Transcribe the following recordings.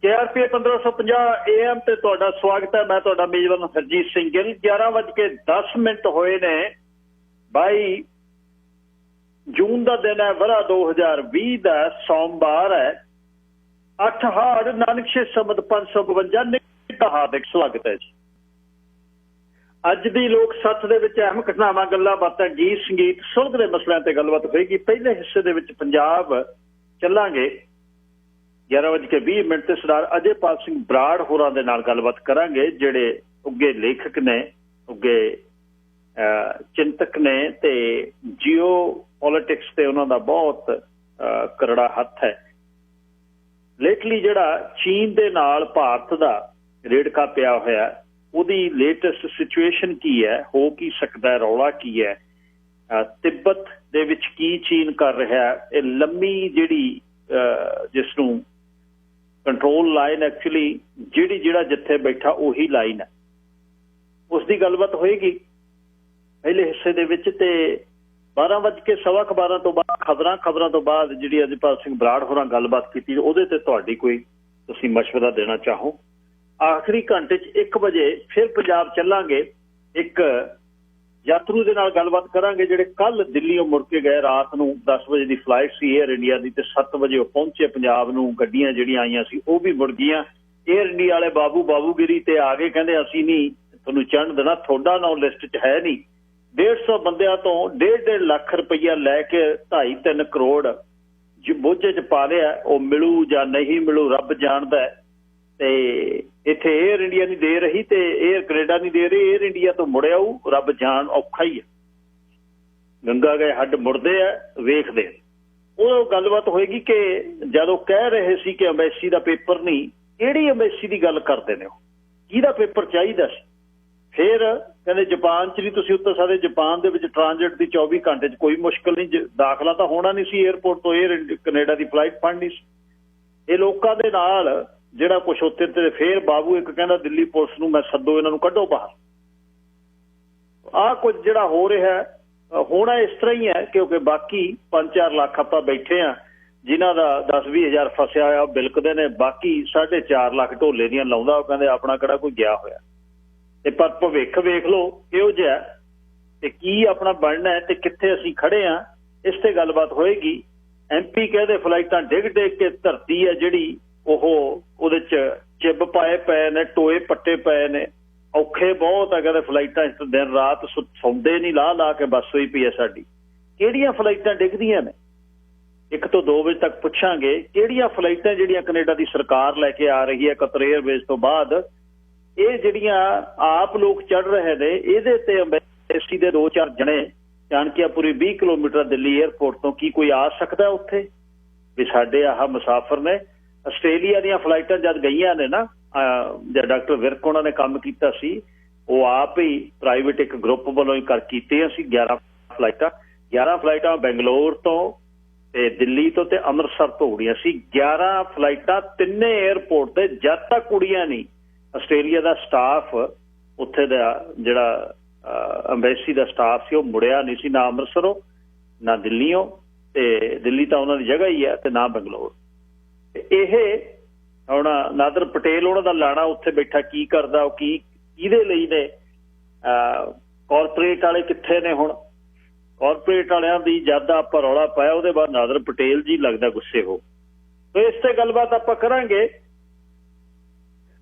KRP 1550 AM ਤੇ ਤੁਹਾਡਾ ਸਵਾਗਤ ਹੈ। ਮੈਂ ਤੁਹਾਡਾ ਮੇਜ਼ਬਾਨ ਹਰਜੀਤ ਸਿੰਘ ਗਿੱਲ। 11:10 ਹੋਏ ਨੇ। 22 ਜੂਨ ਦਾ ਦਿਨ ਹੈ, ਵਰਾ 2020 ਦਾ, ਸੋਮਵਾਰ ਹੈ। 8 ਹਾੜ ਨਾਨਕਸ਼ੇ ਸੰਮਤ 552 ਨਿੱਘਾ ਹਾਰਦਿਕ ਸਵਾਗਤ ਹੈ ਜੀ। ਅੱਜ ਦੀ ਲੋਕ ਸੱਥ ਦੇ ਵਿੱਚ ਅਹਿਮ ਘਟਨਾਵਾਂ, ਗੱਲਾਂ ਬਾਤਾਂ, ਗੀਤ ਸੰਗੀਤ, ਸੁਲਝਦੇ ਮਸਲਿਆਂ ਤੇ ਗੱਲਬਾਤ ਹੋਏਗੀ। ਪਹਿਲੇ ਹਿੱਸੇ ਦੇ ਵਿੱਚ ਪੰਜਾਬ ਚੱਲਾਂਗੇ। 11:20 ਤੇ ਸਰਦਾਰ ਅਜੇਪਾਲ ਸਿੰਘ ਬਰਾੜ ਹੋਰਾਂ ਦੇ ਨਾਲ ਗੱਲਬਾਤ ਕਰਾਂਗੇ, ਜਿਹੜੇ ਉੱਗੇ ਲੇਖਕ ਨੇ, ਉੱਗੇ ਚਿੰਤਕ ਨੇ ਤੇ ਜੀਓ ਪੋਲੀਟਿਕਸ ਤੇ ਉਹਨਾਂ ਦਾ ਬਹੁਤ ਕਰੜਾ ਹੱਥ ਹੈ। ਲੇਟਲੀ ਜਿਹੜਾ ਚੀਨ ਦੇ ਨਾਲ ਭਾਰਤ ਦਾ ਰੇੜਕਾ ਪਿਆ ਹੋਇਆ, ਉਹਦੀ ਲੇਟੈਸਟ ਸਿਚੁਏਸ਼ਨ ਕੀ ਹੈ, ਹੋ ਕੀ ਸਕਦਾ, ਰੌਲਾ ਕੀ ਹੈ, ਤਿੱਬਤ ਦੇ ਵਿੱਚ ਕੀ ਚੀਨ ਕਰ ਰਿਹਾ, ਇਹ ਲੰਮੀ ਜਿਹੜੀ ਜਿਸ ਨੂੰ ਕੰਟਰੋਲ ਲਾਈਨ ਐਕਚੁਅਲੀ ਜਿਹੜਾ ਜਿੱਥੇ ਬੈਠਾ ਉਹੀ ਲਾਈਨ ਹੈ, ਉਸ ਦੀ ਗੱਲਬਾਤ ਹੋਏਗੀ ਪਹਿਲੇ ਹਿੱਸੇ ਦੇ ਵਿੱਚ। ਤੇ 12:12 ਤੋਂ ਬਾਅਦ ਖਬਰਾਂ ਤੋਂ ਬਾਅਦ ਜਿਹੜੀ ਅਜੇਪਾਲ ਸਿੰਘ ਬਰਾੜ ਹੋਰਾਂ ਗੱਲਬਾਤ ਕੀਤੀ, ਉਹਦੇ ਤੇ ਤੁਹਾਡੀ ਕੋਈ ਤੁਸੀਂ ਮਸ਼ਵਰਾ ਦੇਣਾ ਚਾਹੋ। ਆਖਰੀ ਘੰਟੇ 'ਚ 1 ਵਜੇ ਫਿਰ ਪੰਜਾਬ ਚੱਲਾਂਗੇ। ਇੱਕ ਯਾਤਰੂ ਦੇ ਨਾਲ ਗੱਲਬਾਤ ਕਰਾਂਗੇ, ਜਿਹੜੇ ਕੱਲ ਦਿੱਲੀੋਂ ਮੁੜ ਕੇ ਗਏ। ਰਾਤ ਨੂੰ 10 ਵਜੇ ਦੀ ਫਲਾਈਟ ਸੀ ਏਅਰ ਇੰਡੀਆ ਦੀ, ਤੇ 7 ਵਜੇ ਉਹ ਪਹੁੰਚੇ ਪੰਜਾਬ ਨੂੰ। ਗੱਡੀਆਂ ਜਿਹੜੀਆਂ ਆਈਆਂ ਸੀ ਉਹ ਵੀ ਮੁੜ ਗਈਆਂ। ਏਅਰ ਇੰਡੀਆ ਵਾਲੇ ਬਾਬੂਗਿਰੀ ਤੇ ਆ ਗਏ, ਕਹਿੰਦੇ ਅਸੀਂ ਨਹੀਂ ਤੁਹਾਨੂੰ ਚੜ੍ਹਨ ਦੇਣਾ, ਤੁਹਾਡਾ ਨਾਂ ਲਿਸਟ 'ਚ ਹੈ ਨਹੀਂ। 150 ਬੰਦਿਆਂ ਤੋਂ 1.5 ਲੱਖ ਰੁਪਈਆ ਲੈ ਕੇ 2.5-3 ਕਰੋੜ ਬੋਝੇ 'ਚ ਪਾ ਲਿਆ। ਉਹ ਮਿਲੂ ਜਾਂ ਨਹੀਂ ਮਿਲੂ ਰੱਬ ਜਾਣਦਾ। ਤੇ ਇੱਥੇ ਏਅਰ ਇੰਡੀਆ ਨਹੀਂ ਦੇ ਰਹੀ ਤੇ ਏਅਰ ਕੈਨੇਡਾ ਨਹੀਂ ਦੇ ਰਹੀ। ਏਅਰ ਇੰਡੀਆ ਤੋਂ ਮੁੜਿਆ ਉਹ ਰੱਬ ਜਾਣ ਔਖਾ ਹੀ ਹੈ। ਗੰਗਾ ਗਏ ਹੱਡ ਮੁੜਦੇ ਆ, ਵੇਖਦੇ। ਉਹ ਗੱਲਬਾਤ ਹੋਏਗੀ ਕਿ ਜਦੋਂ ਕਹਿ ਰਹੇ ਸੀ ਕਿ ਅੰਬੈਸੀ ਦਾ ਪੇਪਰ ਨਹੀਂ, ਕਿਹੜੀ ਅੰਬੈਸੀ ਦੀ ਗੱਲ ਕਰਦੇ ਨੇ, ਉਹ ਕਿਹਦਾ ਪੇਪਰ ਚਾਹੀਦਾ ਸੀ। ਫਿਰ ਕਹਿੰਦੇ ਜਾਪਾਨ 'ਚ ਨਹੀਂ ਤੁਸੀਂ ਉੱਤਰ ਸਕਦੇ, ਜਾਪਾਨ ਦੇ ਵਿੱਚ ਟ੍ਰਾਂਜ਼ਿਟ ਦੀ 24 ਘੰਟੇ 'ਚ ਕੋਈ ਮੁਸ਼ਕਿਲ ਨਹੀਂ, ਦਾਖਲਾ ਤਾਂ ਹੋਣਾ ਨਹੀਂ ਸੀ ਏਅਰਪੋਰਟ ਤੋਂ ਏਅਰ ਕੈਨੇਡਾ ਦੀ ਫਲਾਈਟ ਫੜਨੀ ਸੀ। ਇਹ ਲੋਕਾਂ ਦੇ ਨਾਲ ਜਿਹੜਾ ਕੁਛ ਉੱਥੇ ਤੇ ਫਿਰ ਬਾਬੂ ਇੱਕ ਕਹਿੰਦਾ ਦਿੱਲੀ ਪੁਲਿਸ ਨੂੰ ਮੈਂ ਸੱਦੋ, ਇਹਨਾਂ ਨੂੰ ਕੱਢੋ ਬਾਹਰ। ਆਹ ਕੁਝ ਜਿਹੜਾ ਹੋ ਰਿਹਾ ਹੋਣਾ ਇਸ ਤਰ੍ਹਾਂ ਹੀ ਹੈ, ਕਿਉਂਕਿ ਬਾਕੀ 5-4 ਲੱਖ ਆਪਾਂ ਬੈਠੇ ਆ ਜਿਨ੍ਹਾਂ ਦਾ 10-20 ਹਜ਼ਾਰ ਫਸਿਆ ਹੋਇਆ ਬਿਲਕਦੇ ਨੇ, ਬਾਕੀ 4.5 ਲੱਖ ਢੋਲੇ ਦੀਆਂ ਲਾਉਂਦਾ। ਉਹ ਕਹਿੰਦੇ ਆਪਣਾ ਕਿਹੜਾ ਕੋਈ ਗਿਆ ਹੋਇਆ। ਤੇ ਪਰ ਭਵਿੱਖ ਵੇਖ ਲਓ ਕਿਹੋ ਜਿਹਾ ਤੇ ਕੀ ਆਪਣਾ ਬਣਨਾ ਹੈ ਤੇ ਕਿੱਥੇ ਅਸੀਂ ਖੜੇ ਆ, ਇਸ ਤੇ ਗੱਲਬਾਤ ਹੋਏਗੀ। MP ਕਹਿੰਦੇ ਫਲਾਈਟਾਂ ਡਿੱਗ ਕੇ ਧਰਤੀ ਹੈ ਜਿਹੜੀ ਉਹਦੇ 'ਚ ਚਿੱਬ ਪਾਏ ਪਏ ਨੇ, ਟੋਏ ਪੱਟੇ ਪਏ ਨੇ, ਔਖੇ ਬਹੁਤ ਆ। ਕਹਿੰਦੇ ਫਲਾਈਟਾਂ ਇਸ ਦਿਨ ਰਾਤ ਸੌਂਦੇ ਨਹੀਂ, ਲਾ ਕੇ ਬੱਸ ਹੋਈ ਪਈ ਹੈ ਸਾਡੀ। ਕਿਹੜੀਆਂ ਫਲਾਈਟਾਂ ਡਿੱਗਦੀਆਂ ਨੇ 1 ਤੋਂ 2 ਵਜੇ ਤੱਕ ਪੁੱਛਾਂਗੇ। ਕਿਹੜੀਆਂ ਫਲਾਈਟਾਂ ਜਿਹੜੀਆਂ ਕੈਨੇਡਾ ਦੀ ਸਰਕਾਰ ਲੈ ਕੇ ਆ ਰਹੀ ਹੈ ਕਤਰ ਏਅਰਵੇਜ਼ ਤੋਂ ਬਾਅਦ, ਇਹ ਜਿਹੜੀਆਂ ਆਪ ਲੋਕ ਚੜ ਰਹੇ ਨੇ, ਇਹਦੇ ਤੇ ਅੰਬੈਸੀ ਦੇ 2-4 ਜਣੇ ਚਾਣਕਿਆਪੁਰੀ 20 ਕਿਲੋਮੀਟਰ ਦਿੱਲੀ ਏਅਰਪੋਰਟ ਤੋਂ, ਕੀ ਕੋਈ ਆ ਸਕਦਾ ਉੱਥੇ ਵੀ ਸਾਡੇ ਆਹ ਮੁਸਾਫਰ ਨੇ। ਆਸਟ੍ਰੇਲੀਆ ਦੀਆਂ ਫਲਾਈਟਾਂ ਜਦ ਗਈਆਂ ਨੇ ਨਾ, ਡਾਕਟਰ ਵਿਰਕ ਉਹਨਾਂ ਨੇ ਕੰਮ ਕੀਤਾ ਸੀ, ਉਹ ਆਪ ਹੀ ਪ੍ਰਾਈਵੇਟ ਇੱਕ ਗਰੁੱਪ ਵੱਲੋਂ ਹੀ ਕੀਤੀਆਂ ਸੀ 11 ਫਲਾਈਟਾਂ ਬੈਂਗਲੋਰ ਤੋਂ ਤੇ ਦਿੱਲੀ ਤੋਂ ਤੇ ਅੰਮ੍ਰਿਤਸਰ ਤੋਂ ਉੜੀਆਂ ਸੀ। 11 ਫਲਾਈਟਾਂ ਤਿੰਨੇ ਏਅਰਪੋਰਟ ਤੇ। ਜਦ ਤੱਕ ਕੁੜੀਆਂ ਨਹੀਂ, ਆਸਟ੍ਰੇਲੀਆ ਦਾ ਸਟਾਫ ਉੱਥੇ ਦਾ ਜਿਹੜਾ ਅੰਬੈਸੀ ਦਾ ਸਟਾਫ ਸੀ ਉਹ ਮੁੜਿਆ ਨਹੀਂ ਸੀ, ਨਾ ਅੰਮ੍ਰਿਤਸਰੋਂ ਨਾ ਦਿੱਲੀੋਂ, ਤੇ ਦਿੱਲੀ ਤਾਂ ਉਹਨਾਂ ਦੀ ਜਗ੍ਹਾ ਹੀ ਹੈ, ਤੇ ਨਾ ਬੰਗਲੌਰ। ਇਹ ਹੁਣ ਨਾਦਰ ਪਟੇਲ ਉਹਨਾਂ ਦਾ ਲਾਣਾ ਉੱਥੇ ਬੈਠਾ ਕੀ ਕਰਦਾ, ਉਹ ਕਿਹਦੇ ਲਈ ਨੇ। ਕਾਰਪੋਰੇਟ ਵਾਲੇ ਕਿੱਥੇ ਨੇ ਹੁਣ। ਕਾਰਪੋਰੇਟ ਵਾਲਿਆਂ ਦੀ ਜਦ ਆਪਾਂ ਰੌਲਾ ਪਾਇਆ, ਉਹਦੇ ਬਾਅਦ ਨਾਦਰ ਪਟੇਲ ਜੀ ਲੱਗਦਾ ਗੁੱਸੇ ਹੋ। ਤੇ ਇਸ ਤੇ ਗੱਲਬਾਤ ਆਪਾਂ ਕਰਾਂਗੇ।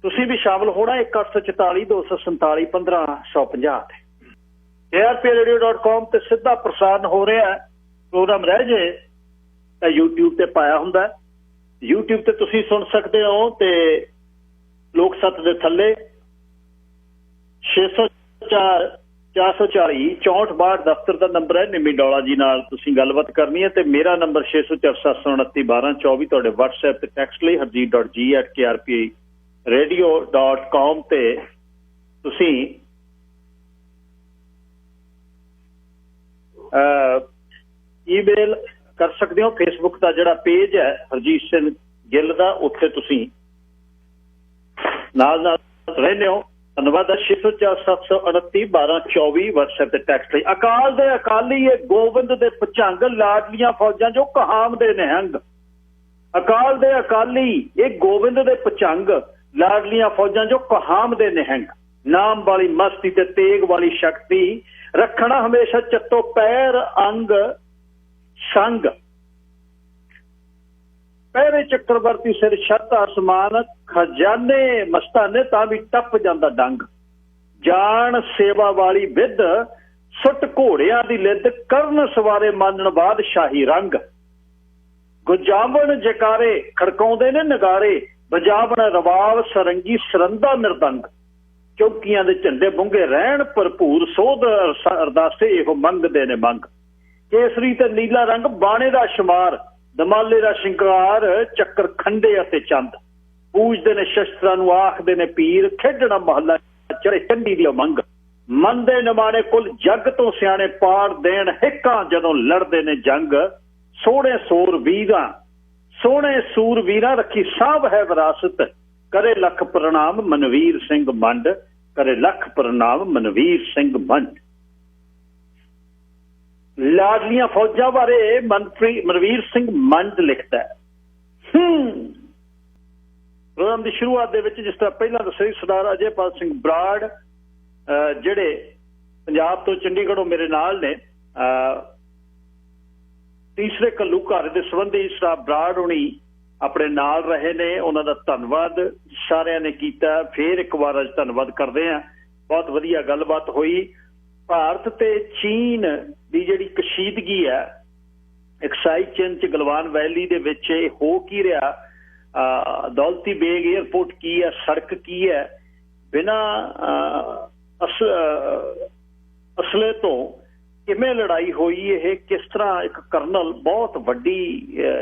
ਤੁਸੀਂ ਵੀ ਸ਼ਾਮਲ ਹੋਣਾ 1844-247-1550 ਤੇ KRPradio.com ਤੇ ਸਿੱਧਾ ਪ੍ਰਸਾਰਣ ਹੋ ਰਿਹਾ। ਪ੍ਰੋਗਰਾਮ ਰਹਿ ਜੇ ਤਾਂ YouTube ਤੇ ਪਾਇਆ ਹੁੰਦਾ। YouTube ਤੇ ਤੁਸੀਂ ਸੁਣ ਸਕਦੇ ਹੋ। ਤੇ ਲੋਕ ਸੱਤ ਦੇ ਥੱਲੇ 604-440-6462 ਦਫ਼ਤਰ ਦਾ ਨੰਬਰ ਹੈ। ਨਿੰਮੀ ਡੋਲਾ ਜੀ ਨਾਲ ਤੁਸੀਂ ਗੱਲਬਾਤ ਕਰਨੀ ਹੈ। ਤੇ ਮੇਰਾ ਨੰਬਰ 604-729-1224 ਤੁਹਾਡੇ WhatsApp ਤੇ ਟੈਕਸਟ ਲਈ harjeet.g@krpradio.com ਤੇ ਤੁਸੀਂ ਈਮੇਲ ਕਰ ਸਕਦੇ ਹੋ। ਫੇਸਬੁੱਕ ਦਾ ਜਿਹੜਾ ਪੇਜ ਹੈ ਹਰਜੀਤ ਸਿੰਘ ਗਿੱਲ ਦਾ, ਉੱਥੇ ਤੁਸੀਂ ਨਾਲ ਰਹਿੰਦੇ ਹੋ। ਧੰਨਵਾਦ। 604-729-1224 WhatsApp ਤੇ ਟੈਕਸਟ ਲਈ। ਅਕਾਲ ਦੇ ਅਕਾਲੀ ਇਹ ਗੋਬਿੰਦ ਦੇ ਭੁਜੰਗ, ਲਾਡਲੀਆਂ ਫੌਜਾਂ ਜੋ ਕਹਾਮ ਦੇ ਨਿਹੰਗ। ਅਕਾਲ ਦੇ ਅਕਾਲੀ ਇਹ ਗੋਬਿੰਦ ਦੇ ਪਚੰਗ, ਲਾਡਲੀਆਂ ਫੌਜਾਂ ਜੋ ਕਹਾਮ ਦੇ ਨਿਹੰਗ, ਨਾਮ ਵਾਲੀ ਮਸਤੀ ਤੇ ਤੇਗ ਵਾਲੀ ਸ਼ਕਤੀ, ਰੱਖਣਾ ਹਮੇਸ਼ਾ ਚੱਤੋ ਪੈਰ ਅੰਗ ਸੰਗ, ਪਹਿਰੇ ਚੱਕਰਵਰਤੀ ਸਿਰ ਛੱਤ ਆਸਮਾਨ, ਖਜ਼ਾਨੇ ਮਸਤਾਨੇ ਤਾਂ ਵੀ ਟੱਪ ਜਾਂਦਾ ਡੰਗ, ਜਾਣ ਸੇਵਾ ਵਾਲੀ ਵਿੱਦ, ਸੁੱਟ ਘੋੜਿਆਂ ਦੀ ਲਿੱਦ, ਕਰਨ ਸਵਾਰੇ ਮਾਨਣ ਬਾਦ ਸ਼ਾਹੀ ਰੰਗ, ਗੁਜਾਵਣ ਜਕਾਰੇ ਖੜਕਾਉਂਦੇ ਨੇ ਨਗਾਰੇ, ਵਜਾਵਣ ਰਵਾਬ ਸਰੰਗੀ ਸਰੰਦਾ ਮਿਰਦੰਗ, ਚੌਕੀਆਂ ਦੇ ਝੰਡੇ ਬੁੰਗੇ ਰਹਿਣ ਭਰਪੂਰ, ਸੋਧ ਅਰਦਾਸੇ ਇਹੋ ਮੰਗਦੇ ਨੇ ਮੰਗ, ਕੇਸਰੀ ਤੇ ਨੀਲਾ ਰੰਗ ਬਾਣੇ ਦਾ ਸ਼ੁਮਾਰ, ਦਮਾਲੇ ਦਾ ਸ਼ਿੰਗਾਰ, ਚੱਕਰ ਖੰਡੇ ਅਤੇ ਚੰਦ, ਪੂਜਦੇ ਨੇ ਸ਼ਸਤਰਾਂ ਨੂੰ ਆਖਦੇ ਨੇ ਪੀਰ, ਖੇਡਣਾ ਮਹੱਲਾ ਚੜੇ ਚੰਡੀ ਦੀ ਉਮੰਗ, ਮੰਨਦੇ ਨਿਮਾਣੇ ਕੁੱਲ ਜੱਗ ਤੋਂ ਸਿਆਣੇ, ਪਾੜ ਦੇਣ ਹਿੱਕਾਂ ਜਦੋਂ ਲੜਦੇ ਨੇ ਜੰਗ, ਸੋਹਣੇ ਸੂਰਵੀਰਾਂ ਰੱਖੀ ਸਾਂਭ ਹੈ ਵਿਰਾਸਤ, ਕਰੇ ਲੱਖ ਪ੍ਰਣਾਮ ਮਨਵੀਰ ਸਿੰਘ ਮੰਡ, ਕਰੇ ਲੱਖ ਪ੍ਰਣਾਮ ਮਨਵੀਰ ਸਿੰਘ ਮੰਡ। ਲਾਡਲੀਆਂ ਫੌਜਾਂ ਬਾਰੇ ਮਨਵੀਰ ਸਿੰਘ ਮੰਡ ਲਿਖਦਾ ਹੈ। ਪ੍ਰੋਗਰਾਮ ਦੀ ਸ਼ੁਰੂਆਤ ਦੇ ਵਿੱਚ ਜਿਸ ਤਰ੍ਹਾਂ ਪਹਿਲਾਂ ਦੱਸਿਆ ਸਰਦਾਰ ਅਜੇਪਾਲ ਸਿੰਘ ਬਰਾੜ ਜਿਹੜੇ ਪੰਜਾਬ ਤੋਂ ਚੰਡੀਗੜ੍ਹੋਂ ਮੇਰੇ ਨਾਲ ਨੇ, ਤੀਸਰੇ ਘੱਲੂਘਾਰੇ ਦੇ ਸੰਬੰਧੀ ਸਰਦਾਰ ਬਰਾੜ ਹੋਣੀ ਆਪਣੇ ਨਾਲ ਰਹੇ ਨੇ, ਉਹਨਾਂ ਦਾ ਧੰਨਵਾਦ ਸਾਰਿਆਂ ਨੇ ਕੀਤਾ। ਫੇਰ ਇੱਕ ਵਾਰ ਅੱਜ ਧੰਨਵਾਦ ਕਰਦੇ ਹਾਂ। ਬਹੁਤ ਵਧੀਆ ਗੱਲਬਾਤ ਹੋਈ। ਭਾਰਤ ਤੇ ਚੀਨ ਦੀ ਜਿਹੜੀ ਕਸ਼ੀਦਗੀ ਹੈ ਐਕਸਾਈ ਚਿੰਨ ਚ ਗਲਵਾਨ ਵੈਲੀ ਦੇ ਵਿੱਚ, ਇਹ ਹੋ ਕੀ ਰਿਹਾ, ਦੌਲਤੀ ਬੇਗ ਏਅਰਪੋਰਟ ਕੀ ਹੈ, ਸੜਕ ਕੀ ਹੈ, ਬਿਨਾਂ ਅਸਲੇ ਤੋਂ ਕਿਵੇਂ ਲੜਾਈ ਹੋਈ, ਇਹ ਕਿਸ ਤਰ੍ਹਾਂ ਇੱਕ ਕਰਨਲ ਬਹੁਤ ਵੱਡੀ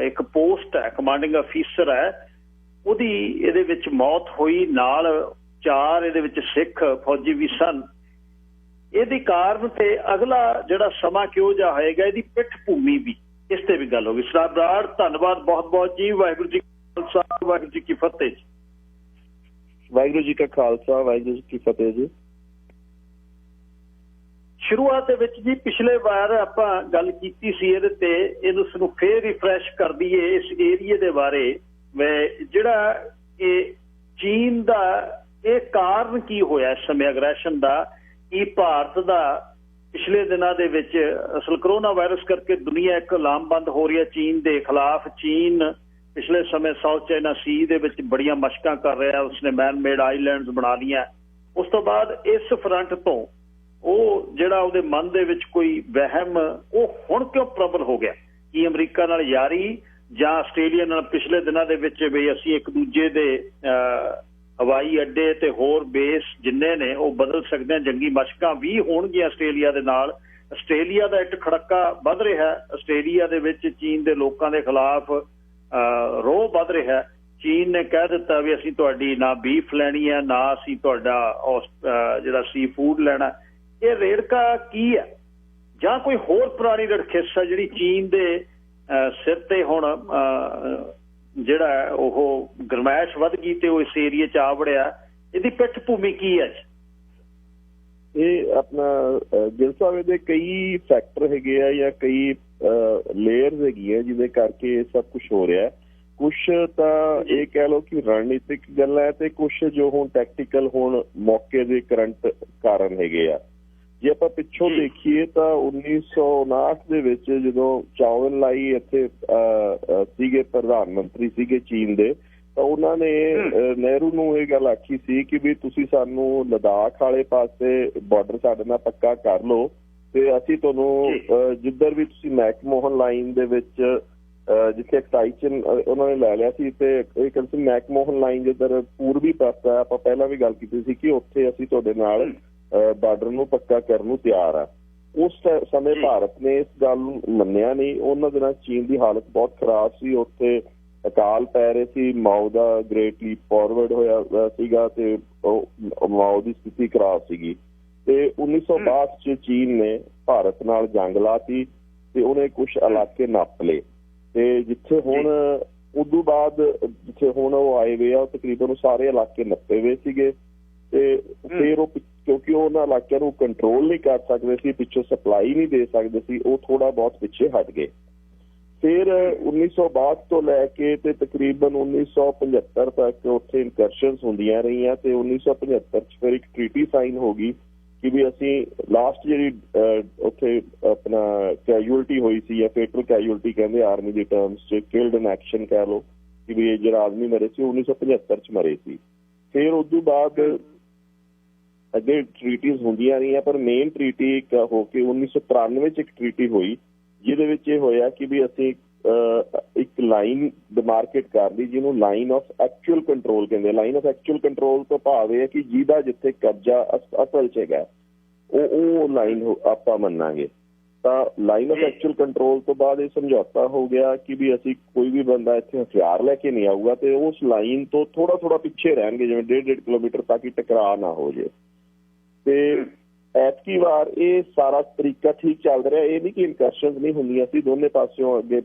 ਇੱਕ ਪੋਸਟ ਹੈ, ਕਮਾਂਡਿੰਗ ਅਫੀਸਰ ਹੈ, ਉਹਦੀ ਇਹਦੇ ਵਿੱਚ ਮੌਤ ਹੋਈ, ਨਾਲ 4 ਇਹਦੇ ਵਿੱਚ ਸਿੱਖ ਫੌਜੀ ਵੀ ਸਨ। ਇਹਦੀ ਕਾਰਨ ਤੇ ਅਗਲਾ ਜਿਹੜਾ ਸਮਾਂ ਕਿਹੋ ਜਿਹਾ ਹੋਏਗਾ, ਇਹਦੀ ਪਿੱਠ ਭੂਮੀ ਵੀ, ਇਸ ਤੇ ਵੀ ਗੱਲ ਹੋ ਗਈ। ਸਰਦਾਰ ਬਰਾੜ ਧੰਨਵਾਦ ਬਹੁਤ ਬਹੁਤ ਜੀ। ਵਾਹਿਗੁਰੂ ਜੀ ਖਾਲਸਾ, ਵਾਹਿਗੁਰੂ ਜੀ ਕੀ ਫਤਿਹ ਜੀ। ਵਾਹਿਗੁਰੂ ਜੀ ਕਾ ਖਾਲਸਾ, ਵਾਹਿਗੁਰੂ ਜੀ ਕੀ ਫਤਿਹ ਜੀ। ਸ਼ੁਰੂਆਤ ਦੇ ਵਿੱਚ ਜੀ ਪਿਛਲੇ ਵਾਰ ਆਪਾਂ ਗੱਲ ਕੀਤੀ ਸੀ ਇਹਦੇ ਤੇ, ਇਹਨੂੰ ਫੇਰ ਰਿਫਰੈਸ਼ ਕਰ ਦਈਏ ਇਸ ਏਰੀਏ ਦੇ ਬਾਰੇ, ਜਿਹੜਾ ਇਹ ਚੀਨ ਦਾ ਇਹ ਕਾਰਨ ਕੀ ਹੋਇਆ ਇਸ ਸਮੇਂ ਅਗਰੈਸ਼ਨ ਦਾ, ਕੀ ਭਾਰਤ ਦਾ ਪਿਛਲੇ ਦਿਨਾਂ ਦੇ ਵਿੱਚ ਅਸਲ ਕਰੋਨਾ ਵਾਇਰਸ ਕਰਕੇ ਦੁਨੀਆ ਇੱਕ ਲਾਮਬੰਦ ਹੋ ਰਹੀ ਹੈ ਚੀਨ ਦੇ ਖਿਲਾਫ। ਚੀਨ ਪਿਛਲੇ ਸਮੇਂ ਸਾਊਥ ਚਾਈਨਾ ਸੀ ਦੇ ਵਿੱਚ ਬੜੀਆਂ ਮਸ਼ਕਾਂ ਕਰ ਰਿਹਾ, ਉਸਨੇ ਮੈਨ ਮੇਡ ਆਈਲੈਂਡਸ ਬਣਾ ਲਈਆਂ। ਉਸ ਤੋਂ ਬਾਅਦ ਇਸ ਫਰੰਟ ਤੋਂ ਉਹ ਜਿਹੜਾ ਉਹਦੇ ਮਨ ਦੇ ਵਿੱਚ ਕੋਈ ਵਹਿਮ, ਉਹ ਹੁਣ ਕਿਉਂ ਪ੍ਰਬਲ ਹੋ ਗਿਆ? ਕੀ ਅਮਰੀਕਾ ਨਾਲ ਯਾਰੀ ਜਾਂ ਆਸਟ੍ਰੇਲੀਆ ਨਾਲ ਪਿਛਲੇ ਦਿਨਾਂ ਦੇ ਵਿੱਚ ਵੀ ਅਸੀਂ ਇੱਕ ਦੂਜੇ ਦੇ ਹਵਾਈ ਅੱਡੇ ਤੇ ਹੋਰ ਬੇਸ ਜਿੰਨੇ ਨੇ ਉਹ ਬਦਲ ਸਕਦੇ ਹਾਂ, ਜੰਗੀ ਮਸ਼ਕਾਂ ਵੀ ਹੋਣਗੀਆਂ ਆਸਟ੍ਰੇਲੀਆ ਦੇ ਨਾਲ। ਆਸਟ੍ਰੇਲੀਆ ਦਾ ਇੱਕ ਖੜੱਕਾ ਵੱਧ ਰਿਹਾ, ਆਸਟ੍ਰੇਲੀਆ ਦੇ ਵਿੱਚ ਚੀਨ ਦੇ ਲੋਕਾਂ ਦੇ ਖਿਲਾਫ ਰੋਹ ਵੱਧ ਰਿਹਾ। ਚੀਨ ਨੇ ਕਹਿ ਦਿੱਤਾ ਵੀ ਅਸੀਂ ਤੁਹਾਡੀ ਨਾ ਬੀਫ ਲੈਣੀ ਹੈ, ਨਾ ਅਸੀਂ ਤੁਹਾਡਾ ਜਿਹੜਾ ਸੀ ਫੂਡ ਲੈਣਾ। ਇਹ ਰੇੜਕਾ ਕੀ ਹੈ, ਜਾਂ ਕੋਈ ਹੋਰ ਪੁਰਾਣੀ ਰੜਖਿਸ ਹੈ ਜਿਹੜੀ ਚੀਨ ਦੇ ਸਿਰ ਤੇ ਹੁਣ ਜਿਹੜਾ ਉਹ ਗਰਮੈਸ਼ ਵੱਧ ਗਈ ਤੇ ਉਹ ਇਸ ਏਰੀਏ ਚ ਆ ਵੜਿਆ? ਇਹਦੀ ਪਿੱਠ ਭੂਮੀ ਕੀ ਹੈ? ਇਹ ਆਪਣਾ ਗਿਲ ਸਾਹਿਬ, ਇਹਦੇ ਕਈ ਫੈਕਟਰ ਹੈਗੇ ਆ ਜਾਂ ਕਈ ਲੇਅਰਸ ਹੈਗੀਆਂ ਜਿਹਦੇ ਕਰਕੇ ਇਹ ਸਭ ਕੁਛ ਹੋ ਰਿਹਾ। ਕੁਛ ਤਾਂ ਇਹ ਕਹਿ ਲਓ ਕਿ ਰਣਨੀਤਿਕ ਗੱਲ ਹੈ, ਤੇ ਕੁਛ ਜੋ ਹੁਣ ਟੈਕਟੀਕਲ ਹੁਣ ਮੌਕੇ ਦੇ ਕਰੰਟ ਕਾਰਨ ਹੈਗੇ ਆ। ਜੇ ਆਪਾਂ ਪਿੱਛੋਂ ਦੇਖੀਏ ਤਾਂ 1959 ਦੇ ਵਿੱਚ ਜਦੋਂ ਚਾਓ ਐਨ ਲਾਈ ਇੱਥੇ ਸੀਗੇ, ਪ੍ਰਧਾਨ ਮੰਤਰੀ ਸੀਗੇ ਚੀਨ ਦੇ, ਤਾਂ ਉਹਨਾਂ ਨੇ ਨਹਿਰੂ ਨੂੰ ਇਹ ਗੱਲ ਆਖੀ ਸੀ ਕਿ ਵੀ ਤੁਸੀਂ ਸਾਨੂੰ ਲਦਾਖ ਵਾਲੇ ਪਾਸੇ ਬਾਰਡਰ ਸਾਡੇ ਨਾਲ ਪੱਕਾ ਕਰ ਲਓ, ਤੇ ਅਸੀਂ ਤੁਹਾਨੂੰ ਜਿੱਧਰ ਵੀ ਤੁਸੀਂ ਮੈਕਮੋਹਨ ਲਾਈਨ ਦੇ ਵਿੱਚ ਜਿੱਥੇ ਐਕਸਾਈਚਨ ਉਹਨਾਂ ਨੇ ਲੈ ਲਿਆ ਸੀ, ਤੇ ਇਹ ਕਹਿੰਦੇ ਮੈਕਮੋਹਨ ਲਾਈਨ ਜਿੱਧਰ ਪੂਰਬੀ ਪਾਸਾ, ਆਪਾਂ ਪਹਿਲਾਂ ਵੀ ਗੱਲ ਕੀਤੀ ਸੀ ਕਿ ਉੱਥੇ ਅਸੀਂ ਤੁਹਾਡੇ ਨਾਲ ਬਾਰਡਰ ਨੂੰ ਪੱਕਾ ਕਰਨ ਨੂੰ ਤਿਆਰ ਆ। ਉਸ ਸਮੇਂ ਭਾਰਤ ਨੇ ਇਸ ਗੱਲ ਨੂੰ ਮੰਨਿਆ ਨਹੀਂ। ਉਹਨਾਂ ਦਿਨਾਂ ਚੀਨ ਦੀ ਹਾਲਤ ਬਹੁਤ ਖਰਾਬ ਸੀ, ਉੱਥੇ ਅਕਾਲ ਪੈ ਰਹੇ ਸੀ, ਮਾਓ ਦਾ ਗ੍ਰੇਟ ਲੀਪ ਫਾਰਵਰਡ ਹੋਇਆ ਸੀਗਾ, ਤੇ ਉਹ ਮਾਓ ਦੀ ਸਥਿਤੀ ਖਰਾਬ ਸੀਗੀ। ਤੇ 1962 ਚ ਚੀਨ ਨੇ ਭਾਰਤ ਨਾਲ ਜੰਗ ਲਾਤੀ ਤੇ ਉਹਨੇ ਕੁਛ ਇਲਾਕੇ ਨੱਪ ਲਏ, ਤੇ ਜਿੱਥੇ ਹੁਣ ਉਦੋਂ ਬਾਅਦ ਜਿੱਥੇ ਹੁਣ ਉਹ ਆਏ ਹੋਏ ਆ ਤਕਰੀਬਨ ਉਹ ਸਾਰੇ ਇਲਾਕੇ ਨੱਪੇ ਹੋਏ ਸੀਗੇ। ਤੇ ਫਿਰ ਉਹ ਕਿਉਂਕਿ ਉਹ ਉਹਨਾਂ ਇਲਾਕਿਆਂ ਨੂੰ ਕੰਟਰੋਲ ਨਹੀਂ ਕਰ ਸਕਦੇ ਸੀ, ਪਿੱਛੋਂ ਸਪਲਾਈ ਨਹੀਂ ਦੇ ਸਕਦੇ ਸੀ, ਉਹ ਥੋੜਾ ਬਹੁਤ ਪਿੱਛੇ ਹਟ ਗਏ। ਫਿਰ 1962 ਤੋਂ ਲੈ ਕੇ ਤੇ ਤਕਰੀਬਨ 1975 ਤੱਕ ਉੱਥੇ ਇਨਕਰਸ਼ਨਸ ਹੁੰਦੀਆਂ ਰਹੀਆਂ ਤੇ 1975 ਚ ਫਿਰ ਇੱਕ ਟ੍ਰੀਟੀ ਸਾਈਨ ਹੋ ਗਈ ਕਿ ਵੀ ਅਸੀਂ ਲਾਸਟ ਜਿਹੜੀ ਉੱਥੇ ਆਪਣਾ ਕੈਜੂਅਲਟੀ ਹੋਈ ਸੀ ਜਾਂ ਫੇਟਲ ਕੈਜੂਅਲਟੀ ਕਹਿੰਦੇ ਆਰਮੀ ਦੀ ਟਰਮਸ ਚ, ਕਿਲਡ ਇਨ ਐਕਸ਼ਨ ਕਹਿ ਲਓ, ਕਿ ਵੀ ਜਿਹੜਾ ਆਦਮੀ ਮਰੇ ਸੀ 1975 ਚ ਮਰੇ ਸੀ। ਫਿਰ ਉਸ ਤੋਂ ਬਾਅਦ ਅੱਗੇ ਟ੍ਰੀਟੀਜ਼ ਹੁੰਦੀਆਂ ਰਹੀਆਂ ਪਰ ਮੇਨ ਟ੍ਰੀਟੀ ਇੱਕ ਹੋ ਕੇ 1993 ਚ ਇੱਕ ਟ੍ਰੀਟੀ ਹੋਈ ਜਿਹਦੇ ਵਿੱਚ ਇਹ ਹੋਇਆ ਕਿ ਵੀ ਅਸੀਂ ਇੱਕ ਲਾਈਨ ਡਿਮਾਰਕੇਟ ਕਰ ਲਈ ਜਿਹਨੂੰ ਲਾਈਨ ਆਫ ਐਕਚੁਅਲ ਕੰਟਰੋਲ ਕਹਿੰਦੇ। ਲਾਈਨ ਆਫ ਐਕਚੁਅਲ ਕੰਟਰੋਲ ਤੋਂ ਭਾਵ ਇਹ ਹੈ ਕਿ ਜਿਹਦਾ ਜਿੱਥੇ ਕਬਜ਼ਾ ਅਸਲ 'ਚ ਹੈਗਾ ਉਹ ਲਾਈਨ ਆਪਾਂ ਮੰਨਾਂਗੇ। ਤਾਂ ਲਾਈਨ ਆਫ ਐਕਚੁਅਲ ਕੰਟਰੋਲ ਤੋਂ ਬਾਅਦ ਇਹ ਸਮਝੌਤਾ ਹੋ ਗਿਆ ਕਿ ਵੀ ਅਸੀਂ ਕੋਈ ਵੀ ਬੰਦਾ ਇੱਥੇ ਹਥਿਆਰ ਲੈ ਕੇ ਨਹੀਂ ਆਊਗਾ ਤੇ ਉਸ ਲਾਈਨ ਤੋਂ ਥੋੜਾ ਪਿੱਛੇ ਰਹਿਣਗੇ, ਜਿਵੇਂ 1.5 ਕਿਲੋਮੀਟਰ, ਤਾਂ ਕਿ ਟਕਰਾਅ ਨਾ ਹੋ ਜੇ। ਤੇ ਐਤਕੀ ਵਾਰ ਇਹ ਸਾਰਾ ਤਰੀਕਾ ਠੀਕ ਚੱਲ ਰਿਹਾ। ਇਹ ਨਹੀਂ ਕਿ ਇਨਕਰਸ਼ਨਸ ਨਹੀਂ ਹੁੰਦੀਆਂ ਸੀ, ਦੋਨੇ ਪਾਸਿਓਂ ਅੱਗੇ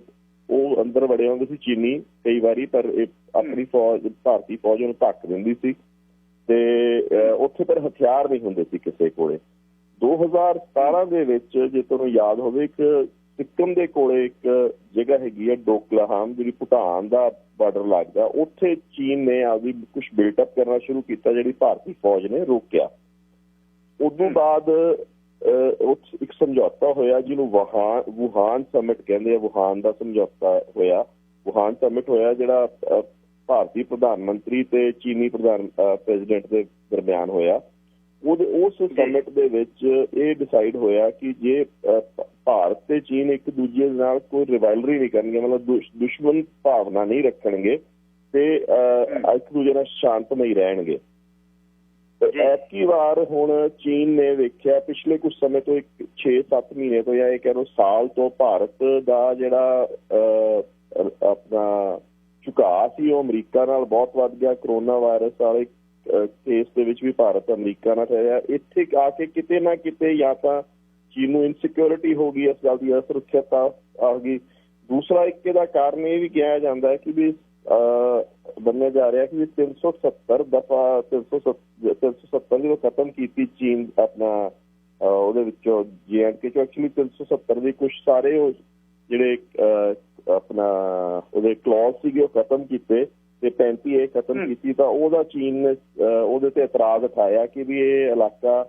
ਉਹ ਅੰਦਰ ਵੜੇ ਹੁੰਦੇ ਸੀ ਚੀਨੀ ਕਈ ਵਾਰੀ, ਪਰ ਇਹ ਆਪਣੀ ਫੌਜ, ਭਾਰਤੀ ਫੌਜ ਨੂੰ ਧੱਕ ਦਿੰਦੀ ਸੀ ਤੇ ਉੱਥੇ ਪਰ ਹਥਿਆਰ ਨਹੀਂ ਹੁੰਦੇ ਸੀ ਕਿਸੇ ਕੋਲੇ। 2017 ਦੇ ਵਿੱਚ ਜੇ ਤੁਹਾਨੂੰ ਯਾਦ ਹੋਵੇ, ਇੱਕ ਸਿੱਕਮ ਦੇ ਕੋਲੇ ਇੱਕ ਜਗ੍ਹਾ ਹੈਗੀ ਹੈ ਡੋਕਲਾਹਾਮ, ਜਿਹੜੀ ਭੂਟਾਨ ਦਾ ਬਾਰਡਰ ਲੱਗਦਾ, ਉੱਥੇ ਚੀਨ ਨੇ ਆਪਦੀ ਕੁਛ ਬਿਲਟਅਪ ਕਰਨਾ ਸ਼ੁਰੂ ਕੀਤਾ, ਜਿਹੜੀ ਭਾਰਤੀ ਫੌਜ ਨੇ ਰੋਕਿਆ। ਉਦੋਂ ਬਾਅਦ ਇੱਕ ਸਮਝੌਤਾ ਹੋਇਆ ਜਿਹਨੂੰ ਵੁਹਾਨ ਸਮਿਟ ਕਹਿੰਦੇ ਆ, ਵੁਹਾਨ ਦਾ ਸਮਝੌਤਾ ਹੋਇਆ। ਵੁਹਾਨ ਸਮਿਟ ਹੋਇਆ ਜਿਹੜਾ ਭਾਰਤੀ ਪ੍ਰਧਾਨ ਮੰਤਰੀ ਤੇ ਚੀਨੀ ਪ੍ਰੈਜ਼ੀਡੈਂਟ ਦੇ ਦਰਮਿਆਨ ਹੋਇਆ। ਉਸ ਸਮਿਟ ਦੇ ਵਿੱਚ ਇਹ ਡਿਸਾਈਡ ਹੋਇਆ ਕਿ ਜੇ ਭਾਰਤ ਤੇ ਚੀਨ ਇੱਕ ਦੂਜੇ ਨਾਲ ਕੋਈ ਰਿਵਾਇਲਰੀ ਨਹੀਂ ਕਰਨਗੇ, ਮਤਲਬ ਦੁਸ਼ਮਣ ਭਾਵਨਾ ਨਹੀਂ ਰੱਖਣਗੇ ਤੇ ਇੱਕ ਦੂਜੇ ਨਾਲ ਸ਼ਾਂਤਮਈ ਰਹਿਣਗੇ। ਐਤਕੀ ਵਾਰ ਹੁਣ ਚੀਨ ਨੇ ਵੇਖਿਆ ਪਿਛਲੇ ਕੁਝ ਸਮੇਂ ਤੋਂ, 6-7 ਮਹੀਨੇ ਤੋਂ ਜਾਂ ਇਹ ਕਹਿ ਲਓ ਸਾਲ ਤੋਂ, ਭਾਰਤ ਦਾ ਜਿਹੜਾ ਆਪਣਾ ਝੁਕਾਅ ਸੀ ਉਹ ਅਮਰੀਕਾ ਨਾਲ ਬਹੁਤ ਵੱਧ ਗਿਆ। ਕਰੋਨਾ ਵਾਇਰਸ ਵਾਲੇ ਕੇਸ ਦੇ ਵਿੱਚ ਵੀ ਭਾਰਤ ਅਮਰੀਕਾ ਨਾਲ ਰਿਹਾ। ਇੱਥੇ ਆ ਕੇ ਕਿਤੇ ਨਾ ਕਿਤੇ ਜਾਂ ਤਾਂ ਚੀਨ ਨੂੰ ਇਨਸਿਕਿਉਰਿਟੀ ਹੋ ਗਈ, ਇਸ ਗੱਲ ਦੀ ਅਸੁਰੱਖਿਅਤਾ ਆ ਗਈ। ਦੂਸਰਾ ਇੱਕ ਇਹਦਾ ਕਾਰਨ ਇਹ ਵੀ ਕਿਹਾ ਜਾਂਦਾ ਹੈ ਕਿ ਵੀ ਮੰਨਿਆ ਜਾ ਰਿਹਾ ਕਿ 370 ਜਦੋਂ ਖਤਮ ਕੀਤੀ ਚੀਨ ਆਪਣਾ ਉਹਦੇ ਵਿੱਚੋਂ JNK ਚੋਂ, ਐਕਚੁਅਲੀ 370 ਦੇ ਕੁਛ ਸਾਰੇ ਉਹ ਜਿਹੜੇ ਆਪਣਾ ਉਹਦੇ ਕਲੌਜ਼ ਸੀਗੇ ਉਹ ਖਤਮ ਕੀਤੇ ਤੇ 35 ਖਤਮ ਕੀਤੀ। ਤਾਂ ਉਹਦਾ ਚੀਨ ਨੇ ਉਹਦੇ ਤੇ ਇਤਰਾਜ਼ ਉਠਾਇਆ ਕਿ ਵੀ ਇਹ ਇਲਾਕਾ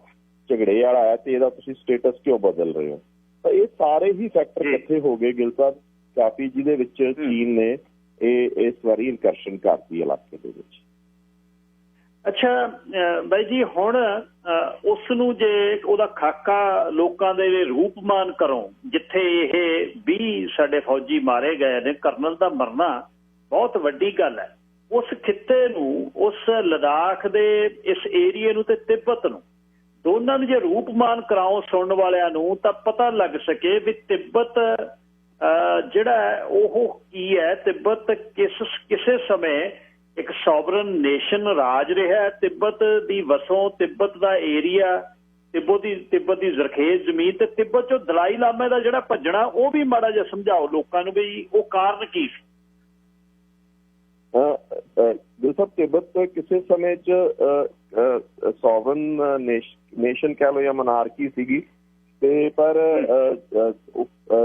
ਝਗੜੇ ਵਾਲਾ ਹੈ ਤੇ ਇਹਦਾ ਤੁਸੀਂ ਸਟੇਟਸ ਕਿਉਂ ਬਦਲ ਰਹੇ ਹੋ। ਤਾਂ ਇਹ ਸਾਰੇ ਹੀ ਫੈਕਟਰ ਇਕੱਠੇ ਹੋ ਗਏ ਗਿਲ ਸਾਹਿਬ ਕਾਫੀ, ਜਿਹਦੇ ਵਿੱਚ ਚੀਨ ਨੇ ਇਸ ਵਾਰੀ ਇਨਕਰਸ਼ਨ ਕਰਤੀ ਇਲਾਕੇ ਦੇ ਵਿੱਚ। ਅੱਛਾ ਬਾਈ ਜੀ, ਹੁਣ ਉਸ ਨੂੰ ਜੇ ਉਹਦਾ ਖਾਕਾ ਲੋਕਾਂ ਦੇ ਰੂਪਮਾਨ ਕਰੋ, ਜਿੱਥੇ ਇਹ 20 ਸਾਡੇ ਫੌਜੀ ਮਾਰੇ ਗਏ ਨੇ, ਕਰਨਲ ਦਾ ਮਰਨਾ ਬਹੁਤ ਵੱਡੀ ਗੱਲ ਹੈ। ਉਸ ਖਿੱਤੇ ਨੂੰ, ਉਸ ਲਦਾਖ ਦੇ ਇਸ ਏਰੀਏ ਨੂੰ ਤੇ ਤਿੱਬਤ ਨੂੰ, ਦੋਨਾਂ ਨੂੰ ਜੇ ਰੂਪਮਾਨ ਕਰਾਓ ਸੁਣਨ ਵਾਲਿਆਂ ਨੂੰ, ਤਾਂ ਪਤਾ ਲੱਗ ਸਕੇ ਵੀ ਤਿੱਬਤ ਜਿਹੜਾ ਉਹ ਕੀ ਹੈ। ਤਿੱਬਤ ਕਿਸੇ ਸਮੇਂ ਇੱਕ ਸੋਵਰਨ ਨੇਸ਼ਨ ਰਾਜ ਰਿਹਾ। ਤਿੱਬਤ ਦੀ ਵਸੋਂ, ਤਿੱਬਤ ਦਾ ਏਰੀਆ, ਤਿੱਬਤ ਦੀ ਜ਼ਰਖੇਜ਼ ਜ਼ਮੀਨ ਤੇ ਤਿੱਬਤ ਚੋਂ ਦਲਾਈ ਲਾਮੇ ਦਾ ਜਿਹੜਾ ਭੱਜਣਾ, ਉਹ ਵੀ ਮਾੜਾ ਜਿਹਾ ਸਮਝਾਓ ਲੋਕਾਂ ਨੂੰ ਵੀ ਉਹ ਕਾਰਨ ਕੀ ਸੀ। ਤਿੱਬਤ ਕਿਸੇ ਸਮੇਂ 'ਚ ਸੋਵਰਨ ਨੇਸ਼ਨ ਕਹਿ ਲਓ ਜਾਂ ਮਨਾਰਕੀ ਸੀਗੀ ਤੇ ਪਰ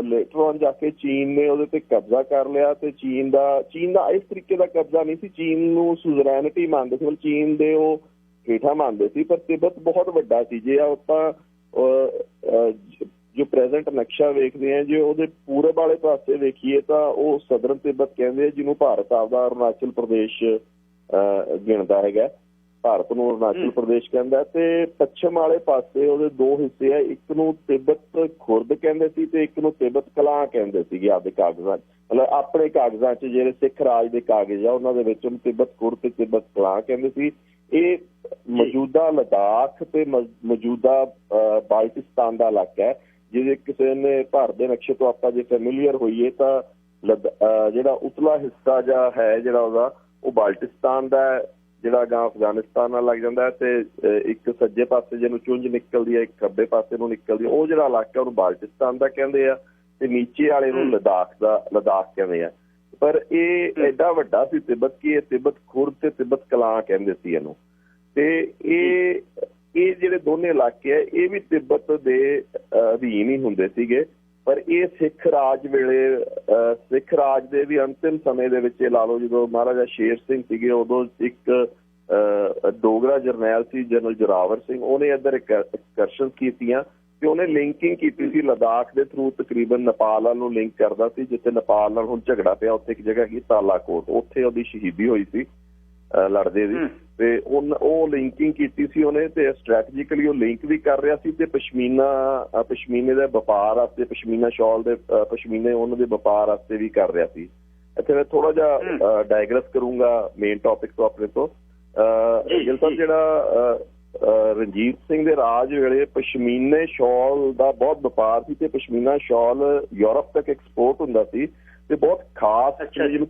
ਲੇਟਰ ਔਨ ਜਾ ਕੇ ਚੀਨ ਨੇ ਉਹਦੇ ਤੇ ਕਬਜ਼ਾ ਕਰ ਲਿਆ। ਤੇ ਚੀਨ ਦਾ ਇਸ ਤਰੀਕੇ ਦਾ ਕਬਜ਼ਾ ਨਹੀਂ ਸੀ। ਚੀਨ ਨੂੰ ਸੁਜ਼ਰੈਨਿਟੀ ਮੰਨਦੇ ਸੀ, ਮਤਲਬ ਚੀਨ ਦੇ ਉਹ ਹੇਠਾਂ ਮੰਨਦੇ ਸੀ, ਪਰ ਤਿੱਬਤ ਬਹੁਤ ਵੱਡਾ ਸੀ। ਜੇ ਆਪਾਂ ਜੋ ਪ੍ਰੈਜ਼ੈਂਟ ਨਕਸ਼ਾ ਵੇਖਦੇ ਹਾਂ, ਜੇ ਉਹਦੇ ਪੂਰਬ ਵਾਲੇ ਪਾਸੇ ਵੇਖੀਏ ਤਾਂ ਉਹ ਸਦਰਨ ਤਿੱਬਤ ਕਹਿੰਦੇ ਆ, ਜਿਹਨੂੰ ਭਾਰਤ ਆਪਦਾ ਅਰੁਣਾਚਲ ਪ੍ਰਦੇਸ਼ ਗਿਣਦਾ ਹੈਗਾ। ਭਾਰਤ ਨੂੰ ਅਰੁਣਾਚਲ ਪ੍ਰਦੇਸ਼ ਕਹਿੰਦਾ ਤੇ ਪੱਛਮ ਵਾਲੇ ਪਾਸੇ ਉਹਦੇ ਦੋ ਹਿੱਸੇ ਆ, ਇੱਕ ਨੂੰ ਤਿੱਬਤ ਖੁਰਦ ਕਹਿੰਦੇ ਸੀ ਤੇ ਇੱਕ ਨੂੰ ਤਿੱਬਤ ਕਲਾਂ ਕਹਿੰਦੇ ਸੀਗੇ ਆਪਦੇ ਕਾਗਜ਼ਾਂ 'ਚ। ਮਤਲਬ ਆਪਣੇ ਕਾਗਜ਼ਾਂ 'ਚ ਜਿਹੜੇ ਸਿੱਖ ਰਾਜ ਦੇ ਕਾਗਜ਼ ਆ ਉਹਨਾਂ ਦੇ ਵਿੱਚ ਉਹਨੂੰ ਤਿੱਬਤ ਖੁਰਦ ਤੇ ਤਿੱਬਤ ਕਲਾਂ ਕਹਿੰਦੇ ਸੀ। ਇਹ ਮੌਜੂਦਾ ਲਦਾਖ ਤੇ ਮੌਜੂਦਾ ਬਾਲਟਿਸਤਾਨ ਦਾ ਇਲਾਕਾ ਹੈ। ਜਿਹਦੇ ਕਿਸੇ ਨੇ ਭਾਰਤ ਦੇ ਨਕਸ਼ੇ ਤੋਂ ਆਪਾਂ ਜੇ ਫੈਮਿਲੀਅਰ ਹੋਈਏ ਤਾਂ ਜਿਹੜਾ ਉਤਲਾ ਹਿੱਸਾ ਜਾਂ ਹੈ ਜਿਹੜਾ ਉਹਦਾ, ਉਹ ਬਾਲਟਿਸਤਾਨ ਦਾ, ਜਿਹੜਾ ਗਾਂ ਅਫਗਾਨਿਸਤਾਨ ਨਾਲ ਲੱਗ ਜਾਂਦਾ ਤੇ ਇੱਕ ਸੱਜੇ ਪਾਸੇ ਜਿਹਨੂੰ ਚੁੰਝ ਨਿਕਲਦੀ ਹੈ, ਇੱਕ ਖੱਬੇ ਪਾਸੇ ਨੂੰ ਨਿਕਲਦੀ, ਉਹ ਜਿਹੜਾ ਇਲਾਕਾ ਉਹਨੂੰ ਬਾਲਟਿਸਤਾਨ ਦਾ ਕਹਿੰਦੇ ਆ ਤੇ ਨੀਚੇ ਵਾਲੇ ਨੂੰ ਲਦਾਖ ਕਹਿੰਦੇ ਆ। ਪਰ ਇਹ ਐਡਾ ਵੱਡਾ ਸੀ ਤਿੱਬਤ ਕਿ ਇਹ ਤਿੱਬਤ ਖੁਰਦ ਤੇ ਤਿੱਬਤ ਕਲਾਂ ਕਹਿੰਦੇ ਸੀ ਇਹਨੂੰ। ਤੇ ਇਹ ਜਿਹੜੇ ਦੋਨੇ ਇਲਾਕੇ ਆ ਇਹ ਵੀ ਤਿੱਬਤ ਦੇ ਅਧੀਨ ਹੀ ਹੁੰਦੇ ਸੀਗੇ। ਪਰ ਇਹ ਸਿੱਖ ਰਾਜ ਵੇਲੇ ਸਿੱਖ ਰਾਜ ਦੇ ਵੀ ਅੰਤਿਮ ਸਮੇਂ ਦੇ ਵਿੱਚ ਲਾ ਲਓ, ਜਦੋਂ ਮਹਾਰਾਜਾ ਸ਼ੇਰ ਸਿੰਘ ਸੀਗੇ ਉਦੋਂ ਇੱਕ ਡੋਗਰਾ ਜਰਨੈਲ ਸੀ ਜਨਰਲ ਜੋਰਾਵਰ ਸਿੰਘ, ਉਹਨੇ ਇੱਧਰ ਐਕਸਕਰਸ਼ਨ ਕੀਤੀਆਂ ਤੇ ਉਹਨੇ ਲਿੰਕਿੰਗ ਕੀਤੀ ਸੀ ਲਦਾਖ ਦੇ ਥਰੂ, ਤਕਰੀਬਨ ਨੇਪਾਲ ਵੱਲ ਨੂੰ ਲਿੰਕ ਕਰਦਾ ਸੀ, ਜਿੱਥੇ ਨੇਪਾਲ ਨਾਲ ਹੁਣ ਝਗੜਾ ਪਿਆ ਉੱਥੇ ਇੱਕ ਜਗ੍ਹਾ ਕੀ ਤਾਲਾਕੋਟ, ਉੱਥੇ ਉਹਦੀ ਸ਼ਹੀਦੀ ਹੋਈ ਸੀ ਲੜਦੇ ਦੀ, ਤੇ ਉਹ ਲਿੰਕਿੰਗ ਕੀਤੀ ਸੀ ਉਹਨੇ, ਤੇ ਸਟ੍ਰੈਟਜੀਕਲੀ ਉਹ ਲਿੰਕ ਵੀ ਕਰ ਰਿਹਾ ਸੀ ਤੇ ਪਸ਼ਮੀਨੇ ਦੇ ਵਪਾਰ ਵਾਸਤੇ, ਪਸ਼ਮੀਨਾ ਸ਼ਾਲ ਦੇ ਪਸ਼ਮੀਨੇ ਉਹਨਾਂ ਦੇ ਵਪਾਰ ਵਾਸਤੇ ਵੀ ਕਰ ਰਿਹਾ ਸੀ। ਇੱਥੇ ਮੈਂ ਥੋੜਾ ਜਿਹਾ ਡਾਇਗਰੈਸ ਕਰੂੰਗਾ ਮੇਨ ਟੌਪਿਕ ਤੋਂ ਆਪਣੇ ਤੋਂ। ਗਿੱਲ ਸਾਹਿਬ, ਜਿਹੜਾ ਰਣਜੀਤ ਸਿੰਘ ਦੇ ਰਾਜ ਵੇਲੇ ਪਸ਼ਮੀਨੇ ਸ਼ਾਲ ਦਾ ਬਹੁਤ ਵਪਾਰ ਸੀ ਤੇ ਪਸ਼ਮੀਨਾ ਸ਼ਾਲ ਯੂਰਪ ਤੱਕ ਐਕਸਪੋਰਟ ਹੁੰਦਾ ਸੀ ਤੇ ਬਹੁਤ ਖਾਸ ਜਿਹਨੂੰ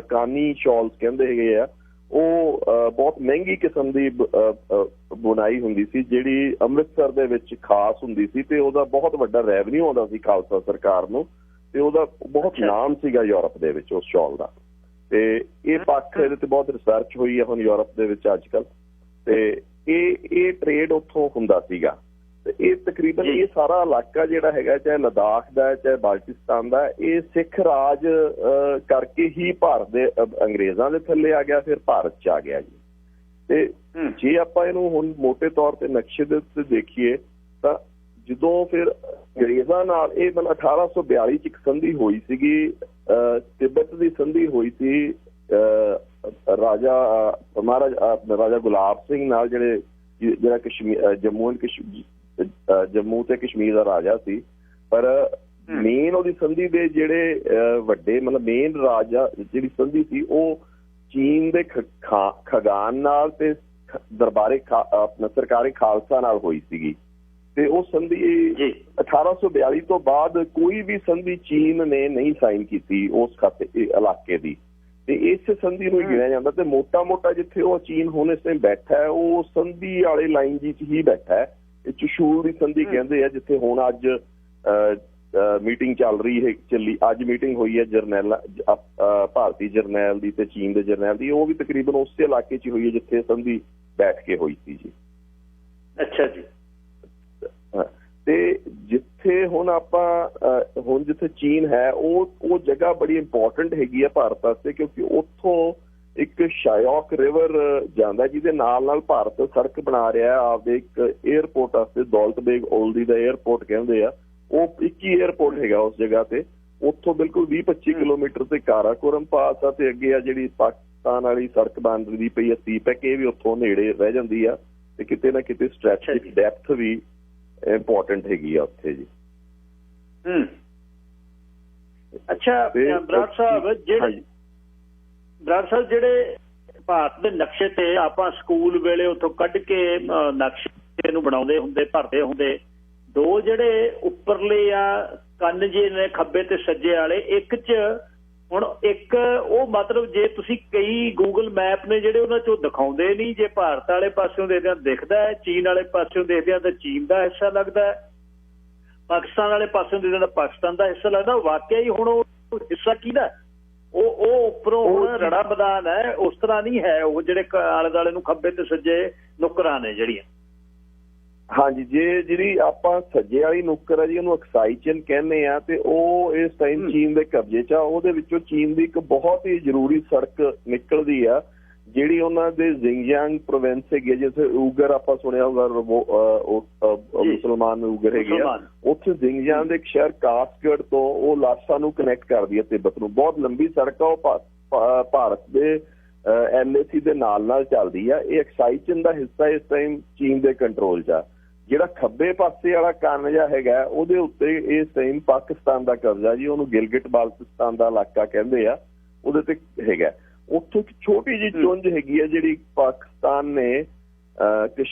ਕਾਨੀ ਸ਼ਾਲਸ ਕਹਿੰਦੇ ਹੈਗੇ ਆ, ਉਹ ਬਹੁਤ ਮਹਿੰਗੀ ਕਿਸਮ ਦੀ ਬੁਣਾਈ ਹੁੰਦੀ ਸੀ ਜਿਹੜੀ ਅੰਮ੍ਰਿਤਸਰ ਦੇ ਵਿੱਚ ਖਾਸ ਹੁੰਦੀ ਸੀ ਤੇ ਉਹਦਾ ਬਹੁਤ ਵੱਡਾ ਰੈਵਨਿਊ ਆਉਂਦਾ ਸੀ ਖਾਲਸਾ ਸਰਕਾਰ ਨੂੰ, ਤੇ ਉਹਦਾ ਬਹੁਤ ਨਾਮ ਸੀਗਾ ਯੂਰਪ ਦੇ ਵਿੱਚ ਉਸ ਸ਼ਾਲ ਦਾ। ਤੇ ਇਹ ਪੱਖ ਇਹਦੇ ਤੇ ਬਹੁਤ ਰਿਸਰਚ ਹੋਈ ਹੈ ਹੁਣ ਯੂਰਪ ਦੇ ਵਿੱਚ ਅੱਜ ਕੱਲ੍ਹ, ਤੇ ਇਹ ਟ੍ਰੇਡ ਉੱਥੋਂ ਹੁੰਦਾ ਸੀਗਾ। ਤੇ ਇਹ ਤਕਰੀਬਨ ਇਹ ਸਾਰਾ ਇਲਾਕਾ ਜਿਹੜਾ ਹੈਗਾ, ਚਾਹੇ ਲਦਾਖ ਦਾ ਚਾਹੇ ਬਾਲਟਿਸਤਾਨ ਦਾ, ਇਹ ਸਿੱਖ ਰਾਜ ਕਰਕੇ ਹੀ ਭਾਰਤ ਦੇ ਅੰਗਰੇਜ਼ਾਂ ਦੇ ਥੱਲੇ ਆ ਗਿਆ, ਫਿਰ ਭਾਰਤ 'ਚ ਆ ਗਿਆ ਜੀ। ਤੇ ਜੇ ਆਪਾਂ ਇਹਨੂੰ ਹੁਣ ਮੋਟੇ ਤੌਰ ਤੇ ਨਕਸ਼ੇ ਦੇ ਉੱਤੇ ਦੇਖੀਏ ਤਾਂ ਜਦੋਂ ਫਿਰ ਅੰਗਰੇਜ਼ਾਂ ਨਾਲ ਇਹ 1842 'ਚ ਇੱਕ ਸੰਧੀ ਹੋਈ ਸੀਗੀ, ਤਿੱਬਤ ਦੀ ਸੰਧੀ ਹੋਈ ਸੀ ਰਾਜਾ ਗੁਲਾਬ ਸਿੰਘ ਨਾਲ, ਜਿਹੜਾ ਜੰਮੂ ਤੇ ਕਸ਼ਮੀਰ ਦਾ ਰਾਜਾ ਸੀ। ਪਰ ਮੇਨ ਉਹਦੀ ਸੰਧੀ ਦੇ ਜਿਹੜੇ ਵੱਡੇ ਮੇਨ ਰਾਜਾ ਜਿਹੜੀ ਸੰਧੀ ਸੀ ਉਹ ਚੀਨ ਦੇ ਖਗਾਨ ਨਾਲ ਤੇ ਦਰਬਾਰੇ ਆਪਣਾ ਸਰਕਾਰੀ ਖਾਲਸਾ ਨਾਲ ਹੋਈ ਸੀਗੀ। ਤੇ ਉਹ ਸੰਧੀ 1842 ਤੋਂ ਬਾਅਦ ਕੋਈ ਵੀ ਸੰਧੀ ਚੀਨ ਨੇ ਨਹੀਂ ਸਾਈਨ ਕੀਤੀ ਉਸ ਇਲਾਕੇ ਦੀ, ਤੇ ਇਸ ਸੰਧੀ ਨੂੰ ਗਿਣਿਆ ਜਾਂਦਾ। ਤੇ ਮੋਟਾ ਜਿੱਥੇ ਉਹ ਚੀਨ ਹੁਣ ਇਸ ਟਾਈਮ ਬੈਠਾ ਹੈ, ਉਹ ਸੰਧੀ ਵਾਲੇ ਲਾਈਨ ਜੀ 'ਚ ਹੀ ਬੈਠਾ ਹੈ। ਇਹ ਚਸ਼ੂਲ ਦੀ ਸੰਧੀ ਕਹਿੰਦੇ ਆ, ਜਿੱਥੇ ਹੁਣ ਅੱਜ ਮੀਟਿੰਗ ਚੱਲ ਰਹੀ ਹੈ, ਅੱਜ ਮੀਟਿੰਗ ਹੋਈ ਹੈ ਜਰਨੈਲ ਭਾਰਤੀ ਜਰਨੈਲ ਦੀ ਤੇ ਚੀਨ ਦੇ ਜਰਨੈਲ ਦੀ, ਉਹ ਵੀ ਤਕਰੀਬਨ ਉਸੇ ਇਲਾਕੇ 'ਚ ਹੋਈ ਹੈ ਜਿੱਥੇ ਸੰਧੀ ਬੈਠ ਕੇ ਹੋਈ ਸੀ ਜੀ। ਅੱਛਾ ਜੀ। ਤੇ ਜਿੱਥੇ ਹੁਣ ਆਪਾਂ ਜਿੱਥੇ ਚੀਨ ਹੈ, ਉਹ ਜਗ੍ਹਾ ਬੜੀ ਇੰਪੋਰਟੈਂਟ ਹੈਗੀ ਆ ਭਾਰਤ ਵਾਸਤੇ, ਕਿਉਂਕਿ ਉੱਥੋਂ ਇੱਕ ਸ਼ਾਇਓਕ ਰਿਵਰ ਜਾਂਦਾ ਜਿਹਦੇ ਨਾਲ ਭਾਰਤ ਸੜਕ ਬਣਾ ਰਿਹਾ ਆਪਦੇ ਇੱਕ ਏਅਰਪੋਰਟ ਵਾਸਤੇ, ਦੌਲਤ ਬੇਗ ਓਲਦੀ ਦਾ ਏਅਰਪੋਰਟ ਕਹਿੰਦੇ ਆ, ਉਹ ਇੱਕ ਹੀ ਏਅਰਪੋਰਟ ਹੈਗਾ ਉਸ ਜਗ੍ਹਾ ਤੇ। ਉੱਥੋਂ ਬਿਲਕੁਲ 20-25 ਕਿਲੋਮੀਟਰ ਤੇ ਕਾਰਾਕੋਰਮ ਪਾਸ ਆ, ਤੇ ਅੱਗੇ ਆ ਜਿਹੜੀ ਪਾਕਿਸਤਾਨ ਵਾਲੀ ਸੜਕ ਬਣਦੀ ਪਈ ਆ ਸੀਪੈਕ, ਇਹ ਵੀ ਉੱਥੋਂ ਨੇੜੇ ਰਹਿ ਜਾਂਦੀ ਆ, ਤੇ ਕਿਤੇ ਨਾ ਕਿਤੇ ਸਟ੍ਰੈਟਜਿਕ ਡੈਪਥ ਵੀ ਇੰਪੋਰਟੈਂਟ ਹੈਗੀ ਆ ਉੱਥੇ ਜੀ। ਅੱਛਾ ਬਰਾੜ ਸਾਹਿਬ, ਜਿਹੜੇ ਭਾਰਤ ਦੇ ਨਕਸ਼ੇ ਤੇ ਆਪਾਂ ਸਕੂਲ ਵੇਲੇ ਉੱਥੋਂ ਕੱਢ ਕੇ ਨਕਸ਼ੇ ਨੂੰ ਬਣਾਉਂਦੇ ਹੁੰਦੇ, ਭਰਦੇ ਹੁੰਦੇ, ਦੋ ਜਿਹੜੇ ਉੱਪਰਲੇ ਆ ਕੰਨ ਜੇ ਨੇ ਖੱਬੇ ਤੇ ਸੱਜੇ ਵਾਲੇ, ਇੱਕ 'ਚ ਹੁਣ ਇੱਕ ਉਹ ਮਤਲਬ ਜੇ ਤੁਸੀਂ ਕਈ ਗੂਗਲ ਮੈਪ ਨੇ ਜਿਹੜੇ ਉਹਨਾਂ 'ਚੋਂ ਦਿਖਾਉਂਦੇ ਨਹੀਂ, ਜੇ ਭਾਰਤ ਵਾਲੇ ਪਾਸਿਓਂ ਦੇਖਦੇ ਆ ਦਿਖਦਾ ਹੈ, ਚੀਨ ਵਾਲੇ ਪਾਸਿਓਂ ਦੇਖਦੇ ਆ ਤਾਂ ਚੀਨ ਦਾ ਹਿੱਸਾ ਲੱਗਦਾ ਹੈ, ਪਾਕਿਸਤਾਨ ਵਾਲੇ ਪਾਸਿਓਂ ਦੇਖਦੇ ਤਾਂ ਪਾਕਿਸਤਾਨ ਦਾ ਹਿੱਸਾ ਲੱਗਦਾ। ਵਾਕਿਆ ਹੀ ਹੁਣ ਉਹ ਹਿੱਸਾ ਕਿਹਦਾ? ਉਹ ਉੱਪਰੋਂ ਹੁਣ ਰੜਾ ਮੈਦਾਨ ਹੈ, ਉਸ ਤਰ੍ਹਾਂ ਨਹੀਂ ਹੈ ਉਹ ਜਿਹੜੇ ਆਲੇ ਦੁਆਲੇ ਨੂੰ ਖੱਬੇ ਤੇ ਸੱਜੇ ਨੁੱਕਰਾਂ ਨੇ ਜਿਹੜੀਆਂ। ਹਾਂਜੀ, ਜਿਹੜੀ ਆਪਾਂ ਸੱਜੇ ਵਾਲੀ ਨੁੱਕਰ ਹੈ ਜੀ, ਉਹਨੂੰ ਅਕਸਾਈ ਚਿਨ ਕਹਿੰਦੇ ਆ, ਤੇ ਉਹ ਇਸ ਟਾਈਮ ਚੀਨ ਦੇ ਕਬਜ਼ੇ 'ਚ ਆ। ਉਹਦੇ ਵਿੱਚੋਂ ਚੀਨ ਦੀ ਇੱਕ ਬਹੁਤ ਹੀ ਜ਼ਰੂਰੀ ਸੜਕ ਨਿਕਲਦੀ ਆ, ਜਿਹੜੀ ਉਹਨਾਂ ਦੇ ਜ਼ਿੰਗਯਾਂਗ ਪ੍ਰੋਵਿੰਸ ਹੈਗੀ ਹੈ, ਜਿੱਥੇ ਉਗਰ ਆਪਾਂ ਸੁਣਿਆ ਹੋਊਗਾ, ਮੁਸਲਮਾਨ ਉਗਰ ਹੈਗੇ ਆ, ਉੱਥੇ ਜ਼ਿੰਗਯਾਂਗ ਦੇ ਇੱਕ ਸ਼ਹਿਰ ਕਾਸਗੜ ਤੋਂ ਉਹ ਲਾਸਾ ਨੂੰ ਕਨੈਕਟ ਕਰਦੀ ਹੈ ਤਿੱਬਤ ਨੂੰ। ਬਹੁਤ ਲੰਬੀ ਸੜਕ ਆ, ਉਹ ਭਾਰਤ ਦੇ LAC ਦੇ ਨਾਲ ਚੱਲਦੀ ਆ। ਇਹ ਅਕਸਾਈ ਚਿਨ ਦਾ ਹਿੱਸਾ ਇਸ ਟਾਈਮ ਚੀਨ ਦੇ ਕੰਟਰੋਲ 'ਚ ਆ। ਜਿਹੜਾ ਖੱਬੇ ਪਾਸੇ ਵਾਲਾ ਕੰਨ ਜਿਹਾ ਹੈਗਾ, ਉਹਦੇ ਉੱਤੇ ਇਸ ਟਾਈਮ ਪਾਕਿਸਤਾਨ ਦਾ ਕਬਜ਼ਾ ਜੀ, ਉਹਨੂੰ ਗਿਲਗਿਟ ਬਾਲਟਿਸਤਾਨ ਦਾ ਇਲਾਕਾ ਕਹਿੰਦੇ ਆ, ਉਹਦੇ ਤੇ ਹੈਗਾ। ਉੱਥੋਂ ਇੱਕ ਛੋਟੀ ਜਿਹੀ ਚੁੰਝ ਹੈਗੀ ਆ ਜਿਹੜੀ ਪਾਕਿਸਤਾਨ ਨੇ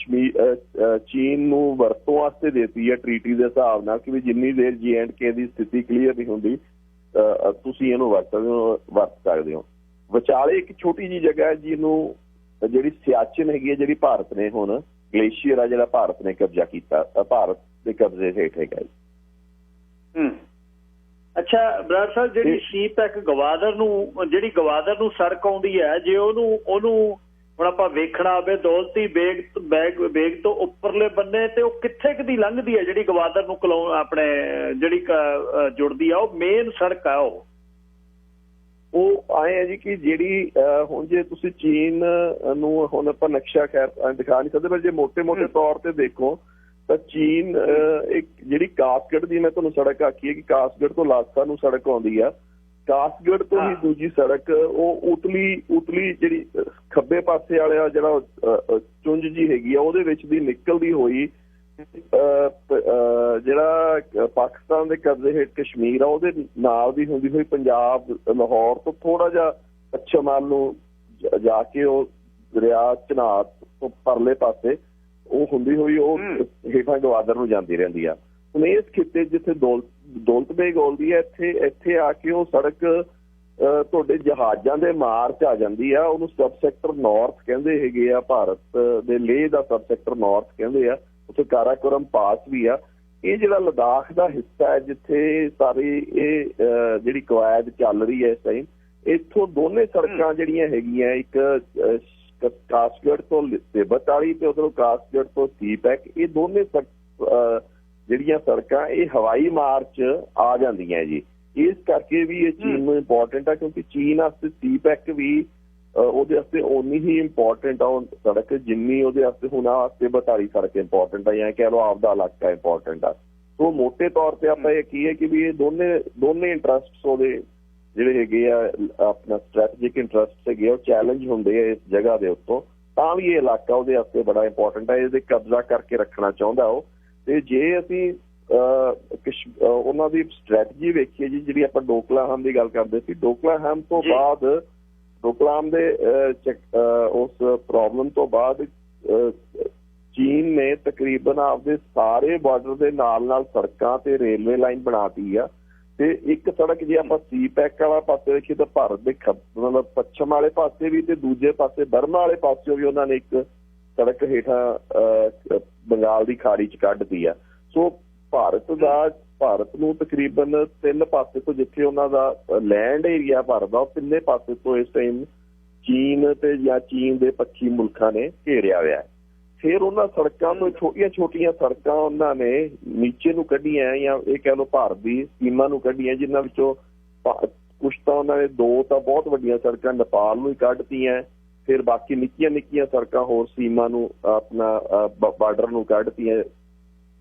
ਚੀਨ ਨੂੰ ਵਰਤੋਂ ਵਾਸਤੇ ਦੇਤੀ ਹੈ ਟਰੀਟੀ ਦੇ ਹਿਸਾਬ ਨਾਲ, ਕਿ ਵੀ ਜਿੰਨੀ ਦੇਰ J&K ਦੀ ਸਥਿਤੀ ਕਲੀਅਰ ਨਹੀਂ ਹੁੰਦੀ ਤੁਸੀਂ ਇਹਨੂੰ ਵਰਤ ਸਕਦੇ ਹੋ। ਵਿਚਾਲੇ ਇੱਕ ਛੋਟੀ ਜਿਹੀ ਜਗ੍ਹਾ ਹੈ ਜਿਹਨੂੰ ਜਿਹੜੀ ਸਿਆਚਿਨ ਹੈਗੀ ਹੈ, ਜਿਹੜੀ ਭਾਰਤ ਨੇ ਹੁਣ ਗਲੇਸ਼ੀਅਰ ਆ ਜਿਹੜਾ ਭਾਰਤ ਨੇ ਕਬਜ਼ਾ ਕੀਤਾ, ਭਾਰਤ ਦੇ ਕਬਜ਼ੇ ਹੇਠ ਹੈਗਾ ਜੀ। ਅੱਛਾ ਬਰਾੜ ਸਾਹਿਬ, ਜਿਹੜੀ ਸੀਪੈਕ ਗਵਾਦਰ ਨੂੰ ਸੜਕ ਆਉਂਦੀ ਹੈ, ਜੇ ਉਹਨੂੰ ਹੁਣ ਆਪਾਂ ਵੇਖਣਾ ਹੋਵੇ ਦੌਲਤੀ ਬੇਗ ਤੋਂ ਉੱਪਰਲੇ ਬੰਨੇ ਤੇ ਉਹ ਕਿੱਥੇ ਕਦੀ ਲੰਘਦੀ ਹੈ ਜਿਹੜੀ ਗਵਾਦਰ ਨੂੰ ਆਪਣੇ ਜਿਹੜੀ ਜੁੜਦੀ ਆ, ਉਹ ਮੇਨ ਸੜਕ ਆ। ਉਹ ਆਏ ਹੈ ਜੀ ਕਿ ਜਿਹੜੀ ਹੁਣ ਜੇ ਤੁਸੀਂ ਚੀਨ ਨੂੰ ਹੁਣ ਆਪਾਂ ਨਕਸ਼ਾ ਖੈਰ ਦਿਖਾ ਨਹੀਂ ਸਕਦੇ, ਪਰ ਜੇ ਮੋਟੇ ਤੌਰ ਤੇ ਦੇਖੋ ਤਾਂ ਚੀਨ ਇੱਕ ਜਿਹੜੀ ਕਾਸਗੜ੍ਹ ਦੀ ਮੈਂ ਤੁਹਾਨੂੰ ਸੜਕ ਆਖੀ ਹੈ ਕਿ ਕਾਸਗੜ੍ਹ ਤੋਂ ਲਾਸਾ ਨੂੰ ਸੜਕ ਆਉਂਦੀ ਆ, ਕਾਸਗੜ੍ਹ ਤੋਂ ਹੀ ਦੂਜੀ ਸੜਕ ਉਹ ਉਤਲੀ ਜਿਹੜੀ ਖੱਬੇ ਪਾਸੇ ਵਾਲਾ ਜਿਹੜਾ ਚੁੰਝ ਜੀ ਹੈਗੀ ਆ ਉਹਦੇ ਵਿੱਚ ਦੀ ਨਿਕਲਦੀ ਹੋਈ ਜਿਹੜਾ ਪਾਕਿਸਤਾਨ ਦੇ ਕਬਜ਼ੇ ਹੇਠ ਕਸ਼ਮੀਰ ਆ ਉਹਦੇ ਨਾਲ ਦੀ ਹੁੰਦੀ ਹੋਈ ਪੰਜਾਬ ਲਾਹੌਰ ਤੋਂ ਥੋੜਾ ਜਿਹਾ ਪੱਛਮ ਵੱਲ ਨੂੰ ਜਾ ਕੇ ਉਹ ਦਰਿਆ ਚਨਾਬ ਤੋਂ ਪਰਲੇ ਪਾਸੇ ਉਹ ਹੁੰਦੀ ਹੋਈ ਉਹ ਹੇਠਾਂ ਗਵਾਦਰ ਨੂੰ ਜਾਂਦੀ ਰਹਿੰਦੀ ਆ। ਹੁਣ ਇਸ ਖਿੱਤੇ ਜਿੱਥੇ ਦੌਲਤ ਬੇਗ ਆਉਂਦੀ ਹੈ ਇੱਥੇ ਆ ਕੇ ਉਹ ਸੜਕ ਤੁਹਾਡੇ ਜਹਾਜ਼ਾਂ ਦੇ ਮਾਰ 'ਚ ਆ ਜਾਂਦੀ ਆ। ਉਹਨੂੰ ਸਬ ਸੈਕਟਰ ਨਾਰਥ ਕਹਿੰਦੇ ਹੈਗੇ ਆ, ਭਾਰਤ ਦੇ ਲੇਹ ਦਾ ਸਬ ਸੈਕਟਰ ਨਾਰਥ ਕਹਿੰਦੇ ਆ। ਉੱਥੇ ਕਾਰਾਕੋਰਮ ਪਾਸ ਵੀ ਆ। ਇਹ ਜਿਹੜਾ ਲਦਾਖ ਦਾ ਹਿੱਸਾ ਹੈ ਜਿੱਥੇ ਸਾਰੀ ਇਹ ਜਿਹੜੀ ਕਵਾਇਦ ਚੱਲ ਰਹੀ ਹੈ ਇਸ ਟਾਈਮ, ਇੱਥੋਂ ਦੋਨੇ ਸੜਕਾਂ ਜਿਹੜੀਆਂ ਹੈਗੀਆਂ, ਇੱਕ ਕਾਸਗੜ੍ਹ ਤੋਂ ਤਿੱਬਤ ਵਾਲੀ ਤੇ ਉਧਰੋਂ ਕਾਸਗੜ੍ਹ ਤੋਂ ਸੀਪੈਕ, ਇਹ ਦੋਨੇ ਜਿਹੜੀਆਂ ਸੜਕਾਂ ਇਹ ਹਵਾਈ ਮਾਰਚ ਆ ਜਾਂਦੀਆਂ ਜੀ। ਇਸ ਕਰਕੇ ਵੀ ਇਹ ਚੀਨ ਨੂੰ ਇੰਪੋਰਟੈਂਟ ਆ, ਕਿਉਂਕਿ ਚੀਨ ਵਾਸਤੇ ਸੀਪੈਕ ਵੀ ਉਹਦੇ ਵਾਸਤੇ ਓਨੀ ਹੀ ਇੰਪੋਰਟੈਂਟ ਆ ਉਹ ਸੜਕ ਜਿੰਨੀ ਉਹਦੇ ਵਾਸਤੇ ਹੁਣ ਤਿੱਬਤ ਵਾਲੀ ਸੜਕ ਇੰਪੋਰਟੈਂਟ ਆ, ਜਾਂ ਕਹਿ ਲਓ ਆਪਦਾ ਇਲਾਕਾ ਇੰਪੋਰਟੈਂਟ ਆ। ਸੋ ਮੋਟੇ ਤੌਰ ਤੇ ਆਪਾਂ ਇਹ ਕੀ ਹੈ ਕਿ ਵੀ ਇਹ ਦੋਨੇ ਇੰਟਰਸਟ ਉਹਦੇ ਜਿਹੜੇ ਹੈਗੇ ਆ ਆਪਣਾ ਸਟ੍ਰੈਟੇਜਿਕ ਇੰਟਰਸਟ ਹੈਗੇ ਉਹ ਚੈਲੰਜ ਹੁੰਦੇ ਆ ਇਸ ਜਗ੍ਹਾ ਦੇ ਉੱਤੋਂ, ਤਾਂ ਵੀ ਇਹ ਇਲਾਕਾ ਉਹਦੇ ਵਾਸਤੇ ਬੜਾ ਇੰਪੋਰਟੈਂਟ ਹੈ। ਇਹਦੇ ਕਬਜ਼ਾ ਕਰਕੇ ਰੱਖਣਾ ਚਾਹੁੰਦਾ ਉਹ। ਤੇ ਜੇ ਅਸੀਂ ਉਹਨਾਂ ਦੀ ਸਟ੍ਰੈਟਜੀ ਵੇਖੀਏ ਜੀ, ਜਿਹੜੀ ਆਪਾਂ ਡੋਕਲਾਮ ਦੀ ਗੱਲ ਕਰਦੇ ਸੀ, ਡੋਕਲਾਮ ਤੋਂ ਬਾਅਦ ਡੋਕਲਾਮ ਦੇ ਉਸ ਪ੍ਰੋਬਲਮ ਤੋਂ ਬਾਅਦ ਚੀਨ ਨੇ ਤਕਰੀਬਨ ਆਪਦੇ ਸਾਰੇ ਬਾਰਡਰ ਦੇ ਨਾਲ ਸੜਕਾਂ ਤੇ ਰੇਲਵੇ ਲਾਈਨ ਬਣਾਤੀ ਆ। ਤੇ ਇੱਕ ਸੜਕ ਜੇ ਆਪਾਂ ਸੀਪੈਕ ਵਾਲਾ ਪਾਸੇ ਦੇਖੀਏ ਤਾਂ ਭਾਰਤ ਦੇ ਮਤਲਬ ਪੱਛਮ ਵਾਲੇ ਪਾਸੇ ਵੀ ਤੇ ਦੂਜੇ ਪਾਸੇ ਬਰਮਾ ਵਾਲੇ ਪਾਸੇ ਵੀ ਉਹਨਾਂ ਨੇ ਇੱਕ ਸੜਕ ਹੇਠਾਂ ਬੰਗਾਲ ਦੀ ਖਾੜੀ 'ਚ ਕੱਢਤੀ ਆ। ਸੋ ਭਾਰਤ ਨੂੰ ਤਕਰੀਬਨ 3 ਪਾਸੇ ਤੋਂ, ਜਿੱਥੇ ਉਹਨਾਂ ਦਾ ਲੈਂਡ ਏਰੀਆ ਭਾਰਤ ਦਾ, ਉਹ 3 ਪਾਸੇ ਤੋਂ ਇਸ ਟਾਈਮ ਚੀਨ ਤੇ ਜਾਂ ਚੀਨ ਦੇ ਪੱਛਮੀ ਮੁਲਕਾਂ ਨੇ ਘੇਰਿਆ ਹੋਇਆ ਹੈ। ਫਿਰ ਉਹਨਾਂ ਸੜਕਾਂ ਤੋਂ ਛੋਟੀਆਂ ਸੜਕਾਂ ਉਹਨਾਂ ਨੇ ਨੀਚੇ ਨੂੰ ਕੱਢੀਆਂ, ਜਾਂ ਇਹ ਕਹਿ ਲਓ ਭਾਰਤ ਦੀ ਸੀਮਾ ਨੂੰ ਕੱਢੀਆਂ, ਜਿਨ੍ਹਾਂ ਵਿੱਚੋਂ ਕੁਛ ਤਾਂ ਉਹਨਾਂ ਨੇ 2 ਤਾਂ ਬਹੁਤ ਵੱਡੀਆਂ ਸੜਕਾਂ ਨੇਪਾਲ ਨੂੰ ਹੀ ਕੱਢਤੀਆਂ, ਫਿਰ ਬਾਕੀ ਨਿੱਕੀਆਂ ਸੜਕਾਂ ਹੋਰ ਸੀਮਾ ਨੂੰ ਆਪਣਾ ਬਾਰਡਰ ਨੂੰ ਕੱਢਤੀਆਂ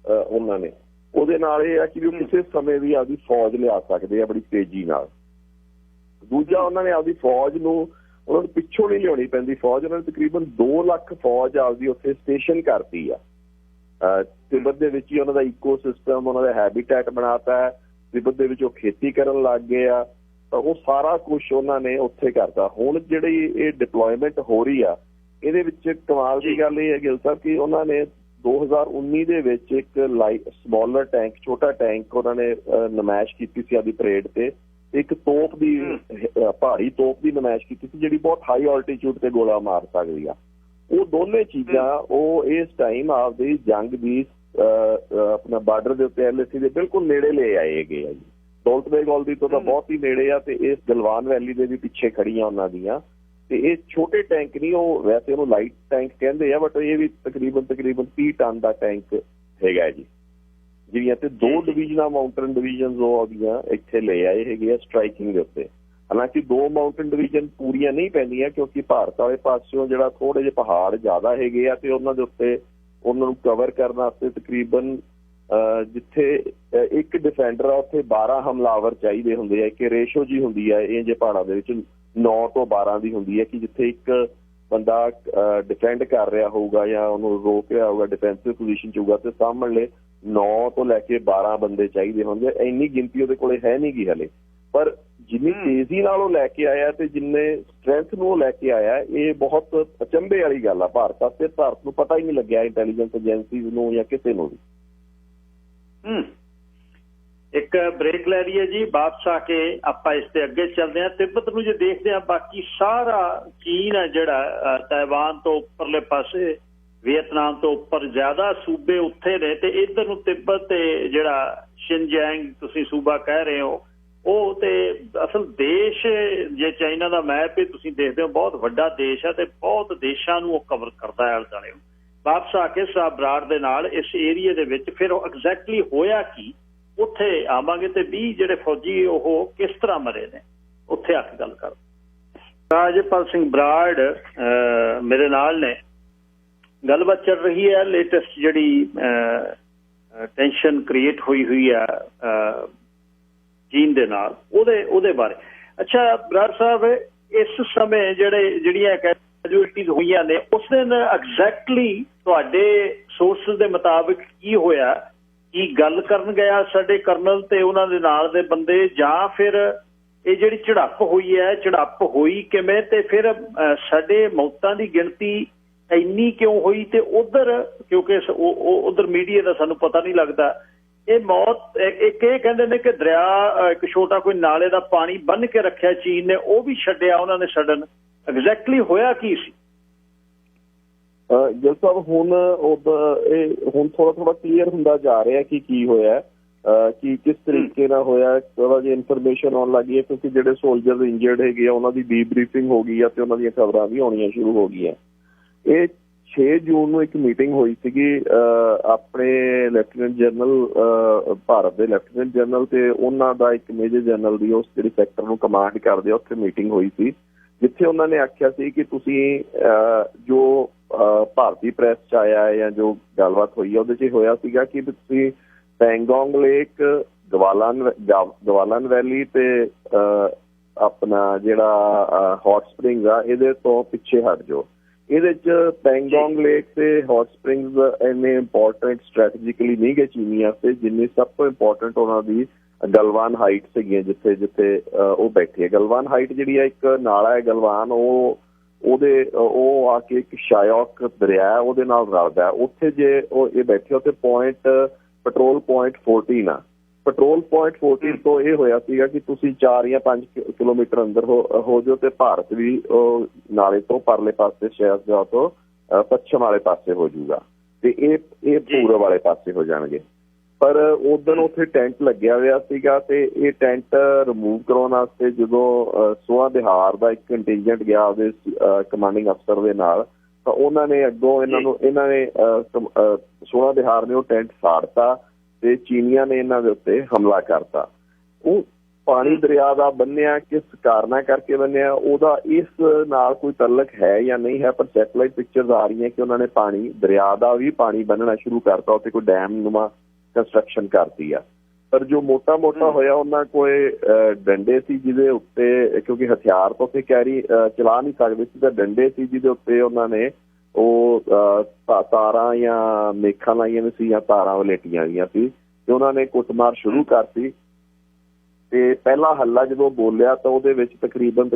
ਉਹਨਾਂ ਨੇ। ਉਹਦੇ ਨਾਲ ਇਹ ਆ ਕਿ ਉਹ ਕਿਸੇ ਸਮੇਂ ਵੀ ਆਪਦੀ ਫੌਜ ਲਿਆ ਸਕਦੇ ਆ ਬੜੀ ਤੇਜ਼ੀ ਨਾਲ। ਦੂਜਾ, ਉਹਨਾਂ ਨੇ ਆਪਦੀ ਫੌਜ ਨੂੰ ਉਹਨਾਂ ਨੂੰ ਪਿੱਛੋਂ ਨਹੀਂ ਲਿਆਉਣੀ ਪੈਂਦੀ ਫੌਜ। ਉਹਨਾਂ ਨੇ ਤਕਰੀਬਨ 2 ਲੱਖ ਫੌਜ ਆਪਦੀ ਉੱਥੇ ਸਟੇਸ਼ਨ ਕਰਤੀ ਆ। ਤਿੱਬਤ ਦੇ ਵਿੱਚ ਹੀ ਉਹਨਾਂ ਦਾ ਈਕੋ ਸਿਸਟਮ, ਉਹਨਾਂ ਦਾ ਹੈਬੀਟੈਟ ਬਣਾਤਾ ਹੈ। ਤਿੱਬਤ ਦੇ ਵਿੱਚ ਉਹ ਖੇਤੀ ਕਰਨ ਲੱਗ ਗਏ ਆ, ਤਾਂ ਉਹ ਸਾਰਾ ਕੁਛ ਉਹਨਾਂ ਨੇ ਉੱਥੇ ਕਰਤਾ। ਹੁਣ ਜਿਹੜੀ ਇਹ ਡਿਪਲੋਇਮੈਂਟ ਹੋ ਰਹੀ ਆ, ਇਹਦੇ ਵਿੱਚ ਕਮਾਲ ਦੀ ਗੱਲ ਇਹ ਹੈ ਗਿੱਲ ਸਾਹਿਬ ਕਿ ਉਹਨਾਂ ਨੇ 2019 ਦੇ ਵਿੱਚ ਇੱਕ ਸਮੋਲਰ ਟੈਂਕ, ਛੋਟਾ ਟੈਂਕ ਉਹਨਾਂ ਨੇ ਨੁਮਾਇਸ਼ ਕੀਤੀ ਸੀ ਆਪਦੀ ਪਰੇਡ ਤੇ। ਇੱਕ ਤੋਪ ਦੀ ਭਾਰੀ ਤੋਪ ਦੀ ਨੁਮਾਇਸ਼ ਕੀਤੀ ਸੀ ਜਿਹੜੀ ਬਹੁਤ ਹਾਈ ਆਲਟੀਚਿਊਡ ਤੇ ਗੋਲਾ ਮਾਰ ਸਕਦੀ ਆ। ਉਹ ਦੋਨੇ ਚੀਜ਼ਾਂ ਉਹ ਇਸ ਟਾਈਮ ਆਪਦੀ ਜੰਗ ਦੀ ਆਪਣਾ ਬਾਰਡਰ ਦੇ ਉੱਤੇ LAC ਦੇ ਬਿਲਕੁਲ ਨੇੜੇ ਲੈ ਆਏ ਹੈਗੇ ਆ ਜੀ। ਦੌਲਤ ਬੇਗ ਔਲਦੀ ਤੋਂ ਤਾਂ ਬਹੁਤ ਹੀ ਨੇੜੇ ਆ, ਤੇ ਇਸ ਗਲਵਾਨ ਵੈਲੀ ਦੇ ਵੀ ਪਿੱਛੇ ਖੜੀਆਂ ਉਹਨਾਂ ਦੀਆਂ। ਤੇ ਇਹ ਛੋਟੇ ਟੈਂਕ ਨਹੀਂ, ਉਹ ਵੈਸੇ ਉਹਨੂੰ ਲਾਈਟ ਟੈਂਕ ਕਹਿੰਦੇ ਆ, ਬਟ ਇਹ ਵੀ ਤਕਰੀਬਨ 30 ਟਨ ਦਾ ਟੈਂਕ ਹੈਗਾ ਜੀ। ਜਿਹੜੀਆਂ ਤੇ 2 ਡਿਵੀਜ਼ਨਾਂ ਮਾਊਂਟਨ ਡਿਵੀਜ਼ਨ ਉਹ ਉਹਦੀਆਂ ਇੱਥੇ ਲੈ ਆਏ ਹੈਗੇ ਆ ਸਟਰਾਈਕਿੰਗ ਦੇ ਉੱਤੇ। ਹਾਲਾਂਕਿ 2 ਮਾਊਂਟਨ ਡਿਵੀਜ਼ਨ ਪੂਰੀਆਂ ਨਹੀਂ ਪੈਂਦੀਆਂ, ਕਿਉਂਕਿ ਭਾਰਤ ਵਾਲੇ ਪਾਸਿਓਂ ਜਿਹੜਾ ਥੋੜੇ ਜਿਹੇ ਪਹਾੜ ਜ਼ਿਆਦਾ ਹੈਗੇ ਆ, ਤੇ ਉਹਨਾਂ ਦੇ ਉੱਤੇ ਉਹਨਾਂ ਨੂੰ ਕਵਰ ਕਰਨ ਵਾਸਤੇ ਤਕਰੀਬਨ ਜਿੱਥੇ ਇੱਕ ਡਿਫੈਂਡਰ ਆ ਉੱਥੇ 12 ਹਮਲਾਵਰ ਚਾਹੀਦੇ ਹੁੰਦੇ ਆ। ਇੱਕ ਰੇਸ਼ੋ ਜੀ ਹੁੰਦੀ ਆ ਇਹ ਜੇ ਪਹਾੜਾਂ ਦੇ ਵਿੱਚ 9 ਤੋਂ 12 ਦੀ ਹੁੰਦੀ ਹੈ, ਕਿ ਜਿੱਥੇ ਇੱਕ ਬੰਦਾ ਡਿਫੈਂਡ ਕਰ ਰਿਹਾ ਹੋਊਗਾ ਜਾਂ ਉਹਨੂੰ ਰੋਕ ਰਿਹਾ ਹੋਊਗਾ, ਡਿਫੈਂਸਿਵ ਪੋਜੀਸ਼ਨ 'ਚ ਹੋਊਗਾ, ਤੇ ਸਾਹਮਣੇ 9 ਤੋਂ ਲੈ ਕੇ 12 ਬੰਦੇ ਚਾਹੀਦੇ ਹੁੰਦੇ। ਇੰਨੀ ਗਿਣਤੀ ਉਹਦੇ ਕੋਲੇ ਹੈ ਨਹੀਂ ਗੀ ਹਲੇ, ਪਰ ਜਿੰਨੀ ਤੇਜ਼ੀ ਨਾਲ ਉਹ ਲੈ ਕੇ ਆਇਆ ਤੇ ਜਿੰਨੇ ਸਟਰੈਂਥ ਨੂੰ ਉਹ ਲੈ ਕੇ ਆਇਆ, ਇਹ ਬਹੁਤ ਅਚੰਭੇ ਵਾਲੀ ਗੱਲ ਆ ਭਾਰਤ ਵਾਸਤੇ। ਭਾਰਤ ਨੂੰ ਪਤਾ ਹੀ ਨਹੀਂ ਲੱਗਿਆ, ਇੰਟੈਲੀਜੈਂਸ ਏਜੰਸੀਜ਼ ਨੂੰ ਜਾਂ ਕਿਸੇ ਨੂੰ ਵੀ। ਇੱਕ ਬ੍ਰੇਕ ਲੈ ਲਈਏ ਜੀ, ਵਾਪਸ ਆ ਕੇ ਆਪਾਂ ਇਸ ਤੇ ਅੱਗੇ ਚੱਲਦੇ ਹਾਂ। ਤਿੱਬਤ ਨੂੰ ਜੇ ਦੇਖਦੇ ਹਾਂ, ਬਾਕੀ ਸਾਰਾ ਚੀਨ ਹੈ ਜਿਹੜਾ ਤਾਇਵਾਨ ਤੋਂ ਉੱਪਰਲੇ ਪਾਸੇ, ਵੀਅਤਨਾਮ ਤੋਂ ਉੱਪਰ ਜ਼ਿਆਦਾ ਸੂਬੇ ਉੱਥੇ ਨੇ, ਤੇ ਇੱਧਰ ਨੂੰ ਤਿੱਬਤ ਤੇ ਜਿਹੜਾ ਸ਼ਿਨਜਿਆਂਗ ਤੁਸੀਂ ਸੂਬਾ ਕਹਿ ਰਹੇ ਹੋ, ਉਹ ਤੇ ਅਸਲ ਦੇਸ਼ ਜੇ ਚਾਈਨਾ ਦਾ ਮੈਪ ਹੀ ਤੁਸੀਂ ਦੇਖਦੇ ਹੋ ਬਹੁਤ ਵੱਡਾ ਦੇਸ਼ ਹੈ ਤੇ ਬਹੁਤ ਦੇਸ਼ਾਂ ਨੂੰ ਉਹ ਕਵਰ ਕਰਦਾ ਹੈ। ਆਲੇ ਵਾਪਸ ਆ ਕੇ ਸਾਹਿਬ ਬਰਾੜ ਦੇ ਨਾਲ ਇਸ ਏਰੀਏ ਦੇ ਵਿੱਚ ਫਿਰ ਉਹ ਐਗਜ਼ੈਕਟਲੀ ਹੋਇਆ ਕੀ ਉੱਥੇ ਆਵਾਂਗੇ ਤੇ 20 ਜਿਹੜੇ ਫੌਜੀ ਉਹ ਕਿਸ ਤਰ੍ਹਾਂ ਮਰੇ ਨੇ ਉੱਥੇ ਆ ਕੇ ਗੱਲ ਕਰ। ਰਾਜਪਾਲ ਸਿੰਘ ਬਰਾੜ ਮੇਰੇ ਨਾਲ ਨੇ। ਗੱਲਬਾਤ ਚੱਲ ਰਹੀ ਹੈ ਲੇਟੈਸਟ ਜਿਹੜੀ ਟੈਂਸ਼ਨ ਕ੍ਰੀਏਟ ਹੋਈ ਹੈ ਚੀਨ ਦੇ ਨਾਲ ਉਹਦੇ ਬਾਰੇ। ਅੱਛਾ ਬਰਾੜ ਸਾਹਿਬ ਇਸ ਸਮੇਂ ਜਿਹੜੀਆਂ ਕੈਜੂਅਲਟੀਜ਼ ਹੋਈਆਂ ਨੇ ਉਸ ਦਿਨ ਐਗਜ਼ੈਕਟਲੀ ਤੁਹਾਡੇ ਸੋਰਸਿਸ ਦੇ ਮੁਤਾਬਿਕ ਕੀ ਹੋਇਆ? ਕੀ ਗੱਲ ਕਰਨ ਗਿਆ ਸਾਡੇ ਕਰਨਲ ਤੇ ਉਹਨਾਂ ਦੇ ਨਾਲ ਦੇ ਬੰਦੇ ਜਾਂ ਫਿਰ ਇਹ ਜਿਹੜੀ ਝੜਪ ਹੋਈ ਹੈ ਝੜਪ ਹੋਈ ਕਿਵੇਂ ਤੇ ਫਿਰ ਸਾਡੇ ਮੌਤਾਂ ਦੀ ਗਿਣਤੀ ਇੰਨੀ ਕਿਉਂ ਹੋਈ ਤੇ ਉਧਰ ਕਿਉਂਕਿ ਉਧਰ ਮੀਡੀਆ ਦਾ ਸਾਨੂੰ ਪਤਾ ਨਹੀਂ ਲੱਗਦਾ ਇਹ ਮੌਤ ਇੱਕ ਇਹ ਕਹਿੰਦੇ ਨੇ ਕਿ ਦਰਿਆ ਇੱਕ ਛੋਟਾ ਕੋਈ ਨਾਲੇ ਦਾ ਪਾਣੀ ਬੰਨ੍ਹ ਕੇ ਰੱਖਿਆ ਚੀਨ ਨੇ ਉਹ ਵੀ ਛੱਡਿਆ ਉਹਨਾਂ ਨੇ ਛੱਡਣ ਐਗਜ਼ੈਕਟਲੀ ਹੋਇਆ ਕੀ ਸੀ? ਗਿਲ ਸਾਹਿਬ ਹੁਣ ਥੋੜਾ ਕਲੀਅਰ ਹੁੰਦਾ ਜਾ ਰਿਹਾ ਕਿ ਕੀ ਹੋਇਆ ਕਿ ਕਿਸ ਤਰੀਕੇ ਨਾਲ ਹੋਇਆ। ਥੋੜਾ ਜਿਹੀ ਇਨਫੋਰਮੇਸ਼ਨ ਆਉਣ ਲੱਗੀ ਹੈ ਕਿਉਂਕਿ ਜਿਹੜੇ ਸੋਲਜਰਸ ਇੰਜਰਡ ਹੈਗੇ ਆ ਉਹਨਾਂ ਦੀ ਡੀਬਰੀਫਿੰਗ ਹੋ ਗਈ ਆ ਤੇ ਉਹਨਾਂ ਦੀਆਂ ਖਬਰਾਂ ਵੀ ਆਉਣੀਆਂ ਸ਼ੁਰੂ ਹੋ ਗਈਆਂ। ਇਹ 6 ਜੂਨ ਨੂੰ ਇੱਕ ਮੀਟਿੰਗ ਹੋਈ ਸੀਗੀ ਆਪਣੇ ਲੈਫਟੀਨੈਂਟ ਜਨਰਲ ਭਾਰਤ ਦੇ ਲੈਫਟੀਨੈਂਟ ਜਨਰਲ ਤੇ ਉਹਨਾਂ ਦਾ ਇੱਕ ਮੇਜਰ ਜਨਰਲ ਦੀ ਉਸ ਜਿਹੜੀ ਸੈਕਟਰ ਨੂੰ ਕਮਾਂਡ ਕਰਦੇ ਆ ਉੱਥੇ ਮੀਟਿੰਗ ਹੋਈ ਸੀ ਜਿੱਥੇ ਉਹਨਾਂ ਨੇ ਆਖਿਆ ਸੀ ਕਿ ਤੁਸੀਂ ਜੋ ਭਾਰਤੀ ਪ੍ਰੈਸ 'ਚ ਆਇਆ ਹੈ ਜਾਂ ਜੋ ਗੱਲਬਾਤ ਹੋਈ ਹੈ ਉਹਦੇ 'ਚ ਹੋਇਆ ਸੀਗਾ ਕਿ ਤੁਸੀਂ ਪੈਂਗੋਂਗ ਲੇਕ ਗਵਾਲਨ ਵੈਲੀ ਤੇ ਆਪਣਾ ਜਿਹੜਾ ਹੌਟ ਸਪ੍ਰਿੰਗਸ ਆ ਇਹਦੇ ਤੋਂ ਪਿੱਛੇ ਹਟ ਜਾਓ। ਇਹਦੇ 'ਚ ਪੈਂਗੋਂਗ ਲੇਕ ਤੇ ਹੌਟ ਸਪ੍ਰਿੰਗਸ ਇੰਨੇ ਇੰਪੋਰਟੈਂਟ ਸਟ੍ਰੈਟੇਜਿਕਲੀ ਨਹੀਂ ਗਏ ਚੀਨੀ ਵਾਸਤੇ ਜਿੰਨੀ ਸਭ ਤੋਂ ਇੰਪੋਰਟੈਂਟ ਉਹਨਾਂ ਦੀ ਗਲਵਾਨ ਹਾਈਟ ਸੀਗੀਆਂ ਜਿੱਥੇ ਉਹ ਬੈਠੇ। ਗਲਵਾਨ ਹਾਈਟ ਜਿਹੜੀ ਹੈ ਇੱਕ ਨਾਲਾ ਹੈ ਗਲਵਾਨ ਉਹ ਆ ਕੇ ਇੱਕ ਸ਼ਾਇਕ ਦਰਿਆ ਉਹਦੇ ਨਾਲ ਰਲਦਾ ਉੱਥੇ ਜੇ ਉਹ ਇਹ ਬੈਠੇ ਉੱਥੇ ਪੈਟਰੋਲ ਪੁਆਇੰਟ 14 ਆ। ਪੈਟਰੋਲ ਪੁਆਇੰਟ 14 ਤੋਂ ਇਹ ਹੋਇਆ ਸੀਗਾ ਕਿ ਤੁਸੀਂ 4 ਜਾਂ 5 ਕਿਲੋਮੀਟਰ ਅੰਦਰ ਹੋ ਜਾਓ ਤੇ ਭਾਰਤ ਵੀ ਉਹ ਨਾਲੇ ਤੋਂ ਪਰਲੇ ਪਾਸੇ ਸ਼ਹਿਰ ਤੋਂ ਪੱਛਮ ਵਾਲੇ ਪਾਸੇ ਹੋ ਜਾਊਗਾ ਤੇ ਇਹ ਪੂਰਬ ਵਾਲੇ ਪਾਸੇ ਹੋ ਜਾਣਗੇ। ਪਰ ਉਦੋਂ ਉੱਥੇ ਟੈਂਟ ਲੱਗਿਆ ਹੋਇਆ ਸੀਗਾ ਤੇ ਇਹ ਟੈਂਟ ਰਿਮੂਵ ਕਰਾਉਣ ਵਾਸਤੇ ਜਦੋਂ 16 ਦਿਹਾੜ ਦਾ ਇੱਕ ਕੰਟੀਨਜੈਂਟ ਗਿਆ ਉਹਦੇ ਕਮਾਂਡਿੰਗ ਅਫਸਰ ਦੇ ਨਾਲ ਤਾਂ ਉਹਨਾਂ ਨੇ ਅੱਗੋਂ ਇਹਨਾਂ ਨੇ 16 ਦਿਹਾੜ ਨੇ ਉਹ ਟੈਂਟ ਸਾੜਤਾ ਤੇ ਚੀਨੀਆਂ ਨੇ ਇਹਨਾਂ ਦੇ ਉੱਤੇ ਹਮਲਾ ਕਰਤਾ। ਉਹ ਪਾਣੀ ਦਰਿਆ ਦਾ ਬੰਨਿਆ ਕਿਸ ਕਾਰਨਾਂ ਕਰਕੇ ਬੰਨਿਆ ਉਹਦਾ ਇਸ ਨਾਲ ਕੋਈ ਤਾਲੁਕ ਹੈ ਜਾਂ ਨਹੀਂ ਹੈ ਪਰ ਸੈਟੇਲਾਈਟ ਪਿਕਚਰਸ ਆ ਰਹੀਆਂ ਕਿ ਉਹਨਾਂ ਨੇ ਦਰਿਆ ਦਾ ਵੀ ਪਾਣੀ ਬੰਨਣਾ ਸ਼ੁਰੂ ਕਰਤਾ ਉੱਥੇ ਕੋਈ ਡੈਮ ਨੁਮਾ ਕੰਸਟਰਕਸ਼ਨ ਕਰਤੀ ਆ। ਪਰ ਜੋ ਮੋਟਾ ਹੋਇਆ ਉਹਨਾਂ ਕੋਲ ਡੰਡੇ ਸੀ ਜਿਹਦੇ ਉੱਤੇ ਕਿਉਂਕਿ ਹਥਿਆਰ ਤਾਂ ਉੱਥੇ ਕੈਰੀ ਚਲਾ ਨਹੀਂ ਸਕਦੇ ਸੀ ਤਾਂ ਡੰਡੇ ਸੀ ਜਿਹਦੇ ਉੱਤੇ ਉਹਨਾਂ ਨੇ ਉਹ ਤਾਰਾਂ ਜਾਂ ਮੇਖਾਂ ਲਾਈਆਂ ਸੀ ਜਾਂ ਤਾਰਾਂ ਵਲੇਟੀਆਂ ਗਈਆਂ ਸੀ ਤੇ ਉਹਨਾਂ ਨੇ ਕੁੱਟਮਾਰ ਸ਼ੁਰੂ ਕਰਤੀ। ਤੇ ਪਹਿਲਾ ਹੱਲਾ ਜਦੋਂ ਬੋਲਿਆ ਤਾਂ ਉਹਦੇ ਵਿੱਚ ਤਕਰੀਬਨ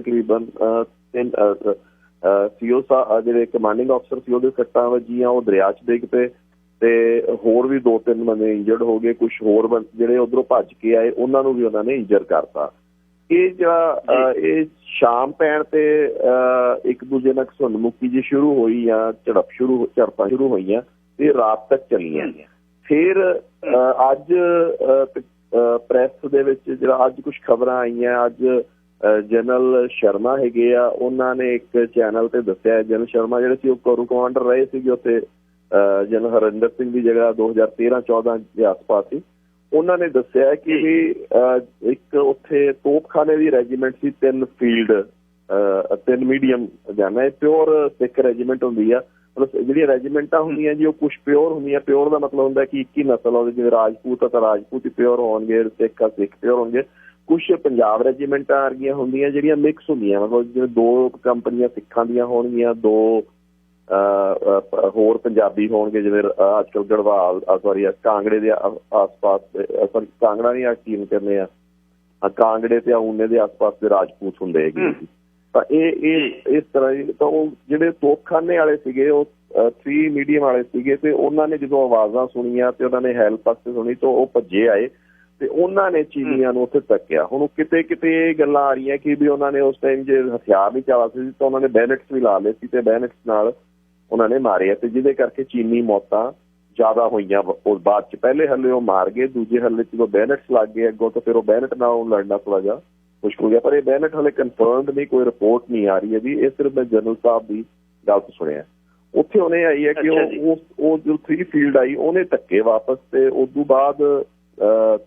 3 ਸੀਓ ਜਿਹੜੇ ਕਮਾਂਡਿੰਗ ਅਫਸਰ ਸੀ ਉਹਦੇ ਸੱਟਾਂ ਵੱਜੀਆਂ ਉਹ ਦਰਿਆ 'ਚ ਡਿੱਗ ਪਏ ਤੇ ਹੋਰ ਵੀ 2-3 ਬੰਦੇ ਇੰਜਰਡ ਹੋ ਗਏ। ਕੁਛ ਹੋਰ ਜਿਹੜੇ ਉੱਧਰੋਂ ਭੱਜ ਕੇ ਆਏ ਉਹਨਾਂ ਨੂੰ ਵੀ ਉਹਨਾਂ ਨੇ ਇੰਜਰ ਕਰਤਾ। ਇਹ ਸ਼ਾਮ ਪੈਣ ਤੇ ਇੱਕ ਦੂਜੇ ਨਾਲ ਘੁਸੁੰਨ-ਮੁੱਕੀ ਜੀ ਸ਼ੁਰੂ ਹੋਈ ਜਾਂ ਝੜਪਾਂ ਸ਼ੁਰੂ ਹੋਈਆਂ ਤੇ ਰਾਤ ਤੱਕ ਚੱਲੀਆਂ। ਫਿਰ ਅੱਜ ਪ੍ਰੈਸ ਦੇ ਵਿੱਚ ਜਿਹੜਾ ਅੱਜ ਕੁਛ ਖਬਰਾਂ ਆਈਆਂ ਅੱਜ ਜਨਰਲ ਸ਼ਰਮਾ ਹੈਗੇ ਆ ਉਹਨਾਂ ਨੇ ਇੱਕ ਚੈਨਲ ਤੇ ਦੱਸਿਆ ਜਨਰਲ ਸ਼ਰਮਾ ਜਿਹੜੇ ਸੀ ਉਹ ਕੋਰ ਕਮਾਂਡਰ ਰਹੇ ਸੀਗੇ ਉੱਥੇ ਜਨਰਲ ਹਰਿੰਦਰ ਸਿੰਘ ਦੀ ਜਗ੍ਹਾ 2013-14 ਦੇ ਆਸ-ਪਾਸ ਸੀ। ਉਹਨਾਂ ਨੇ ਦੱਸਿਆ ਕਿ ਵੀ ਇੱਕ ਉੱਥੇ ਤੋਪਖਾਨੇ ਦੀ ਰੈਜੀਮੈਂਟ ਸੀ 3 ਮੀਡੀਅਮ ਜਾਣਾ ਇਹ ਪਿਓਰ ਸਿੱਖ ਰੈਜੀਮੈਂਟ ਹੁੰਦੀ ਆ। ਮਤਲਬ ਜਿਹੜੀਆਂ ਰੈਜੀਮੈਂਟਾਂ ਹੁੰਦੀਆਂ ਜੀ ਉਹ ਕੁਛ ਪਿਓਰ ਹੁੰਦੀਆਂ। ਪਿਓਰ ਦਾ ਮਤਲਬ ਹੁੰਦਾ ਕਿ ਇੱਕ ਹੀ ਨਸਲ ਹੋਵੇ ਜਿਵੇਂ ਰਾਜਪੂਤ ਆ ਤਾਂ ਰਾਜਪੂਤ ਹੀ ਪਿਓਰ ਹੋਣਗੇ ਸਿੱਖ ਆ ਸਿੱਖ ਪਿਓਰ ਹੋਣਗੇ। ਕੁਛ ਪੰਜਾਬ ਰੈਜੀਮੈਂਟਾਂ ਆ ਰਹੀਆਂ ਹੁੰਦੀਆਂ ਜਿਹੜੀਆਂ ਮਿਕਸ ਹੁੰਦੀਆਂ ਮਤਲਬ ਜਿਵੇਂ 2 ਕੰਪਨੀਆਂ ਸਿੱਖਾਂ ਦੀਆਂ ਹੋਣਗੀਆਂ 2 ਹੋਰ ਪੰਜਾਬੀ ਹੋਣਗੇ ਜਿਵੇਂ ਅੱਜ ਕੱਲ੍ਹ ਗੜਵਾਲ ਕਾਂਗੜੇ ਦੇ ਆਸ-ਪਾਸ ਕਾਂਗੜਾ ਦੀਆਂ ਟੀਮ ਕਰਨੇ ਆ ਕਾਂਗੜੇ ਤੇ ਊਨੇ ਦੇ ਆਸ-ਪਾਸ ਦੇ ਰਾਜਪੂਤ ਹੁੰਦੇ ਹੈਗੇ ਤਾਂ ਇਹ ਇਸ ਤਰ੍ਹਾਂ ਹੀ ਤਾਂ ਉਹ ਜਿਹੜੇ ਤੋਪਖਾਨੇ ਵਾਲੇ ਸੀਗੇ ਉਹ 3 ਮੀਡੀਅਮ ਵਾਲੇ ਸੀਗੇ ਤੇ ਉਹਨਾਂ ਨੇ ਜਦੋਂ ਆਵਾਜ਼ਾਂ ਸੁਣੀਆਂ ਤੇ ਉਹਨਾਂ ਨੇ ਹੈਲਪ ਵਾਸਤੇ ਸੁਣੀ ਤਾਂ ਉਹ ਭੱਜੇ ਆਏ ਤੇ ਉਹਨਾਂ ਨੇ ਚੀਨੀਆਂ ਨੂੰ ਉੱਥੇ ਧੱਕਿਆ। ਹੁਣ ਕਿਤੇ ਇਹ ਗੱਲਾਂ ਆ ਰਹੀਆਂ ਕਿ ਵੀ ਉਹਨਾਂ ਨੇ ਉਸ ਟਾਈਮ ਜੇ ਹਥਿਆਰ ਨਹੀਂ ਚਲਾ ਸੀ ਤਾਂ ਉਹਨਾਂ ਨੇ ਬੈਨੇਟਸ ਵੀ ਲਾ ਲਏ ਸੀ ਤੇ ਬੈਨੇਟਸ ਨਾਲ ਉਹਨਾਂ ਨੇ ਮਾਰੇ ਤੇ ਜਿਹਦੇ ਕਰਕੇ ਚੀਨੀ ਮੌਤਾਂ ਜ਼ਿਆਦਾ ਹੋਈਆਂ ਉਸ ਬਾਅਦ 'ਚ। ਪਹਿਲੇ ਹੱਲੇ ਉਹ ਮਾਰ ਗਏ, ਦੂਜੇ ਹੱਲੇ ਜਦੋਂ ਬੈਨਟਸ ਲੱਗ ਗਏ ਅੱਗੋਂ, ਤਾਂ ਫਿਰ ਉਹ ਬੈਨਟ ਨਾਲ ਲੜਨਾ ਥੋੜ੍ਹਾ ਜਿਹਾ ਮੁਸ਼ਕਿਲ ਹੋ ਗਿਆ। ਪਰ ਇਹ ਬੈਨਟ ਹਲੇ ਕਨਫਰਮਡ ਨਹੀਂ, ਕੋਈ ਰਿਪੋਰਟ ਨਹੀਂ ਆ ਰਹੀ ਹੈ ਜੀ। ਇਹ ਸਿਰਫ ਮੈਂ ਜਨਰਲ ਸਾਹਿਬ ਦੀ ਗੱਲ ਤੋਂ ਸੁਣਿਆ। ਉੱਥੇ ਉਹਨੇ ਆਈ ਹੈ ਕਿ ਉਹ ਜੋ 3 ਫੀਲਡ ਆਈ ਉਹਨੇ ਧੱਕੇ ਵਾਪਸ, ਤੇ ਉਸ ਤੋਂ ਬਾਅਦ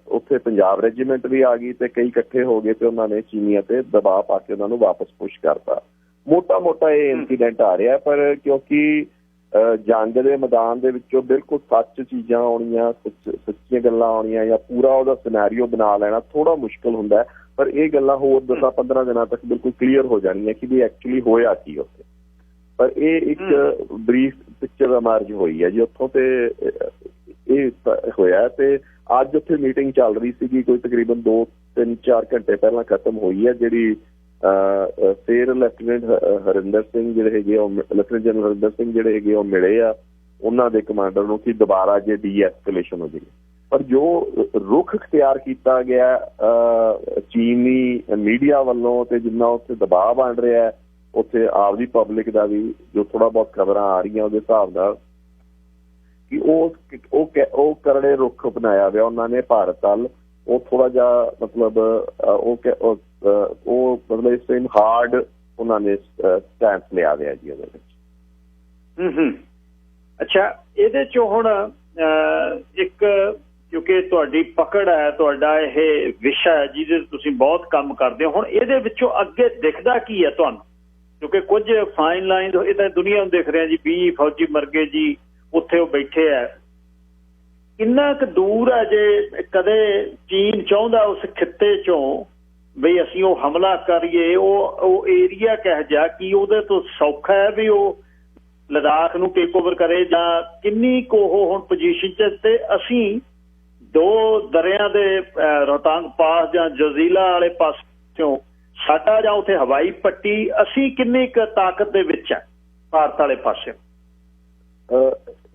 ਉੱਥੇ ਪੰਜਾਬ ਰੈਜੀਮੈਂਟ ਵੀ ਆ ਗਈ ਤੇ ਕਈ ਇਕੱਠੇ ਹੋ ਗਏ ਤੇ ਉਹਨਾਂ ਨੇ ਚੀਨੀਆਂ ਤੇ ਦਬਾਅ ਪਾ ਕੇ ਉਹਨਾਂ ਨੂੰ ਵਾਪਸ ਪੁਸ਼ ਕਰਤਾ। ਮੋਟਾ ਮੋਟਾ ਇਹ ਇੰਸੀਡੈਂਟ ਆ ਰਿਹਾ, ਪਰ ਕਿਉਂਕਿ ਜੰਗ ਦੇ ਮੈਦਾਨ ਦੇ ਵਿੱਚੋਂ ਬਿਲਕੁਲ ਸੱਚ ਚੀਜ਼ਾਂ ਆਉਣੀਆਂ, ਸੱਚੀਆਂ ਗੱਲਾਂ ਆਉਣੀਆਂ ਜਾਂ ਪੂਰਾ ਉਹਦਾ ਸਿਨੈਰੀਓ ਬਣਾ ਲੈਣਾ ਥੋੜਾ ਮੁਸ਼ਕਿਲ ਹੁੰਦਾ। ਪਰ ਇਹ ਗੱਲਾਂ ਹੋਰ 10-15 ਦਿਨਾਂ ਤੱਕ ਬਿਲਕੁਲ ਕਲੀਅਰ ਹੋ ਜਾਣੀਆਂ ਕਿ ਵੀ ਐਕਚੁਅਲੀ ਹੋਇਆ ਕੀ ਉੱਥੇ। ਪਰ ਇਹ ਇੱਕ ਬਰੀਫ ਪਿਕਚਰ ਇਮਰਜ ਹੋਈ ਹੈ ਜੀ ਉੱਥੋਂ, ਤੇ ਇਹ ਹੋਇਆ। ਤੇ ਅੱਜ ਉੱਥੇ ਮੀਟਿੰਗ ਚੱਲ ਰਹੀ ਸੀਗੀ, ਕੋਈ ਤਕਰੀਬਨ 2-3-4 ਘੰਟੇ ਪਹਿਲਾਂ ਖਤਮ ਹੋਈ ਹੈ, ਜਿਹੜੀ ਫਿਰ ਲੈਫਟੀਨੈਂਟ ਹਰਿੰਦਰ ਸਿੰਘ ਜਿਹੜੇ ਹੈਗੇ, ਉਹ ਲੈਫਟੀਨੈਂਟ ਜਨਰਲ ਹਰਿੰਦਰ ਸਿੰਘ ਜਿਹੜੇ ਹੈਗੇ ਉਹ ਮਿਲੇ ਆ ਉਹਨਾਂ ਦੇ ਕਮਾਂਡਰ ਨੂੰ ਕਿ ਦੁਬਾਰਾ ਜੇ ਡੀ-ਐਸਕੇਲੇਸ਼ਨ ਹੋ ਜਾਏਗੀ। ਪਰ ਜੋ ਰੁਖ ਅਖਤਿਆਰ ਕੀਤਾ ਗਿਆ ਚੀਨੀ ਮੀਡੀਆ ਵੱਲੋਂ ਤੇ ਜਿੰਨਾ ਉੱਥੇ ਦਬਾਅ ਬਣ ਰਿਹਾ ਉੱਥੇ ਆਪਦੀ ਪਬਲਿਕ ਦਾ ਵੀ, ਜੋ ਥੋੜਾ ਬਹੁਤ ਖਬਰਾਂ ਆ ਰਹੀਆਂ ਉਹਦੇ ਹਿਸਾਬ ਨਾਲ ਕਿ ਉਹ ਕਰੜੇ ਰੁਖ ਅਪਣਾਇਆ ਗਿਆ ਉਹਨਾਂ ਨੇ ਭਾਰਤ ਵੱਲ। ਉਹ ਥੋੜਾ ਜਿਹਾ ਮਤਲਬ ਉਹ ਮਤਲਬ ਇਸ ਟਾਈਮ ਹਾਰਡ ਉਹਨਾਂ ਨੇ ਸਟੈਂਸ ਲਿਆ ਗਿਆ ਜੀ ਉਹਦੇ ਵਿੱਚ। ਅੱਛਾ, ਇਹਦੇ ਚੋਂ ਹੁਣ ਇੱਕ, ਕਿਉਂਕਿ ਤੁਹਾਡੀ ਪਕੜ ਹੈ, ਤੁਹਾਡਾ ਇਹ ਵਿਸ਼ਾ ਹੈ ਜਿਹਦੇ ਤੁਸੀਂ ਬਹੁਤ ਕੰਮ ਕਰਦੇ ਹੋ, ਹੁਣ ਇਹਦੇ ਵਿੱਚੋਂ ਅੱਗੇ ਦਿਖਦਾ ਕੀ ਹੈ ਤੁਹਾਨੂੰ? ਕਿਉਂਕਿ ਕੁਝ ਫਾਈਨ ਲਾਈਨ ਇਹ ਤਾਂ ਦੁਨੀਆ ਨੂੰ ਦਿਖ ਰਿਹਾ ਜੀ, 20 ਫੌਜੀ ਮਰ ਗਏ ਜੀ, ਉੱਥੇ ਉਹ ਬੈਠੇ ਹੈ। ਕਿੰਨਾ ਕੁ ਦੂਰ ਹੈ ਜੇ ਕਦੇ ਚੀਨ ਚਾਹੁੰਦਾ ਉਸ ਖਿੱਤੇ ਚੋਂ ਬਈ ਅਸੀਂ ਉਹ ਹਮਲਾ ਕਰੀਏ, ਉਹ ਏਰੀਆ ਕਿਹੋ ਜਿਹਾ ਕਿ ਉਹਦੇ ਤੋਂ ਸੌਖਾ ਹੈ ਵੀ ਉਹ ਲਦਾਖ ਨੂੰ ਟੇਕ ਓਵਰ ਕਰੇ, ਜਾਂ ਕਿੰਨੀ ਕੁ ਉਹ ਹੁਣ ਪੋਜੀਸ਼ਨ 'ਚ? ਤੇ ਅਸੀਂ 2 ਦਰਿਆ ਦੇ ਰੋਹਤਾਂਗ ਪਾਸ ਜਾਂ ਜਜ਼ੀਲਾ ਵਾਲੇ ਪਾਸਿਓਂ ਸਾਡਾ ਜਾਂ ਉੱਥੇ ਹਵਾਈ ਪੱਟੀ, ਅਸੀਂ ਕਿੰਨੀ ਕੁ ਤਾਕਤ ਦੇ ਵਿੱਚ ਹੈ ਭਾਰਤ ਵਾਲੇ ਪਾਸੇ?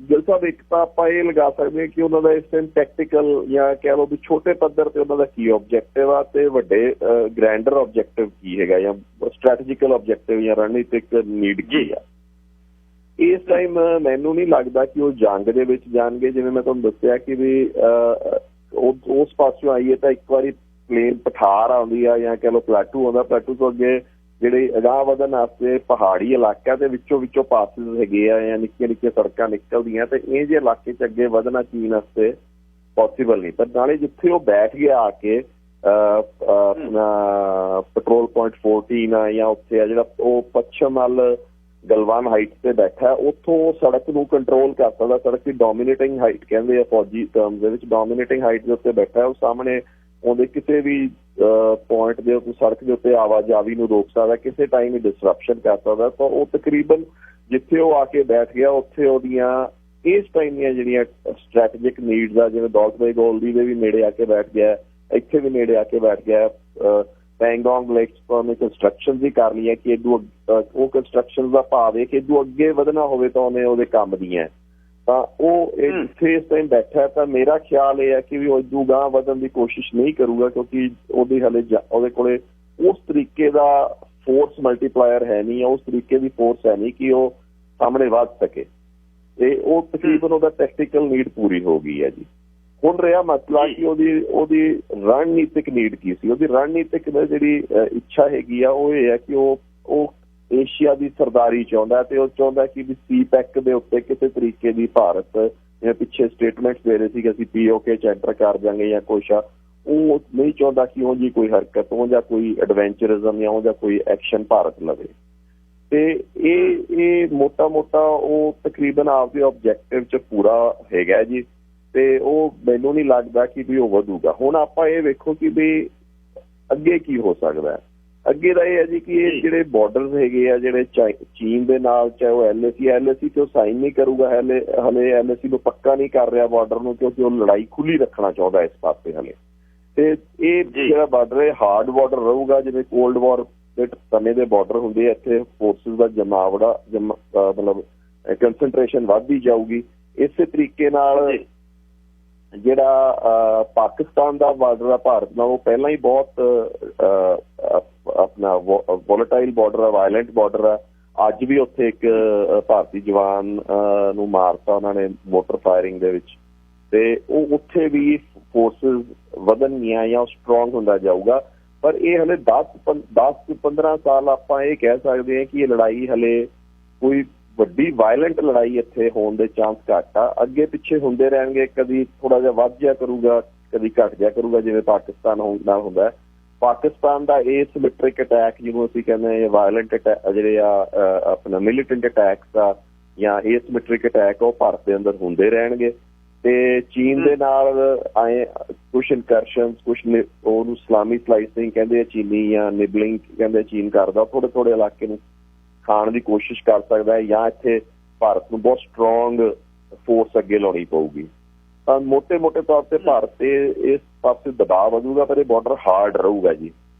ਗਿਲ ਸਾਹਿਬ, ਇੱਕ ਤਾਂ ਆਪਾਂ ਇਹ ਲਗਾ ਸਕਦੇ ਹਾਂ ਕਿ ਉਹਨਾਂ ਦਾ ਇਸ ਟਾਈਮ ਟੈਕਟੀਕਲ ਜਾਂ ਕਹਿ ਲਓ ਵੀ ਛੋਟੇ ਪੱਧਰ ਤੇ ਉਹਨਾਂ ਦਾ ਕੀ ਆਬਜੈਕਟਿਵ ਆ, ਤੇ ਵੱਡੇ ਗ੍ਰੈਂਡਰ ਆਬਜੈਕਟਿਵ ਕੀ ਹੈਗਾ, ਜਾਂ ਸਟ੍ਰੈਟੇਜਿਕਲ ਆਬਜੈਕਟਿਵ ਜਾਂ ਰਣਨੀਤਿਕ ਨੀਡ ਕੀ ਆ। ਇਸ ਟਾਈਮ ਮੈਨੂੰ ਨਹੀਂ ਲੱਗਦਾ ਕਿ ਉਹ ਜੰਗ ਦੇ ਵਿੱਚ ਜਾਣਗੇ। ਜਿਵੇਂ ਮੈਂ ਤੁਹਾਨੂੰ ਦੱਸਿਆ ਕਿ ਵੀ ਉਸ ਪਾਸਿਓਂ ਆਈਏ ਤਾਂ ਇੱਕ ਵਾਰੀ ਪਲੇਨ ਪਠਾਰ ਆਉਂਦੀ ਆ ਜਾਂ ਕਹਿ ਲਓ ਪਲਾਟੂ ਆਉਂਦਾ, ਪਲਾਟੂ ਤੋਂ ਅੱਗੇ ਜਿਹੜੇ ਅਗਾਂਹ ਵਧਣ ਵਾਸਤੇ ਪਹਾੜੀ ਇਲਾਕਿਆਂ ਦੇ ਵਿੱਚੋਂ ਪਾਸਿਸ ਹੈਗੇ ਆ ਜਾਂ ਨਿੱਕੀਆਂ ਨਿੱਕੀਆਂ ਸੜਕਾਂ ਨਿਕਲਦੀਆਂ, ਤੇ ਇਹ ਜਿਹੇ ਇਲਾਕੇ 'ਚ ਅੱਗੇ ਵਧਣਾ ਚੀਨ ਵਾਸਤੇ ਪੋਸੀਬਲ ਨਹੀਂ। ਪਰ ਨਾਲੇ ਜਿੱਥੇ ਉਹ ਬੈਠ ਗਿਆ ਆ ਕੇ ਆਪਣਾ ਪੈਟਰੋਲ ਪੁਆਇੰਟ 14 ਆ ਜਾਂ ਉੱਥੇ ਆ ਜਿਹੜਾ ਉਹ ਪੱਛਮ ਵੱਲ ਗਲਵਾਨ ਹਾਈਟ ਤੇ ਬੈਠਾ, ਉੱਥੋਂ ਸੜਕ ਨੂੰ ਕੰਟਰੋਲ ਕਰ ਸਕਦਾ। ਸੜਕ ਦੀ ਡੋਮੀਨੇਟਿੰਗ ਹਾਈਟ ਕਹਿੰਦੇ ਆ ਫੌਜੀ ਟਰਮ ਦੇ ਵਿੱਚ, ਡੋਮੀਨੇਟਿੰਗ ਹਾਈਟ ਦੇ ਉੱਤੇ ਬੈਠਾ। ਉਹ ਸਾਹਮਣੇ ਉਹਦੇ ਕਿਸੇ ਵੀ ਪੁਆਇੰਟ ਦੇ ਉੱਤੇ ਸੜਕ ਦੇ ਉੱਤੇ ਆਵਾਜਾਵੀ ਨੂੰ ਰੋਕ ਸਕਦਾ, ਕਿਸੇ ਟਾਈਮ ਹੀ ਡਿਸਰਪਸ਼ਨ ਕਰ ਸਕਦਾ। ਤਾਂ ਉਹ ਤਕਰੀਬਨ ਜਿੱਥੇ ਉਹ ਆ ਕੇ ਬੈਠ ਗਿਆ ਉੱਥੇ ਉਹਦੀਆਂ ਇਸ ਟਾਈਮ ਦੀਆਂ ਜਿਹੜੀਆਂ ਸਟ੍ਰੈਟੇਜਿਕ ਨੀਡਸ ਆ, ਜਿਵੇਂ ਦੌਲਤ ਬਈ ਗੋਲਡੀ ਦੇ ਵੀ ਨੇੜੇ ਆ ਕੇ ਬੈਠ ਗਿਆ, ਇੱਥੇ ਵੀ ਨੇੜੇ ਆ ਕੇ ਬੈਠ ਗਿਆ। ਪੈਂਗੋਂਗ ਲੇਕਸ ਤੋਂ ਉਹਨੇ ਕੰਸਟਰਕਸ਼ਨ ਵੀ ਕਰ ਲਈਆਂ ਕਿ ਉਹ ਕੰਸਟਰਕਸ਼ਨ ਦਾ ਭਾਵ ਹੈ ਕਿ ਇਦੋਂ ਅੱਗੇ ਵਧਣਾ ਹੋਵੇ ਤਾਂ ਉਹਨੇ ਉਹਦੇ ਕੰਮ ਦੀਆਂ, ਤਾਂ ਉਹ ਇੱਥੇ ਇਸ ਟਾਈਮ ਬੈਠਾ। ਤਾਂ ਮੇਰਾ ਖਿਆਲ ਇਹ ਹੈ ਕਿ ਵੀ ਉਹ ਇਦੋਂ ਗਾਂਹ ਵਧਣ ਦੀ ਕੋਸ਼ਿਸ਼ ਨਹੀਂ ਕਰੂਗਾ, ਕਿਉਂਕਿ ਉਹਦੇ ਹਲੇ ਉਹਦੇ ਕੋਲੇ ਉਸ ਤਰੀਕੇ ਦਾ ਫੋਰਸ ਮਲਟੀਪਲਾਇਰ ਹੈ ਨਹੀਂ, ਉਸ ਤਰੀਕੇ ਦੀ ਫੋਰਸ ਹੈ ਨਹੀਂ ਕਿ ਉਹ ਸਾਹਮਣੇ ਵੱਧ ਸਕੇ। ਤੇ ਉਹ ਤਕਰੀਬਨ ਉਹਦਾ ਟੈਕਟੀਕਲ ਨੀਡ ਪੂਰੀ ਹੋ ਗਈ ਹੈ ਜੀ। ਹੁਣ ਰਿਹਾ ਮਸਲਾ ਕਿ ਉਹਦੀ ਰਣਨੀਤਿਕ ਨੀਡ ਕੀ ਸੀ। ਉਹਦੀ ਰਣਨੀਤਿਕ ਜਿਹੜੀ ਇੱਛਾ ਹੈਗੀ ਆ ਉਹ ਇਹ ਹੈ ਕਿ ਉਹ ਏਸ਼ੀਆ ਦੀ ਸਰਦਾਰੀ ਚਾਹੁੰਦਾ, ਤੇ ਉਹ ਚਾਹੁੰਦਾ ਕਿ ਵੀ ਸੀ ਪੈਕ ਦੇ ਉੱਤੇ ਕਿਸੇ ਤਰੀਕੇ ਦੀ ਭਾਰਤ, ਜਿਵੇਂ ਪਿੱਛੇ ਸਟੇਟਮੈਂਟਸ ਦੇ ਰਹੇ ਸੀ ਕਿ ਅਸੀਂ POK 'ਚ ਐਂਟਰ ਕਰ ਜਾਵਾਂਗੇ ਜਾਂ ਕੁਛ ਆ, ਉਹ ਨਹੀਂ ਚਾਹੁੰਦਾ ਕਿ ਉਹ ਜੀ ਕੋਈ ਹਰਕਤ ਹੋ ਜਾਂ ਕੋਈ ਐਡਵੈਂਚਰਿਜ਼ਮ ਜਾਂ ਉਹਦਾ ਕੋਈ ਐਕਸ਼ਨ ਭਾਰਤ ਲਵੇ। ਤੇ ਇਹ ਮੋਟਾ ਉਹ ਤਕਰੀਬਨ ਆਪਦੇ ਆਬਜੈਕਟਿਵ 'ਚ ਪੂਰਾ ਹੈਗਾ ਜੀ, ਤੇ ਉਹ ਮੈਨੂੰ ਨਹੀਂ ਲੱਗਦਾ ਕਿ ਵੀ ਉਹ ਵਧੂਗਾ। ਹੁਣ ਆਪਾਂ ਇਹ ਵੇਖੋ ਕਿ ਵੀ ਅੱਗੇ ਕੀ ਹੋ ਸਕਦਾ। ਅੱਗੇ ਦਾ ਇਹ ਹੈ ਜੀ ਕਿ ਇਹ ਜਿਹੜੇ ਬਾਰਡਰਸ ਹੈਗੇ ਆ ਜਿਹੜੇ ਚੀਨ ਦੇ ਨਾਲ, ਚਾਹੇ ਉਹ LAC ਤੇ ਉਹ ਸਾਈਨ ਨਹੀਂ ਕਰੂਗਾ ਹਲੇ LAC ਨੂੰ ਪੱਕਾ ਨਹੀਂ ਕਰ ਰਿਹਾ ਬਾਰਡਰ ਨੂੰ, ਕਿਉਂਕਿ ਉਹ ਲੜਾਈ ਖੁੱਲੀ ਰੱਖਣਾ ਚਾਹੁੰਦਾ ਇਸ ਪਾਸੇ ਹਲੇ। ਤੇ ਇਹ ਜਿਹੜਾ ਬਾਰਡਰ ਹੈ ਹਾਰਡ ਬਾਰਡਰ ਰਹੂਗਾ, ਜਿਵੇਂ ਕੋਲਡ ਵਾਰ ਦੇ ਸਮੇਂ ਦੇ ਬਾਰਡਰ ਹੁੰਦੇ ਆ। ਇੱਥੇ ਫੋਰਸਿਸ ਦਾ ਜਮਾਵੜਾ ਮਤਲਬ ਕੰਸਨਟ੍ਰੇਸ਼ਨ ਵੱਧਦੀ ਜਾਊਗੀ। ਇਸੇ ਤਰੀਕੇ ਨਾਲ ਜਿਹੜਾ ਪਾਕਿਸਤਾਨ ਦਾ ਬਾਰਡਰ ਆ ਭਾਰਤ ਨਾਲ, ਉਹ ਪਹਿਲਾਂ ਹੀ ਬਹੁਤ ਆਪਣਾ ਵੋਲੇਟਾਈਲ ਬਾਰਡਰ ਆ, ਵਾਇਲੈਂਟ ਬਾਰਡਰ ਆ। ਅੱਜ ਵੀ ਉੱਥੇ ਇੱਕ ਭਾਰਤੀ ਜਵਾਨ ਨੂੰ ਮਾਰਤਾ ਉਹਨਾਂ ਨੇ ਮੋਟਰ ਫਾਇਰਿੰਗ ਦੇ ਵਿੱਚ, ਤੇ ਉਹ ਉੱਥੇ ਵੀ ਫੋਰਸਿਸ ਵਧਣਗੀਆਂ ਜਾਂ ਸਟਰੋਂਗ ਹੁੰਦਾ ਜਾਊਗਾ। ਪਰ ਇਹ ਹਲੇ 10-15 ਸਾਲ ਆਪਾਂ ਇਹ ਕਹਿ ਸਕਦੇ ਹਾਂ ਕਿ ਇਹ ਲੜਾਈ ਹਲੇ ਕੋਈ ਵੱਡੀ ਵਾਇਲੈਂਟ ਲੜਾਈ ਇੱਥੇ ਹੋਣ ਦੇ ਚਾਂਸ ਘੱਟ ਆ। ਅੱਗੇ ਪਿੱਛੇ ਹੁੰਦੇ ਰਹਿਣਗੇ, ਕਦੀ ਥੋੜਾ ਜਿਹਾ ਵੱਧ ਜਾ ਕਰੂਗਾ, ਕਦੀ ਘੱਟ ਜਾ ਕਰੂਗਾ, ਜਿਵੇਂ ਪਾਕਿਸਤਾਨ ਨਾਲ ਹੁੰਦਾ। ਪਾਕਿਸਤਾਨ ਦਾ ਏਸਿਮੈਟ੍ਰਿਕ ਅਟੈਕ ਜਿਹਨੂੰ ਅਸੀਂ ਕਹਿੰਦੇ ਹਾਂ, ਵਾਇਲੈਂਟ ਜਿਹੜੇ ਆ ਆਪਣਾ ਮਿਲੀਟੈਂਟ ਅਟੈਕਸ ਆ ਜਾਂ ਏਸਿਮੈਟ੍ਰਿਕ ਅਟੈਕ, ਉਹ ਭਾਰਤ ਦੇ ਅੰਦਰ ਹੁੰਦੇ ਰਹਿਣਗੇ। ਤੇ ਚੀਨ ਦੇ ਨਾਲ ਆਏ ਕੁਛ ਇਨਕਰਸ਼ਨ, ਕੁਛ ਉਹਨੂੰ ਇਸਲਾਮੀ ਸਲਾਈਸਿੰਗ ਕਹਿੰਦੇ ਆ ਚੀਨੀ, ਜਾਂ ਨਿਬਲਿੰਗ ਕਹਿੰਦੇ ਚੀਨ ਕਰਦਾ, ਥੋੜੇ ਥੋੜੇ ਇਲਾਕੇ ਨੂੰ ਖਾਣ ਦੀ ਕੋਸ਼ਿਸ਼ ਕਰ ਸਕਦਾ ਹੈ, ਜਾਂ ਇੱਥੇ ਭਾਰਤ ਨੂੰ ਬਹੁਤ ਸਟਰੋਂਗ ਫੋਰਸ ਅੱਗੇ ਲਾਉਣੀ ਪਊਗੀ। ਤਾਂ ਮੋਟੇ ਤੌਰ ਤੇ ਭਾਰਤ ਤੇ ਇਸ ਪਾਸੇ ਦਬਾਅ ਵਧੂਗਾ, ਪਰ ਇਹ ਬਾਰਡਰ ਹਾਰਡ ਰਹੂਗਾ ਜੀ।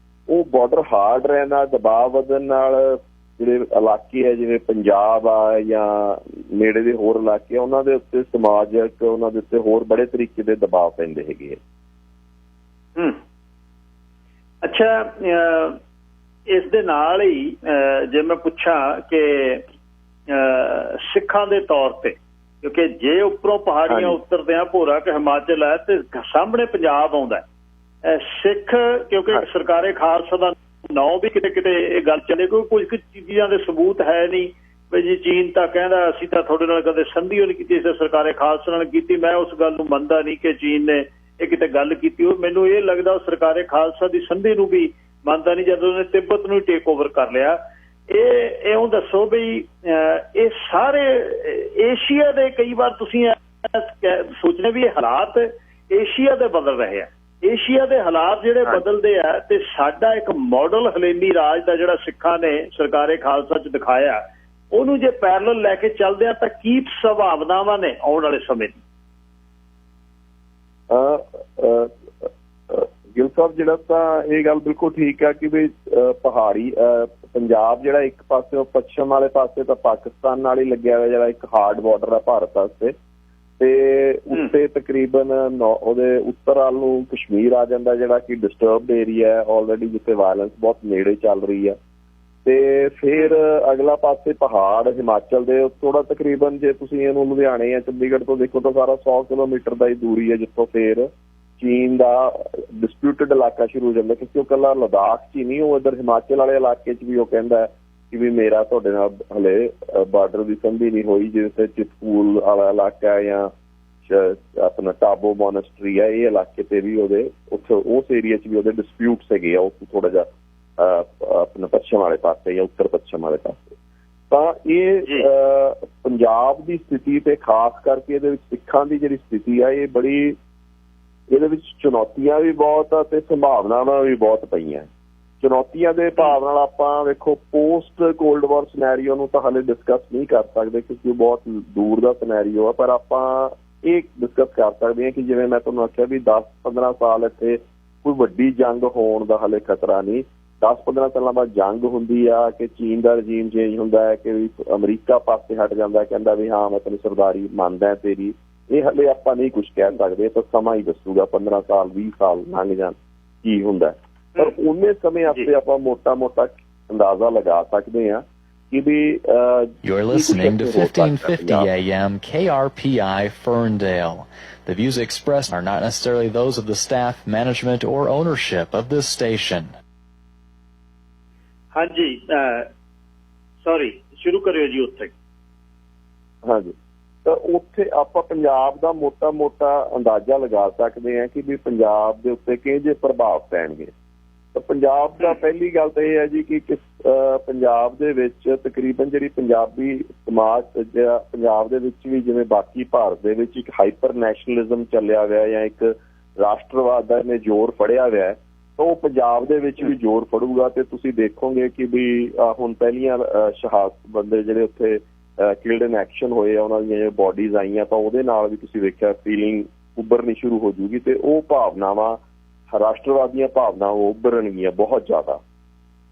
ਉਹ ਬਾਰਡਰ ਹਾਰਡ ਰਹਿਣ ਨਾਲ, ਦਬਾਅ ਵਧਣ ਨਾਲ ਜਿਹੜੇ ਇਲਾਕੇ ਹੈ ਜਿਵੇਂ ਪੰਜਾਬ ਆ ਜਾਂ ਨੇੜੇ ਦੇ ਹੋਰ ਇਲਾਕੇ ਆ, ਉਹਨਾਂ ਦੇ ਉੱਤੇ ਸਮਾਜਿਕ, ਉਹਨਾਂ ਦੇ ਉੱਤੇ ਹੋਰ ਬੜੇ ਤਰੀਕੇ ਦੇ ਦਬਾਅ ਪੈਂਦੇ ਹੈਗੇ ਆ। ਅੱਛਾ, ਇਸ ਦੇ ਨਾਲ ਹੀ ਜੇ ਮੈਂ ਪੁੱਛਾਂ ਕਿ ਸਿੱਖਾਂ ਦੇ ਤੌਰ ਤੇ, ਕਿਉਂਕਿ ਜੇ ਉੱਪਰੋਂ ਪਹਾੜੀਆਂ ਉਤਰਦੇ ਆ, ਭੋਰਾ ਕਿ ਹਿਮਾਚਲ ਹੈ, ਤੇ ਸਾਹਮਣੇ ਪੰਜਾਬ ਆਉਂਦਾ, ਸਿੱਖ ਕਿਉਂਕਿ ਸਰਕਾਰੇ ਖਾਲਸਾ ਦਾ ਨਾਂ ਵੀ ਕਿਤੇ ਕਿਤੇ ਇਹ ਗੱਲ ਚੱਲੇ, ਕੋਈ ਕੁਝ ਚੀਜ਼ਾਂ ਦੇ ਸਬੂਤ ਹੈ ਨਹੀਂ ਵੀ ਜੀ ਚੀਨ ਤਾਂ ਕਹਿੰਦਾ ਅਸੀਂ ਤਾਂ ਤੁਹਾਡੇ ਨਾਲ ਕਦੇ ਸੰਧੀ ਨਹੀਂ ਕੀਤੀ, ਸਰਕਾਰੇ ਖਾਲਸਾ ਨਾਲ ਕੀਤੀ। ਮੈਂ ਉਸ ਗੱਲ ਨੂੰ ਮੰਨਦਾ ਨਹੀਂ ਕਿ ਚੀਨ ਨੇ ਇਹ ਕਿਤੇ ਗੱਲ ਕੀਤੀ। ਉਹ ਮੈਨੂੰ ਇਹ ਲੱਗਦਾ ਉਹ ਸਰਕਾਰੇ ਖਾਲਸਾ ਦੀ ਸੰਧੀ ਨੂੰ ਵੀ ਮੰਨਦਾ ਨਹੀਂ, ਜਦੋਂ ਉਹਨੇ ਤਿੱਬਤ ਨੂੰ ਟੇਕ ਓਵਰ ਕਰ ਲਿਆ। ਇਹ ਇਉਂ ਦੱਸੋ ਵੀ ਇਹ ਸਾਰੇ ਏਸ਼ੀਆ ਦੇ, ਕਈ ਵਾਰ ਤੁਸੀਂ ਸੋਚਦੇ ਵੀ ਇਹ ਹਾਲਾਤ ਏਸ਼ੀਆ ਦੇ ਬਦਲ ਰਹੇ ਆ, ਏਸ਼ੀਆ ਦੇ ਹਾਲਾਤ ਜਿਹੜੇ ਬਦਲਦੇ ਆ, ਤੇ ਸਾਡਾ ਇੱਕ ਮਾਡਲ ਹਲੇਮੀ ਰਾਜ ਦਾ ਜਿਹੜਾ ਸਿੱਖਾਂ ਨੇ ਸਰਕਾਰੇ ਖਾਲਸਾ 'ਚ ਦਿਖਾਇਆ, ਉਹਨੂੰ ਜੇ ਪੈਰਲਲ ਲੈ ਕੇ ਚੱਲਦੇ ਆ ਤਾਂ ਕੀ ਸੰਭਾਵਨਾਵਾਂ ਨੇ ਆਉਣ ਵਾਲੇ ਸਮੇਂ ਦੀ? ਗਿਲ ਸਾਹਿਬ, ਜਿਹੜਾ ਤਾਂ ਇਹ ਗੱਲ ਬਿਲਕੁਲ ਠੀਕ ਆ ਕਿ ਵੀ ਪਹਾੜੀ ਪੰਜਾਬ ਜਿਹੜਾ ਇੱਕ ਪਾਸੇ ਪੱਛਮ ਵਾਲੇ ਪਾਸੇ ਤਾਂ ਪਾਕਿਸਤਾਨ ਨਾਲ ਹੀ ਲੱਗਿਆ ਹੋਇਆ, ਜਿਹੜਾ ਇੱਕ ਹਾਰਡ ਬਾਰਡਰ ਆ ਭਾਰਤ ਵਾਸਤੇ, ਤੇ ਉੱਤੇ ਤਕਰੀਬਨ ਉਹਦੇ ਉੱਤਰ ਵੱਲ ਨੂੰ ਕਸ਼ਮੀਰ ਆ ਜਾਂਦਾ, ਜਿਹੜਾ ਕਿ ਡਿਸਟਰਬਡ ਏਰੀਆ ਹੈ ਆਲਰੇਡੀ, ਜਿੱਥੇ ਵਾਇਲੈਂਸ ਬਹੁਤ ਨੇੜੇ ਚੱਲ ਰਹੀ ਆ। ਤੇ ਫਿਰ ਅਗਲਾ ਪਾਸੇ ਪਹਾੜ ਹਿਮਾਚਲ ਦੇ ਥੋੜਾ ਤਕਰੀਬਨ, ਜੇ ਤੁਸੀਂ ਇਹਨੂੰ ਲੁਧਿਆਣੇ ਜਾਂ ਚੰਡੀਗੜ੍ਹ ਤੋਂ ਦੇਖੋ ਤਾਂ ਸਾਰਾ 100 ਕਿਲੋਮੀਟਰ ਦਾ ਹੀ ਦੂਰੀ ਹੈ, ਜਿੱਥੋਂ ਫਿਰ ਚੀਨ ਦਾ ਡਿਸਪਿਊਟਡ ਇਲਾਕਾ ਸ਼ੁਰੂ ਹੋ ਜਾਂਦਾ, ਕਿਉਂਕਿ ਉਹ ਇਕੱਲਾ ਲਦਾਖ 'ਚ ਹੀ ਨਹੀਂ, ਉਹ ਇੱਧਰ ਹਿਮਾਚਲ ਵਾਲੇ ਇਲਾਕੇ 'ਚ ਵੀ ਉਹ ਕਹਿੰਦਾ ਕਿ ਵੀ ਮੇਰਾ ਤੁਹਾਡੇ ਨਾਲ ਹਲੇ ਬਾਰਡਰ ਦੀ ਸੰਧੀ ਨਹੀਂ ਹੋਈ, ਜਿਵੇਂ ਚਿਤਕੂਲ ਵਾਲਾ ਇਲਾਕਾ ਹੈ ਜਾਂ ਆਪਣਾ ਟਾਬੋ ਮੋਨੈਸਟਰੀ ਹੈ, ਇਹ ਇਲਾਕੇ ਤੇ ਵੀ ਉਹਦੇ ਉੱਥੇ ਉਸ ਏਰੀਆ 'ਚ ਵੀ ਉਹਦੇ ਡਿਸਪਿਊਟਸ ਹੈਗੇ ਆ, ਉਹ ਥੋੜਾ ਜਿਹਾ ਆਪਣਾ ਪੱਛਮ ਵਾਲੇ ਪਾਸੇ ਜਾਂ ਉੱਤਰ ਪੱਛਮ ਵਾਲੇ ਪਾਸੇ। ਤਾਂ ਇਹ ਪੰਜਾਬ ਦੀ ਸਥਿਤੀ ਤੇ ਖਾਸ ਕਰਕੇ ਇਹਦੇ ਵਿੱਚ ਸਿੱਖਾਂ ਦੀ ਜਿਹੜੀ ਸਥਿਤੀ ਆ, ਇਹ ਬੜੀ, ਇਹਦੇ ਵਿੱਚ ਚੁਣੌਤੀਆਂ ਵੀ ਬਹੁਤ ਆ ਤੇ ਸੰਭਾਵਨਾਵਾਂ ਵੀ ਬਹੁਤ ਪਈਆਂ। ਚੁਣੌਤੀਆਂ ਦੇ ਭਾਵ ਨਾਲ ਆਪਾਂ ਵੇਖੋ ਪੋਸਟ ਕੋਲਡ ਵਾਰ ਸਿਨੈਰੀਓ ਨੂੰ ਤਾਂ ਹਾਲੇ ਡਿਸਕਸ ਨਹੀਂ ਕਰ ਸਕਦੇ, ਕਿਉਂਕਿ ਉਹ ਬਹੁਤ ਦੂਰ ਦਾ ਸਿਨੈਰੀਓ ਆ, ਪਰ ਆਪਾਂ ਇਹ ਡਿਸਕਸ ਕਰ ਸਕਦੇ ਹਾਂ ਕਿ ਜਿਵੇਂ ਮੈਂ ਤੁਹਾਨੂੰ ਆਖਿਆ ਵੀ 10-15 ਸਾਲ ਇੱਥੇ ਕੋਈ ਵੱਡੀ ਜੰਗ ਹੋਣ ਦਾ ਹਾਲੇ ਖਤਰਾ ਨਹੀਂ। 10-15 ਸਾਲਾਂ ਬਾਅਦ ਜੰਗ ਹੁੰਦੀ ਆ ਕਿ ਚੀਨ ਦਾ ਰਜੀਮ ਚੇਂਜ ਹੁੰਦਾ ਹੈ, ਕਿ ਅਮਰੀਕਾ ਪਾਸੇ ਹਟ ਜਾਂਦਾ, ਕਹਿੰਦਾ ਵੀ ਹਾਂ ਮੈਂ ਤੈਨੂੰ ਸਰਦਾਰੀ ਮੰਨਦਾ ਤੇਰੀ। ਇਹ ਹਲੇ ਆਪਾਂ ਨਹੀਂ ਕੁਛ ਕਹਿ ਸਕਦੇ, ਤਾਂ ਸਮਾਂ ਹੀ ਦੱਸੂਗਾ, 15 ਸਾਲ 20 ਸਾਲ ਲੰਘ ਜਾਣ ਕੀ ਹੁੰਦਾ। ਪਰ ਉਨੇ ਸਮੇਂ ਵਾਸਤੇ ਆਪਾਂ ਮੋਟਾ ਅੰਦਾਜ਼ਾ ਲਗਾ ਸਕਦੇ ਹਾਂ ਕਿ ਵੀ You're listening to 1550 AM KRPI Ferndale. The views expressed are not necessarily those of the staff, management, or ownership of this station. ਹਾਂਜੀ, ਸੌਰੀ, ਸ਼ੁਰੂ ਕਰਿਓ ਜੀ ਉੱਥੇ। ਹਾਂਜੀ, ਤਾਂ ਉੱਥੇ ਆਪਾਂ ਪੰਜਾਬ ਦਾ ਮੋਟਾ ਅੰਦਾਜ਼ਾ ਲਗਾ ਸਕਦੇ ਹਾਂ ਕਿ ਵੀ ਪੰਜਾਬ ਦੇ ਉੱਤੇ ਕਿਹੋ ਜਿਹੇ ਪ੍ਰਭਾਵ ਪੈਣਗੇ। ਤਾਂ ਪੰਜਾਬ ਦਾ ਪਹਿਲੀ ਗੱਲ ਤਾਂ ਇਹ ਹੈ ਜੀ ਕਿ ਪੰਜਾਬ ਦੇ ਵਿੱਚ ਤਕਰੀਬਨ ਜਿਹੜੀ ਪੰਜਾਬੀ ਸਮਾਜ, ਪੰਜਾਬ ਦੇ ਵਿੱਚ ਵੀ ਜਿਵੇਂ ਬਾਕੀ ਭਾਰਤ ਦੇ ਵਿੱਚ ਇੱਕ ਹਾਈਪਰ ਨੈਸ਼ਨਲਿਜ਼ਮ ਚੱਲਿਆ ਹੋਇਆ ਜਾਂ ਇੱਕ ਰਾਸ਼ਟਰਵਾਦ ਦਾ ਇਹਨੇ ਜ਼ੋਰ ਫੜਿਆ ਹੋਇਆ, ਤਾਂ ਉਹ ਪੰਜਾਬ ਦੇ ਵਿੱਚ ਵੀ ਜ਼ੋਰ ਫੜੂਗਾ। ਤੇ ਤੁਸੀਂ ਦੇਖੋਗੇ ਕਿ ਵੀ ਹੁਣ ਪਹਿਲੀਆਂ ਸ਼ਹਾਦਤ ਬੰਦੇ ਜਿਹੜੇ ਉੱਥੇ ਕਿਲਡ ਇਨ ਐਕਸ਼ਨ ਹੋਏ ਆ, ਉਹਨਾਂ ਦੀਆਂ ਜਿਹੜੇ ਬੋਡੀਜ਼ ਆਈਆਂ, ਤਾਂ ਉਹਦੇ ਨਾਲ ਵੀ ਤੁਸੀਂ ਵੇਖਿਆ ਫੀਲਿੰਗ ਉੱਭਰਨੀ ਸ਼ੁਰੂ ਹੋ ਜੂਗੀ, ਤੇ ਉਹ ਭਾਵਨਾਵਾਂ, ਰਾਸ਼ਟਰਵਾਦ ਦੀਆਂ ਭਾਵਨਾਵਾਂ ਉੱਭਰਨਗੀਆਂ ਬਹੁਤ ਜ਼ਿਆਦਾ।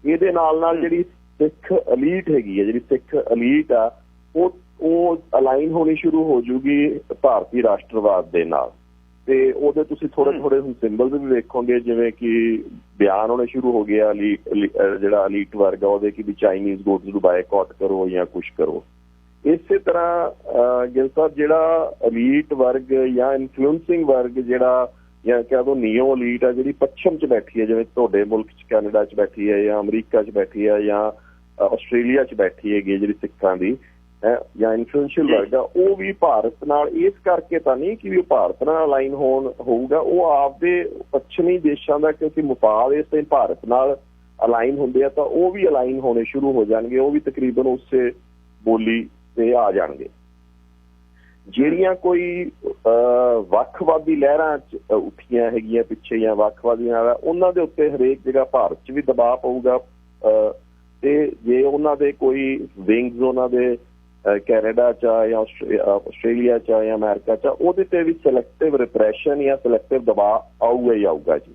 ਇਹਦੇ ਨਾਲ ਜਿਹੜੀ ਸਿੱਖ ਅਲੀਟ ਹੈਗੀ ਹੈ, ਜਿਹੜੀ ਸਿੱਖ ਅਲੀਟ ਆ, ਉਹ ਅਲਾਈਨ ਹੋਣੀ ਸ਼ੁਰੂ ਹੋ ਜੂਗੀ ਭਾਰਤੀ ਰਾਸ਼ਟਰਵਾਦ ਦੇ ਨਾਲ। ਤੇ ਉਹਦੇ ਤੁਸੀਂ ਥੋੜੇ ਸਿੰਬਲ ਵੀ ਵੇਖੋਗੇ, ਜਿਵੇਂ ਕਿ ਬਿਆਨ ਹੋਣੇ ਸ਼ੁਰੂ ਹੋ ਗਿਆ ਜਿਹੜਾ ਅਲੀਟ ਵਰਗ ਆ ਉਹਦੇ ਕਿ ਵੀ ਚਾਈਨੀਜ਼ ਗੁੱਡਸ ਨੂੰ ਬਾਇਕਾਟ ਕਰੋ ਜਾਂ ਕੁਛ ਕਰੋ। ਇਸੇ ਤਰ੍ਹਾਂ ਗਿੱਲ ਸਾਹਿਬ ਜਿਹੜਾ ਅਲੀਟ ਵਰਗ ਜਾਂ ਇਨਫਲੂਐਂਸਿੰਗ ਵਰਗ ਜਿਹੜਾ ਜਾਂ ਕਹਿ ਦੋ ਨੀਓ ਅਲੀਟ ਆ ਜਿਹੜੀ ਪੱਛਮ 'ਚ ਬੈਠੀ ਹੈ, ਜਿਵੇਂ ਤੁਹਾਡੇ ਮੁਲਕ 'ਚ ਕੈਨੇਡਾ 'ਚ ਬੈਠੀ ਹੈ ਜਾਂ ਅਮਰੀਕਾ 'ਚ ਬੈਠੀ ਹੈ ਜਾਂ ਆਸਟ੍ਰੇਲੀਆ 'ਚ ਬੈਠੀ ਹੈਗੀ ਜਿਹੜੀ ਸਿੱਖਾਂ ਦੀ ਜਾਂ ਇਨਫਲੂਐਂਸ਼ੀਅਲ ਵਰਗ ਆ, ਉਹ ਵੀ ਭਾਰਤ ਨਾਲ ਇਸ ਕਰਕੇ ਤਾਂ ਨਹੀਂ ਕਿ ਵੀ ਉਹ ਭਾਰਤ ਨਾਲ ਅਲਾਈਨ ਹੋਊਗਾ, ਉਹ ਆਪਦੇ ਪੱਛਮੀ ਦੇਸ਼ਾਂ ਦਾ ਕਿਉਂਕਿ ਮੁਫਾਦ ਇਸ ਟਾਈਮ ਭਾਰਤ ਨਾਲ ਅਲਾਈਨ ਹੁੰਦੇ ਆ ਤਾਂ ਉਹ ਵੀ ਅਲਾਈਨ ਹੋਣੇ ਸ਼ੁਰੂ ਹੋ ਜਾਣਗੇ, ਉਹ ਵੀ ਤਕਰੀਬਨ ਉਸੇ ਬੋਲੀ ਤੇ ਆ ਜਾਣਗੇ। ਜਿਹੜੀਆਂ ਕੋਈ ਵੱਖਵਾਦੀ ਲਹਿਰਾਂ ਉੱਠੀਆਂ ਹੈਗੀਆਂ ਪਿੱਛੇ ਜਾਂ ਵੱਖਵਾਦੀ ਨਾਲ, ਉਹਨਾਂ ਦੇ ਉੱਤੇ ਹਰੇਕ ਜਗ੍ਹਾ ਭਾਰਤ 'ਚ ਵੀ ਦਬਾਅ ਪਊਗਾ ਤੇ ਜੇ ਉਹਨਾਂ ਦੇ ਕੋਈ ਵਿੰਗਸ ਉਹਨਾਂ ਦੇ ਕੈਨੇਡਾ 'ਚ ਜਾਂ ਆਸਟ੍ਰੇਲੀਆ 'ਚ ਜਾਂ ਅਮਰੀਕਾ 'ਚ, ਉਹਦੇ ਤੇ ਵੀ ਸਿਲੈਕਟਿਵ ਰਿਪਰੈਸ਼ਨ ਜਾਂ ਸਿਲੈਕਟਿਵ ਦਬਾਅ ਆਊਗਾ ਹੀ ਆਊਗਾ ਜੀ।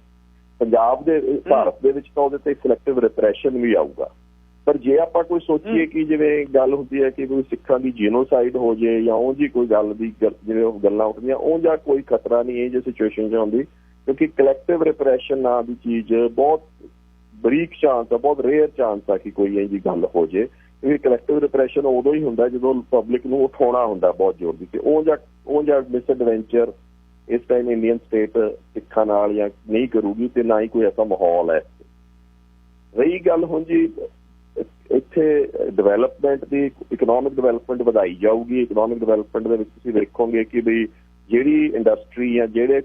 ਪੰਜਾਬ ਦੇ ਭਾਰਤ ਦੇ ਵਿੱਚ ਤਾਂ ਉਹਦੇ ਤੇ ਸਿਲੈਕਟਿਵ ਰਿਪਰੈਸ਼ਨ ਵੀ ਆਊਗਾ। ਪਰ ਜੇ ਆਪਾਂ ਕੋਈ ਸੋਚੀਏ ਕਿ ਜਿਵੇਂ ਗੱਲ ਹੁੰਦੀ ਹੈ ਕਿ ਕੋਈ ਸਿੱਖਾਂ ਦੀ ਜੀਨੋਸਾਈਡ ਹੋ ਜਾਏ ਜਾਂ ਉਹ ਜੀ ਕੋਈ ਗੱਲ ਦੀ ਜਿਵੇਂ ਉਹ ਗੱਲਾਂ ਉੱਠਦੀਆਂ, ਉਹ ਜਾਂ ਕੋਈ ਖਤਰਾ ਨਹੀਂ ਇਹ ਜਿਹੀ ਸਿਚੁਏਸ਼ਨ 'ਚ ਆਉਂਦੀ, ਕਿਉਂਕਿ ਕਲੈਕਟਿਵ ਰਿਪਰੈਸ਼ਨ ਨਾਂ ਦੀ ਚੀਜ਼ ਬਹੁਤ ਬਰੀਕ ਚਾਂਸ ਆ, ਬਹੁਤ ਰੇਅਰ ਚਾਂਸ ਆ ਕਿ ਕੋਈ ਇਹ ਜਿਹੀ ਗੱਲ ਹੋ ਜਾਏ। ਕਿਉਂਕਿ ਕਲੈਕਟਿਵ ਰਿਪਰੈਸ਼ਨ ਉਦੋਂ ਹੀ ਹੁੰਦਾ ਜਦੋਂ ਪਬਲਿਕ ਨੂੰ ਉਠਾਉਣਾ ਹੁੰਦਾ ਬਹੁਤ ਜ਼ੋਰ ਦੀ, ਤੇ ਉਹ ਜਾਂ ਮਿਸਐਡਵੈਂਚਰ ਇਸ ਟਾਈਮ ਇੰਡੀਅਨ ਸਟੇਟ ਸਿੱਖਾਂ ਨਾਲ ਜਾਂ ਨਹੀਂ ਕਰੂਗੀ ਤੇ ਨਾ ਹੀ ਕੋਈ ਐਸਾ ਮਾਹੌਲ ਹੈ। ਰਹੀ ਗੱਲ ਹੁਣ ਜੀ ਇੱਥੇ ਡਿਵੈਲਪਮੈਂਟ ਦੀ, ਇਕਨੋਮਿਕ ਡਿਵੈਲਪਮੈਂਟ ਵਧਾਈ ਜਾਊਗੀ। ਇਕਨੋਮਿਕ ਡਿਵੈਲਪਮੈਂਟ ਦੇ ਵਿੱਚ ਤੁਸੀਂ ਵੇਖੋਗੇ ਕਿ ਵੀ ਜਿਹੜੀ ਇੰਡਸਟਰੀ ਜਾਂ ਜਿਹੜੇ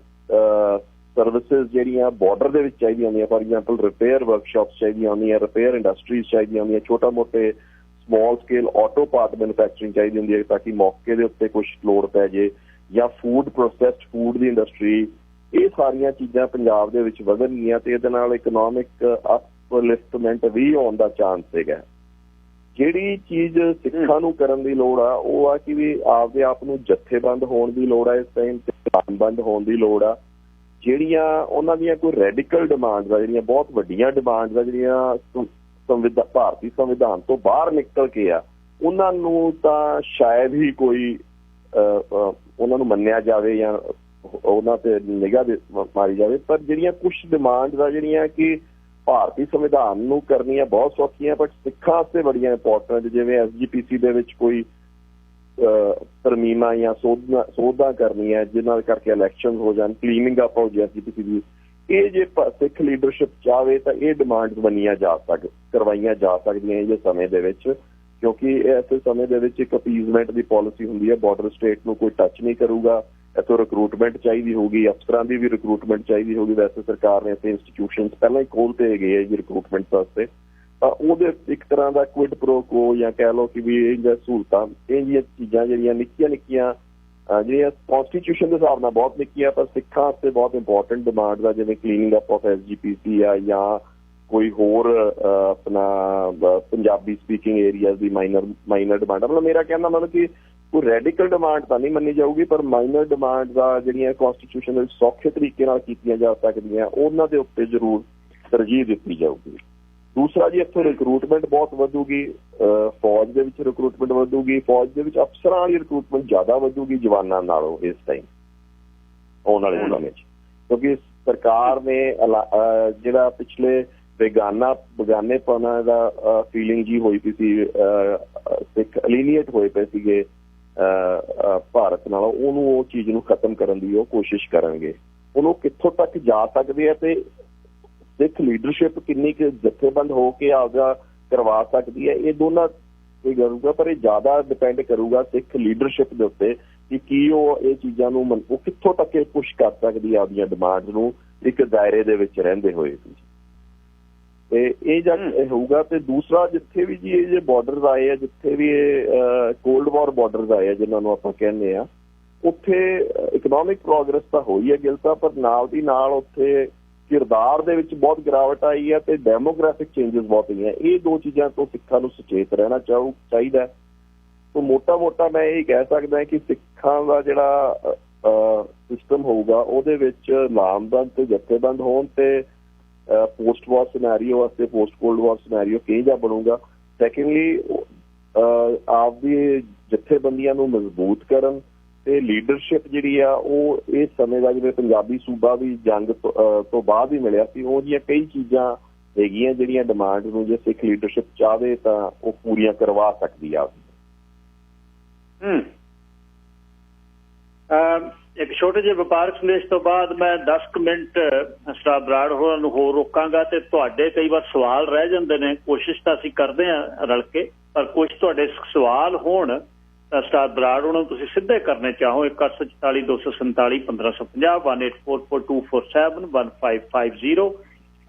ਸਰਵਿਸਿਜ਼ ਜਿਹੜੀਆਂ ਬਾਰਡਰ ਦੇ ਵਿੱਚ ਚਾਹੀਦੀਆਂ ਹੁੰਦੀਆਂ, ਫੋਰ ਐਗਜ਼ਾਮਪਲ ਰਿਪੇਅਰ ਵਰਕਸ਼ਾਪਸ ਚਾਹੀਦੀਆਂ ਹੁੰਦੀਆਂ, ਰਿਪੇਅਰ ਇੰਡਸਟਰੀਜ਼ ਚਾਹੀਦੀਆਂ ਹੁੰਦੀਆਂ, ਛੋਟਾ ਮੋਟੇ small scale auto part manufacturing ਚਾਹੀਦੀ ਹੁੰਦੀ ਹੈ ਤਾਂ ਕਿ ਮੌਕੇ ਦੇ ਉੱਤੇ ਕੁਛ ਲੋੜ ਪੈ ਜੇ, ਜਾਂ ਫੂਡ ਪ੍ਰੋਸੈਸਡ ਫੂਡ ਦੀ ਇੰਡਸਟਰੀ, ਇਹ ਸਾਰੀਆਂ ਚੀਜ਼ਾਂ ਪੰਜਾਬ ਦੇ ਵਿੱਚ ਵਧਣਗੀਆਂ ਤੇ ਇਹਦੇ ਨਾਲ ਇਕਨੋਮਿਕ ਅਪਲਿਫਟਮੈਂਟ ਵੀ ਆਉਣ ਦਾ ਚਾਂਸ ਹੈਗਾ। ਜਿਹੜੀ ਚੀਜ਼ ਸਿੱਖਾਂ ਨੂੰ ਕਰਨ ਦੀ ਲੋੜ ਆ ਉਹ ਆ ਕਿ ਵੀ ਆਪਦੇ ਆਪ ਨੂੰ ਜਥੇਬੰਦ ਹੋਣ ਦੀ ਲੋੜ ਆ, ਇਸ ਟਾਈਮ ਤੇ ਲਾਮਬੰਦ ਹੋਣ ਦੀ ਲੋੜ ਆ। ਜਿਹੜੀਆਂ ਉਹਨਾਂ ਦੀਆਂ ਕੋਈ ਰੈਡੀਕਲ ਡਿਮਾਂਡਸ ਆ, ਜਿਹੜੀਆਂ ਬਹੁਤ ਵੱਡੀਆਂ ਡਿਮਾਂਡਸ ਆ, ਜਿਹੜੀਆਂ ਭਾਰਤੀ ਸੰਵਿਧਾਨ ਤੋਂ ਬਾਹਰ ਨਿਕਲ ਕੇ ਆ, ਉਹਨਾਂ ਨੂੰ ਤਾਂ ਸ਼ਾਇਦ ਹੀ ਕੋਈ ਉਹਨਾਂ ਨੂੰ ਮੰਨਿਆ ਜਾਵੇ ਜਾਂ ਉਹਨਾਂ ਤੇ ਨਿਗਾਹ ਮਾਰੀ ਜਾਵੇ। ਪਰ ਜਿਹੜੀਆਂ ਕੁਛ ਡਿਮਾਂਡਸ ਆ ਜਿਹੜੀਆਂ ਕਿ ਭਾਰਤੀ ਸੰਵਿਧਾਨ ਨੂੰ ਕਰਨੀਆਂ ਬਹੁਤ ਸੌਖੀਆਂ ਬਟ ਸਿੱਖਾਂ ਵਾਸਤੇ ਬੜੀਆਂ ਇੰਪੋਰਟੈਂਟ, ਜਿਵੇਂ SGPC ਦੇ ਵਿੱਚ ਕੋਈ ਤਰਮੀਮਾਂ ਜਾਂ ਸੋਧਾਂ ਕਰਨੀਆਂ ਜਿਹਨਾਂ ਕਰਕੇ ਇਲੈਕਸ਼ਨ ਹੋ ਜਾਣ, ਕਲੀਨਿੰਗ ਅਪ ਹੋ ਜਾਏ SGPC ਦੀ, ਇਹ ਜੇ ਸਿੱਖ ਲੀਡਰਸ਼ਿਪ ਚਾਹਵੇ ਤਾਂ ਇਹ ਡਿਮਾਂਡਸ ਕਰਵਾਈਆਂ ਜਾ ਸਕਦੀਆਂ ਇਹ ਸਮੇਂ ਦੇ ਵਿੱਚ, ਕਿਉਂਕਿ ਐਸੇ ਸਮੇਂ ਦੇ ਵਿੱਚ ਇੱਕ ਅਪੀਜ਼ਮੈਂਟ ਦੀ ਪਾਲਿਸੀ ਹੁੰਦੀ ਹੈ, ਬਾਰਡਰ ਸਟੇਟ ਨੂੰ ਕੋਈ ਟੱਚ ਨਹੀਂ ਕਰੂਗਾ। ਇੱਥੋਂ ਰਿਕਰੂਟਮੈਂਟ ਚਾਹੀਦੀ ਹੋਊਗੀ, ਅਫਸਰਾਂ ਦੀ ਵੀ ਰਿਕਰੂਟਮੈਂਟ ਚਾਹੀਦੀ ਹੋਊਗੀ। ਵੈਸੇ ਸਰਕਾਰ ਨੇ ਇੱਥੇ ਇੰਸਟੀਟਿਊਸ਼ਨਸ ਪਹਿਲਾਂ ਹੀ ਖੋਲ੍ਹ ਤੇ ਗਏ ਜੀ ਰਿਕਰੂਟਮੈਂਟ ਵਾਸਤੇ, ਤਾਂ ਉਹਦੇ ਇੱਕ ਤਰ੍ਹਾਂ ਦਾ ਕੁਇਡ ਪ੍ਰੋ ਕੋ ਜਾਂ ਕਹਿ ਲਓ ਕਿ ਵੀ ਇਹ ਜਿਹੀਆਂ ਸਹੂਲਤਾਂ, ਇਹ ਜਿਹੀਆਂ ਚੀਜ਼ਾਂ ਜਿਹੜੀਆਂ ਨਿੱਕੀਆਂ ਜਿਹੜੀਆਂ ਕੌਂਸਟੀਟਿਊਸ਼ਨ ਦੇ ਹਿਸਾਬ ਨਾਲ ਬਹੁਤ ਨਿੱਕੀਆਂ ਪਰ ਸਿੱਖਾਂ ਵਾਸਤੇ ਬਹੁਤ ਇੰਪੋਰਟੈਂਟ ਡਿਮਾਂਡਸ ਆ, ਜਿਵੇਂ ਕਲੀਨਿੰਗ ਅਪ ਆਫ SGPC ਆ ਜਾਂ ਕੋਈ ਹੋਰ ਆਪਣਾ ਪੰਜਾਬੀ ਸਪੀਕਿੰਗ ਏਰੀਆਜ਼ ਦੀ ਮਾਈਨਰ ਡਿਮਾਂਡ। ਮਤਲਬ ਮੇਰਾ ਕਹਿਣਾ ਮਤਲਬ ਕਿ ਕੋਈ ਰੈਡੀਕਲ ਡਿਮਾਂਡ ਤਾਂ ਨਹੀਂ ਮੰਨੀ ਜਾਊਗੀ, ਪਰ ਮਾਈਨਰ ਡਿਮਾਂਡਸ ਆ ਜਿਹੜੀਆਂ ਕੌਂਸਟੀਟਿਊਸ਼ਨ ਦੇ ਵਿੱਚ ਸੌਖੇ ਤਰੀਕੇ ਨਾਲ ਕੀਤੀਆਂ ਜਾ ਸਕਦੀਆਂ, ਉਹਨਾਂ ਦੇ ਉੱਤੇ ਜ਼ਰੂਰ ਤਰਜੀਹ ਦਿੱਤੀ ਜਾਊਗੀ। ਦੂਸਰਾ ਜੀ, ਇੱਥੋਂ ਰਿਕਰੂਟਮੈਂਟ ਬਹੁਤ ਵਧੂਗੀ, ਫੌਜ ਦੇ ਵਿੱਚ ਰਿਕਰੂਟਮੈਂਟ ਵਧੂਗੀ, ਫੌਜ ਦੇ ਵਿੱਚ ਅਫਸਰਾਂ ਵਾਲੀ ਰਿਕਰੂਟਮੈਂਟ ਜ਼ਿਆਦਾ ਵਧੂਗੀ ਜਵਾਨਾਂ ਨਾਲੋਂ ਇਸ ਟਾਈਮ ਆਉਣ ਵਾਲੇ ਦਿਨਾਂ ਵਿੱਚ, ਕਿਉਂਕਿ ਸਰਕਾਰ ਨੇ ਜਿਹੜਾ ਪਿਛਲੇ ਬੇਗਾਨੇਪਨਾ ਦਾ ਫੀਲਿੰਗ ਜੀ ਹੋਈ ਪਈ ਸੀ, ਸਿੱਖ ਅਲੀਨੀਏਟ ਹੋਏ ਪਏ ਸੀਗੇ ਭਾਰਤ ਨਾਲੋਂ, ਉਹਨੂੰ ਉਹ ਚੀਜ਼ ਨੂੰ ਖਤਮ ਕਰਨ ਦੀ ਉਹ ਕੋਸ਼ਿਸ਼ ਕਰਨਗੇ। ਉਹਨੂੰ ਕਿੱਥੋਂ ਤੱਕ ਜਾ ਸਕਦੇ ਆ ਤੇ ਸਿੱਖ ਲੀਡਰਸ਼ਿਪ ਕਿੰਨੀ ਕੁ ਜਥੇਬੰਦ ਹੋ ਕੇ ਆਪਦਾ ਕਰਵਾ ਸਕਦੀ ਹੈ, ਇਹ ਦੋਨਾਂ ਤੇ ਕਰੂਗਾ। ਪਰ ਇਹ ਜ਼ਿਆਦਾ ਡਿਪੈਂਡ ਕਰੂਗਾ ਸਿੱਖ ਲੀਡਰਸ਼ਿਪ ਦੇ ਉੱਤੇ ਕਿ ਕੀ ਉਹ ਇਹ ਚੀਜ਼ਾਂ ਨੂੰ ਉਹ ਕਿੱਥੋਂ ਤੱਕ ਇਹ ਪੁਸ਼ ਕਰ ਸਕਦੀ ਹੈ ਆਪਦੀਆਂ ਡਿਮਾਂਡਸ ਨੂੰ ਇੱਕ ਦਾਇਰੇ ਦੇ ਵਿੱਚ ਰਹਿੰਦੇ ਹੋਏ। ਤੇ ਇਹ ਜਦ ਹੋਊਗਾ ਤੇ ਦੂਸਰਾ, ਜਿੱਥੇ ਵੀ ਜੀ ਇਹ ਜੇ ਬਾਰਡਰਸ ਆਏ ਆ, ਜਿੱਥੇ ਵੀ ਇਹ ਕੋਲਡ ਵਾਰ ਬਾਰਡਰਸ ਆਏ ਆ ਜਿਹਨਾਂ ਨੂੰ ਆਪਾਂ ਕਹਿੰਦੇ ਆ, ਉੱਥੇ ਇਕਨੋਮਿਕ ਪ੍ਰੋਗਰੈਸ ਤਾਂ ਹੋਈ ਹੈ ਗਿਲਤਾ, ਪਰ ਨਾਲ ਦੀ ਨਾਲ ਉੱਥੇ ਕਿਰਦਾਰ ਦੇ ਵਿੱਚ ਬਹੁਤ ਗਿਰਾਵਟ ਆਈ ਹੈ ਤੇ ਡੈਮੋਗ੍ਰਾਫਿਕ ਚੇਂਜਸ ਬਹੁਤ ਹੋਈਆਂ। ਇਹ ਦੋ ਚੀਜ਼ਾਂ ਤੋਂ ਸਿੱਖਾਂ ਨੂੰ ਸੁਚੇਤ ਰਹਿਣਾ ਚਾਹੀਦਾ। ਤਾਂ ਮੋਟਾ ਮੈਂ ਇਹ ਕਹਿ ਸਕਦਾ ਕਿ ਸਿੱਖਾਂ ਦਾ ਜਿਹੜਾ ਸਿਸਟਮ ਹੋਊਗਾ ਉਹਦੇ ਵਿੱਚ ਲਾਮਬੰਦ ਤੇ ਜਥੇਬੰਦ ਹੋਣ ਤੇ ਪੋਸਟ ਵਾਰ ਸਿਨੈਰੀਓ ਵਾਸਤੇ ਪੋਸਟ ਕੋਲਡ ਵਾਰ ਸਿਨੈਰੀਓ ਕਿਹੋ ਜਿਹਾ ਬਣੂਗਾ। ਸੈਕੰਡਲੀ, ਆਪਦੀ ਜਥੇਬੰਦੀਆਂ ਨੂੰ ਮਜ਼ਬੂਤ ਕਰਨ ਤੇ ਲੀਡਰਸ਼ਿਪ ਜਿਹੜੀ ਆ ਉਹ ਇਸ ਸਮੇਂ ਦਾ ਜਿਵੇਂ ਪੰਜਾਬੀ ਸੂਬਾ ਵੀ ਜੰਗ ਤੋਂ ਬਾਅਦ ਹੀ ਮਿਲਿਆ ਸੀ, ਉਹ ਜਿਹੀਆਂ ਕਈ ਚੀਜ਼ਾਂ ਹੈਗੀਆਂ ਜਿਹੜੀਆਂ ਡਿਮਾਂਡ ਨੂੰ ਜੇ ਸਿੱਖ ਲੀਡਰਸ਼ਿਪ ਚਾਹਵੇ ਤਾਂ ਉਹ ਪੂਰੀਆਂ ਕਰਵਾ ਸਕਦੀ ਆ। ਇੱਕ ਛੋਟੇ ਜਿਹੇ ਵਪਾਰਕ ਸੰਦੇਸ਼ ਤੋਂ ਬਾਅਦ ਮੈਂ 10 ਮਿੰਟ ਸਟਾਫ ਬਰਾੜ ਹੋਰਾਂ ਨੂੰ ਹੋਰ ਰੋਕਾਂਗਾ ਤੇ ਤੁਹਾਡੇ ਕਈ ਵਾਰ ਸਵਾਲ ਰਹਿ ਜਾਂਦੇ ਨੇ, ਕੋਸ਼ਿਸ਼ ਤਾਂ ਅਸੀਂ ਕਰਦੇ ਹਾਂ ਰਲ ਕੇ, ਪਰ ਕੁਝ ਤੁਹਾਡੇ ਸਵਾਲ ਹੋਣ ਤਾਂ ਸਟਾਫ ਬਰਾੜ ਹੋਰਾਂ ਨੂੰ ਤੁਸੀਂ ਸਿੱਧੇ ਕਰਨੇ ਚਾਹੋ 1844 247 1550 1844 247 1550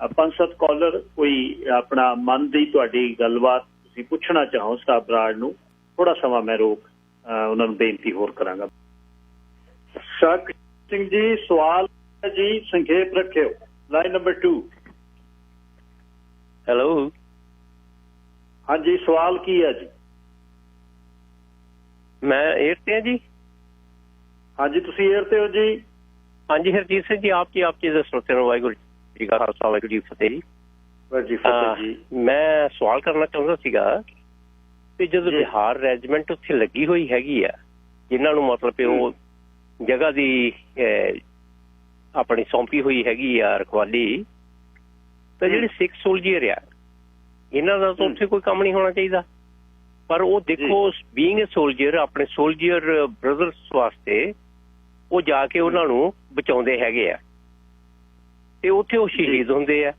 5-7 ਕਾਲਰ ਕੋਈ ਆਪਣਾ ਮਨ ਦੀ ਤੁਹਾਡੀ ਗੱਲਬਾਤ ਤੁਸੀਂ ਪੁੱਛਣਾ ਚਾਹੋ ਸਟਾਫ ਬਰਾੜ ਨੂੰ, ਥੋੜਾ ਸਮਾਂ ਮੈਂ ਰੋਕ ਉਹਨਾਂ ਨੂੰ ਬੇਨਤੀ ਹੋਰ ਕਰਾਂਗਾ। ਸ਼ਾਕ ਸਿੰਘ ਜੀ ਸਵਾਲ ਜੀ ਸੰਖੇਪ ਰੱਖਿਓ। Line number 2। ਹੈਲੋ, ਹਾਂਜੀ ਸਵਾਲ ਕੀ ਹੈ ਜੀ? ਮੈਂ ਏਅਰ ਤੇ ਹਾਂ ਜੀ। ਹਾਂਜੀ ਤੁਸੀਂ ਏਅਰ ਤੇ ਹੋ ਜੀ। ਹਾਂਜੀ ਹਰਜੀਤ ਸਿੰਘ ਜੀ, ਆਪ ਜੀ ਦੇ ਸਰੋਤਿਆਂ ਨੂੰ ਵਾਹਿਗੁਰੂ ਜੀ ਕਾ ਖਾਲਸਾ ਵਾਹਿਗੁਰੂ ਜੀ ਫਤਿਹ ਜੀ। ਮੈਂ ਸਵਾਲ ਕਰਨਾ ਚਾਹੁੰਦਾ ਸੀਗਾ ਕਿ ਜਦੋਂ ਬਿਹਾਰ ਰੈਜੀਮੈਂਟ ਉੱਥੇ ਲੱਗੀ ਹੋਈ ਹੈਗੀ ਆ, ਜਿਨ੍ਹਾਂ ਨੂੰ ਮਤਲਬ ਉਹ ਜਗ੍ਹਾ ਦੀ ਆਪਣੀ ਸੌਂਪੀ ਹੋਈ ਹੈਗੀ ਆ ਰਖਵਾਲੀ, ਤਾਂ ਜਿਹੜੇ ਸਿੱਖ ਸੋਲਜੀਅਰ ਆ ਇਹਨਾਂ ਦਾ ਤਾਂ ਉੱਥੇ ਕੋਈ ਕੰਮ ਨਹੀਂ ਹੋਣਾ ਚਾਹੀਦਾ, ਪਰ ਉਹ ਦੇਖੋ ਬੀਇੰਗ ਏ ਸੋਲਜੀਅਰ ਆਪਣੇ ਸੋਲਜੀਅਰ ਬ੍ਰਦਰਸ ਵਾਸਤੇ ਉਹ ਜਾ ਕੇ ਉਹਨਾਂ ਨੂੰ ਬਚਾਉਂਦੇ ਹੈਗੇ ਆ ਤੇ ਉੱਥੇ ਉਹ ਸ਼ਹੀਦ ਹੁੰਦੇ ਆ।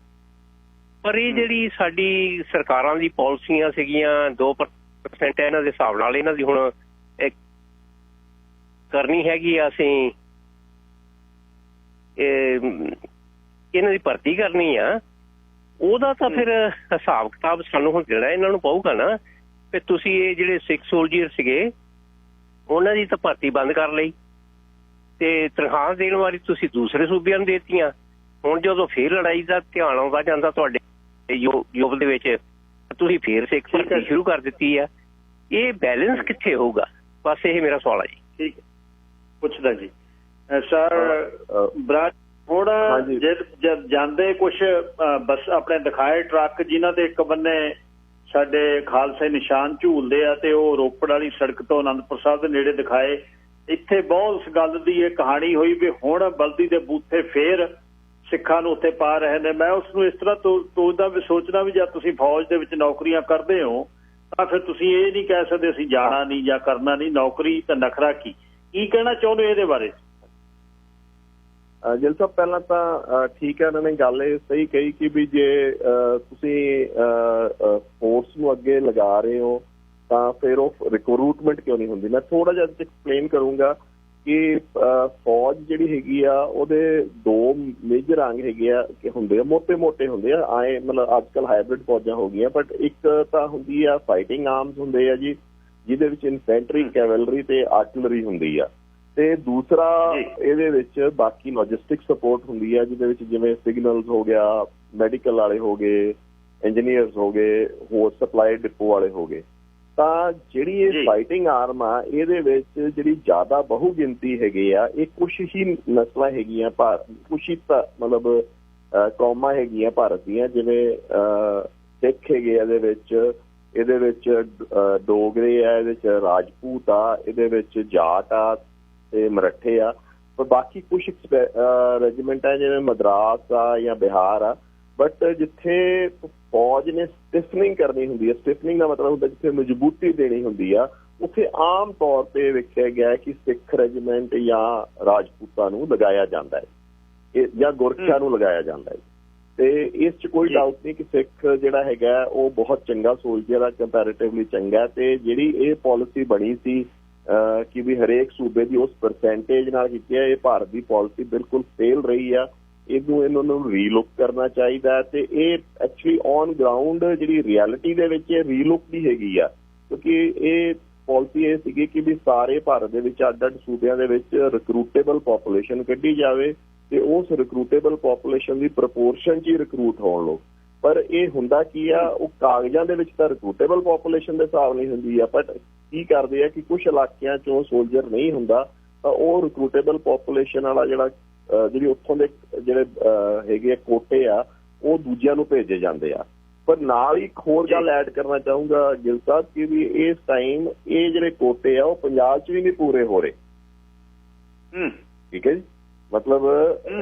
ਪਰ ਇਹ ਜਿਹੜੀ ਸਾਡੀ ਸਰਕਾਰਾਂ ਦੀ ਪਾਲਿਸੀਆਂ ਸੀਗੀਆਂ 2% ਇਹਨਾਂ ਦੇ ਹਿਸਾਬ ਨਾਲ ਇਹਨਾਂ ਦੀ ਹੁਣ ਕਰਨੀ ਹੈਗੀ ਆ, ਅਸੀਂ ਇਹਨਾਂ ਦੀ ਭਰਤੀ ਕਰਨੀ ਆ, ਉਹਦਾ ਤਾਂ ਫਿਰ ਹਿਸਾਬ ਕਿਤਾਬ ਸਾਨੂੰ ਹੁਣ ਜਿਹੜਾ ਇਹਨਾਂ ਨੂੰ ਪਊਗਾ ਨਾ ਕਿ ਤੁਸੀਂ ਇਹ ਜਿਹੜੇ ਸਿੱਖ ਸੋਲਜੀਅਰ ਸੀਗੇ ਉਹਨਾਂ ਦੀ ਤਾਂ ਭਰਤੀ ਬੰਦ ਕਰ ਲਈ ਤੇ ਤਨਖਾਹ ਦੇਣ ਵਾਲੀ ਤੁਸੀਂ ਦੂਸਰੇ ਸੂਬਿਆਂ ਨੂੰ ਦੇਤੀਆਂ। ਹੁਣ ਜਦੋਂ ਫੇਰ ਲੜਾਈ ਦਾ ਧਿਆਨ ਆਉਂਦਾ ਜਾਂਦਾ ਤੁਹਾਡੇ ਯੁੱਗ ਦੇ ਵਿੱਚ, ਤੁਸੀਂ ਫੇਰ ਸਿੱਖ ਭਰਤੀ ਸ਼ੁਰੂ ਕਰ ਦਿੱਤੀ ਆ। ਇਹ ਬੈਲੈਂਸ ਕਿੱਥੇ ਹੋਊਗਾ? ਬਸ ਇਹ ਮੇਰਾ ਸਵਾਲ ਹੈ ਜੀ। ਠੀਕ ਪੁੱਛਦਾ ਜੀ ਸਰ ਬਰਾੜ ਥੋੜਾ ਜਦ ਜਾਂਦੇ ਕੁਛ ਬਸ ਆਪਣੇ ਦਿਖਾਏ ਟਰੱਕ ਜਿਨ੍ਹਾਂ ਦੇ ਇੱਕ ਬੰਨੇ ਸਾਡੇ ਖਾਲਸੇ ਨਿਸ਼ਾਨ ਝੂਲਦੇ ਆ ਤੇ ਉਹ ਰੋਪੜ ਵਾਲੀ ਸੜਕ ਤੋਂ ਅਨੰਦਪੁਰ ਸਾਹਿਬ ਦੇ ਨੇੜੇ ਦਿਖਾਏ। ਇੱਥੇ ਬਹੁਤ ਉਸ ਗੱਲ ਦੀ ਇਹ ਕਹਾਣੀ ਹੋਈ ਵੀ ਹੁਣ ਬਲਦੀ ਦੇ ਬੂਥੇ ਫੇਰ ਸਿੱਖਾਂ ਨੂੰ ਉੱਥੇ ਪਾ ਰਹੇ ਨੇ। ਮੈਂ ਉਸ ਨੂੰ ਇਸ ਤਰ੍ਹਾਂ ਸੋਚਦਾ ਵੀ ਸੋਚਣਾ ਵੀ ਜਦ ਤੁਸੀਂ ਫੌਜ ਦੇ ਵਿੱਚ ਨੌਕਰੀਆਂ ਕਰਦੇ ਹੋ ਤਾਂ ਫਿਰ ਤੁਸੀਂ ਇਹ ਨਹੀਂ ਕਹਿ ਸਕਦੇ ਅਸੀਂ ਜਾਣਾ ਨਹੀਂ ਜਾਂ ਕਰਨਾ ਨਹੀਂ, ਨੌਕਰੀ ਤਾਂ ਨਖਰਾ ਕੀ ਕਹਿਣਾ ਚਾਹੁੰਦੇ ਇਹਦੇ ਬਾਰੇ? ਗਿੱਲ ਸਾਹਿਬ ਪਹਿਲਾਂ ਤਾਂ ਠੀਕ ਹੈ, ਇਹਨਾਂ ਨੇ ਗੱਲ ਇਹ ਸਹੀ ਕਹੀ ਕਿ ਵੀ ਜੇ ਤੁਸੀਂ ਫੋਰਸ ਨੂੰ ਅੱਗੇ ਲਗਾ ਰਹੇ ਹੋ ਤਾਂ ਫਿਰ ਉਹ ਰਿਕਰੂਟਮੈਂਟ ਕਿਉਂ ਨਹੀਂ ਹੁੰਦੀ। ਮੈਂ ਥੋੜਾ ਜਿਹਾ ਐਕਸਪਲੇਨ ਕਰੂੰਗਾ ਕਿ ਫੌਜ ਜਿਹੜੀ ਹੈਗੀ ਆ ਉਹਦੇ 2 ਮੇਜਰ ਅੰਗ ਹੈਗੇ ਆ ਕਿ ਹੁੰਦੇ ਆ, ਮੋਟੇ ਹੁੰਦੇ ਆ ਆਏ, ਮਤਲਬ ਅੱਜ ਕੱਲ੍ਹ ਹਾਈਬ੍ਰਿਡ ਫੌਜਾਂ ਹੋ ਗਈਆਂ, ਬਟ ਇੱਕ ਤਾਂ ਹੁੰਦੀ ਆ ਫਾਈਟਿੰਗ ਆਰਮਸ ਹੁੰਦੇ ਆ ਜੀ, ਜਿਹਦੇ ਵਿੱਚ ਇਨਫੈਂਟਰੀ, ਕੈਵਲਰੀ ਤੇ ਆਰਟਿਲਰੀ ਹੁੰਦੀ ਆ, ਤੇ ਦੂਸਰਾ ਇਹਦੇ ਵਿੱਚ ਬਾਕੀ ਲੌਜਿਸਟਿਕ ਸਪੋਰਟ ਹੁੰਦੀ ਆ ਜਿਹਦੇ ਵਿੱਚ ਜਿਵੇਂ ਸਿਗਨਲਸ ਹੋ ਗਿਆ, ਮੈਡੀਕਲ ਵਾਲੇ ਹੋ ਗਏ, ਇੰਜੀਨੀਅਰਸ ਹੋ ਗਏ, ਹੋਰ ਸਪਲਾਈ ਡਿਪੋ ਵਾਲੇ ਹੋ ਗਏ। ਤਾਂ ਜਿਹੜੀ ਇਹ ਫਾਈਟਿੰਗ ਆਰਮ ਆ ਇਹਦੇ ਵਿੱਚ ਜਿਹੜੀ ਜ਼ਿਆਦਾ ਬਹੁ ਗਿਣਤੀ ਹੈਗੇ ਆ ਇਹ ਕੁਛ ਹੀ ਨਸਲਾਂ ਹੈਗੀਆਂ, ਕੁਛ ਹੀ ਮਤਲਬ ਕੌਮਾਂ ਹੈਗੀਆਂ ਭਾਰਤ ਦੀਆਂ, ਜਿਵੇਂ ਸਿੱਖ ਹੈਗੇ ਇਹਦੇ ਵਿੱਚ ਡੋਗਰੇ ਆ, ਇਹਦੇ 'ਚ ਰਾਜਪੂਤ ਆ, ਇਹਦੇ ਵਿੱਚ ਜਾਟ ਆ ਤੇ ਮਰਾਠੇ ਆ, ਪਰ ਬਾਕੀ ਕੁਛ ਰੈਜੀਮੈਂਟ ਆ ਜਿਵੇਂ ਮਦਰਾਸ ਆ ਜਾਂ ਬਿਹਾਰ ਆ। ਬਟ ਜਿੱਥੇ ਫੌਜ ਨੇ ਸਟਿਫਨਿੰਗ ਕਰਨੀ ਹੁੰਦੀ ਹੈ, ਸਟਿਫਨਿੰਗ ਦਾ ਮਤਲਬ ਹੁੰਦਾ ਜਿੱਥੇ ਮਜ਼ਬੂਤੀ ਦੇਣੀ ਹੁੰਦੀ ਆ, ਉੱਥੇ ਆਮ ਤੌਰ ਤੇ ਵੇਖਿਆ ਗਿਆ ਕਿ ਸਿੱਖ ਰੈਜੀਮੈਂਟ ਜਾਂ ਰਾਜਪੂਤਾਂ ਨੂੰ ਲਗਾਇਆ ਜਾਂਦਾ ਹੈ ਜਾਂ ਗੁਰਖਿਆਂ ਨੂੰ ਲਗਾਇਆ ਜਾਂਦਾ ਹੈ। ਤੇ ਇਸ 'ਚ ਕੋਈ ਡਾਊਟ ਨਹੀਂ ਕਿ ਸਿੱਖ ਜਿਹੜਾ ਹੈਗਾ ਉਹ ਬਹੁਤ ਚੰਗਾ ਸੋਲਜਰ ਆ, ਕੰਪੈਰੇਟਿਵਲੀ ਚੰਗਾ। ਤੇ ਜਿਹੜੀ ਇਹ ਪਾਲਿਸੀ ਬਣੀ ਸੀ ਕਿ ਵੀ ਹਰੇਕ ਸੂਬੇ ਦੀ ਉਸ ਪਰਸੈਂਟੇਜ ਨਾਲ ਕੀਤੀ ਹੈ, ਇਹ ਭਾਰਤ ਦੀ ਪਾਲਿਸੀ ਬਿਲਕੁਲ ਫੇਲ ਰਹੀ ਆ। ਇਹਨਾਂ ਨੂੰ ਰੀਲੁੱਕ ਕਰਨਾ ਚਾਹੀਦਾ ਤੇ ਇਹ ਐਕਚੁਅਲੀ ਔਨ ਗਰਾਊਂਡ ਜਿਹੜੀ ਰਿਐਲਿਟੀ ਦੇ ਵਿੱਚ ਇਹ ਰੀਲੁੱਕ ਵੀ ਹੈਗੀ ਆ, ਕਿਉਂਕਿ ਇਹ ਪਾਲਿਸੀ ਇਹ ਸੀਗੀ ਕਿ ਵੀ ਸਾਰੇ ਭਾਰਤ ਦੇ ਵਿੱਚ ਅੱਡ-ਅੱਡ ਸੂਬਿਆਂ ਦੇ ਵਿੱਚ ਰਿਕਰੂਟੇਬਲ ਪਾਪੂਲੇਸ਼ਨ ਕੱਢੀ ਜਾਵੇ ਤੇ ਉਸ ਰਿਕਰੂਟੇਬਲ ਪਾਪੂਲੇਸ਼ਨ ਦੀ ਪ੍ਰਪੋਰਸ਼ਨ 'ਚ ਹੀ ਰਿਕਰੂਟ ਹੋਣ ਲੋਕ। ਪਰ ਇਹ ਹੁੰਦਾ ਕੀ ਆ, ਉਹ ਕਾਗਜ਼ਾਂ ਦੇ ਵਿੱਚ ਤਾਂ ਰਿਕਰੂਟੇਬਲ ਪਾਪੂਲੇਸ਼ਨ ਦੇ ਹਿਸਾਬ ਨਹੀਂ ਹੁੰਦੀ ਆ, ਬਟ ਕੀ ਕਰਦੇ ਆ ਕਿ ਕੁਛ ਇਲਾਕਿਆਂ 'ਚੋਂ ਸੋਲਜਰ ਨਹੀਂ ਹੁੰਦਾ ਤਾਂ ਉਹ ਰਿਕਰੂਟੇਬਲ ਪਾਪੂਲੇਸ਼ਨ ਵਾਲਾ ਜਿਹੜੀ ਉੱਥੋਂ ਦੇ ਜਿਹੜੇ ਹੈਗੇ ਕੋਟੇ ਆ ਉਹ ਦੂਜਿਆਂ ਨੂੰ ਭੇਜੇ ਜਾਂਦੇ ਆ। ਪਰ ਨਾਲ ਹੀ ਇੱਕ ਹੋਰ ਗੱਲ ਐਡ ਕਰਨਾ ਚਾਹੂੰਗਾ ਗਿੱਲ ਸਾਹਿਬ ਕਿ ਵੀ ਇਸ ਟਾਈਮ ਇਹ ਜਿਹੜੇ ਕੋਟੇ ਆ ਉਹ ਪੰਜਾਬ 'ਚ ਵੀ ਨਹੀਂ ਪੂਰੇ ਹੋ ਰਹੇ। ਠੀਕ ਹੈ ਜੀ। ਮਤਲਬ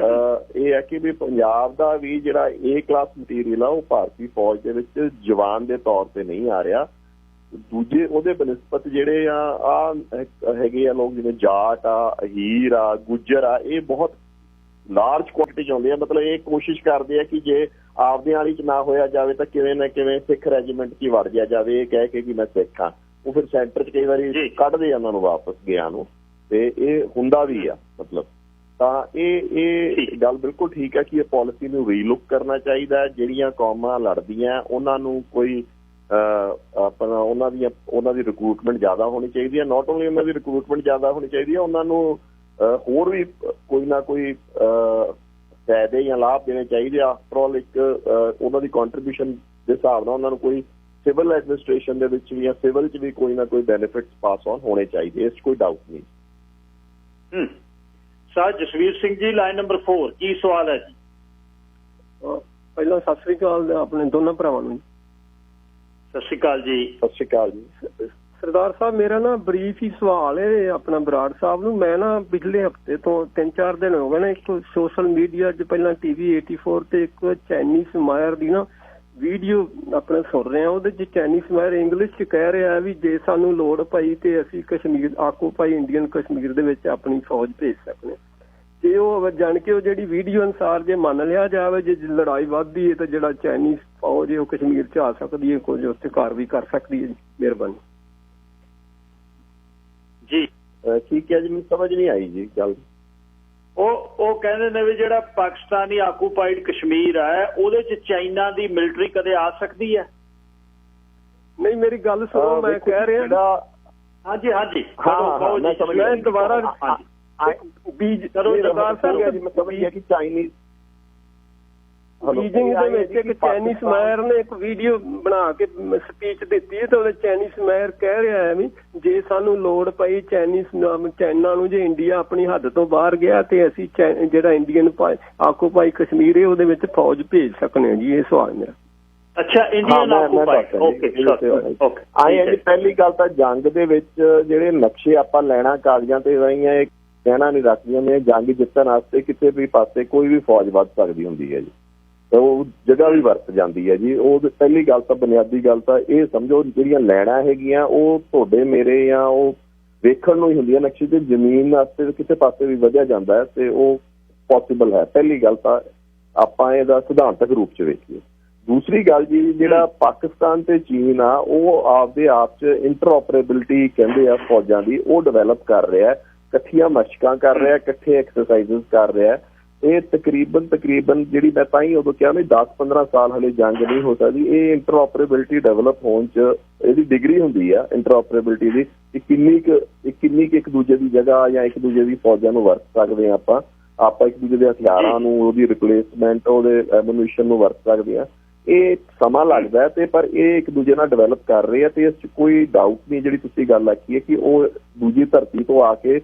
ਇਹ ਹੈ ਕਿ ਵੀ ਪੰਜਾਬ ਦਾ ਵੀ ਜਿਹੜਾ A ਕਲਾਸ ਮਟੀਰੀਅਲ ਆ ਉਹ ਭਾਰਤੀ ਫੌਜ ਦੇ ਵਿੱਚ ਜਵਾਨ ਦੇ ਤੌਰ ਤੇ ਨਹੀਂ ਆ ਰਿਹਾ। ਦੂਜੇ ਉਹਦੇ ਬਨਿਸਬਤ ਜਿਹੜੇ ਆ ਹੈਗੇ ਆ ਲੋਕ, ਜਿਵੇਂ ਜਾਟ ਆ, ਅਹੀਰ ਆ, ਗੁੱਜਰ ਆ, ਇਹ ਬਹੁਤ ਲਾਰਜ ਕੁਆਂਟਿਟੀ 'ਚ ਆਉਂਦੇ ਆ। ਮਤਲਬ ਇਹ ਕੋਸ਼ਿਸ਼ ਕਰਦੇ ਆ ਕਿ ਜੇ ਆਪਦੇ ਵਾਲੀ 'ਚ ਨਾ ਹੋਇਆ ਜਾਵੇ ਤਾਂ ਕਿਵੇਂ ਨਾ ਕਿਵੇਂ ਸਿੱਖ ਰੈਜੀਮੈਂਟ 'ਚ ਹੀ ਵੜ ਜਾ ਜਾਵੇ, ਇਹ ਕਹਿ ਕੇ ਕਿ ਮੈਂ ਸਿੱਖ ਹਾਂ। ਉਹ ਫਿਰ ਸੈਂਟਰ 'ਚ ਕਈ ਵਾਰੀ ਕੱਢਦੇ ਆ ਉਹਨਾਂ ਨੂੰ ਵਾਪਸ ਗਿਆ ਨੂੰ, ਤੇ ਇਹ ਹੁੰਦਾ ਵੀ ਆ। ਮਤਲਬ ਤਾਂ ਇਹ ਗੱਲ ਬਿਲਕੁਲ ਠੀਕ ਹੈ ਕਿ ਇਹ ਪਾਲਿਸੀ ਨੂੰ ਰੀਲੁੱਕ ਕਰਨਾ ਚਾਹੀਦਾ। ਜਿਹੜੀਆਂ ਕੌਮਾਂ ਲੜਦੀਆਂ ਉਹਨਾਂ ਨੂੰ ਕੋਈ ਆਪਣਾ ਉਹਨਾਂ ਦੀ ਰਿਕਰੂਟਮੈਂਟ ਜ਼ਿਆਦਾ ਹੋਣੀ ਚਾਹੀਦੀ ਹੈ। ਨਾਟ ਓਨਲੀ ਉਹਨਾਂ ਦੀ ਰਿਕਰੂਟਮੈਂਟ ਜ਼ਿਆਦਾ ਹੋਣੀ ਚਾਹੀਦੀ ਹੈ, ਉਹਨਾਂ ਨੂੰ ਹੋਰ ਵੀ ਕੋਈ ਨਾ ਕੋਈ ਫਾਇਦੇ ਜਾਂ ਲਾਭ ਦੇਣੇ ਚਾਹੀਦੇ। ਆਫਟਰ ਆਲ ਇੱਕ ਉਹਨਾਂ ਦੀ ਕੰਟਰੀਬਿਊਸ਼ਨ ਦੇ ਹਿਸਾਬ ਨਾਲ ਉਹਨਾਂ ਨੂੰ ਕੋਈ ਸਿਵਲ ਐਡਮਿਨਿਸਟ੍ਰੇਸ਼ਨ ਦੇ ਵਿੱਚ ਵੀ ਜਾਂ ਸਿਵਲ 'ਚ ਵੀ ਕੋਈ ਨਾ ਕੋਈ ਬੈਨੀਫਿਟਸ ਪਾਸ ਆਨ ਹੋਣੇ ਚਾਹੀਦੇ, ਇਸ 'ਚ ਕੋਈ ਡਾਊਟ ਨਹੀਂ। Sir Jasvir Singh ji, line number 4, ਕੀ ਸਵਾਲ ਹੈ ਜੀ? ਪਹਿਲਾਂ ਸਤਿ ਸ੍ਰੀ ਅਕਾਲ ਆਪਣੇ ਦੋਨਾਂ ਭਰਾਵਾਂ ਨੂੰ। ਸਤਿ ਸ਼੍ਰੀ ਅਕਾਲ ਜੀ। ਸਤਿ ਸ਼੍ਰੀ ਅਕਾਲ ਜੀ। ਸਰਦਾਰ ਸਾਹਿਬ, ਮੇਰਾ ਨਾ ਬਰੀਫ ਹੀ ਸਵਾਲ ਹੈ ਆਪਣਾ ਬਰਾੜ ਸਾਹਿਬ ਨੂੰ। ਮੈਂ ਨਾ ਪਿਛਲੇ ਹਫਤੇ ਤੋਂ 3-4 ਦਿਨ ਹੋ ਗਏ ਨਾ, ਇੱਕ ਸੋਸ਼ਲ ਮੀਡੀਆ 'ਚ ਪਹਿਲਾਂ TV 84 ਤੇ ਇੱਕ ਚਾਈਨੀਜ਼ ਮਾਇਰ ਦੀ ਨਾ ਵੀਡੀਓ ਆਪਣਾ ਸੁਣ ਰਿਹਾ। ਉਹਦੇ 'ਚ ਚਾਈਨੀਜ਼ ਮਾਇਰ ਇੰਗਲਿਸ਼ 'ਚ ਕਹਿ ਰਿਹਾ ਵੀ ਜੇ ਸਾਨੂੰ ਲੋੜ ਪਈ ਤੇ ਅਸੀਂ ਕਸ਼ਮੀਰ ਆਕੂਪਾਈ ਇੰਡੀਅਨ ਕਸ਼ਮੀਰ ਦੇ ਵਿੱਚ ਆਪਣੀ ਫੌਜ ਭੇਜ ਸਕਦੇ। ਤੇ ਉਹ ਜਾਣ ਕੇ ਉਹ ਜਿਹੜੀ ਵੀਡੀਓ ਅਨੁਸਾਰ ਜੇ ਮੰਨ ਲਿਆ ਜਾਵੇ, ਜੇ ਲੜਾਈ ਵੱਧਦੀ ਹੈ ਤਾਂ ਜਿਹੜਾ ਚਾਈਨੀਜ਼ ਫੌਜ ਹੈ ਉਹ ਕਸ਼ਮੀਰ 'ਚ ਆ ਸਕਦੀ ਹੈ, ਕੁਝ ਉੱਥੇ ਕਾਰਵਾਈ ਕਰ ਸਕਦੀ ਹੈ ਜੀ। ਮਿਹਰਬਾਨੀ ਜੀ। ਠੀਕ ਹੈ ਜੀ, ਮੈਨੂੰ ਸਮਝ ਨਹੀਂ ਆਈ ਜੀ ਗੱਲ। ਉਹ ਕਹਿੰਦੇ ਨੇ ਵੀ ਜਿਹੜਾ ਪਾਕਿਸਤਾਨੀ ਆਕੂਪਾਈਡ ਕਸ਼ਮੀਰ ਹੈ ਉਹਦੇ 'ਚ ਚਾਈਨਾ ਦੀ ਮਿਲਟਰੀ ਕਦੇ ਆ ਸਕਦੀ ਹੈ? ਨਹੀਂ, ਮੇਰੀ ਗੱਲ ਸੁਣੋ, ਮੈਂ ਕਹਿ ਰਿਹਾ। ਹਾਂਜੀ ਹਾਂਜੀ, ਮੈਂ ਦੁਬਾਰਾ ਬੀਜਿੰਗ ਦੇ ਵਿੱਚ ਇੱਕ ਚਾਈਨੀਜ਼ ਮਾਇਰ ਨੇ ਇੱਕ ਵੀਡੀਓ ਬਣਾ ਕੇ ਸਪੀਚ ਦਿੱਤੀ ਹੈ ਤੇ ਉਹਦੇ ਚਾਈਨੀਜ਼ ਮਾਇਰ ਕਹਿ ਰਿਹਾ ਹੈ ਵੀ ਜੇ ਸਾਨੂੰ ਲੋੜ ਪਈ ਚਾਈਨਾ ਨੂੰ, ਜੇ ਇੰਡੀਆ ਆਪਣੀ ਹੱਦ ਤੋਂ ਬਾਹਰ ਗਿਆ ਤੇ ਅਸੀਂ ਜਿਹੜਾ ਇੰਡੀਅਨ ਆਕੂਪਾਈ ਕਸ਼ਮੀਰ ਹੈ ਉਹਦੇ ਵਿੱਚ ਫੌਜ ਭੇਜ ਸਕਦੇ ਹਾਂ ਜੀ। ਇਹ ਸਵਾਲ ਮੇਰਾ। ਅੱਛਾ, ਇੰਡੀਅਨ ਆਕੂਪਾਈਡ, ਓਕੇ। ਆਏ ਪਹਿਲੀ ਗੱਲ ਤਾਂ ਜੰਗ ਦੇ ਵਿੱਚ ਜਿਹੜੇ ਨਕਸ਼ੇ ਆਪਾਂ ਲੈਣਾ ਕਾਗਜ਼ਾਂ ਤੇ ਰਹੀਆਂ, ਇਹ ਕਹਿਣਾ ਨਹੀਂ ਰੱਖਦੀਆਂ ਨੇ। ਜੰਗ ਜਿੱਤਣ ਵਾਸਤੇ ਕਿਸੇ ਵੀ ਪਾਸੇ ਕੋਈ ਵੀ ਫੌਜ ਵੱਧ ਸਕਦੀ ਹੁੰਦੀ ਹੈ ਜੀ, ਤੇ ਉਹ ਜਗ੍ਹਾ ਵੀ ਵਰਤ ਜਾਂਦੀ ਹੈ ਜੀ। ਉਹ ਪਹਿਲੀ ਗੱਲ ਤਾਂ ਬੁਨਿਆਦੀ ਗੱਲ ਤਾਂ ਇਹ ਸਮਝੋ, ਜਿਹੜੀਆਂ ਲੈਣਾ ਹੈਗੀਆਂ ਉਹ ਤੁਹਾਡੇ ਮੇਰੇ ਜਾਂ ਉਹ ਵੇਖਣ ਨੂੰ ਹੀ ਹੁੰਦੀਆਂ। ਨਕਸ਼ੇ ਤੇ ਜ਼ਮੀਨ ਵਾਸਤੇ ਕਿਸੇ ਪਾਸੇ ਵੀ ਵਧਿਆ ਜਾਂਦਾ ਹੈ ਤੇ ਉਹ ਪੋਸੀਬਲ ਹੈ। ਪਹਿਲੀ ਗੱਲ ਤਾਂ ਆਪਾਂ ਇਹਦਾ ਸਿਧਾਂਤਕ ਰੂਪ 'ਚ ਵੇਖੀਏ। ਦੂਸਰੀ ਗੱਲ ਜੀ, ਜਿਹੜਾ ਪਾਕਿਸਤਾਨ ਤੇ ਚੀਨ ਆ ਉਹ ਆਪਦੇ ਆਪ 'ਚ ਇੰਟਰਓਪਰੇਬਿਲਿਟੀ ਕਹਿੰਦੇ ਆ ਫੌਜਾਂ ਦੀ, ਉਹ ਡਿਵੈਲਪ ਕਰ ਰਿਹਾ, ਇਕੱਠੀਆਂ ਮਸ਼ਕਾਂ ਕਰ ਰਿਹਾ, ਇਕੱਠੇ ਐਕਸਰਸਾਈਜ਼ ਕਰ ਰਿਹਾ। ਇਹ ਤਕਰੀਬਨ ਜਿਹੜੀ ਮੈਂ ਤਾਂ ਹੀ ਉਦੋਂ ਕਿਹਾ ਵੀ 10-15 ਸਾਲ ਹਲੇ ਜੰਗ ਨਹੀਂ ਹੋ ਸਕਦੀ। ਇਹ ਇੰਟਰਓਪਰੇਬਿਲਿਟੀ ਡਿਵੈਲਪ ਹੋਣ 'ਚ ਇਹਦੀ ਡਿਗਰੀ ਹੁੰਦੀ ਆ ਇੰਟਰਓਪਰੇਬਿਲਿਟੀ ਦੀ, ਕਿ ਕਿੰਨੀ ਕੁ ਇੱਕ ਦੂਜੇ ਦੀ ਜਗ੍ਹਾ ਜਾਂ ਇੱਕ ਦੂਜੇ ਦੀ ਫੌਜਾਂ ਨੂੰ ਵਰਤ ਸਕਦੇ ਹਾਂ ਆਪਾਂ ਇੱਕ ਦੂਜੇ ਦੇ ਹਥਿਆਰਾਂ ਨੂੰ, ਉਹਦੀ ਰਿਪਲੇਸਮੈਂਟ, ਉਹਦੇ ਐਮੂਨੀਸ਼ਨ ਨੂੰ ਵਰਤ ਸਕਦੇ ਹਾਂ। ਇਹ ਸਮਾਂ ਲੱਗਦਾ ਹੈ ਤੇ ਪਰ ਇਹ ਇੱਕ ਦੂਜੇ ਨਾਲ ਡਿਵੈਲਪ ਕਰ ਰਹੇ ਆ ਤੇ ਇਸ 'ਚ ਕੋਈ ਡਾਊਟ ਨਹੀਂ। ਜਿਹੜੀ ਤੁਸੀਂ ਗੱਲ ਆਖੀ ਹੈ ਕਿ ਉਹ ਦੂਜੀ ਧਰਤੀ ਤੋਂ ਆ ਕੇ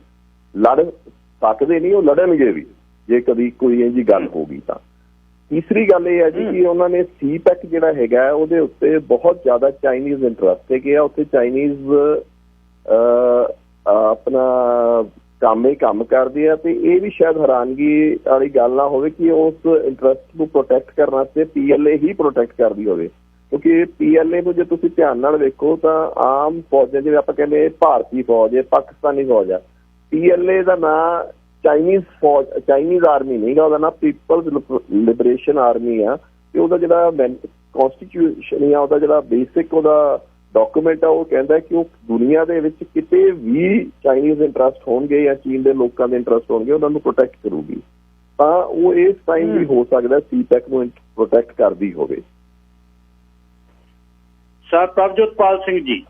ਲੜ ਸਕਦੇ ਨਹੀਂ, ਉਹ ਲੜਨਗੇ ਵੀ ਜੇ ਕਦੀ ਕੋਈ ਇਹ ਜਿਹੀ ਗੱਲ ਹੋ ਗਈ ਤਾਂ। ਤੀਸਰੀ ਗੱਲ ਇਹ ਹੈ ਜੀ ਕਿ ਉਹਨਾਂ ਨੇ CPEC ਜਿਹੜਾ ਹੈਗਾ ਉਹਦੇ ਉੱਤੇ ਬਹੁਤ ਜ਼ਿਆਦਾ ਚਾਈਨੀਜ਼ ਇੰਟਰਸਟ ਹੈਗੇ ਆ। ਉੱਥੇ ਚਾਈਨੀਜ਼ ਆਪਣਾ ਕੰਮ ਕਰਦੇ ਆ ਤੇ ਇਹ ਵੀ ਸ਼ਾਇਦ ਹੈਰਾਨਗੀ ਵਾਲੀ ਗੱਲ ਨਾ ਹੋਵੇ ਕਿ ਉਸ ਇੰਟਰਸਟ ਨੂੰ ਪ੍ਰੋਟੈਕਟ ਕਰਨ ਵਾਸਤੇ PLA ਹੀ ਪ੍ਰੋਟੈਕਟ ਕਰਦੀ ਹੋਵੇ, ਕਿਉਂਕਿ PLA ਨੂੰ ਜੇ ਤੁਸੀਂ ਧਿਆਨ ਨਾਲ ਵੇਖੋ ਤਾਂ ਆਮ ਫੌਜਾਂ, ਜਿਵੇਂ ਆਪਾਂ ਕਹਿੰਦੇ ਭਾਰਤੀ ਫੌਜ ਹੈ, ਪਾਕਿਸਤਾਨੀ ਫੌਜ ਆ, PLA ਦਾ ਨਾਂ ਚਾਈਨੀਜ਼ ਆਰਮੀ ਨਹੀਂ ਗਾ, ਉਹਦਾ ਨਾਂ ਪੀਪਲਜ਼ ਲਿਬਰੇਸ਼ਨ ਆਰਮੀ ਆ। ਤੇ ਉਹਦਾ ਜਿਹੜਾ ਕਨਸਟੀਟਿਊਸ਼ਨ ਜਾਂ ਉਹਦਾ ਜਿਹੜਾ ਬੇਸਿਕ ਉਹਦਾ ਡਾਕੂਮੈਂਟ ਆ ਉਹ ਕਹਿੰਦਾ ਕਿ ਉਹ ਦੁਨੀਆ ਦੇ ਵਿੱਚ ਕਿਤੇ ਵੀ ਚਾਈਨੀਜ਼ ਇੰਟਰਸਟ ਹੋਣਗੇ ਜਾਂ ਚੀਨ ਦੇ ਲੋਕਾਂ ਦੇ ਇੰਟਰਸਟ ਹੋਣਗੇ ਉਹਨਾਂ ਨੂੰ ਪ੍ਰੋਟੈਕਟ ਕਰੂਗੀ। ਤਾਂ ਉਹ ਇਸ ਟਾਈਮ ਵੀ ਹੋ ਸਕਦਾ CPEC ਨੂੰ ਪ੍ਰੋਟੈਕਟ ਕਰਦੀ ਹੋਵੇ। ਸਰ ਪ੍ਰਭਜੋਤਪਾਲ ਸਿੰਘ ਜੀ।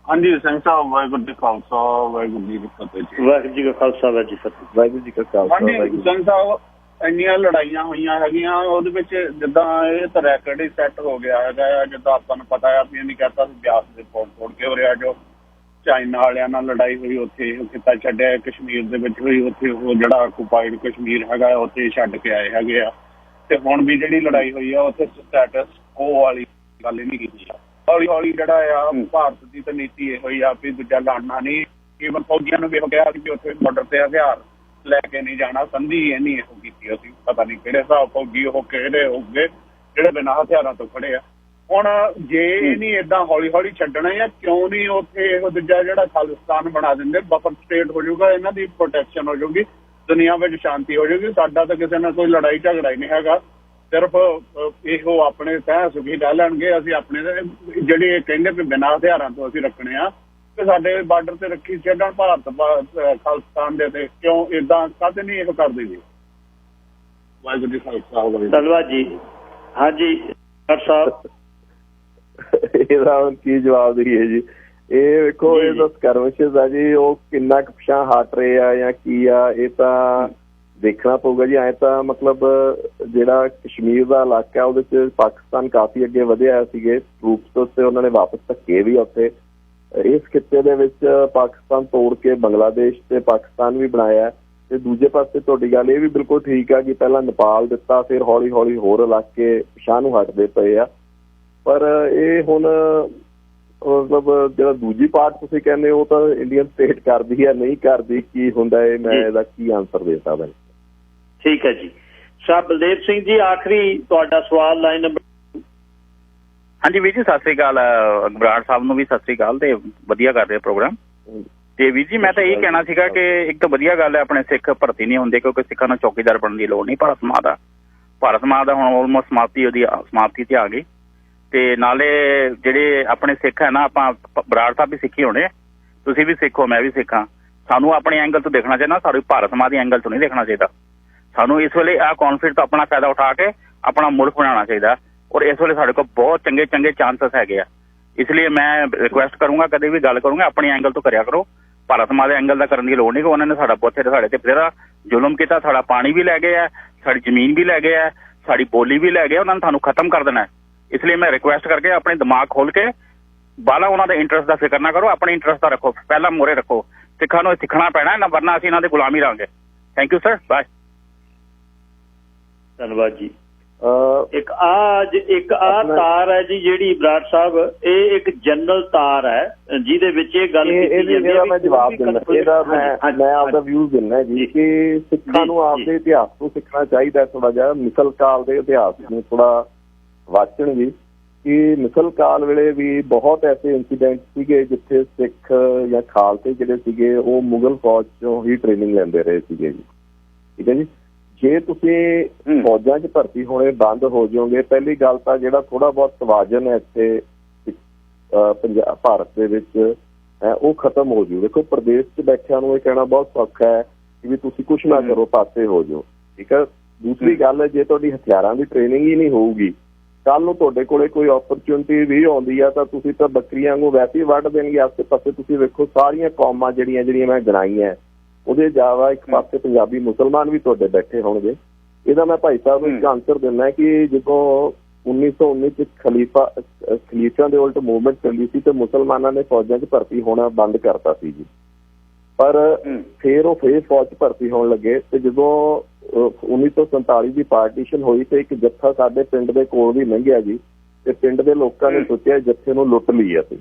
ਹਾਂਜੀ ਸਿੰਘ ਸਾਹਿਬ, ਵਾਹਿਗੁਰੂ ਜੀ ਖਾਲਸਾ ਵਾਹਿਗੁਰੂ ਜੀ ਕੀ ਫਤਿਹ ਜੀ। ਵਾਹਿਗੁਰੂ ਜੀ ਕਾ ਖਾਲਸਾ ਵਾਹਿਗੁਰੂ ਜੀ ਕੀ ਫਤਿਹ। ਵਾਹਿਗੁਰੂ ਜੀ ਕਾ ਖਾਲਸਾ। ਹਾਂਜੀ ਸਿੰਘ ਸਾਹਿਬ, ਇੰਨੀਆਂ ਲੜਾਈਆਂ ਹੋਈਆਂ ਹੈਗੀਆਂ, ਉਹਦੇ ਵਿੱਚ ਜਿੱਦਾਂ ਇਹ ਤਾਂ ਰੈਕਰਡ ਹੀ ਸੈੱਟ ਹੋ ਗਿਆ ਹੈਗਾ। ਜਿੱਦਾਂ ਆਪਾਂ ਨੂੰ ਪਤਾ ਆ ਵੀ ਨਹੀਂ ਕਹਤਾ ਸੀ ਬਿਆਸ ਦੇ ਤੋੜ ਕੇ ਹੋ ਰਿਹਾ, ਜੋ ਚਾਈਨਾ ਵਾਲਿਆਂ ਨਾਲ ਲੜਾਈ ਹੋਈ ਉੱਥੇ ਕਿੱਤਾ ਛੱਡਿਆ, ਕਸ਼ਮੀਰ ਦੇ ਵਿੱਚ ਹੋਈ ਉੱਥੇ ਉਹ ਜਿਹੜਾ ਆਕੂਪਾਈਡ ਕਸ਼ਮੀਰ ਹੈਗਾ ਉੱਥੇ ਛੱਡ ਕੇ ਆਏ ਹੈਗੇ ਆ। ਤੇ ਹੁਣ ਵੀ ਜਿਹੜੀ ਲੜਾਈ ਹੋਈ ਆ ਉੱਥੇ ਸਟੇਟਸ ਕੋ ਵਾਲੀ ਗੱਲ ਹੀ ਨਹੀਂ ਕੀਤੀ ਆ। ਹੌਲੀ ਹੌਲੀ ਜਿਹੜਾ ਆ ਭਾਰਤ ਦੀ ਤਾਂ ਨੀਤੀ ਇਹੋ ਹੀ ਆ ਵੀ ਦੂਜਾ ਲੜਨਾ ਨਹੀਂ, ਈਵਨ ਫੌਜੀਆਂ ਨੂੰ ਵੀ ਹੋ ਗਿਆ ਕਿ ਉੱਥੇ ਬਾਰਡਰ ਤੇ ਹਥਿਆਰ ਲੈ ਕੇ ਨਹੀਂ ਜਾਣਾ, ਸੰਧੀ ਇਹਨੀ ਇਹੋ ਕੀਤੀ ਅਸੀਂ, ਪਤਾ ਨਹੀਂ ਕਿਹੜੇ ਹਿਸਾਬ ਫੌਜੀ ਉਹ ਕਿਹੜੇ ਹੋਊਗੇ ਜਿਹੜੇ ਬਿਨਾਂ ਹਥਿਆਰਾਂ ਤੋਂ ਖੜੇ ਆ। ਹੁਣ ਜੇ ਇਹ ਨਹੀਂ ਏਦਾਂ ਹੌਲੀ ਹੌਲੀ ਛੱਡਣਾ ਜਾਂ ਕਿਉਂ ਨਹੀਂ ਉੱਥੇ ਇਹੋ ਦੂਜਾ ਜਿਹੜਾ ਖਾਲਿਸਤਾਨ ਬਣਾ ਦਿੰਦੇ, ਬਫਰ ਸਟੇਟ ਹੋ ਜਾਊਗਾ, ਇਹਨਾਂ ਦੀ ਪ੍ਰੋਟੈਕਸ਼ਨ ਹੋ ਜਾਊਗੀ, ਦੁਨੀਆ ਵਿੱਚ ਸ਼ਾਂਤੀ ਹੋ ਜਾਊਗੀ। ਸਾਡਾ ਤਾਂ ਕਿਸੇ ਨਾਲ ਕੋਈ ਲੜਾਈ ਝਗੜਾ ਹੀ ਨਹੀਂ ਹੈਗਾ, ਸਿਰਫ ਇਹੋ ਆਪਣੇ ਤਹਿ ਸੁਖੀ ਰਹਿ ਲੈਣਗੇ। ਅਸੀਂ ਆਪਣੇ ਜਿਹੜੇ ਕਹਿੰਦੇ ਵੀ ਬਿਨਾਂ ਹਥਿਆਰਾਂ ਤੋਂ ਅਸੀਂ ਰੱਖਣੇ ਆ, ਤੇ ਸਾਡੇ ਬਾਰਡਰ ਤੇ ਰੱਖੀ ਛੱਡਣ ਭਾਰਤ ਖਾਲਿਸਤਾਨ ਦੇ, ਤੇ ਕਿਉਂ ਏਦਾਂ ਕਾਹਦੇ ਨਹੀਂ ਇਹ ਕਰਦੇ ਜੀ। ਵਾਹਿਗੁਰੂ ਜੀ ਖਾਲਸਾ ਵਾਹਿਗੁਰੂ ਧੰਨਵਾਦ ਜੀ। ਹਾਂਜੀ ਡਾਕਟਰ ਸਾਹਿਬ, ਇਹਦਾ ਹੁਣ ਕੀ ਜਵਾਬ ਦਈਏ ਜੀ। ਇਹ ਵੇਖੋ ਇਹ ਤਾਂ ਸਕਰਮਿਸ਼ਸ ਆ ਜੀ, ਉਹ ਕਿੰਨਾ ਕੁ ਪਿਛਾਂਹ ਹਟ ਰਹੇ ਆ ਜਾਂ ਕੀ ਆ, ਇਹ ਤਾਂ ਦੇਖਣਾ ਪਊਗਾ ਜੀ। ਐਂ ਤਾਂ ਮਤਲਬ ਜਿਹੜਾ ਕਸ਼ਮੀਰ ਦਾ ਇਲਾਕਾ ਉਹਦੇ 'ਚ ਪਾਕਿਸਤਾਨ ਕਾਫੀ ਅੱਗੇ ਵਧਿਆ ਸੀਗੇ ਟਰੂਪਸ ਤੋਂ, ਤੇ ਉਹਨਾਂ ਨੇ ਵਾਪਸ ਧੱਕੇ ਵੀ ਉੱਥੇ ਇਸ ਖਿੱਤੇ ਦੇ ਵਿੱਚ ਪਾਕਿਸਤਾਨ ਤੋੜ ਕੇ ਬੰਗਲਾਦੇਸ਼ ਤੇ ਪਾਕਿਸਤਾਨ ਵੀ ਬਣਾਇਆ। ਤੇ ਦੂਜੇ ਪਾਸੇ ਤੁਹਾਡੀ ਗੱਲ ਇਹ ਵੀ ਬਿਲਕੁਲ ਠੀਕ ਆ ਕਿ ਪਹਿਲਾਂ ਨੇਪਾਲ ਦਿੱਤਾ, ਫਿਰ ਹੌਲੀ ਹੌਲੀ ਹੋਰ ਇਲਾਕੇ ਪਿਛਾਂਹ ਨੂੰ ਹਟਦੇ ਪਏ ਆ। ਪਰ ਇਹ ਹੁਣ ਮਤਲਬ ਜਿਹੜਾ ਦੂਜੀ ਪਾਰਟ ਤੁਸੀਂ ਕਹਿੰਦੇ ਉਹ ਤਾਂ ਇੰਡੀਅਨ ਸਟੇਟ ਕਰਦੀ ਆ, ਨਹੀਂ ਕਰਦੀ, ਕੀ ਹੁੰਦਾ ਇਹ ਮੈਂ ਇਹਦਾ ਕੀ ਆਨਸਰ ਦੇ ਸਕਦਾ। ਠੀਕ ਹੈ ਜੀ। ਸ਼ਾਹ ਬਲਦੇਵ ਸਿੰਘ ਜੀ, ਆਖਰੀ ਤੁਹਾਡਾ ਸਵਾਲ ਲਾਈਨ ਨੰਬਰ। ਹਾਂਜੀ ਵੀਰ ਜੀ, ਸਤਿ ਸ੍ਰੀ ਅਕਾਲ। ਬਰਾੜ ਸਾਹਿਬ ਨੂੰ ਵੀ ਸਤਿ ਸ੍ਰੀ ਅਕਾਲ, ਤੇ ਵਧੀਆ ਕਰ ਰਹੇ ਪ੍ਰੋਗਰਾਮ। ਤੇ ਵੀਰ ਜੀ ਮੈਂ ਤਾਂ ਇਹ ਕਹਿਣਾ ਸੀਗਾ ਕਿ ਇੱਕ ਤਾਂ ਵਧੀਆ ਗੱਲ ਹੈ ਆਪਣੇ ਸਿੱਖ ਭਰਤੀ ਨਹੀਂ ਹੁੰਦੇ, ਕਿਉਂਕਿ ਸਿੱਖਾਂ ਨੂੰ ਚੌਕੀਦਾਰ ਬਣਨ ਦੀ ਲੋੜ ਨਹੀਂ। ਭਾਰਤ ਮਾਂ ਦਾ ਹੁਣ ਆਲਮੋਸਟ ਸਮਾਪਤੀ ਤੇ ਆ ਗਈ। ਤੇ ਨਾਲੇ ਜਿਹੜੇ ਆਪਣੇ ਸਿੱਖ ਹੈ ਨਾ, ਆਪਾਂ ਬਰਾੜ ਸਾਹਿਬ ਵੀ ਸਿੱਖੀ ਹੋਣੇ, ਤੁਸੀਂ ਵੀ ਸਿੱਖ ਹੋ, ਮੈਂ ਵੀ ਸਿੱਖਾਂ, ਸਾਨੂੰ ਆਪਣੇ ਐਂਗਲ ਤੋਂ ਦੇਖਣਾ ਚਾਹੀਦਾ, ਸਾਨੂੰ ਭਾਰਤ ਮਾਂ ਦੇ ਐਂਗਲ ਤੋਂ ਨਹੀਂ ਦੇਖਣਾ ਚਾਹੀਦਾ। ਸਾਨੂੰ ਇਸ ਵੇਲੇ ਆਹ ਕੌਨਫਲਿਕਟ ਤੋਂ ਆਪਣਾ ਫਾਇਦਾ ਉਠਾ ਕੇ ਆਪਣਾ ਮੁਲਕ ਬਣਾਉਣਾ ਚਾਹੀਦਾ, ਔਰ ਇਸ ਵੇਲੇ ਸਾਡੇ ਕੋਲ ਬਹੁਤ ਚੰਗੇ ਚਾਂਸਸ ਹੈਗੇ ਆ। ਇਸ ਲਈ ਮੈਂ ਰਿਕੁਐਸਟ ਕਰੂੰਗਾ, ਕਦੇ ਵੀ ਗੱਲ ਕਰੂੰਗਾ ਆਪਣੇ ਐਂਗਲ ਤੋਂ ਕਰਿਆ ਕਰੋ, ਭਾਰਤ ਮਾਂ ਦੇ ਐਂਗਲ ਦਾ ਕਰਨ ਦੀ ਲੋੜ ਨਹੀਂ। ਉਹਨਾਂ ਨੇ ਸਾਡਾ ਬਹੁਤ ਸਾਡੇ ਤੇ ਬਥੇਰਾ ਜ਼ੁਲਮ ਕੀਤਾ, ਸਾਡਾ ਪਾਣੀ ਵੀ ਲੈ ਗਏ ਆ, ਸਾਡੀ ਜ਼ਮੀਨ ਵੀ ਲੈ ਗਏ ਆ, ਸਾਡੀ ਬੋਲੀ ਵੀ ਲੈ ਗਏ, ਉਹਨਾਂ ਨੇ ਸਾਨੂੰ ਖਤਮ ਕਰ ਦੇਣਾ। ਇਸ ਲਈ ਮੈਂ ਰਿਕੁਐਸਟ ਕਰਕੇ ਆਪਣੇ ਦਿਮਾਗ ਖੋਲ ਕੇ ਬਾਲਾ ਉਹਨਾਂ ਦੇ ਇੰਟਰਸਟ ਦਾ ਫਿਕਰ ਨਾ ਕਰੋ, ਆਪਣੇ ਇੰਟਰਸਟ ਦਾ ਰੱਖੋ, ਪਹਿਲਾਂ ਮੋਰੇ ਰੱਖੋ। ਸਿੱਖਾਂ ਨੂੰ ਸਿੱਖਣਾ ਪੈਣਾ ਨਾ, ਵਰਨਾ ਅਸੀਂ ਇਹਨਾਂ ਦੇ ਗੁਲਾਮੀ ਰਹਾਂਗੇ। Thank you sir, bye. ਧੰਨਵਾਦ ਜੀ। ਇੱਕ ਤਾਰ ਹੈ ਜੀ ਜਿਹੜੀ ਬਰਾੜ ਸਾਹਿਬ, ਇਹ ਇੱਕ ਜਨਰਲ ਤਾਰ ਹੈ ਜਿਹਦੇ ਵਿੱਚ ਇਹ ਗੱਲ ਕੀਤੀ ਜਾਂਦੀ ਹੈ। ਮੈਂ ਜਵਾਬ ਦਿੰਦਾ ਇਹਦਾ, ਮੈਂ ਆਪਦਾ ਵਿਊਜ਼ ਦਿੰਦਾ ਜੀ ਕਿ ਸਿੱਖਾਂ ਨੂੰ ਆਪਦੇ ਇਤਿਹਾਸ ਤੋਂ ਸਿੱਖਣਾ ਚਾਹੀਦਾ, ਥੋੜਾ ਜਿਹਾ ਮਿਸਲ ਕਾਲ ਦੇ ਇਤਿਹਾਸ ਨੂੰ ਥੋੜਾ ਵਾਚਣ ਜੀ, ਕਿ ਮਿਸਲ ਕਾਲ ਵੇਲੇ ਵੀ ਬਹੁਤ ਐਸੇ ਇੰਸੀਡੈਂਟ ਸੀਗੇ ਜਿੱਥੇ ਸਿੱਖ ਜਾਂ ਖਾਲਸੇ ਜਿਹੜੇ ਸੀਗੇ ਉਹ ਮੁਗਲ ਫੌਜ ਚੋਂ ਹੀ ਟ੍ਰੇਨਿੰਗ ਲੈਂਦੇ ਰਹੇ ਸੀਗੇ ਜੀ। ਠੀਕ ਹੈ ਜੀ। ਜੇ ਤੁਸੀਂ ਫੌਜਾਂ 'ਚ ਭਰਤੀ ਹੋਣੇ ਬੰਦ ਹੋ ਜਾਓਗੇ, ਪਹਿਲੀ ਗੱਲ ਤਾਂ ਜਿਹੜਾ ਥੋੜਾ ਬਹੁਤ ਤਵਾਜ਼ਨ ਹੈ ਇੱਥੇ ਭਾਰਤ ਦੇ ਵਿੱਚ ਉਹ ਖਤਮ ਹੋ ਜੂ। ਦੇਖੋ ਪ੍ਰਦੇਸ਼ 'ਚ ਬੈਠਿਆਂ ਨੂੰ ਇਹ ਕਹਿਣਾ ਬਹੁਤ ਸੌਖਾ ਹੈ ਕਿ ਵੀ ਤੁਸੀਂ ਕੁਛ ਨਾ ਕਰੋ, ਪਾਸੇ ਹੋ ਜਾਓ। ਠੀਕ ਹੈ। ਦੂਸਰੀ ਗੱਲ ਹੈ, ਜੇ ਤੁਹਾਡੀ ਹਥਿਆਰਾਂ ਦੀ ਟ੍ਰੇਨਿੰਗ ਹੀ ਨਹੀਂ ਹੋਊਗੀ, ਕੱਲ ਨੂੰ ਤੁਹਾਡੇ ਕੋਲੇ ਕੋਈ ਓਪਰਚੁਨਿਟੀ ਵੀ ਆਉਂਦੀ ਆ ਤਾਂ ਤੁਸੀਂ ਤਾਂ ਬੱਕਰੀਆਂ ਵਾਂਗੂ ਵੈਸੇ ਹੀ ਵੱਢ ਦੇਣਗੇ ਆਸੇ ਪਾਸੇ। ਤੁਸੀਂ ਵੇਖੋ ਸਾਰੀਆਂ ਕੌਮਾਂ ਜਿਹੜੀਆਂ ਮੈਂ ਗਿਣਾਈਆਂ, ਉਹਦੇ ਇਲਾਵਾ ਇੱਕ ਪਾਸੇ ਪੰਜਾਬੀ ਮੁਸਲਮਾਨ ਵੀ ਤੁਹਾਡੇ ਬੈਠੇ ਹੋਣਗੇ। ਇਹਦਾ ਮੈਂ ਭਾਈ ਸਾਹਿਬ ਨੂੰ ਇੱਕ ਆਨਸਰ ਦਿੰਦਾ ਕਿ ਜਦੋਂ 1919 ਚ ਖਲੀਫਿਆਂ ਦੇ ਉਲਟ ਮੂਵਮੈਂਟ ਚੱਲੀ ਸੀ ਤੇ ਮੁਸਲਮਾਨਾਂ ਨੇ ਫੌਜਾਂ 'ਚ ਭਰਤੀ ਹੋਣਾ ਬੰਦ ਕਰਤਾ ਸੀ ਜੀ। ਪਰ ਫਿਰ ਉਹ ਫੌਜ 'ਚ ਭਰਤੀ ਹੋਣ ਲੱਗੇ, ਤੇ ਜਦੋਂ 1947 ਦੀ ਪਾਰਟੀਸ਼ਨ ਹੋਈ ਤੇ ਇੱਕ ਜੱਥਾ ਸਾਡੇ ਪਿੰਡ ਦੇ ਕੋਲ ਵੀ ਲੰਘਿਆ ਜੀ, ਤੇ ਪਿੰਡ ਦੇ ਲੋਕਾਂ ਨੇ ਸੋਚਿਆ ਜੱਥੇ ਨੂੰ ਲੁੱਟ ਲਈ ਅਸੀਂ।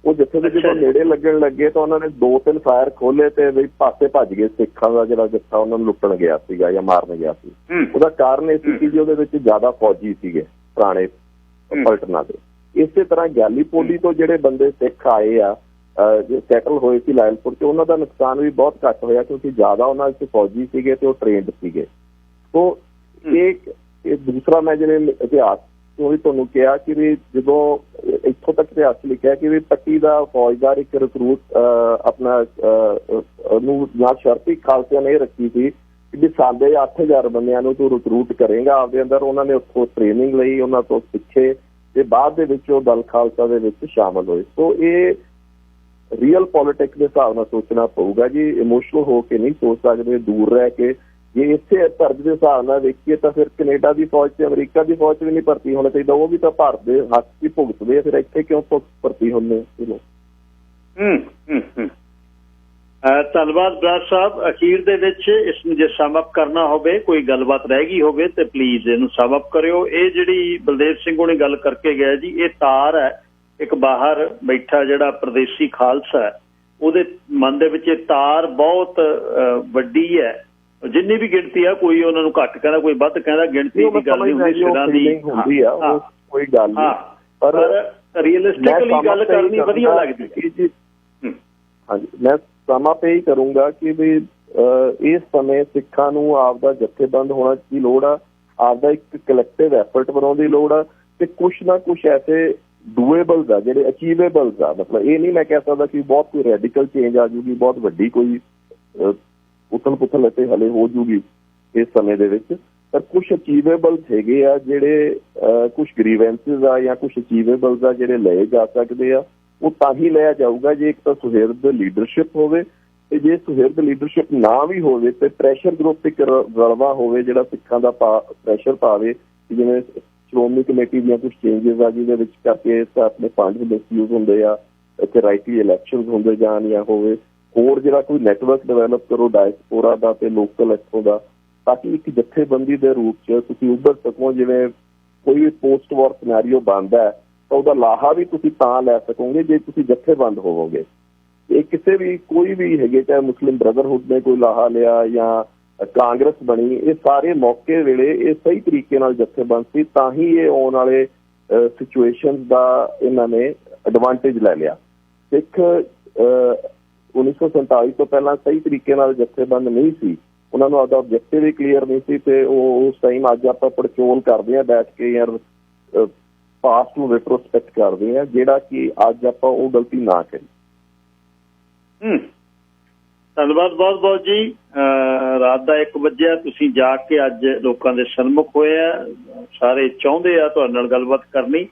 ਉਹ ਜੱਥੇ ਦੇ ਜਦੋਂ ਨੇੜੇ ਲੱਗਣ ਲੱਗੇ ਤਾਂ ਉਹਨਾਂ ਨੇ 2-3 ਫਾਇਰ ਖੋਲੇ ਤੇ ਵੀ ਪਾਸੇ ਭੱਜ ਗਏ। ਸਿੱਖਾਂ ਦਾ ਜਿਹੜਾ ਜੱਥਾ ਉਹਨਾਂ ਨੂੰ ਲੁੱਟਣ ਗਿਆ ਸੀਗਾ ਜਾਂ ਮਾਰਨ ਗਿਆ ਸੀ। ਉਹਦਾ ਕਾਰਨ ਇਹ ਸੀ ਕਿ ਜੀ ਉਹਦੇ ਵਿੱਚ ਜ਼ਿਆਦਾ ਫੌਜੀ ਸੀਗੇ ਪੁਰਾਣੇ ਪਲਟਨਾਂ ਦੇ। ਇਸੇ ਤਰ੍ਹਾਂ ਗੈਲੀਪੋਲੀ ਤੋਂ ਜਿਹੜੇ ਬੰਦੇ ਸਿੱਖ ਆਏ ਆ ਸੈਟਲ ਹੋਏ ਸੀ ਲਾਇਲਪੁਰ 'ਚ, ਉਹਨਾਂ ਦਾ ਨੁਕਸਾਨ ਵੀ ਬਹੁਤ ਘੱਟ ਹੋਇਆ ਕਿਉਂਕਿ ਜ਼ਿਆਦਾ ਉਹਨਾਂ 'ਚ ਫੌਜੀ ਸੀਗੇ ਤੇ ਉਹ ਟ੍ਰੇਨਡ ਸੀਗੇ। ਸੋ ਇਹ ਦੂਸਰਾ ਮੈਂ ਜਿਹੜੇ ਇਤਿਹਾਸ ਉਹ ਵੀ ਤੁਹਾਨੂੰ ਕਿਹਾ ਕਿ ਵੀ ਜਦੋਂ ਇੱਥੋਂ ਤੱਕ ਇਤਿਹਾਸ ਲਿਖਿਆ ਕਿ ਵੀ ਪੱਟੀ ਦਾ ਫੌਜਦਾਰ ਇੱਕ ਰਿਕਰੂਟ ਆਪਣਾ ਨੂੰ ਨਾ ਸ਼ਰਤੀ ਖਾਲਸਿਆਂ ਨੇ ਰੱਖੀ ਸੀ ਕਿ ਵੀ ਸਾਡੇ 8000 ਬੰਦਿਆਂ ਨੂੰ ਤੂੰ ਰਿਕਰੂਟ ਕਰੇਗਾ ਆਪਦੇ ਅੰਦਰ। ਉਹਨਾਂ ਨੇ ਉੱਥੋਂ ਟ੍ਰੇਨਿੰਗ ਲਈ, ਉਹਨਾਂ ਤੋਂ ਸਿੱਖੇ ਤੇ ਬਾਅਦ ਦੇ ਵਿੱਚ ਉਹ ਦਲ ਖਾਲਸਾ ਦੇ ਵਿੱਚ ਸ਼ਾਮਲ ਹੋਏ। ਸੋ ਇਹ ਰੀਅਲ ਪੋਲੀਟਿਕਸ ਦੇ ਹਿਸਾਬ ਨਾਲ ਸੋਚਣਾ ਪਊਗਾ ਜੀ, ਇਮੋਸ਼ਨਲ ਹੋ ਕੇ ਨਹੀਂ ਸੋਚ ਸਕਦੇ, ਦੂਰ ਰਹਿ ਕੇ। ਜੇ ਇਸੇ ਤਰਜ਼ ਦੇ ਹਿਸਾਬ ਨਾਲ ਵੇਖੀਏ ਤਾਂ ਫਿਰ ਕੈਨੇਡਾ ਦੀ ਫੌਜ ਤੇ ਅਮਰੀਕਾ ਦੀ ਫੌਜ ਵੀ ਨਹੀਂ ਭਰਤੀ ਹੋਣਾ ਚਾਹੀਦਾ, ਉਹ ਵੀ ਤਾਂ ਭਾਰਤ ਦੇ ਹੱਕ ਹੀ ਭੁਗਤਦੇ ਆ, ਫਿਰ ਇੱਥੇ ਕਿਉਂ ਭਰਤੀ ਹੁੰਦੇ ਇਹਨੂੰ। ਧੰਨਵਾਦ ਬਰਾੜ ਸਾਹਿਬ। ਅਖੀਰ ਦੇ ਵਿੱਚ ਇਸ ਨੂੰ ਜੇ ਸਮ ਅਪ ਕਰਨਾ ਹੋਵੇ, ਕੋਈ ਗੱਲਬਾਤ ਰਹਿ ਗਈ ਹੋਵੇ ਤੇ ਪਲੀਜ਼ ਇਹਨੂੰ ਸਮ ਅਪ ਕਰਿਓ। ਇਹ ਜਿਹੜੀ ਬਲਦੇਵ ਸਿੰਘ ਹੋਣੀ ਗੱਲ ਕਰਕੇ ਗਿਆ ਜੀ, ਇਹ ਤਾਰ ਹੈ, ਇੱਕ ਬਾਹਰ ਬੈਠਾ ਜਿਹੜਾ ਪ੍ਰਦੇਸੀ ਖਾਲਸਾ ਹੈ ਉਹਦੇ ਮਨ ਦੇ ਵਿੱਚ ਇਹ ਤਾਰ ਬਹੁਤ ਵੱਡੀ ਹੈ। ਜਿੰਨੀ ਵੀ ਗਿਣਤੀ ਆ, ਕੋਈ ਉਹਨਾਂ ਨੂੰ ਘੱਟ ਕਹਿੰਦਾ, ਕੋਈ ਵੱਧ ਕਹਿੰਦਾ, ਗਿਣਤੀ ਦੀ ਗੱਲ ਨਹੀਂ ਹੁੰਦੀ, ਸਿਰਾਂ ਦੀ ਹੁੰਦੀ ਆ, ਕੋਈ ਗੱਲ ਨਹੀਂ। ਪਰ ਰੀਅਲਿਸਟਿਕਲੀ ਗੱਲ ਕਰਨੀ ਵਧੀਆ ਲੱਗਦੀ ਹੈ। ਹਾਂਜੀ, ਮੈਂ ਸਮਾਂ ਪੇ ਹੀ ਕਰੂੰਗਾ ਕਿ ਵੀ ਇਸ ਸਮੇਂ ਸਿੱਖਾਂ ਨੂੰ ਆਪਦਾ ਜਥੇਬੰਦ ਹੋਣਾ ਦੀ ਲੋੜ ਆ, ਆਪਦਾ ਇੱਕ ਕਲੈਕਟਿਵ ਐਫਰਟ ਬਣਾਉਣ ਦੀ ਲੋੜ ਆ, ਤੇ ਕੁਛ ਨਾ ਕੁਛ ਐਸੇ ਡੂਏਬਲਸ ਆ ਜਿਹੜੇ ਅਚੀਵੇਬਲਸ ਆ। ਮਤਲਬ ਇਹ ਨਹੀਂ ਮੈਂ ਕਹਿ ਸਕਦਾ ਕਿ ਬਹੁਤ ਕੋਈ ਰੈਡੀਕਲ ਚੇਂਜ ਆ ਜੂਗੀ, ਬਹੁਤ ਵੱਡੀ ਕੋਈ ਉਥਲ ਪੁਥਲ ਅਤੇ ਹਲੇ ਹੋ ਜੂਗੀ ਇਸ ਸਮੇਂ ਦੇ ਵਿੱਚ, ਪਰ ਕੁਛ ਅਚੀਵੇਬਲਸ ਹੈਗੇ ਆ ਜਿਹੜੇ ਕੁਛ ਗ੍ਰੀਵੈਂਸਿਸ ਆ ਜਾਂ ਕੁਛ ਅਚੀਵੇਬਲਸ ਆ ਜਿਹੜੇ ਲਏ ਜਾ ਸਕਦੇ ਆ। ਉਹ ਤਾਂ ਹੀ ਲਿਆ ਜਾਊਗਾ ਜੇ ਇੱਕ ਤਾਂ ਸੁਹਿਰਦ ਲੀਡਰਸ਼ਿਪ ਹੋਵੇ, ਤੇ ਜੇ ਸੁਹਿਰਦ ਲੀਡਰਸ਼ਿਪ ਨਾ ਵੀ ਹੋਵੇ ਤੇ ਪ੍ਰੈਸ਼ਰ ਗਰੁੱਪ ਇੱਕ ਰਲਵਾ ਹੋਵੇ ਜਿਹੜਾ ਸਿੱਖਾਂ ਦਾ ਪ੍ਰੈਸ਼ਰ ਪਾਵੇ, ਜਿਵੇਂ ਸ਼੍ਰੋਮਣੀ ਕਮੇਟੀ ਦੀਆਂ ਕੁਛ ਚੇਂਜਿਸ ਆ ਜਿਹਦੇ ਵਿੱਚ ਕਰਕੇ ਆਪਣੇ ਫੰਡ ਮਿਸਯੂਜ਼ ਹੁੰਦੇ ਆ, ਇੱਥੇ ਰਾਈਟਲੀ ਇਲੈਕਸ਼ਨਸ ਹੁੰਦੇ ਜਾਣ ਜਾਂ ਹੋਵੇ, ਹੋਰ ਜਿਹੜਾ ਕੋਈ ਨੈਟਵਰਕ ਡਿਵੈਲਪ ਕਰੋ ਡਾਇਸਪੋਰਾ ਦਾ ਤੇ ਲੋਕਲ ਇੱਥੋਂ ਦਾ, ਤਾਂ ਕਿ ਇੱਕ ਜਥੇਬੰਦੀ ਦੇ ਰੂਪ 'ਚ ਤੁਸੀਂ ਉੱਭਰ ਸਕੋ। ਜਿਵੇਂ ਕੋਈ ਵੀ ਪੋਸਟ ਵਾਰ ਸਿਨੈਰੀਓ ਬਣਦਾ ਹੈ ਤਾਂ ਉਹਦਾ ਲਾਹਾ ਵੀ ਤੁਸੀਂ ਤਾਂ ਲੈ ਸਕੋਗੇ ਜੇ ਤੁਸੀਂ ਜਥੇਬੰਦ ਹੋਵੋਗੇ। ਇਹ ਕਿਸੇ ਵੀ ਕੋਈ ਵੀ ਹੈਗੇ, ਚਾਹੇ ਮੁਸਲਿਮ ਬ੍ਰਦਰਹੁੱਡ ਨੇ ਕੋਈ ਲਾਹਾ ਲਿਆ ਜਾਂ ਕਾਂਗਰਸ ਬਣੀ, ਇਹ ਸਾਰੇ ਮੌਕੇ ਵੇਲੇ ਇਹ ਸਹੀ ਤਰੀਕੇ ਨਾਲ ਜਥੇਬੰਦ ਸੀ, ਤਾਂ ਹੀ ਇਹ ਆਉਣ ਵਾਲੇ ਸਿਚੁਏਸ਼ਨ ਦਾ ਇਹਨਾਂ ਨੇ ਐਡਵਾਂਟੇਜ ਲੈ ਲਿਆ। ਸਿੱਖ 1947 ਤੋਂ ਪਹਿਲਾਂ ਸਹੀ ਤਰੀਕੇ ਨਾਲ ਜਥੇਬੰਦ ਨਹੀਂ ਸੀ, ਉਹਨਾਂ ਨੂੰ ਆਪਦਾ ਆਬਜੈਕਟਿਵ ਹੀ ਕਲੀਅਰ ਨਹੀਂ ਸੀ, ਤੇ ਉਹ ਉਸ ਟਾਈਮ ਅੱਜ ਆਪਾਂ ਪੜਚੋਲ ਕਰਦੇ ਹਾਂ ਬੈਠ ਕੇ ਯਾਰ ਪਾਸਟ ਨੂੰ ਰਿਟਰੋਸਪੈਕਟ ਕਰਦੇ ਹਾਂ, ਜਿਹੜਾ ਕਿ ਅੱਜ ਆਪਾਂ ਉਹ ਗਲਤੀ ਨਾ ਕਰੀ। ਧੰਨਵਾਦ ਬਹੁਤ ਬਹੁਤ ਜੀ। ਰਾਤ ਦਾ 1 ਵਜੇ ਤੁਸੀਂ ਜਾ ਕੇ ਅੱਜ ਲੋਕਾਂ ਦੇ ਸਨਮੁਖ ਹੋਏ ਆ, ਸਾਰੇ ਚਾਹੁੰਦੇ ਆ ਤੁਹਾਡੇ ਨਾਲ ਗੱਲਬਾਤ ਕਰਨੀ,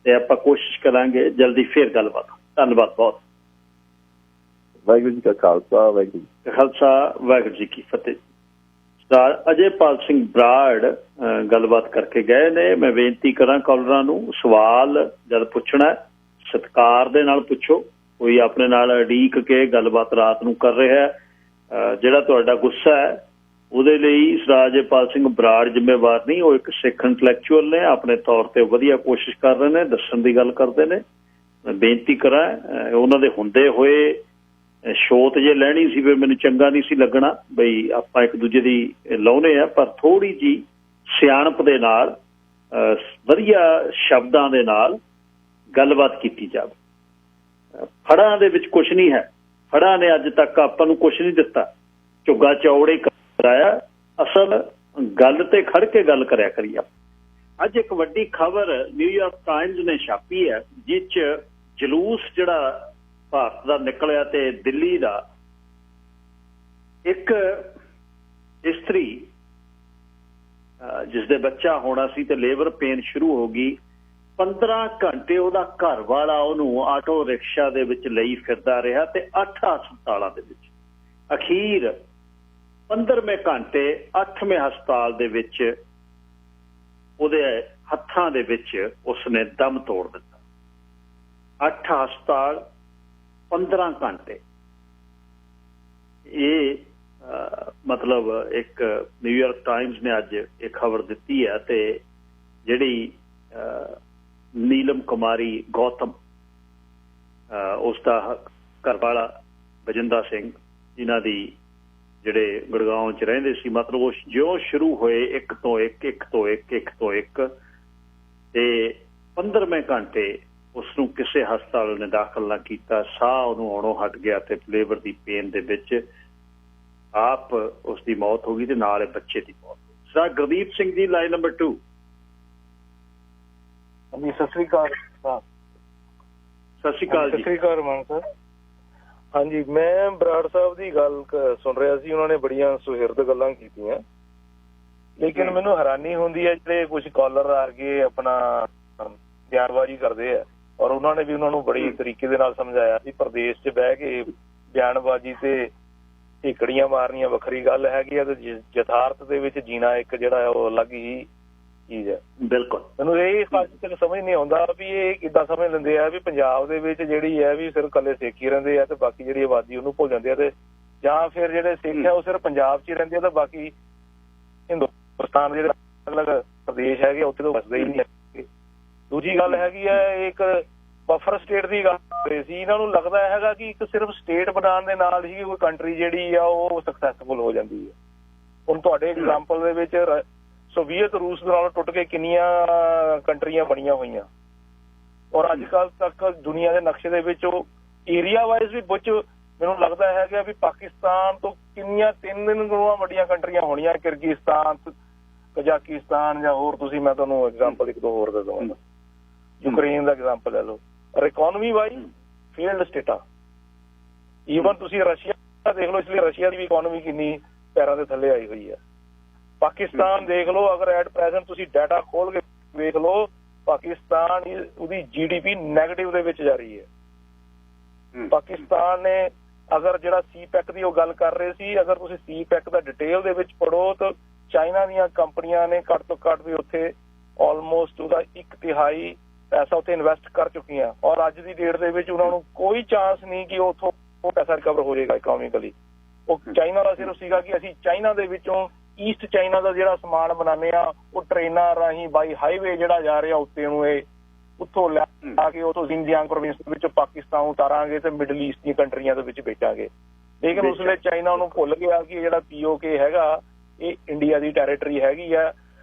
ਤੇ ਆਪਾਂ ਕੋਸ਼ਿਸ਼ ਕਰਾਂਗੇ ਜਲਦੀ ਫੇਰ ਗੱਲਬਾਤ। ਧੰਨਵਾਦ ਬਹੁਤ। ਵਾਹਿਗੁਰੂ ਜੀ ਕਾ ਖਾਲਸਾ, ਵਾਹਿਗੁਰੂ ਜੀ ਖਾਲਸਾ, ਵਾਹਿਗੁਰੂ ਜੀ ਕੀ ਫਤਿਹ। ਸਰਦਾਰ ਅਜੇਪਾਲ ਸਿੰਘ ਬਰਾੜ ਗੱਲਬਾਤ ਕਰਕੇ ਗਏ ਨੇ। ਮੈਂ ਬੇਨਤੀ ਕਰਾਂ ਕਾਲਰਾਂ ਨੂੰ, ਸਵਾਲ ਜਦ ਪੁੱਛਣਾ ਸਤਿਕਾਰ ਦੇ ਨਾਲ ਪੁੱਛੋ, ਕੋਈ ਆਪਣੇ ਨਾਲ ਉਡੀਕ ਕੇ ਗੱਲਬਾਤ ਰਾਤ ਨੂੰ ਕਰ ਰਿਹਾ। ਜਿਹੜਾ ਤੁਹਾਡਾ ਗੁੱਸਾ ਹੈ ਉਹਦੇ ਲਈ ਸਰਦਾਰ ਅਜੇਪਾਲ ਸਿੰਘ ਬਰਾੜ ਜ਼ਿੰਮੇਵਾਰ ਨਹੀਂ, ਉਹ ਇੱਕ ਸਿੱਖ ਇੰਟਲੈਕਚੁਅਲ ਨੇ, ਆਪਣੇ ਤੌਰ ਤੇ ਵਧੀਆ ਕੋਸ਼ਿਸ਼ ਕਰ ਰਹੇ ਨੇ, ਦੱਸਣ ਦੀ ਗੱਲ ਕਰਦੇ ਨੇ। ਮੈਂ ਬੇਨਤੀ ਕਰਾਂ ਉਹਨਾਂ ਦੇ ਹੁੰਦੇ ਹੋਏ ਛੋਟ ਜੇ ਲੈਣੀ ਸੀ, ਫਿਰ ਮੈਨੂੰ ਚੰਗਾ ਨਹੀਂ ਸੀ ਲੱਗਣਾ ਬਈ ਆਪਾਂ ਇੱਕ ਦੂਜੇ ਦੀ ਲਾਉਨੇ ਆ, ਪਰ ਥੋੜ੍ਹੀ ਜਿਹੀ ਸਿਆਣਪ ਦੇ ਨਾਲ ਵਧੀਆ ਸ਼ਬਦਾਂ ਦੇ ਨਾਲ ਗੱਲਬਾਤ ਕੀਤੀ ਜਾਵੇ। ਫੜਾਂ ਦੇ ਵਿੱਚ ਕੁਛ ਨਹੀਂ ਹੈ, ਫੜਾਂ ਨੇ ਅੱਜ ਤੱਕ ਆਪਾਂ ਨੂੰ ਕੁਛ ਨਹੀਂ ਦਿੱਤਾ, ਝੁੱਗਾ ਚੌੜੇ ਕਰਾਇਆ। ਅਸਲ ਗੱਲ ਤੇ ਖੜ ਕੇ ਗੱਲ ਕਰਿਆ ਕਰੀਏ। ਅੱਜ ਇੱਕ ਵੱਡੀ ਖਬਰ ਨਿਊਯਾਰਕ ਟਾਈਮਜ਼ ਨੇ ਛਾਪੀ ਹੈ, ਜਿਸ 'ਚ ਜਲੂਸ ਜਿਹੜਾ ਭਾਰਤ ਦਾ ਨਿਕਲਿਆ ਤੇ ਦਿੱਲੀ ਦਾ, ਇੱਕ ਇਸਤਰੀ ਜਿਸਦੇ ਬੱਚਾ ਹੋਣਾ ਸੀ ਤੇ ਲੇਬਰ ਪੇਨ ਸ਼ੁਰੂ ਹੋ ਗਈ, 15 ਘੰਟੇ ਉਹਦਾ ਘਰ ਵਾਲਾ ਉਹਨੂੰ ਆਟੋ ਰਿਕਸ਼ਾ ਦੇ ਵਿੱਚ ਲਈ ਫਿਰਦਾ ਰਿਹਾ ਤੇ 8 ਹਸਪਤਾਲਾਂ ਦੇ ਵਿੱਚ। ਅਖੀਰ 15ਵੇਂ ਘੰਟੇ 8ਵੇਂ ਹਸਪਤਾਲ ਦੇ ਵਿੱਚ ਉਹਦੇ ਹੱਥਾਂ ਦੇ ਵਿੱਚ ਉਸਨੇ ਦਮ ਤੋੜ ਦਿੱਤਾ। 8 ਹਸਪਤਾਲ 15 ਘੰਟੇ। ਇਹ ਮਤਲਬ ਇੱਕ ਨਿਊਯਾਰਕ ਟਾਈਮਜ਼ ਨੇ ਅੱਜ ਇਹ ਖਬਰ ਦਿੱਤੀ ਹੈ। ਤੇ ਜਿਹੜੀ ਨੀਲਮ ਕੁਮਾਰੀ ਗੌਤਮ, ਉਸਦਾ ਘਰ ਵਾਲਾ ਬਜਿੰਦਰ ਸਿੰਘ, ਜਿਨ੍ਹਾਂ ਦੀ ਜਿਹੜੇ ਗੁੜਗਾਉਂ 'ਚ ਰਹਿੰਦੇ ਸੀ, ਮਤਲਬ ਉਹ ਜਿਉਂ ਸ਼ੁਰੂ ਹੋਏ ਇੱਕ ਤੋਂ ਇੱਕ ਤੇ 15ਵੇਂ ਘੰਟੇ ਉਸਨੂੰ ਕਿਸੇ ਹਸਪਤਾਲ ਨੇ ਦਾਖਲ ਨਾ ਕੀਤਾ। ਸਾਹ ਉਹਨੂੰ ਆਉਣੋਂ ਹਟ ਗਿਆ ਤੇ ਲੇਬਰ ਦੀ ਪੇਨ ਦੇ ਵਿੱਚ ਆਪ ਉਸਦੀ ਮੌਤ ਹੋ ਗਈ ਤੇ ਨਾਲ ਬੱਚੇ ਦੀ ਮੌਤ ਹੋ ਗਈ। Sir Gurdeep Singh ji, line number 2। ਹਾਂਜੀ, ਸਤਿ ਸ੍ਰੀ ਅਕਾਲ। ਸਤਿ ਸ਼੍ਰੀ ਅਕਾਲ ਜੀ। ਸਤਿ ਸ੍ਰੀ ਅਕਾਲ ਮਾਨ ਸਰ। ਹਾਂਜੀ, ਮੈਂ ਬਰਾੜ ਸਾਹਿਬ ਦੀ ਗੱਲ ਸੁਣ ਰਿਹਾ ਸੀ, ਉਹਨਾਂ ਨੇ ਬੜੀਆਂ ਸੁਹਿਰਦ ਗੱਲਾਂ ਕੀਤੀਆਂ, ਲੇਕਿਨ ਮੈਨੂੰ ਹੈਰਾਨੀ ਹੁੰਦੀ ਹੈ ਜਿਹੜੇ ਕੁਝ ਕਾਲਰ ਆ ਕੇ ਆਪਣਾ ਬਿਆਨਬਾਜ਼ੀ ਕਰਦੇ ਆ, ਔਰ ਉਹਨਾਂ ਨੇ ਵੀ ਉਹਨਾਂ ਨੂੰ ਬੜੀ ਤਰੀਕੇ ਦੇ ਨਾਲ ਸਮਝਾਇਆ ਵੀ ਪ੍ਰਦੇਸ਼ 'ਚ ਬਹਿ ਕੇ ਬਿਆਨਬਾਜ਼ੀ ਤੇ ਢੀਕੜੀਆਂ ਮਾਰਨੀਆਂ ਵੱਖਰੀ ਗੱਲ ਹੈਗੀ ਆ, ਤੇ ਯਥਾਰਥ ਦੇ ਵਿੱਚ ਜੀਣਾ ਇੱਕ ਜਿਹੜਾ ਉਹ ਅਲੱਗ ਹੀ ਚੀਜ਼ ਹੈ। ਬਿਲਕੁਲ। ਮੈਨੂੰ ਇਹ ਤੱਕ ਸਮਝ ਨਹੀਂ ਆਉਂਦਾ ਵੀ ਇਹ ਕਿੱਦਾਂ ਸਮਝ ਲੈਂਦੇ ਆ ਵੀ ਪੰਜਾਬ ਦੇ ਵਿੱਚ ਜਿਹੜੀ ਹੈ ਵੀ ਸਿਰਫ ਇਕੱਲੇ ਸਿੱਖ ਹੀ ਰਹਿੰਦੇ ਆ ਤੇ ਬਾਕੀ ਜਿਹੜੀ ਆਬਾਦੀ ਉਹਨੂੰ ਭੁੱਲ ਜਾਂਦੇ ਆ, ਤੇ ਜਾਂ ਫਿਰ ਜਿਹੜੇ ਸਿੱਖ ਆ ਉਹ ਸਿਰਫ ਪੰਜਾਬ 'ਚ ਹੀ ਰਹਿੰਦੇ ਆ ਤੇ ਬਾਕੀ ਹਿੰਦੁਸਤਾਨ ਦੇ ਜਿਹੜੇ ਅਲੱਗ ਪ੍ਰਦੇਸ਼ ਹੈਗੇ ਉੱਥੇ ਤੋਂ ਵਸਦੇ ਹੀ ਨਹੀਂ ਹੈਗੇ। ਦੂਜੀ ਗੱਲ ਹੈਗੀ ਹੈ, ਇੱਕ ਬਫਰ ਸਟੇਟ ਦੀ ਗੱਲ ਕਰ ਰਹੇ ਸੀ। ਇਹਨਾਂ ਨੂੰ ਲੱਗਦਾ ਹੈਗਾ ਕਿ ਇੱਕ ਸਿਰਫ ਸਟੇਟ ਬਣਾਉਣ ਦੇ ਨਾਲ ਹੀ ਕੋਈ ਕੰਟਰੀ ਜਿਹੜੀ ਆ ਉਹ ਸਕਸੈਸਫੁਲ ਹੋ ਜਾਂਦੀ ਹੈ। ਹੁਣ ਤੁਹਾਡੇ ਐਗਜ਼ਾਮਪਲ ਦੇ ਵਿੱਚ ਸੋਵੀਅਤ ਰੂਸ ਨਾਲ ਟੁੱਟ ਕੇ ਕਿੰਨੀਆਂ ਕੰਟਰੀਆਂ ਬਣੀਆਂ ਹੋਈਆਂ, ਔਰ ਅੱਜ ਕੱਲ੍ਹ ਤੱਕ ਦੁਨੀਆ ਦੇ ਨਕਸ਼ੇ ਦੇ ਵਿੱਚ ਉਹ ਏਰੀਆ ਵਾਈਜ਼ ਵੀ ਵਿੱਚ ਮੈਨੂੰ ਲੱਗਦਾ ਹੈਗਾ ਵੀ ਪਾਕਿਸਤਾਨ ਤੋਂ ਕਿੰਨੀਆਂ 3 ਗੁਣਾ ਵੱਡੀਆਂ ਕੰਟਰੀਆਂ ਹੋਣੀਆਂ, ਕਿਰਗਿਸਤਾਨ, ਕਜ਼ਾਕਿਸਤਾਨ ਜਾਂ ਹੋਰ ਤੁਸੀਂ ਮੈਂ ਤੁਹਾਨੂੰ ਐਗਜ਼ਾਮਪਲ 1-2 ਹੋਰ ਦੇ ਦਵਾਂਗਾ। ਯੂਕਰੇਨ ਦਾ ਐਗਜ਼ਾਮਪਲ ਲੈ ਲਓ। ਔਰ ਇਕਨੋਮੀ ਵਾਈਜ਼ ਫੇਲਡ ਸਟੇਟਾਂ। ਈਵਨ ਤੁਸੀਂ ਰਸ਼ੀਆ ਦੇਖ ਲਓ, ਇਸ ਲਈ ਰਸ਼ੀਆ ਦੀ ਵੀ ਇਕਨੋਮੀ ਕਿੰਨੀ ਪੈਰਾਂ ਦੇ ਥੱਲੇ ਆਈ ਹੋਈ ਹੈ। ਪਾਕਿਸਤਾਨ ਦੇਖ ਲਓ, ਅਗਰ ਐਟ ਪ੍ਰੈਜ਼ੈਂਟ ਤੁਸੀਂ ਡਾਟਾ ਖੋਲ ਕੇ ਵੇਖ ਲਓ, ਪਾਕਿਸਤਾਨ ਉਹਦੀ GDP ਨੈਗੇਟਿਵ ਦੇ ਵਿੱਚ ਜਾ ਰਹੀ ਹੈ। ਪਾਕਿਸਤਾਨ ਨੇ ਅਗਰ ਜਿਹੜਾ CPEC ਦੀ ਉਹ ਗੱਲ ਕਰ ਰਹੇ ਸੀ, ਅਗਰ ਤੁਸੀਂ CPEC ਦਾ ਡਿਟੇਲ ਦੇ ਵਿੱਚ ਪੜੋ ਤਾਂ ਚਾਈਨਾ ਦੀਆਂ ਕੰਪਨੀਆਂ ਨੇ ਘੱਟ ਤੋਂ ਘੱਟ ਵੀ ਉੱਥੇ ਆਲਮੋਸਟ ਉਹਦਾ 1/3 ਪੈਸਾ ਉੱਥੇ ਇਨਵੈਸਟ ਕਰ ਚੁੱਕੀਆਂ, ਔਰ ਅੱਜ ਦੀ ਡੇਟ ਦੇ ਵਿੱਚ ਉਹਨਾਂ ਨੂੰ ਕੋਈ ਚਾਂਸ ਨਹੀਂ ਕਿ ਉੱਥੋਂ ਉਹ ਪੈਸਾ ਰਿਕਵਰ ਹੋ ਜਾਏਗਾ ਇਕਨੋਮਿਕਲੀ। ਉਹ ਚਾਈਨਾ ਦਾ ਸਿਰਫ ਸੀਗਾ ਕਿ ਅਸੀਂ ਚਾਈਨਾ ਦੇ ਵਿੱਚੋਂ ਈਸਟ ਚਾਈਨਾ ਦਾ ਜਿਹੜਾ ਸਮਾਨ ਬਣਾਉਂਦੇ ਆ ਉਹ ਟ੍ਰੇਨਾਂ ਰਾਹੀਂ ਬਾਈ ਹਾਈਵੇ ਜਿਹੜਾ ਜਾ ਰਿਹਾ ਉੱਤੇ ਨੂੰ, ਇਹ ਉੱਥੋਂ ਲੈ ਆ ਕੇ ਉੱਥੋਂ ਜ਼ਿੰਜੀਆਂਗ ਪ੍ਰੋਵਿੰਸ ਦੇ ਵਿੱਚ ਪਾਕਿਸਤਾਨ ਉਤਾਰਾਂਗੇ ਤੇ ਮਿਡਲ ਈਸਟ ਦੀਆਂ ਕੰਟਰੀਆਂ ਦੇ ਵਿੱਚ ਵੇਚਾਂਗੇ। ਲੇਕਿਨ ਉਸ ਵੇਲੇ ਚਾਈਨਾ ਨੂੰ ਭੁੱਲ ਗਿਆ ਕਿ ਜਿਹੜਾ POK ਹੈਗਾ ਇਹ ਇੰਡੀਆ ਦੀ ਟੈਰੀਟਰੀ ਹੈਗੀ ਆ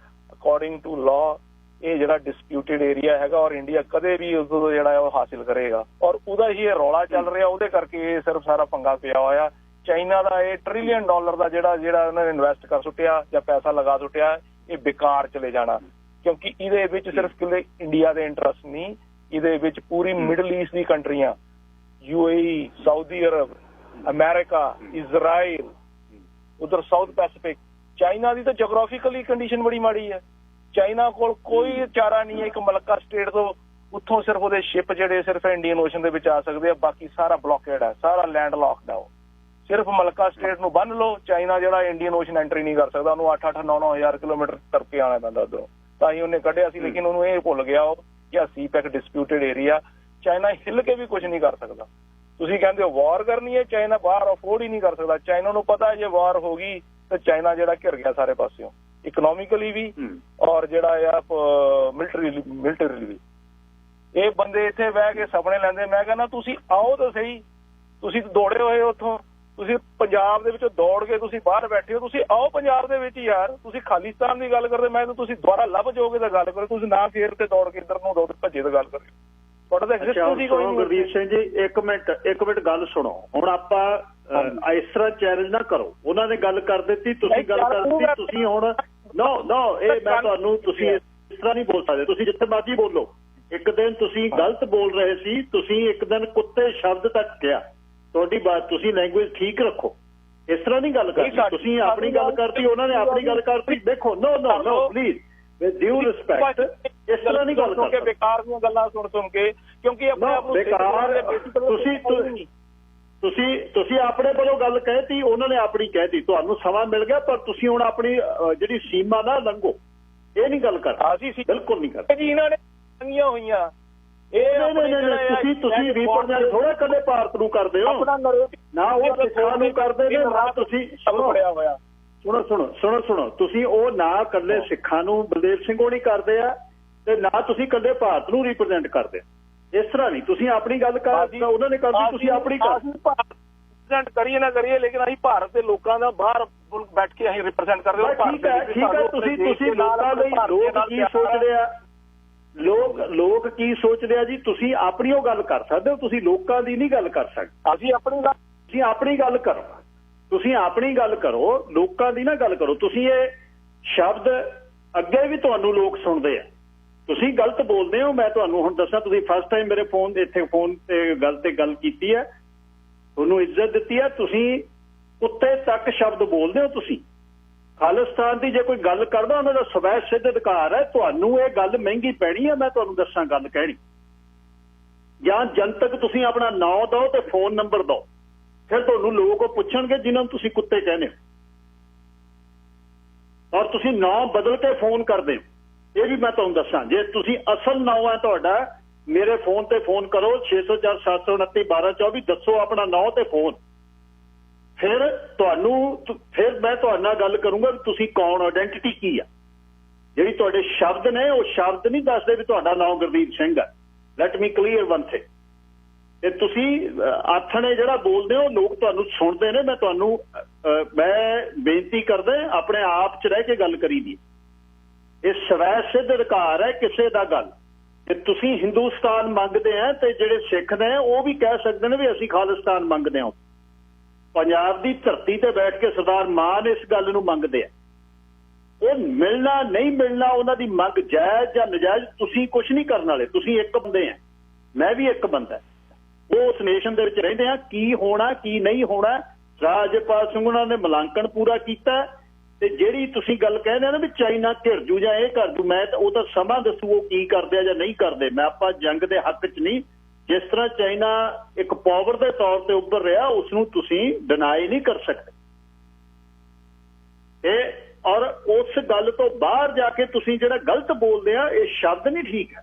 ਅਕੋਰਡਿੰਗ ਟੂ ਲਾਅ। ਇਹ ਜਿਹੜਾ ਡਿਸਪਿਊਟਡ ਏਰੀਆ ਹੈਗਾ ਔਰ ਇੰਡੀਆ ਕਦੇ ਵੀ ਉਦੋਂ ਜਿਹੜਾ ਉਹ ਹਾਸਿਲ ਕਰੇਗਾ, ਔਰ ਉਹਦਾ ਹੀ ਇਹ ਰੌਲਾ ਚੱਲ ਰਿਹਾ। ਉਹਦੇ ਕਰਕੇ ਇਹ ਸਿਰਫ ਸਾਰਾ ਪੰਗਾ ਪਿਆ ਹੋਇਆ। ਚਾਈਨਾ ਦਾ ਇਹ $1 ਟ੍ਰਿਲੀਅਨ ਦਾ ਜਿਹੜਾ ਉਹਨਾਂ ਨੇ ਇਨਵੈਸਟ ਕਰ ਸੁੱਟਿਆ ਜਾਂ ਪੈਸਾ ਲਗਾ ਸੁੱਟਿਆ, ਇਹ ਬੇਕਾਰ ਚਲੇ ਜਾਣਾ, ਕਿਉਂਕਿ ਇਹਦੇ ਵਿੱਚ ਸਿਰਫ ਕਿਲੇ ਇੰਡੀਆ ਦੇ ਇੰਟਰਸਟ ਨਹੀਂ, ਇਹਦੇ ਵਿੱਚ ਪੂਰੀ ਮਿਡਲ ਈਸਟ ਦੀ ਕੰਟਰੀਆਂ, UAE, Saudi Arab, America, Israel, ਉਧਰ ਸਾਊਥ ਪੈਸੀਫਿਕ। ਚਾਈਨਾ ਦੀ ਤਾਂ ਜੋਗ੍ਰਾਫਿਕਲੀ ਕੰਡੀਸ਼ਨ ਬੜੀ ਮਾੜੀ ਹੈ। ਚਾਈਨਾ ਕੋਲ ਕੋਈ ਚਾਰਾ ਨਹੀਂ ਹੈ ਇੱਕ ਮਲੱਕਾ ਸਟੇਟ ਤੋਂ, ਉੱਥੋਂ ਸਿਰਫ ਉਹਦੇ ਸ਼ਿਪ ਜਿਹੜੇ ਸਿਰਫ ਇੰਡੀਅਨ ਓਸ਼ਨ ਦੇ ਵਿੱਚ ਆ ਸਕਦੇ ਆ, ਬਾਕੀ ਸਾਰਾ ਬਲੌਕੇਡ ਹੈ, ਸਾਰਾ ਲੈਂਡ ਲੌਕਡ ਹੈ। ਉਹ ਸਿਰਫ ਮਲੱਕਾ ਸਟੇਟ ਨੂੰ ਬੰਨ ਲਓ, ਚਾਈਨਾ ਜਿਹੜਾ ਇੰਡੀਅਨ ਓਸ਼ਨ ਐਂਟਰੀ ਨਹੀਂ ਕਰ ਸਕਦਾ, ਉਹਨੂੰ 8-8, 9-9 ਹਜ਼ਾਰ ਕਿਲੋਮੀਟਰ ਤੁਰ ਕੇ ਆਉਣਾ ਪੈਂਦਾ ਉੱਧਰੋਂ। ਤਾਂ ਹੀ ਉਹਨੇ ਕੱਢਿਆ ਸੀ, ਲੇਕਿਨ ਉਹਨੂੰ ਇਹ ਭੁੱਲ ਗਿਆ ਉਹ ਕਿ CPEC ਡਿਸਪਿਊਟਡ ਏਰੀਆ, ਚਾਈਨਾ ਹਿੱਲ ਕੇ ਵੀ ਕੁਝ ਨਹੀਂ ਕਰ ਸਕਦਾ। ਤੁਸੀਂ ਕਹਿੰਦੇ ਹੋ ਵਾਰ ਕਰਨੀ ਹੈ, ਚਾਈਨਾ ਬਾਹਰ ਅਫੋਰਡ ਹੀ ਨਹੀਂ ਕਰ ਸਕਦਾ। ਚਾਈਨਾ ਨੂੰ ਪਤਾ ਜੇ ਵਾਰ ਹੋ ਗਈ ਤਾਂ ਚਾਈਨਾ ਜਿਹੜਾ ਘਿਰ ਗਿਆ ਸਾਰੇ ਪਾਸਿਓਂ, ਇਕਨੋਮਿਕਲੀ ਵੀ ਔਰ ਜਿਹੜਾ ਆ ਮਿਲਟਰੀ ਵੀ। ਇਹ ਬੰਦੇ ਇੱਥੇ ਬਹਿ ਕੇ ਸੁਪਨੇ ਲੈਂਦੇ। ਮੈਂ ਕਹਿੰਦਾ ਤੁਸੀਂ ਆਓ ਤਾਂ ਸਹੀ, ਤੁਸੀਂ ਦੌੜੇ ਹੋਏ ਉੱਥੋਂ, ਤੁਸੀਂ ਪੰਜਾਬ ਦੇ ਵਿੱਚੋਂ ਦੌੜ ਕੇ ਤੁਸੀਂ ਬਾਹਰ ਬੈਠੇ ਹੋ, ਤੁਸੀਂ ਆਓ ਪੰਜਾਬ ਦੇ ਵਿੱਚ ਯਾਰ। ਤੁਸੀਂ ਖਾਲਿਸਤਾਨ ਦੀ ਗੱਲ ਕਰਦੇ, ਮੈਂ ਤਾਂ ਤੁਸੀਂ ਦੁਬਾਰਾ ਲੱਭ ਜਾਓਗੇ ਤਾਂ ਗੱਲ ਕਰੋ, ਤੁਸੀਂ ਨਾ ਫੇਰ ਤੇ ਦੌੜ ਕੇ ਇੱਧਰ ਨੂੰ ਦੌੜ ਭੱਜੇ ਤਾਂ ਗੱਲ ਕਰਿਓ। ਤੁਹਾਡਾ ਤਾਂ ਐਗਜ਼ਿਸਟੈਂਸ ਹੀ ਕੋਈ ਨਹੀਂ। ਗੁਰਦੀਪ ਸਿੰਘ ਜੀ ਇੱਕ ਮਿੰਟ ਗੱਲ ਸੁਣੋ। ਹੁਣ ਆਪਾਂ ਇਸ ਤਰ੍ਹਾਂ ਚੈਲੰਜ ਨਾ ਕਰੋ। ਉਹਨਾਂ ਨੇ ਗੱਲ ਕਰ ਦਿੱਤੀ, ਤੁਸੀਂ ਗੱਲ ਕਰ ਦਿੱਤੀ, ਤੁਸੀਂ ਹੁਣ ਨੋ ਇਹ ਮੈਂ ਤੁਹਾਨੂੰ, ਤੁਸੀਂ ਇਸ ਤਰ੍ਹਾਂ ਨਹੀਂ ਬੋਲ ਸਕਦੇ। ਤੁਸੀਂ ਜਿੱਥੇ ਮਰਜ਼ੀ ਬੋਲੋ। ਇੱਕ ਦਿਨ ਤੁਸੀਂ ਗਲਤ ਬੋਲ ਰਹੇ ਸੀ, ਤੁਸੀਂ ਇੱਕ ਦਿਨ ਕੁੱਤੇ ਸ਼ਬਦ ਤੱਕ ਕਿਹਾ। ਤੁਹਾਡੀ ਬਾਤ, ਤੁਸੀਂ ਲੈਂਗੁਏਜ ਠੀਕ ਰੱਖੋ, ਇਸ ਤਰ੍ਹਾਂ ਨਹੀਂ ਗੱਲ ਕਰਨੀ। ਤੁਸੀਂ ਆਪਣੀ ਗੱਲ ਕਰਤੀ, ਉਹਨਾਂ ਨੇ ਆਪਣੀ ਗੱਲ ਕਰਤੀ। ਦੇਖੋ no please with due respect, ਇਸ ਤਰ੍ਹਾਂ ਨਹੀਂ ਗੱਲ ਕਰੋ। ਬੇਕਾਰ ਦੀਆਂ ਗੱਲਾਂ ਸੁਣ ਕੇ, ਕਿਉਂਕਿ ਆਪਣੇ ਆਪ ਨੂੰ ਬੇਕਾਰ ਤੁਸੀਂ ਆਪਣੇ ਵੱਲੋਂ ਗੱਲ ਕਹਿਤੀ, ਉਹਨਾਂ ਨੇ ਆਪਣੀ ਕਹਿਤੀ, ਤੁਹਾਨੂੰ ਸਮਾਂ ਮਿਲ ਗਿਆ, ਪਰ ਤੁਸੀਂ ਹੁਣ ਆਪਣੀ ਜਿਹੜੀ ਸੀਮਾ ਨਾ ਲੰਘੋ। ਇਹ ਨਹੀਂ ਗੱਲ ਕਰਨਾ, ਅਸੀਂ ਬਿਲਕੁਲ ਨਹੀਂ ਕਰਦੇ ਜੀ। ਇਹਨਾਂ ਨੇ ਲੰਘੀਆਂ ਹੋਈਆਂ ਤੁਸੀਂ ਰੀਪ੍ਰੈਜ਼ੈਂਟ ਥੋੜਾ ਕਦੇ ਭਾਰਤ ਨੂੰ ਕਰਦੇ ਹੋ ਨਾ, ਉਹ ਸਿੱਖਾਂ ਨੂੰ ਕਰਦੇ ਨੇ ਨਾ। ਤੁਸੀਂ ਸੁਣੋ ਤੁਸੀਂ ਉਹ ਨਾ ਇਕੱਲੇ ਸਿੱਖਾਂ ਨੂੰ ਬਲਦੇਵ ਸਿੰਘ ਉਹ ਨਹੀਂ ਕਰਦੇ ਆ, ਤੇ ਨਾ ਤੁਸੀਂ ਇਕੱਲੇ ਭਾਰਤ ਨੂੰ ਰੀਪ੍ਰੈਜ਼ੈਂਟ ਕਰਦੇ। ਇਸ ਤਰ੍ਹਾਂ ਨਹੀਂ, ਤੁਸੀਂ ਆਪਣੀ ਗੱਲ ਕਰ, ਉਹਨਾਂ ਨੇ ਕਰਦੀ, ਤੁਸੀਂ ਆਪਣੀ ਰਿਪਰੈਜ਼ੈਂਟ ਕਰੀਏ ਨਾ ਕਰੀਏ, ਲੇਕਿਨ ਅਸੀਂ ਭਾਰਤ ਦੇ ਲੋਕਾਂ ਦਾ ਬਾਹਰ ਬੈਠ ਕੇ ਅਸੀਂ ਰਿਪਰੈਜ਼ੈਂਟ ਕਰਦੇ ਹਾਂ। ਠੀਕ ਹੈ, ਤੁਸੀਂ ਲੋਕਾਂ ਲਈ ਲੋਕ ਕੀ ਸੋਚਦੇ ਆ, ਲੋਕ ਕੀ ਸੋਚਦੇ ਆ ਜੀ, ਤੁਸੀਂ ਆਪਣੀ ਉਹ ਗੱਲ ਕਰ ਸਕਦੇ ਹੋ, ਤੁਸੀਂ ਲੋਕਾਂ ਦੀ ਨਹੀਂ ਗੱਲ ਕਰ ਸਕਦੇ। ਅਸੀਂ ਆਪਣੀ ਗੱਲ ਕਰੋ, ਤੁਸੀਂ ਆਪਣੀ ਗੱਲ ਕਰੋ, ਲੋਕਾਂ ਦੀ ਨਾ ਗੱਲ ਕਰੋ। ਤੁਸੀਂ ਇਹ ਸ਼ਬਦ ਅੱਗੇ ਵੀ ਤੁਹਾਨੂੰ ਲੋਕ ਸੁਣਦੇ ਆ, ਤੁਸੀਂ ਗਲਤ ਬੋਲਦੇ ਹੋ। ਮੈਂ ਤੁਹਾਨੂੰ ਹੁਣ ਦੱਸਾਂ, ਤੁਸੀਂ ਫਸਟ ਟਾਈਮ ਮੇਰੇ ਫੋਨ ਤੇ ਗੱਲ ਕੀਤੀ ਹੈ, ਤੁਹਾਨੂੰ ਇੱਜ਼ਤ ਦਿੱਤੀ ਹੈ, ਤੁਸੀਂ ਕੁੱਤੇ ਤੱਕ ਸ਼ਬਦ ਬੋਲਦੇ ਹੋ। ਤੁਸੀਂ ਖਾਲਿਸਤਾਨ ਦੀ ਜੇ ਕੋਈ ਗੱਲ ਕਰਦਾ, ਉਹਨਾਂ ਦਾ ਸਵੈ ਸਿੱਧ ਅਧਿਕਾਰ ਹੈ। ਤੁਹਾਨੂੰ ਇਹ ਗੱਲ ਮਹਿੰਗੀ ਪੈਣੀ ਹੈ, ਮੈਂ ਤੁਹਾਨੂੰ ਦੱਸਾਂ ਗੱਲ ਕਹਿਣੀ। ਜਾਂ ਜਨਤਕ ਤੁਸੀਂ ਆਪਣਾ ਨਾਂ ਦਿਓ ਤੇ ਫੋਨ ਨੰਬਰ ਦਿਓ, ਫਿਰ ਤੁਹਾਨੂੰ ਲੋਕ ਉਹ ਪੁੱਛਣਗੇ ਜਿਨ੍ਹਾਂ ਨੂੰ ਤੁਸੀਂ ਕੁੱਤੇ ਕਹਿੰਦੇ ਹੋ, ਔਰ ਤੁਸੀਂ ਨਾਂ ਬਦਲ ਕੇ ਫੋਨ ਕਰਦੇ ਹੋ। ਇਹ ਵੀ ਮੈਂ ਤੁਹਾਨੂੰ ਦੱਸਾਂ, ਜੇ ਤੁਸੀਂ ਅਸਲ ਨਾਂ ਹੈ ਤੁਹਾਡਾ, ਮੇਰੇ ਫੋਨ ਤੇ ਫੋਨ ਕਰੋ 6047291224, ਦੱਸੋ ਆਪਣਾ ਨਾਂ ਤੇ ਫੋਨ। ਫਿਰ ਮੈਂ ਤੁਹਾਡੇ ਨਾਲ ਗੱਲ ਕਰੂੰਗਾ ਵੀ ਤੁਸੀਂ ਕੌਣ, ਆਇਡੈਂਟੀਟੀ ਕੀ ਆ। ਜਿਹੜੀ ਤੁਹਾਡੇ ਸ਼ਬਦ ਨੇ ਉਹ ਸ਼ਬਦ ਨਹੀਂ ਦੱਸਦੇ ਵੀ ਤੁਹਾਡਾ ਨਾਮ ਗੁਰਦੀਪ ਸਿੰਘ ਹੈ। Let me clear one thing, ਤੇ ਤੁਸੀਂ ਆਥਣੇ ਜਿਹੜਾ ਬੋਲਦੇ ਹੋ ਲੋਕ ਤੁਹਾਨੂੰ ਸੁਣਦੇ ਨੇ। ਮੈਂ ਬੇਨਤੀ ਕਰਦਾ ਆਪਣੇ ਆਪ 'ਚ ਰਹਿ ਕੇ ਗੱਲ ਕਰੀ ਦੀ। ਇਹ ਸਵੈ ਸਿੱਧ ਅਧਿਕਾਰ ਹੈ ਕਿਸੇ ਦਾ ਗੱਲ। ਤੇ ਤੁਸੀਂ ਹਿੰਦੁਸਤਾਨ ਮੰਗਦੇ ਆ ਤੇ ਜਿਹੜੇ ਸਿੱਖ ਨੇ ਉਹ ਵੀ ਕਹਿ ਸਕਦੇ ਨੇ ਵੀ ਅਸੀਂ ਖਾਲਿਸਤਾਨ ਮੰਗਦੇ ਹਾਂ। ਪੰਜਾਬ ਦੀ ਧਰਤੀ ਤੇ ਬੈਠ ਕੇ ਸਰਦਾਰ ਮਾਨ ਇਸ ਗੱਲ ਨੂੰ ਮੰਗਦੇ ਆ। ਉਹ ਮਿਲਣਾ ਨਹੀਂ ਮਿਲਣਾ ਉਹਨਾਂ ਦੀ ਮੰਗ ਜਾਇਜ਼ ਜਾਂ ਨਜਾਇਜ਼ ਤੁਸੀਂ ਕੁਝ ਨਹੀਂ ਕਰਨ ਵਾਲੇ। ਤੁਸੀਂ ਇੱਕ ਬੰਦੇ ਆ, ਮੈਂ ਵੀ ਇੱਕ ਬੰਦਾ। ਉਹ ਉਸ ਨੇਸ਼ਨ ਦੇ ਵਿੱਚ ਰਹਿੰਦੇ ਆ। ਕੀ ਹੋਣਾ ਕੀ ਨਹੀਂ ਹੋਣਾ ਰਾਜਪਾਲ ਸਿੰਘ ਉਹਨਾਂ ਨੇ ਮੁਲਾਂਕਣ ਪੂਰਾ ਕੀਤਾ। ਤੇ ਜਿਹੜੀ ਤੁਸੀਂ ਗੱਲ ਕਹਿੰਦੇ ਆ ਨਾ ਵੀ ਚਾਈਨਾ ਘਿਰ ਜੂ ਜਾਂ ਇਹ ਕਰ ਜੂ, ਮੈਂ ਤਾਂ ਉਹ ਤਾਂ ਸਮਾਂ ਦੱਸੂ ਉਹ ਕੀ ਕਰਦੇ ਆ ਜਾਂ ਨਹੀਂ ਕਰਦੇ। ਮੈਂ ਆਪਾਂ ਜੰਗ ਦੇ ਹੱਕ 'ਚ ਨਹੀਂ। ਜਿਸ ਤਰ੍ਹਾਂ ਚਾਈਨਾ ਇੱਕ ਪਾਵਰ ਦੇ ਤੌਰ ਤੇ ਉੱਭਰ ਰਿਹਾ ਉਸ ਨੂੰ ਤੁਸੀਂ ਡਿਨਾਈ ਨਹੀਂ ਕਰ ਸਕਦੇ। ਇਹ ਔਰ ਉਸ ਗੱਲ ਤੋਂ ਬਾਹਰ ਜਾ ਕੇ ਤੁਸੀਂ ਜਿਹੜਾ ਗਲਤ ਬੋਲਦੇ ਆ ਇਹ ਸ਼ਬਦ ਨਹੀਂ ਠੀਕ ਹੈ।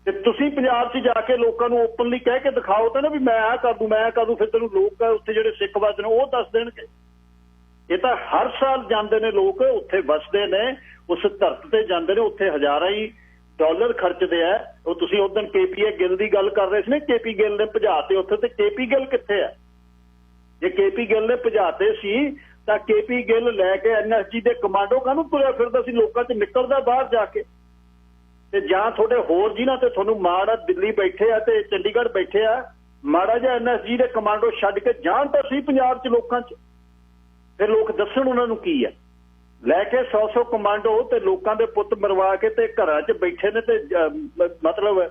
ਤੇ ਤੁਸੀਂ ਪੰਜਾਬ 'ਚ ਜਾ ਕੇ ਲੋਕਾਂ ਨੂੰ ਓਪਨਲੀ ਕਹਿ ਕੇ ਦਿਖਾਓ ਤਾਂ ਨਾ ਵੀ ਮੈਂ ਆਹ ਕਰ ਦੂੰ ਮੈਂ ਆਹ ਕਰ ਦੂੰ, ਫਿਰ ਤੈਨੂੰ ਲੋਕ ਉੱਥੇ ਜਿਹੜੇ ਸਿੱਖ ਵਸਦੇ ਨੇ ਉਹ ਦੱਸ ਦੇਣਗੇ। ਇਹ ਤਾਂ ਹਰ ਸਾਲ ਜਾਂਦੇ ਨੇ ਲੋਕ, ਉੱਥੇ ਵਸਦੇ ਨੇ, ਉਸ ਧਰਤੀ ਤੇ ਜਾਂਦੇ ਨੇ, ਉੱਥੇ ਹਜ਼ਾਰਾਂ ਹੀ ਡਾਲਰ ਖਰਚਦੇ ਆ। ਉਹ ਤੁਸੀਂ ਉਸ ਦਿਨ KPA ਗਿੱਲ ਦੀ ਗੱਲ ਕਰ ਰਹੇ ਸੀ ਨਾ, KP ਗਿੱਲ ਨੇ ਭਜਾਤੇ ਉੱਥੇ, ਤੇ KP ਗਿੱਲ ਕਿੱਥੇ ਆ? ਜੇ KP ਗਿੱਲ ਨੇ ਭਜਾਤੇ ਸੀ ਤਾਂ KP ਗਿੱਲ ਲੈ ਕੇ NSG ਦੇ ਕਮਾਂਡੋ ਕਾਹਨੂੰ ਤੁਰਿਆ ਫਿਰਦਾ ਸੀ ਲੋਕਾਂ 'ਚ ਨਿਕਲਦਾ ਬਾਹਰ ਜਾ ਕੇ? ਤੇ ਜਾਂ ਤੁਹਾਡੇ ਹੋਰ ਜਿਨ੍ਹਾਂ ਤੇ ਤੁਹਾਨੂੰ ਮਾੜਾ ਦਿੱਲੀ ਬੈਠੇ ਆ ਤੇ ਚੰਡੀਗੜ੍ਹ ਬੈਠੇ ਆ, ਮਾੜਾ ਜਿਹਾ NSG ਦੇ ਕਮਾਂਡੋ ਛੱਡ ਕੇ ਜਾਣ ਤਾਂ ਸੀ ਪੰਜਾਬ 'ਚ ਲੋਕਾਂ 'ਚ। ਫਿਰ ਲੋਕ ਦੱਸਣ ਉਹਨਾਂ ਨੂੰ ਕੀ ਹੈ। ਲੈ ਕੇ 100 ਕਮਾਂਡੋ ਤੇ ਲੋਕਾਂ ਦੇ ਪੁੱਤ ਮਰਵਾ ਕੇ ਤੇ ਘਰਾਂ 'ਚ ਬੈਠੇ ਨੇ ਤੇ ਮਤਲਬ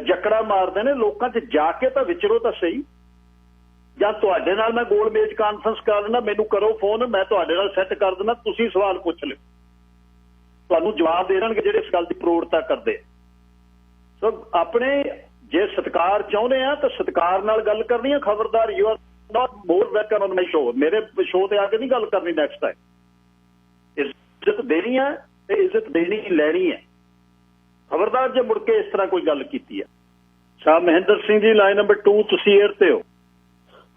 ਜਕੜਾ ਮਾਰਦੇ ਨੇ। ਲੋਕਾਂ 'ਚ ਜਾ ਕੇ ਤਾਂ ਵਿਚਰੋ ਤਾਂ ਸਹੀ। ਜਾਂ ਤੁਹਾਡੇ ਨਾਲ ਮੈਂ ਗੋਲ ਮੇਜ਼ ਕਾਨਫਰੰਸ ਕਰ ਦਿੰਦਾ, ਮੈਨੂੰ ਕਰੋ ਫੋਨ, ਮੈਂ ਤੁਹਾਡੇ ਨਾਲ ਸੈੱਟ ਕਰ ਦਿੰਦਾ, ਤੁਸੀਂ ਸਵਾਲ ਪੁੱਛ ਲਿਓ, ਤੁਹਾਨੂੰ ਜਵਾਬ ਦੇ ਦੇਣਗੇ ਜਿਹੜੇ ਇਸ ਗੱਲ ਦੀ ਪ੍ਰੋੜਤਾ ਕਰਦੇ। ਸੋ ਆਪਣੇ ਜੇ ਸਤਿਕਾਰ ਚਾਹੁੰਦੇ ਆ ਤਾਂ ਸਤਿਕਾਰ ਨਾਲ ਗੱਲ ਕਰਨੀ ਹੈ। ਖਬਰਦਾਰ, you are not more welcome on my show. ਮੇਰੇ ਸ਼ੋਅ ਤੇ ਆ ਕੇ ਨਹੀਂ ਗੱਲ ਕਰਨੀ ਨੈਕਸਟ ਟਾਈਮ। ਇੱਜ਼ਤ ਦੇਣੀ ਹੈ ਤੇ ਇੱਜ਼ਤ ਦੇਣੀ ਲੈਣੀ ਹੈ। ਖਬਰਦਾਰ ਜੇ ਮੁੜ ਕੇ ਇਸ ਤਰ੍ਹਾਂ ਕੋਈ ਗੱਲ ਕੀਤੀ ਹੈ। ਸ਼ਾਹ ਮਹਿੰਦਰ ਸਿੰਘ ਜੀ, ਲਾਈਨ ਨੰਬਰ 2, ਤੁਸੀਂ ਏਅਰ ਤੇ ਹੋ।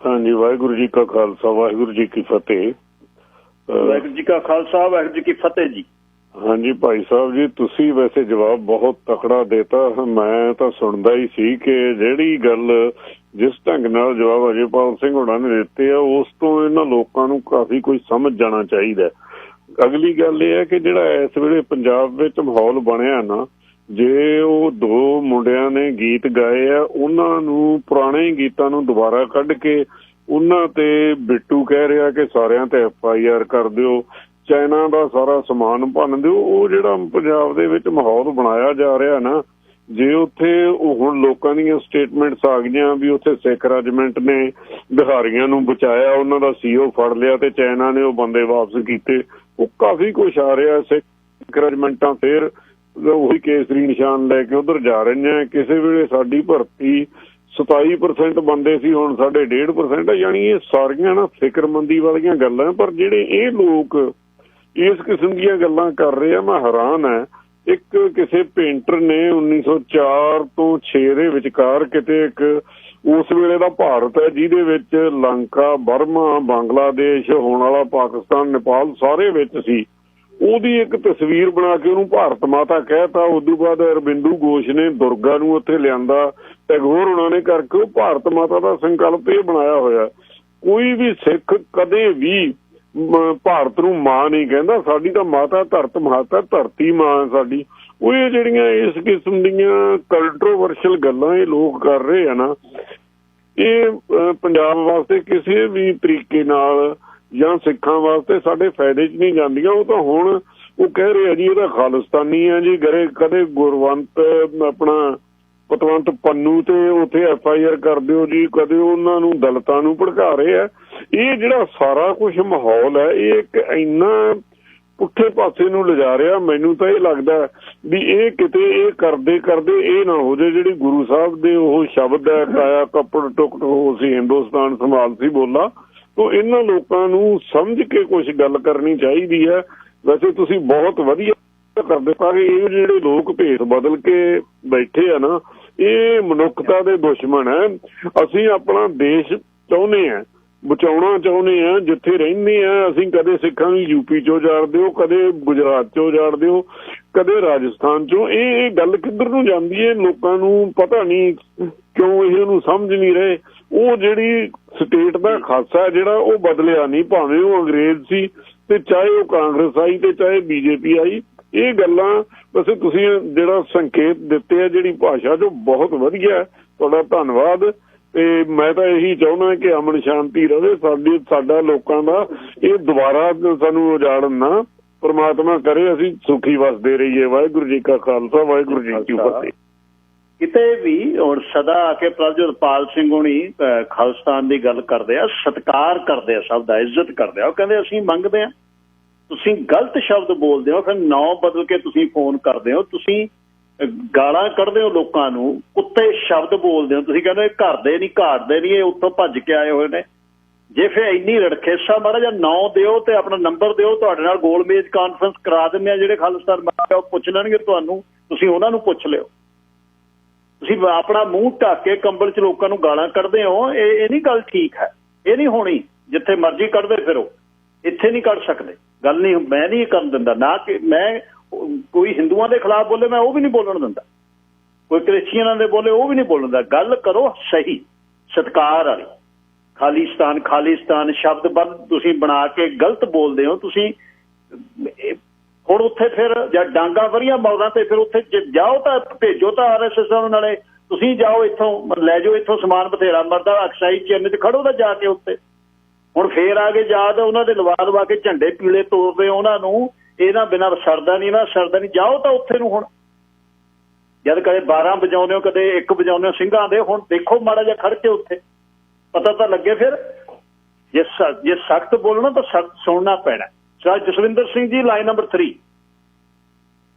ਹਾਂਜੀ, ਵਾਹਿਗੁਰੂ ਜੀ ਕਾ ਖਾਲਸਾ ਵਾਹਿਗੁਰੂ ਜੀ ਕੀ ਫਤਿਹ। ਵਾਹਿਗੁਰੂ ਜੀ ਕਾ ਖਾਲਸਾ ਵਾਹਿਗੁਰੂ ਜੀ ਕੀ ਫਤਿਹ ਜੀ। ਹਾਂਜੀ ਭਾਈ ਸਾਹਿਬ ਜੀ, ਤੁਸੀਂ ਵੈਸੇ ਜਵਾਬ ਬਹੁਤ ਤਕੜਾ ਦੇਤਾ। ਮੈਂ ਤਾਂ ਸੁਣਦਾ ਹੀ ਸੀ ਕਿ ਜਿਹੜੀ ਗੱਲ ਜਿਸ ਢੰਗ ਨਾਲ ਜਵਾਬ ਅਜੇਪਾਲ ਸਿੰਘ ਹੋਣਾ ਨੇ ਦਿੱਤੇ ਆ ਉਸ ਤੋਂ ਇਹਨਾਂ ਲੋਕਾਂ ਨੂੰ ਕਾਫੀ ਕੁਝ ਸਮਝ ਜਾਣਾ ਚਾਹੀਦਾ। ਅਗਲੀ ਗੱਲ ਇਹ ਹੈ ਕਿ ਜਿਹੜਾ ਇਸ ਵੇਲੇ ਪੰਜਾਬ ਵਿੱਚ ਮਾਹੌਲ ਬਣਿਆ ਨਾ, ਜੇ ਉਹ 2 ਮੁੰਡਿਆਂ ਨੇ ਗੀਤ ਗਾਏ ਆ ਉਹਨਾਂ ਨੂੰ ਪੁਰਾਣੇ ਗੀਤਾਂ ਨੂੰ ਦੁਬਾਰਾ ਕੱਢ ਕੇ ਉਹਨਾਂ ਤੇ ਬਿੱਟੂ ਕਹਿ ਰਿਹਾ ਕਿ ਸਾਰਿਆਂ ਤੇ FIR ਕਰ ਦਿਓ, ਚਾਈਨਾ ਦਾ ਸਾਰਾ ਸਮਾਨ ਭੰਨ ਦਿਓ। ਉਹ ਜਿਹੜਾ ਪੰਜਾਬ ਦੇ ਵਿੱਚ ਮਾਹੌਲ ਬਣਾਇਆ ਜਾ ਰਿਹਾ ਨਾ, ਜੇ ਉੱਥੇ ਹੁਣ ਲੋਕਾਂ ਦੀਆਂ ਸਟੇਟਮੈਂਟਸ ਆ ਗਈਆਂ ਵੀ ਉੱਥੇ ਸਿੱਖ ਰੈਜੀਮੈਂਟ ਨੇ ਬਿਹਾਰੀਆਂ ਨੂੰ ਬਚਾਇਆ, ਉਹਨਾਂ ਦਾ CO ਫੜ ਲਿਆ ਤੇ ਚਾਈਨਾ ਨੇ ਉਹ ਬੰਦੇ ਵਾਪਸ ਕੀਤੇ, ਉਹ ਕਾਫੀ ਕੁਛ ਆ ਰਿਹਾ। ਸਿੱਖ ਰੈਜੀਮੈਂਟਾਂ ਫਿਰ ਉਹੀ ਕੇਸਰੀ ਨਿਸ਼ਾਨ ਲੈ ਕੇ ਉਧਰ ਜਾ ਰਹੀਆਂ। ਕਿਸੇ ਵੇਲੇ ਸਾਡੀ ਭਰਤੀ 27% ਬੰਦੇ ਸੀ, ਹੁਣ ਸਾਡੇ 1.5% ਹੈ। ਯਾਨੀ ਇਹ ਸਾਰੀਆਂ ਨਾ ਫਿਕਰਮੰਦੀ ਵਾਲੀਆਂ ਗੱਲਾਂ। ਪਰ ਜਿਹੜੇ ਇਹ ਲੋਕ ਇਸ ਕਿਸਮ ਦੀਆਂ ਗੱਲਾਂ ਕਰ ਰਹੇ ਆ, ਮੈਂ ਹੈਰਾਨ ਹੈ। ਇੱਕ ਕਿਸੇ ਪੇਂਟਰ ਨੇ 1904 ਤੋਂ 6 ਦੇ ਵਿਚਕਾਰ ਕਿਤੇ ਇੱਕ ਉਸ ਵੇਲੇ ਦਾ ਭਾਰਤ ਹੈ ਜਿਹਦੇ ਵਿੱਚ ਲੰਕਾ, ਬਰਮਾ, ਬੰਗਲਾਦੇਸ਼, ਹੋਣ ਵਾਲਾ ਪਾਕਿਸਤਾਨ, ਨੇਪਾਲ ਸਾਰੇ ਵਿੱਚ ਸੀ, ਉਹਦੀ ਇੱਕ ਤਸਵੀਰ ਬਣਾ ਕੇ ਉਹਨੂੰ ਭਾਰਤ ਮਾਤਾ ਕਹਿਤਾ। ਉਦੋਂ ਬਾਅਦ ਅਰਬਿੰਦੂ ਘੋਸ਼ ਨੇ ਦੁਰਗਾ ਨੂੰ ਉੱਥੇ ਲਿਆਂਦਾ, ਟੈਗੋਰ ਉਹਨਾਂ ਨੇ ਕਰਕੇ ਉਹ ਭਾਰਤ ਮਾਤਾ ਦਾ ਸੰਕਲਪ ਇਹ ਬਣਾਇਆ ਹੋਇਆ। ਕੋਈ ਵੀ ਸਿੱਖ ਕਦੇ ਵੀ ਭਾਰਤ ਨੂੰ ਮਾਂ ਨਹੀਂ ਕਹਿੰਦਾ। ਸਾਡੀ ਤਾਂ ਮਾਤਾ ਧਰਤ ਮਾਤਾ, ਧਰਤੀ ਮਾਂ ਸਾਡੀ। ਉਹ ਇਹ ਜਿਹੜੀਆਂ ਇਸ ਕਿਸਮ ਦੀਆਂ ਕੰਟਰੋਵਰਸ਼ਲ ਗੱਲਾਂ ਇਹ ਲੋਕ ਕਰ ਰਹੇ ਆ ਨਾ, ਇਹ ਪੰਜਾਬ ਵਾਸਤੇ ਕਿਸੇ ਵੀ ਤਰੀਕੇ ਨਾਲ ਜਾਂ ਸਿੱਖਾਂ ਵਾਸਤੇ ਸਾਡੇ ਫਾਇਦੇ 'ਚ ਨਹੀਂ ਜਾਂਦੀਆਂ। ਉਹ ਤਾਂ ਹੁਣ ਉਹ ਕਹਿ ਰਹੇ ਆ ਜੀ ਇਹਦਾ ਖਾਲਿਸਤਾਨੀ ਆ ਜੀ। ਕਦੇ ਗੁਰਵੰਤ ਆਪਣਾ ਪਤਵੰਤ ਪੰਨੂ ਤੇ ਉੱਥੇ FIR ਕਰ ਦਿਓ ਜੀ, ਕਦੇ ਉਹਨਾਂ ਨੂੰ ਦਲਿਤਾਂ ਨੂੰ ਭੜਕਾ ਰਹੇ ਆ। ਇਹ ਜਿਹੜਾ ਸਾਰਾ ਕੁਛ ਮਾਹੌਲ ਹੈ ਇਹ ਇੱਕ ਇੰਨਾ ਪੁੱਠੇ ਪਾਸੇ ਨੂੰ ਲਿਜਾ ਰਿਹਾ। ਮੈਨੂੰ ਤਾਂ ਇਹ ਲੱਗਦਾ ਵੀ ਇਹ ਕਿਤੇ ਇਹ ਕਰਦੇ ਕਰਦੇ ਇਹ ਨਾ ਹੋ ਜਾਏ ਜਿਹੜੀ ਗੁਰੂ ਸਾਹਿਬ ਦੇ ਉਹ ਸ਼ਬਦ ਹੈ, ਕਾਇਆ ਕੱਪੜ ਟੁਕ ਹੋ ਸੀ ਹਿੰਦੁਸਤਾਨ ਸੰਭਾਲ ਸੀ ਬੋਲਾ। ਤੋ ਇਹਨਾਂ ਲੋਕਾਂ ਨੂੰ ਸਮਝ ਕੇ ਕੁਛ ਗੱਲ ਕਰਨੀ ਚਾਹੀਦੀ ਹੈ। ਵੈਸੇ ਤੁਸੀਂ ਬਹੁਤ ਵਧੀਆ ਕਰਦੇ, ਪਰ ਇਹ ਜਿਹੜੇ ਲੋਕ ਭੇਸ ਬਦਲ ਕੇ ਬੈਠੇ ਆ ਨਾ, ਇਹ ਮਨੁੱਖਤਾ ਦੇ ਦੁਸ਼ਮਣ ਹੈ। ਅਸੀਂ ਆਪਣਾ ਦੇਸ਼ ਚਾਹੁੰਦੇ ਹਾਂ, ਬਚਾਉਣਾ ਚਾਹੁੰਦੇ ਹਾਂ, ਜਿੱਥੇ ਰਹਿੰਦੇ ਹਾਂ ਅਸੀਂ। ਕਦੇ ਸਿੱਖਾਂ ਨੂੰ UP 'ਚੋਂ ਉਜਾੜ ਦਿਓ, ਕਦੇ ਗੁਜਰਾਤ 'ਚੋਂ ਉਜਾੜ ਦਿਓ, ਕਦੇ ਰਾਜਸਥਾਨ ਚੋਂ। ਇਹ ਗੱਲ ਕਿੱਧਰ ਨੂੰ ਜਾਂਦੀ ਹੈ ਲੋਕਾਂ ਨੂੰ ਪਤਾ ਨਹੀਂ ਕਿਉਂ ਇਹਨੂੰ ਸਮਝ ਨਹੀਂ ਰਹੇ। ਉਹ ਜਿਹੜੀ ਸਟੇਟ ਦਾ ਖਾਸਾ ਜਿਹੜਾ ਉਹ ਬਦਲਿਆ ਨਹੀਂ, ਭਾਵੇਂ ਉਹ ਅੰਗਰੇਜ਼ ਸੀ ਤੇ ਚਾਹੇ ਉਹ ਕਾਂਗਰਸ ਆਈ ਤੇ ਚਾਹੇ ਬੀਜੇਪੀ ਆਈ। ਇਹ ਗੱਲਾਂ ਵੈਸੇ ਤੁਸੀਂ ਜਿਹੜਾ ਸੰਕੇਤ ਦਿੱਤੇ ਆ ਜਿਹੜੀ ਭਾਸ਼ਾ 'ਚ ਬਹੁਤ ਵਧੀਆ, ਤੁਹਾਡਾ ਧੰਨਵਾਦ। ਤੇ ਮੈਂ ਤਾਂ ਇਹੀ ਚਾਹੁੰਦਾ ਕਿ ਅਮਨ ਸ਼ਾਂਤੀ ਰਹੇ ਸਾਡਾ ਲੋਕਾਂ ਦਾ। ਇਹ ਦੁਬਾਰਾ ਸਾਨੂੰ ਉਜਾੜਨ ਨਾ ਪਰਮਾਤਮਾ ਕਰੇ, ਅਸੀਂ ਸੁਖੀ ਵਸਦੇ ਰਹੀਏ। ਵਾਹਿਗੁਰੂ ਜੀ ਕਾ ਖਾਲਸਾ, ਵਾਹਿਗੁਰੂ ਜੀ ਕੀ ਫਤਿਹ। ਕਿਤੇ ਵੀ ਹੁਣ ਸਦਾ ਆ ਕੇ ਪ੍ਰਭਜੋਤਪਾਲ ਸਿੰਘ ਹੋਣੀ ਖਾਲਿਸਤਾਨ ਦੀ ਗੱਲ ਕਰਦੇ ਆ, ਸਤਿਕਾਰ ਕਰਦੇ ਆ, ਸਭ ਦਾ ਇੱਜ਼ਤ ਕਰਦੇ ਆ। ਉਹ ਕਹਿੰਦੇ ਅਸੀਂ ਮੰਗਦੇ ਆ, ਤੁਸੀਂ ਗਲਤ ਸ਼ਬਦ ਬੋਲਦੇ ਹੋ, ਫਿਰ ਨਾਂ ਬਦਲ ਕੇ ਤੁਸੀਂ ਫੋਨ ਕਰਦੇ ਹੋ, ਤੁਸੀਂ ਗਾਲਾਂ ਕੱਢਦੇ ਹੋ ਲੋਕਾਂ ਨੂੰ, ਕੁੱਤੇ ਸ਼ਬਦ ਬੋਲਦੇ ਹੋ, ਤੁਸੀਂ ਕਹਿੰਦੇ ਘਰ ਦੇ ਨਹੀਂ ਘਾਟ ਦੇ ਨਹੀਂ, ਇਹ ਉੱਥੋਂ ਭੱਜ ਕੇ ਆਏ ਹੋਏ ਨੇ। ਜੇ ਫਿਰ ਇੰਨੀ ਰੜਖੇਸਾ ਮਾੜਾ ਜਿਹਾ ਨਾਂ ਦਿਓ ਤੇ ਆਪਣਾ ਨੰਬਰ ਦਿਓ, ਤੁਹਾਡੇ ਨਾਲ ਗੋਲਮੇਜ਼ ਕਾਨਫਰੰਸ ਕਰਾ ਦਿੰਦੇ ਆ। ਜਿਹੜੇ ਖਾਲਿਸਤਾਨ ਉਹ ਪੁੱਛ ਲੈਣਗੇ ਤੁਹਾਨੂੰ, ਤੁਸੀਂ ਉਹਨਾਂ ਨੂੰ ਪੁੱਛ ਲਿਓ। ਤੁਸੀਂ ਆਪਣਾ ਮੂੰਹ ਢੱਕ ਕੇ ਕੰਬਲ 'ਚ ਲੋਕਾਂ ਨੂੰ ਗਾਲਾਂ ਕੱਢਦੇ ਹੋ, ਇਹ ਨਹੀਂ ਗੱਲ ਠੀਕ ਹੈ। ਇਹ ਨਹੀਂ ਹੋਣੀ। ਜਿੱਥੇ ਮਰਜ਼ੀ ਕੱਢਦੇ ਫਿਰੋ, ਇੱਥੇ ਨਹੀਂ ਕੱਢ ਸਕਦੇ। ਗੱਲ ਨਹੀਂ, ਮੈਂ ਨਹੀਂ ਕਰਨ ਦਿੰਦਾ। ਨਾ ਕਿ ਮੈਂ ਕੋਈ ਹਿੰਦੂਆਂ ਦੇ ਖਿਲਾਫ ਬੋਲੇ, ਮੈਂ ਉਹ ਵੀ ਨਹੀਂ ਬੋਲਣ ਦਿੰਦਾ। ਕੋਈ ਕ੍ਰਿਸਚੀਅਨਾਂ ਦੇ ਬੋਲੇ, ਉਹ ਵੀ ਨਹੀਂ ਬੋਲਣ ਦਿੰਦਾ। ਗੱਲ ਕਰੋ ਸਹੀ, ਸਤਿਕਾਰ ਵਾਲੀ। ਖਾਲਿਸਤਾਨ ਸ਼ਬਦ ਬੰਦ ਤੁਸੀਂ ਬਣਾ ਕੇ ਗਲਤ ਬੋਲਦੇ ਹੋ ਤੁਸੀਂ। ਹੁਣ ਉੱਥੇ ਫਿਰ ਜਾਂ ਡਾਂਗਾ ਵਰੀਆਂ ਮੌਜਾਂ ਤੇ ਫਿਰ ਉੱਥੇ ਜਾਓ ਤਾਂ ਭੇਜੋ ਤਾਂ RSS ਨੂੰ, ਨਾਲੇ ਤੁਸੀਂ ਜਾਓ ਇੱਥੋਂ ਲੈ ਜਾਓ, ਇੱਥੋਂ ਸਮਾਨ ਬਥੇਰਾ ਮਰਦਾ। ਅਕਸਾਈ ਚਿੰਨ੍ਹ 'ਚ ਖੜੋ ਤਾਂ ਜਾ ਕੇ ਉੱਥੇ। ਹੁਣ ਫੇਰ ਆ ਕੇ ਯਾਦ ਉਹਨਾਂ ਦੇ ਲਵਾ ਕੇ ਝੰਡੇ ਪੀਲੇ ਤੋੜਦੇ ਉਹਨਾਂ ਨੂੰ। ਇਹਨਾਂ ਬਿਨਾਂ ਸਰਦਾ ਨਹੀਂ, ਸਰਦਾ ਨਹੀਂ। ਜਾਓ ਤਾਂ ਉੱਥੇ ਨੂੰ। ਹੁਣ ਜਦ ਕਦੇ 12 ਵਜਾਉਂਦੇ ਹੋ, ਕਦੇ 1 ਵਜਾਉਂਦੇ ਹੋ ਸਿੰਘਾਂ ਦੇ, ਹੁਣ ਦੇਖੋ ਮਾੜਾ ਜਿਹਾ ਖੜ ਕੇ ਉੱਥੇ, ਪਤਾ ਤਾਂ ਲੱਗੇ। ਫਿਰ ਜੇ ਸਖਤ ਬੋਲਣਾ ਤਾਂ ਸਖਤ ਸੁਣਨਾ ਪੈਣਾ। Sir Jaswinder Singh ji, line number 3।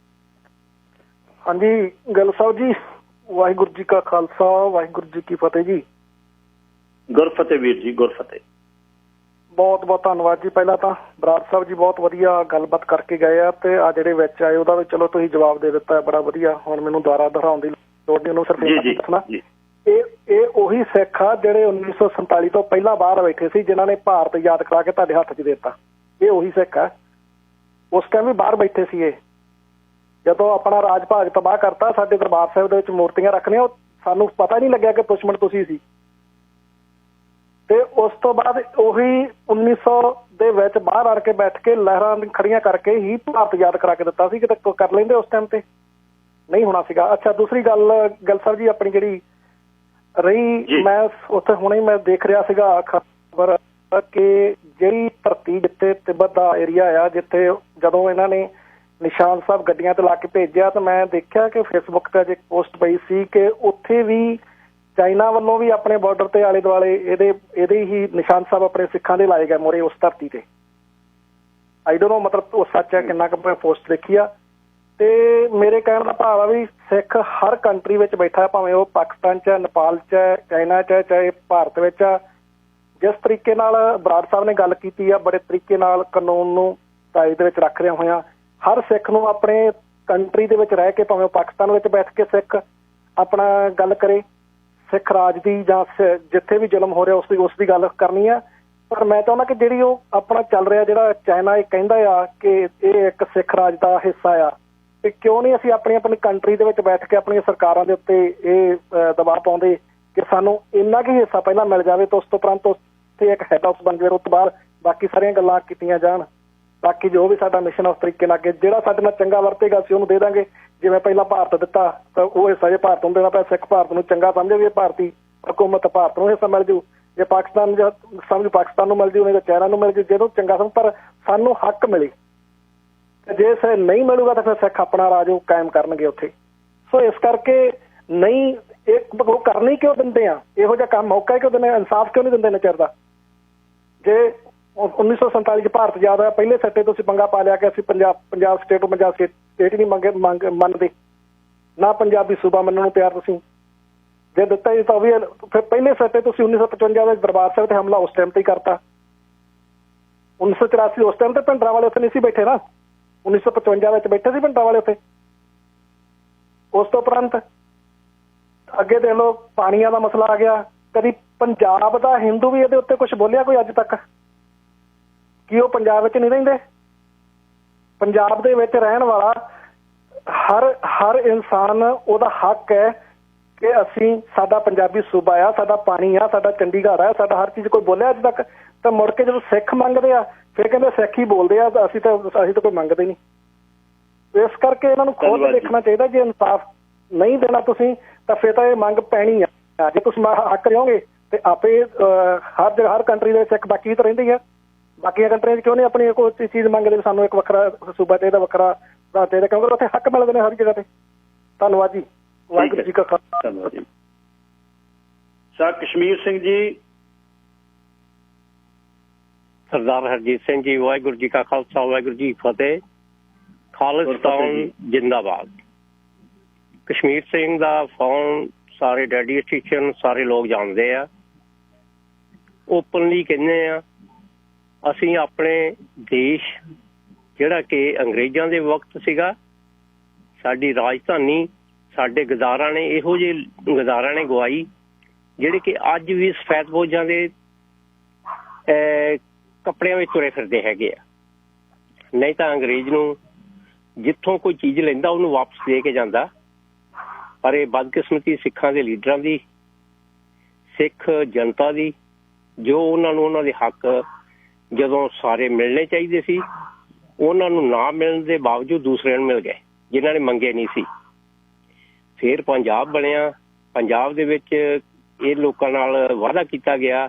ਹਾਂਜੀ ਗੱਲ ਸਾਹਿਬ ਜੀ, ਵਾਹਿਗੁਰੂ ਜੀ ਕਾ ਖਾਲਸਾ, ਵਾਹਿਗੁਰੂ ਜੀ ਕੀ ਫਤਿਹ ਜੀ। ਗੁਰਫਤਿਹ ਵੀਰ ਜੀ, ਗੁਰਫਤਿਹ। ਬਹੁਤ ਬਹੁਤ ਧੰਨਵਾਦ ਜੀ। ਪਹਿਲਾਂ ਤਾਂ ਬਰਾੜ ਸਾਹਿਬ ਜੀ ਬਹੁਤ ਵਧੀਆ ਗੱਲਬਾਤ ਕਰਕੇ ਗਏ ਆ, ਤੇ ਆ ਜਿਹੜੇ ਵਿੱਚ ਆਏ ਉਹਦਾ ਵੀ ਚਲੋ ਤੁਸੀਂ ਜਵਾਬ ਦੇ ਦਿੱਤਾ, ਬੜਾ ਵਧੀਆ। ਹੁਣ ਮੈਨੂੰ ਦੁਬਾਰਾ ਦੁਹਰਾਉਣ ਦੀ ਲੋੜ ਨਹੀਂ, ਉਹਨੂੰ ਸਿਰਫ ਦੱਸਣਾ ਇਹ ਉਹੀ ਸਿੱਖ ਆ ਜਿਹੜੇ 1947 ਤੋਂ ਪਹਿਲਾਂ ਬਾਹਰ ਬੈਠੇ ਸੀ, ਜਿਨ੍ਹਾਂ ਨੇ ਭਾਰਤ ਯਾਦ ਕਰਾ ਕੇ ਤੁਹਾਡੇ ਹੱਥ 'ਚ ਦੇ ਦਿੱਤਾ। ਇਹ ਉਹੀ ਸਿੱਖ ਆ, ਉਸ ਟਾਈਮ ਵੀ ਬਾਹਰ ਬੈਠੇ ਸੀ। ਇਹ ਜਦੋਂ ਆਪਣਾ ਰਾਜ ਭਾਗ ਤਬਾਹ ਕਰਤਾ, ਸਾਡੇ ਦਰਬਾਰ ਸਾਹਿਬ ਦੇ ਵਿੱਚ ਮੂਰਤੀਆਂ ਰੱਖਣੀਆਂ, ਉਹ ਸਾਨੂੰ ਪਤਾ ਨਹੀਂ ਲੱਗਿਆ ਕਿ ਦੁਸ਼ਮਣ ਤੁਸੀਂ ਸੀ। ਤੇ ਉਸ ਤੋਂ ਬਾਅਦ ਉਹੀ 1900 ਦੇ ਵਿੱਚ ਬਾਹਰ ਆ ਕੇ ਬੈਠ ਕੇ ਲਹਿਰਾਂ ਖੜੀਆਂ ਕਰਕੇ ਹੀ ਭਾਰਤ ਯਾਦ ਕਰਾ ਕੇ ਦਿੱਤਾ ਸੀ। ਕਿਤੇ ਕਰ ਲੈਂਦੇ ਉਸ ਟਾਈਮ ਤੇ ਨਹੀਂ ਹੋਣਾ ਸੀਗਾ। ਅੱਛਾ, ਦੂਸਰੀ ਗੱਲ ਸਰ ਜੀ ਆਪਣੀ ਜਿਹੜੀ ਰਹੀ, ਮੈਂ ਉੱਥੇ ਹੁਣੇ ਮੈਂ ਦੇਖ ਰਿਹਾ ਸੀਗਾ ਖਬਰ ਕਿ ਜਿਹੜੀ ਧਰਤੀ ਜਿੱਥੇ ਤਿੱਬਤ ਦਾ ਏਰੀਆ ਆ, ਜਿੱਥੇ ਜਦੋਂ ਇਹਨਾਂ ਨੇ ਨਿਸ਼ਾਨ ਸਾਹਿਬ ਗੱਡੀਆਂ ਤੇ ਲਾ ਕੇ ਭੇਜਿਆ, ਤਾਂ ਮੈਂ ਦੇਖਿਆ ਕਿ ਫੇਸਬੁੱਕ ਤੇ ਅੱਜ ਇੱਕ ਪੋਸਟ ਪਈ ਸੀ ਕਿ ਉੱਥੇ ਵੀ ਚਾਈਨਾ ਵੱਲੋਂ ਵੀ ਆਪਣੇ ਬਾਰਡਰ ਤੇ ਆਲੇ ਦੁਆਲੇ ਇਹਦੇ ਹੀ ਨਿਸ਼ਾਨ ਸਾਹਿਬ ਆਪਣੇ ਸਿੱਖਾਂ ਦੇ ਲਾਏ ਗਏ ਮੋਰੇ ਉਸ ਧਰਤੀ ਤੇ। ਆਈ ਡੋਨਟ ਨੋ ਮਤਲਬ ਉਹ ਸੱਚ ਹੈ ਕਿੰਨਾ ਕੁ ਮੈਂ ਪੋਸਟ ਦੇਖੀ ਆ। ਤੇ ਮੇਰੇ ਕਹਿਣ ਦਾ ਭਾਵ ਆ ਵੀ ਸਿੱਖ ਹਰ ਕੰਟਰੀ ਵਿੱਚ ਬੈਠਾ, ਭਾਵੇਂ ਉਹ ਪਾਕਿਸਤਾਨ 'ਚ ਹੈ, ਨੇਪਾਲ 'ਚ ਹੈ, ਚਾਈਨਾ 'ਚ ਹੈ, ਚਾਹੇ ਭਾਰਤ ਵਿੱਚ ਆ। ਜਿਸ ਤਰੀਕੇ ਨਾਲ ਬਰਾੜ ਸਾਹਿਬ ਨੇ ਗੱਲ ਕੀਤੀ ਆ, ਬੜੇ ਤਰੀਕੇ ਨਾਲ ਕਾਨੂੰਨ ਨੂੰ ਦਾਇਰੇ ਦੇ ਵਿੱਚ ਰੱਖ ਰਿਹਾ ਹੋਇਆ, ਹਰ ਸਿੱਖ ਨੂੰ ਆਪਣੇ ਕੰਟਰੀ ਦੇ ਵਿੱਚ ਰਹਿ ਕੇ, ਭਾਵੇਂ ਉਹ ਪਾਕਿਸਤਾਨ ਵਿੱਚ ਬੈਠ ਕੇ ਸਿੱਖ ਆਪਣਾ ਗੱਲ ਕਰੇ ਸਿੱਖ ਰਾਜ ਦੀ, ਜਾਂ ਜਿੱਥੇ ਵੀ ਜ਼ੁਲਮ ਹੋ ਰਿਹਾ ਉਸ ਦੀ ਗੱਲ ਕਰਨੀ ਆ। ਪਰ ਮੈਂ ਚਾਹੁੰਦਾ ਕਿ ਜਿਹੜੀ ਉਹ ਆਪਣਾ ਚੱਲ ਰਿਹਾ, ਜਿਹੜਾ ਚਾਈਨਾ ਇਹ ਕਹਿੰਦਾ ਆ ਕਿ ਇਹ ਇੱਕ ਸਿੱਖ ਰਾਜ ਦਾ ਹਿੱਸਾ ਆ, ਤੇ ਕਿਉਂ ਨਹੀਂ ਅਸੀਂ ਆਪਣੀ ਕੰਟਰੀ ਦੇ ਵਿੱਚ ਬੈਠ ਕੇ ਆਪਣੀਆਂ ਸਰਕਾਰਾਂ ਦੇ ਉੱਤੇ ਇਹ ਦਬਾਅ ਪਾਉਂਦੇ ਕਿ ਸਾਨੂੰ ਇੰਨਾ ਕੁ ਹਿੱਸਾ ਪਹਿਲਾਂ ਮਿਲ ਜਾਵੇ, ਤਾਂ ਉਸ ਤੋਂ ਉਪਰੰਤ ਉੱਥੇ ਇੱਕ ਹੈਡ ਹਾਊਸ ਬਣ ਜਾਵੇ, ਉਸ ਤੋਂ ਬਾਅਦ ਬਾਕੀ ਸਾਰੀਆਂ ਗੱਲਾਂ ਕੀਤੀਆਂ ਜਾਣ। ਬਾਕੀ ਜੋ ਵੀ ਸਾਡਾ ਮਿਸ਼ਨ ਉਸ ਤਰੀਕੇ ਨਾਲ ਅੱਗੇ, ਜਿਹੜਾ ਸਾਡੇ ਨਾਲ ਚੰਗਾ ਵਰਤੇਗਾ ਅਸੀਂ ਉਹਨੂੰ ਦੇ ਦਾਂਗੇ। ਜਿਵੇਂ ਪਹਿਲਾਂ ਭਾਰਤ ਦਿੱਤਾ ਤਾਂ ਉਹ ਹਿੱਸਾ ਜੇ ਭਾਰਤ ਨੂੰ ਦੇਣਾ ਪਿਆ, ਸਿੱਖ ਭਾਰਤ ਨੂੰ ਚੰਗਾ ਸਮਝੇ ਵੀ ਇਹ ਭਾਰਤੀ ਹਕੂਮਤ ਭਾਰਤ ਨੂੰ ਹਿੱਸਾ ਮਿਲ ਜੂ। ਜੇ ਪਾਕਿਸਤਾਨ ਸਮਝ ਪਾਕਿਸਤਾਨ ਨੂੰ ਮਿਲ ਜੂ, ਨਹੀਂ ਤਾਂ ਚਾਈਨਾ ਨੂੰ ਮਿਲ ਜੂ, ਜਿਹਨੂੰ ਚੰਗਾ ਸਮਝ, ਪਰ ਸਾਨੂੰ ਹੱਕ ਮਿਲੇ। ਜੇ ਨਹੀਂ ਮਿਲੂਗਾ ਤਾਂ ਫਿਰ ਸਿੱਖ ਆਪਣਾ ਰਾਜ ਉਹ ਕਾਇਮ ਕਰਨਗੇ ਉੱਥੇ। ਸੋ ਇਸ ਕਰਕੇ ਨਹੀਂ ਉਹ ਕਰਨੀ ਕਿਉਂ ਦਿੰਦੇ ਆ ਇਹੋ ਜਿਹਾ ਕੰਮ, ਮੌਕਾ ਕਿਉਂ ਦਿੰਦੇ, ਇਨਸਾਫ ਕਿਉਂ ਨਹੀਂ ਦਿੰਦੇ ਨਚਰ ਦਾ। ਜੇ 1947 ਚ ਭਾਰਤ ਆਜ਼ਾਦ ਹੋਇਆ, ਪਹਿਲੇ ਸੱਟੇ ਤੁਸੀਂ ਪੰਗਾ ਪਾ ਲਿਆ ਕਿ ਅਸੀਂ ਪੰਜਾਬ ਸਟੇਟ ਹੀ ਨਹੀਂ ਮੰਨਦੇ, ਨਾ ਪੰਜਾਬੀ ਸੂਬਾ ਮੰਨਣ ਨੂੰ ਤਿਆਰ। ਤੁਸੀਂ ਜੇ ਦਿੱਤਾ ਜੀ ਤਾਂ ਵੀ ਫਿਰ ਪਹਿਲੇ ਸੱਟੇ ਤੁਸੀਂ 1955 ਵਿੱਚ ਦਰਬਾਰ ਸਾਹਿਬ ਤੇ ਹਮਲਾ ਉਸ ਟਾਈਮ ਤੇ ਹੀ ਕਰਤਾ। 1984 ਉਸ ਟਾਈਮ ਤੇ ਭਿੰਡਰਾਂ ਵਾਲੇ ਉੱਥੇ ਨਹੀਂ ਸੀ ਬੈਠੇ ਨਾ, 1955 ਵਿੱਚ ਬੈਠੇ ਸੀ ਭਿੰਡਰਾਂ ਵਾਲੇ ਉੱਥੇ। ਉਸ ਤੋਂ ਉਪਰੰਤ ਅੱਗੇ ਦੇਖ ਲਓ ਪਾਣੀਆਂ ਦਾ ਮਸਲਾ ਆ ਗਿਆ। ਕਦੀ ਪੰਜਾਬ ਦਾ ਹਿੰਦੂ ਵੀ ਇਹਦੇ ਉੱਤੇ ਕੁਛ ਬੋਲਿਆ ਕੋਈ ਅੱਜ ਤੱਕ? ਕੀ ਉਹ ਪੰਜਾਬ ਵਿੱਚ ਨਹੀਂ ਰਹਿੰਦੇ? ਪੰਜਾਬ ਦੇ ਵਿੱਚ ਰਹਿਣ ਵਾਲਾ ਹਰ ਇਨਸਾਨ ਉਹਦਾ ਹੱਕ ਹੈ ਕਿ ਅਸੀਂ ਸਾਡਾ ਪੰਜਾਬੀ ਸੂਬਾ ਆ, ਸਾਡਾ ਪਾਣੀ ਆ, ਸਾਡਾ ਚੰਡੀਗੜ੍ਹ ਆ, ਸਾਡਾ ਹਰ ਚੀਜ਼। ਕੋਈ ਬੋਲਿਆ ਅੱਜ ਤੱਕ? ਤਾਂ ਮੁੜ ਕੇ ਜਦੋਂ ਸਿੱਖ ਮੰਗਦੇ ਆ ਫਿਰ ਕਹਿੰਦੇ ਸਿੱਖ ਹੀ ਬੋਲਦੇ ਆ, ਅਸੀਂ ਤਾਂ ਕੋਈ ਮੰਗਦੇ ਨਹੀਂ। ਇਸ ਕਰਕੇ ਇਹਨਾਂ ਨੂੰ ਖੁਦ ਦੇਖਣਾ ਚਾਹੀਦਾ। ਜੇ ਇਨਸਾਫ ਨਹੀਂ ਦੇਣਾ ਤੁਸੀਂ ਤਾਂ ਫਿਰ ਤਾਂ ਇਹ ਮੰਗ ਪੈਣੀ ਆ। ਜੇ ਤੁਸੀਂ ਹੱਕ ਦਿਓਗੇ ਤੇ ਆਪੇ ਹਰ ਕੰਟਰੀ ਦੇ ਵਿੱਚ ਇੱਕ ਬਾਕੀ ਤਾਂ ਰਹਿੰਦੀ ਆ। ਬਾਕੀਆਂ ਕੰਟਰੀਆਂ 'ਚ ਕਿਉਂ ਨਹੀਂ ਆਪਣੀ ਕੋਈ ਚੀਜ਼ ਮੰਗਦੇ? ਸਾਨੂੰ ਇੱਕ ਵੱਖਰਾ ਸੂਬਾ ਚਾਹੀਦਾ, ਵੱਖਰਾ ਚਾਹੀਦਾ, ਕਿਉਂਕਿ ਉੱਥੇ ਹੱਕ ਮਿਲਦੇ ਨੇ ਹਰ ਜਗ੍ਹਾ ਤੇ। ਧੰਨਵਾਦ ਜੀ। ਵਾਹਿਗੁਰੂ ਜੀ ਕਾ ਖਾਲਸਾ। ਧੰਨਵਾਦ ਜੀ। ਸਰ ਕਸ਼ਮੀਰ ਸਿੰਘ ਜੀ। ਸਰਦਾਰ ਹਰਜੀਤ ਸਿੰਘ ਜੀ, ਵਾਹਿਗੁਰੂ ਜੀ ਕਾ ਖਾਲਸਾ, ਵਾਹਿਗੁਰੂ ਜੀ ਫਤਿਹ। ਖਾਲਿਸਤਾਨ ਜਿੰਦਾਬਾਦ। ਕਸ਼ਮੀਰ ਸਿੰਘ ਦਾ ਫੋਨ ਸਾਰੇ ਡੈਡੀਏਸ਼ਨ ਸਾਰੇ ਲੋਕ ਜਾਣਦੇ ਆ। ਓਪਨਲੀ ਕਹਿੰਦੇ ਆ ਅਸੀਂ ਆਪਣੇ ਦੇਸ਼ ਜਿਹੜਾ ਕਿ ਅੰਗਰੇਜ਼ਾਂ ਦੇ ਵਕਤ ਸੀਗਾ, ਸਾਡੀ ਰਾਜਧਾਨੀ ਸਾਡੇ ਗਦਾਰਾਂ ਨੇ ਇਹੋ ਜਿਹੇ ਗਦਾਰਾਂ ਨੇ ਗਵਾਈ ਜਿਹੜੇ ਕਿ ਅੱਜ ਵੀ ਸਫੈਦ ਫੌਜਾਂ ਦੇ ਕੱਪੜਿਆਂ ਵਿੱਚ ਤੁਰੇ ਫਿਰਦੇ ਹੈਗੇ ਆ। ਨਹੀਂ ਤਾਂ ਅੰਗਰੇਜ਼ ਨੂੰ ਜਿੱਥੋਂ ਕੋਈ ਚੀਜ਼ ਲੈਂਦਾ ਉਹਨੂੰ ਵਾਪਸ ਦੇ ਕੇ ਜਾਂਦਾ। ਪਰ ਇਹ ਬਦਕਿਸਮਤੀ ਸਿੱਖਾਂ ਦੇ ਲੀਡਰਾਂ ਦੀ, ਸਿੱਖ ਜਨਤਾ ਦੀ, ਜੋ ਉਹਨਾਂ ਨੂੰ ਉਹਨਾਂ ਦੇ ਹੱਕ ਜਦੋਂ ਸਾਰੇ ਮਿਲਣੇ ਚਾਹੀਦੇ ਸੀ ਉਹਨਾਂ ਨੂੰ ਨਾ ਮਿਲਣ ਦੇ ਬਾਵਜੂਦ ਦੂਸਰਿਆਂ ਨੂੰ ਮਿਲ ਗਏ ਜਿਨ੍ਹਾਂ ਨੇ ਮੰਗੇ ਨਹੀਂ ਸੀ। ਫਿਰ ਪੰਜਾਬ ਬਣਿਆ। ਪੰਜਾਬ ਦੇ ਵਿੱਚ ਇਹ ਲੋਕਾਂ ਨਾਲ ਵਾਅਦਾ ਕੀਤਾ ਗਿਆ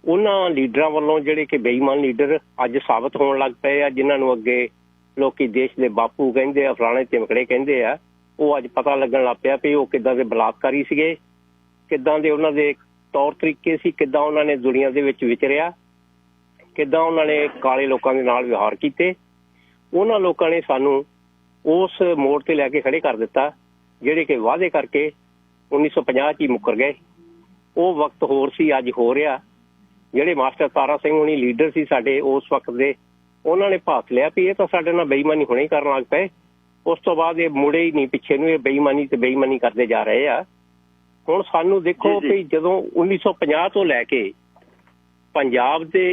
ਉਹਨਾਂ ਲੀਡਰਾਂ ਵੱਲੋਂ ਜਿਹੜੇ ਕਿ ਬੇਈਮਾਨ ਲੀਡਰ ਅੱਜ ਸਾਬਤ ਹੋਣ ਲੱਗ ਪਏ ਆ, ਜਿਨ੍ਹਾਂ ਨੂੰ ਅੱਗੇ ਲੋਕੀ ਦੇਸ਼ ਦੇ ਬਾਪੂ ਕਹਿੰਦੇ ਆ, ਫਲਾਣੇ ਤਿਮਕੜੇ ਕਹਿੰਦੇ ਆ, ਉਹ ਅੱਜ ਪਤਾ ਲੱਗਣ ਲੱਗ ਪਿਆ ਵੀ ਉਹ ਕਿੱਦਾਂ ਦੇ ਬਲਾਤਕਾਰੀ ਸੀਗੇ, ਕਿੱਦਾਂ ਦੇ ਉਹਨਾਂ ਦੇ ਤੌਰ ਤਰੀਕੇ ਸੀ, ਕਿੱਦਾਂ ਉਹਨਾਂ ਨੇ ਦੁਨੀਆ ਦੇ ਵਿੱਚ ਵਿਚਰਿਆ, ਕਿੱਦਾਂ ਉਹਨਾਂ ਨੇ ਕਾਲੇ ਲੋਕਾਂ ਦੇ ਨਾਲ ਵਿਵਹਾਰ ਕੀਤੇ। ਉਹਨਾਂ ਲੋਕਾਂ ਨੇ ਸਾਨੂੰ ਉਸ ਮੋੜ ਤੇ ਲੈ ਕੇ ਖੜੇ ਕਰ ਦਿੱਤਾ ਜਿਹੜੇ ਕਿ ਵਾਅਦੇ ਕਰਕੇ 1950 'ਚ ਹੀ ਮੁੱਕਰ ਗਏ। ਉਹ ਵਕਤ ਹੋਰ ਸੀ, ਅੱਜ ਹੋ ਰਿਹਾ। ਜਿਹੜੇ ਮਾਸਟਰ ਤਾਰਾ ਸਿੰਘ ਹੁਣੀ ਲੀਡਰ ਸੀ ਸਾਡੇ ਉਸ ਵਕਤ ਦੇ, ਉਹਨਾਂ ਨੇ ਭਾਤ ਲਿਆ ਵੀ ਇਹ ਤਾਂ ਸਾਡੇ ਨਾਲ ਬੇਈਮਾਨੀ ਹੁਣੇ ਹੀ ਕਰਨ ਲੱਗ ਪਏ। ਉਸ ਤੋਂ ਬਾਅਦ ਇਹ ਮੁੜੇ ਹੀ ਨਹੀਂ ਪਿੱਛੇ ਨੂੰ, ਇਹ ਬੇਈਮਾਨੀ ਤੇ ਬੇਈਮਾਨੀ ਕਰਦੇ ਜਾ ਰਹੇ ਆ। ਹੁਣ ਸਾਨੂੰ ਦੇਖੋ ਵੀ ਜਦੋਂ 1950 ਤੋਂ ਲੈ ਕੇ ਪੰਜਾਬ ਦੇ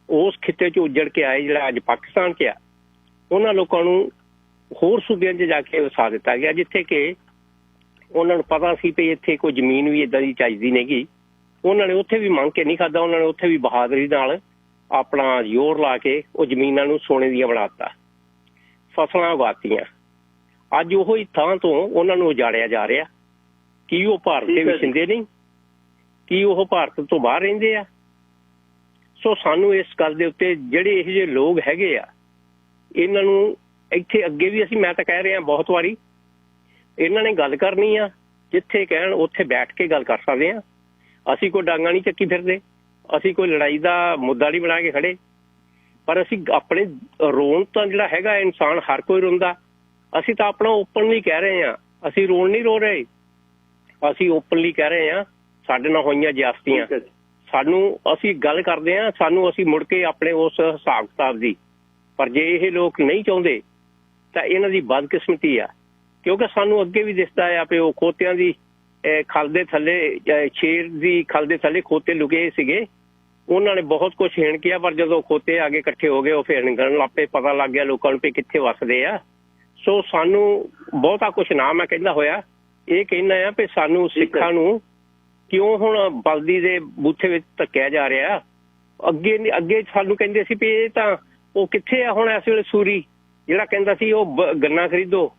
ਉਸ ਖਿੱਤੇ 'ਚ ਉੱਜੜ ਕੇ ਆਏ ਜਿਹੜਾ ਅੱਜ ਪਾਕਿਸਤਾਨ 'ਚ ਆ, ਉਹਨਾਂ ਲੋਕਾਂ ਨੂੰ ਹੋਰ ਸੂਬਿਆਂ 'ਚ ਜਾ ਕੇ ਵਸਾ ਦਿੱਤਾ ਗਿਆ ਜਿੱਥੇ ਕਿ ਉਹਨਾਂ ਨੂੰ ਪਤਾ ਸੀ ਵੀ ਇੱਥੇ ਕੋਈ ਜ਼ਮੀਨ ਵੀ ਏਦਾਂ ਦੀ ਚਾਹੀਦੀ ਨਹੀਂ। ਉਹਨਾਂ ਨੇ ਉੱਥੇ ਵੀ ਮੰਗ ਕੇ ਨਹੀਂ ਖਾਧਾ। ਉਹਨਾਂ ਨੇ ਉੱਥੇ ਵੀ ਬਹਾਦਰੀ ਨਾਲ ਆਪਣਾ ਜ਼ੋਰ ਲਾ ਕੇ ਉਹ ਜ਼ਮੀਨਾਂ ਨੂੰ ਸੋਨੇ ਦੀਆਂ ਬਣਾ ਦਿੱਤਾ, ਫਸਲਾਂ ਉਗਾਤੀਆਂ। ਅੱਜ ਉਹੋ ਹੀ ਥਾਂ ਤੋਂ ਉਹਨਾਂ ਨੂੰ ਉਜਾੜਿਆ ਜਾ ਰਿਹਾ। ਕੀ ਉਹ ਭਾਰਤ ਦੇ ਵਸਿੰਦੇ ਨਹੀਂ? ਕੀ ਉਹ ਭਾਰਤ ਤੋਂ ਬਾਹਰ ਰਹਿੰਦੇ ਆ? ਸੋ ਸਾਨੂੰ ਇਸ ਗੱਲ ਦੇ ਉੱਤੇ ਜਿਹੜੇ ਇਹੋ ਜਿਹੇ ਲੋਕ ਹੈਗੇ ਆ ਇਹਨਾਂ ਨੂੰ ਇੱਥੇ ਅੱਗੇ ਵੀ ਮੈਂ ਤਾਂ ਕਹਿ ਰਿਹਾ ਬਹੁਤ ਵਾਰੀ, ਇਹਨਾਂ ਨੇ ਗੱਲ ਕਰਨੀ ਆ ਜਿੱਥੇ ਕਹਿਣ ਉੱਥੇ ਬੈਠ ਕੇ ਗੱਲ ਕਰ ਸਕਦੇ ਆ। ਅਸੀਂ ਕੋਈ ਡਾਂਗਾ ਨਹੀਂ ਚੱਕੀ ਫਿਰਦੇ, ਅਸੀਂ ਕੋਈ ਲੜਾਈ ਦਾ ਮੁੱਦਾ ਨਹੀਂ ਬਣਾ ਕੇ ਖੜੇ, ਪਰ ਅਸੀਂ ਆਪਣੇ ਰੋਣ ਤਾਂ ਜਿਹੜਾ ਹੈਗਾ ਇਨਸਾਨ ਹਰ ਕੋਈ ਰੋਂਦਾ। ਅਸੀਂ ਤਾਂ ਆਪਣਾ ਓਪਨਲੀ ਕਹਿ ਰਹੇ ਹਾਂ, ਅਸੀਂ ਰੋਣ ਨਹੀਂ ਰੋ ਰਹੇ, ਅਸੀਂ ਓਪਨਲੀ ਕਹਿ ਰਹੇ ਹਾਂ ਸਾਡੇ ਨਾਲ ਹੋਈਆਂ ਜ਼ਿਆਦਤੀਆਂ ਸਾਨੂੰ ਅਸੀਂ ਗੱਲ ਕਰਦੇ ਹਾਂ, ਸਾਨੂੰ ਅਸੀਂ ਮੁੜ ਕੇ ਆਪਣੇ ਉਸ ਹਿਸਾਬ ਕਿਤਾਬ ਦੀ। ਪਰ ਜੇ ਇਹ ਲੋਕ ਨਹੀਂ ਚਾਹੁੰਦੇ ਤਾਂ ਇਹਨਾਂ ਦੀ ਬਦਕਿਸਮਤੀ ਆ, ਕਿਉਂਕਿ ਸਾਨੂੰ ਅੱਗੇ ਵੀ ਦਿਸਦਾ ਆ ਵੀ ਉਹ ਖੋਤਿਆਂ ਦੀ ਖਲ ਦੇ ਥੱਲੇ, ਸ਼ੇਰ ਦੀ ਖਲ ਦੇ ਥੱਲੇ ਖੋਤੇ ਲੁਕੇ ਸੀਗੇ। ਉਹਨਾਂ ਨੇ ਬਹੁਤ ਕੁਛ ਹਿਣ ਕਿਹਾ, ਪਰ ਜਦੋਂ ਖੋਤੇ ਆ ਕੇ ਇਕੱਠੇ ਹੋ ਗਏ ਉਹ ਫਿਰ ਨਿਕਲਣ ਲੱਗ ਪਏ। ਪਤਾ ਲੱਗ ਗਿਆ ਲੋਕਾਂ ਨੂੰ ਵੀ ਕਿੱਥੇ ਵੱਸਦੇ ਆ। ਸੋ ਸਾਨੂੰ ਬਹੁਤਾ ਕੁਛ ਨਾ ਮੈਂ ਕਹਿੰਦਾ ਹੋਇਆ ਇਹ ਕਹਿਣਾ ਆ ਵੀ ਸਾਨੂੰ ਸਿੱਖਾਂ ਨੂੰ ਕਿਉਂ ਹੁਣ ਬਲਦੀ ਦੇ ਬੂਥੇ ਵਿੱਚ ਧੱਕਿਆ ਜਾ ਰਿਹਾ। ਅੱਗੇ ਸਾਨੂੰ ਕਹਿੰਦੇ ਸੀ ਵੀ ਇਹ ਤਾਂ ਉਹ ਕਿੱਥੇ ਆ ਹੁਣ ਇਸ ਵੇਲੇ ਸੂਰੀ ਜਿਹੜਾ ਕਹਿੰਦਾ ਸੀ ਉਹ ਗੰਨਾ ਖਰੀਦੋ,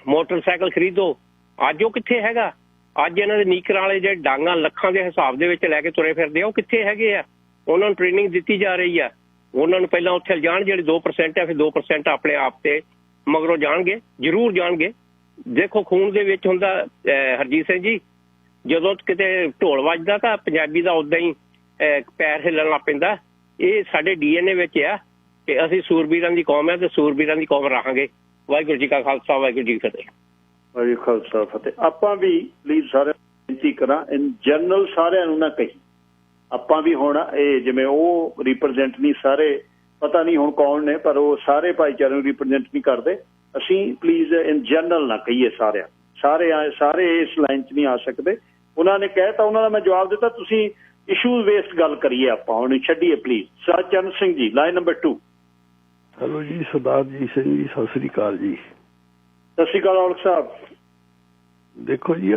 ਮੋਟਰਸਾਈਕਲ ਖਰੀਦੋ, ਅੱਜ ਉਹ ਕਿੱਥੇ ਹੈਗਾ? ਅੱਜ ਇਹਨਾਂ ਦੇ ਨੀਕਰਾਂ ਵਾਲੇ ਜਿਹੜੇ ਡਾਂਗਾ ਲੱਖਾਂ ਦੇ ਹਿਸਾਬ ਦੇ ਵਿੱਚ ਲੈ ਕੇ ਤੁਰੇ ਫਿਰਦੇ ਆ ਉਹ ਕਿੱਥੇ ਹੈਗੇ ਆ? ਉਹਨਾਂ ਨੂੰ ਟ੍ਰੇਨਿੰਗ ਦਿੱਤੀ ਜਾ ਰਹੀ ਆ। ਉਹਨਾਂ ਨੂੰ ਪਹਿਲਾਂ ਉੱਥੇ ਜਾਣ ਜਿਹੜੇ 2% ਆ, ਫਿਰ 2% ਆਪਣੇ ਆਪ ਤੇ ਮਗਰੋਂ ਜਾਣਗੇ, ਜ਼ਰੂਰ ਜਾਣਗੇ। ਦੇਖੋ ਖੂਨ ਦੇ ਵਿੱਚ ਹੁੰਦਾ ਹਰਜੀਤ ਸਿੰਘ ਜੀ, ਜਦੋਂ ਕਿਤੇ ਢੋਲ ਵੱਜਦਾ ਤਾਂ ਪੰਜਾਬੀ ਦਾ ਉਦਾਂ ਹੀ ਪੈਰ ਹਿੱਲਣ ਲੱਗ ਪੈਂਦਾ। ਇਹ ਸਾਡੇ DNA ਵਿੱਚ ਆ ਕਿ ਅਸੀਂ ਸੂਰਬੀਰਾਂ ਦੀ ਕੌਮ ਹੈ ਤੇ ਸੂਰਬੀਰਾਂ ਦੀ ਕੌਮ ਰਹਾਂਗੇ। ਵਾਹਿਗੁਰੂ ਜੀ ਕਾ ਖਾਲਸਾ, ਵਾਹਿਗੁਰੂ ਜੀ ਕੀ ਫਤਿਹ। ਵਾਹਿਗੁਰੂ ਖਾਲਸਾ ਫਤਿਹ। ਆਪਾਂ ਵੀ ਪਲੀਜ਼ ਸਾਰਿਆਂ ਨੂੰ ਬੇਨਤੀ ਕਰਾਂ, ਇਨ ਜਨਰਲ ਸਾਰਿਆਂ ਨੂੰ ਨਾ ਕਹੀ। ਆਪਾਂ ਵੀ ਹੁਣ ਇਹ ਜਿਵੇਂ ਉਹ ਰਿਪਰੈਜ਼ੈਂਟ ਨਹੀਂ ਸਾਰੇ, ਪਤਾ ਨਹੀਂ ਹੁਣ ਕੌਣ ਨੇ, ਪਰ ਉਹ ਸਾਰੇ ਭਾਈਚਾਰੇ ਨੂੰ ਰਿਪਰੈਜ਼ੈਂਟ ਨਹੀਂ ਕਰਦੇ। ਅਸੀਂ ਪਲੀਜ਼ ਇਨ ਜਨਰਲ ਨਾ ਕਹੀਏ ਸਾਰੇ ਇਸ ਲਾਈਨ 'ਚ ਨਹੀਂ ਆ ਸਕਦੇ। ਉਹਨਾਂ ਨੇ ਕਹਿ ਤਾਂ ਉਹਨਾਂ ਦਾ ਮੈਂ ਜਵਾਬ ਦਿੱਤਾ। ਤੁਸੀਂ ਇਸ਼ੂਜ਼ ਬੇਸਡ ਗੱਲ ਕਰੀਏ, ਆਪਾਂ ਹੁਣ ਛੱਡੀਏ please. ਸਰਚਰਨ Singh ji, line number 2। Hello ਜੀ, ਸਰਦਾਰ ਜੀ ਸਿੰਘ ਜੀ, ਸਤਿ ਸ੍ਰੀ ਅਕਾਲ ਜੀ। ਸਤਿ ਸ਼੍ਰੀ ਅਕਾਲ ਔਲਖ ਸਾਹਿਬ। ਦੇਖੋ ਜੀ,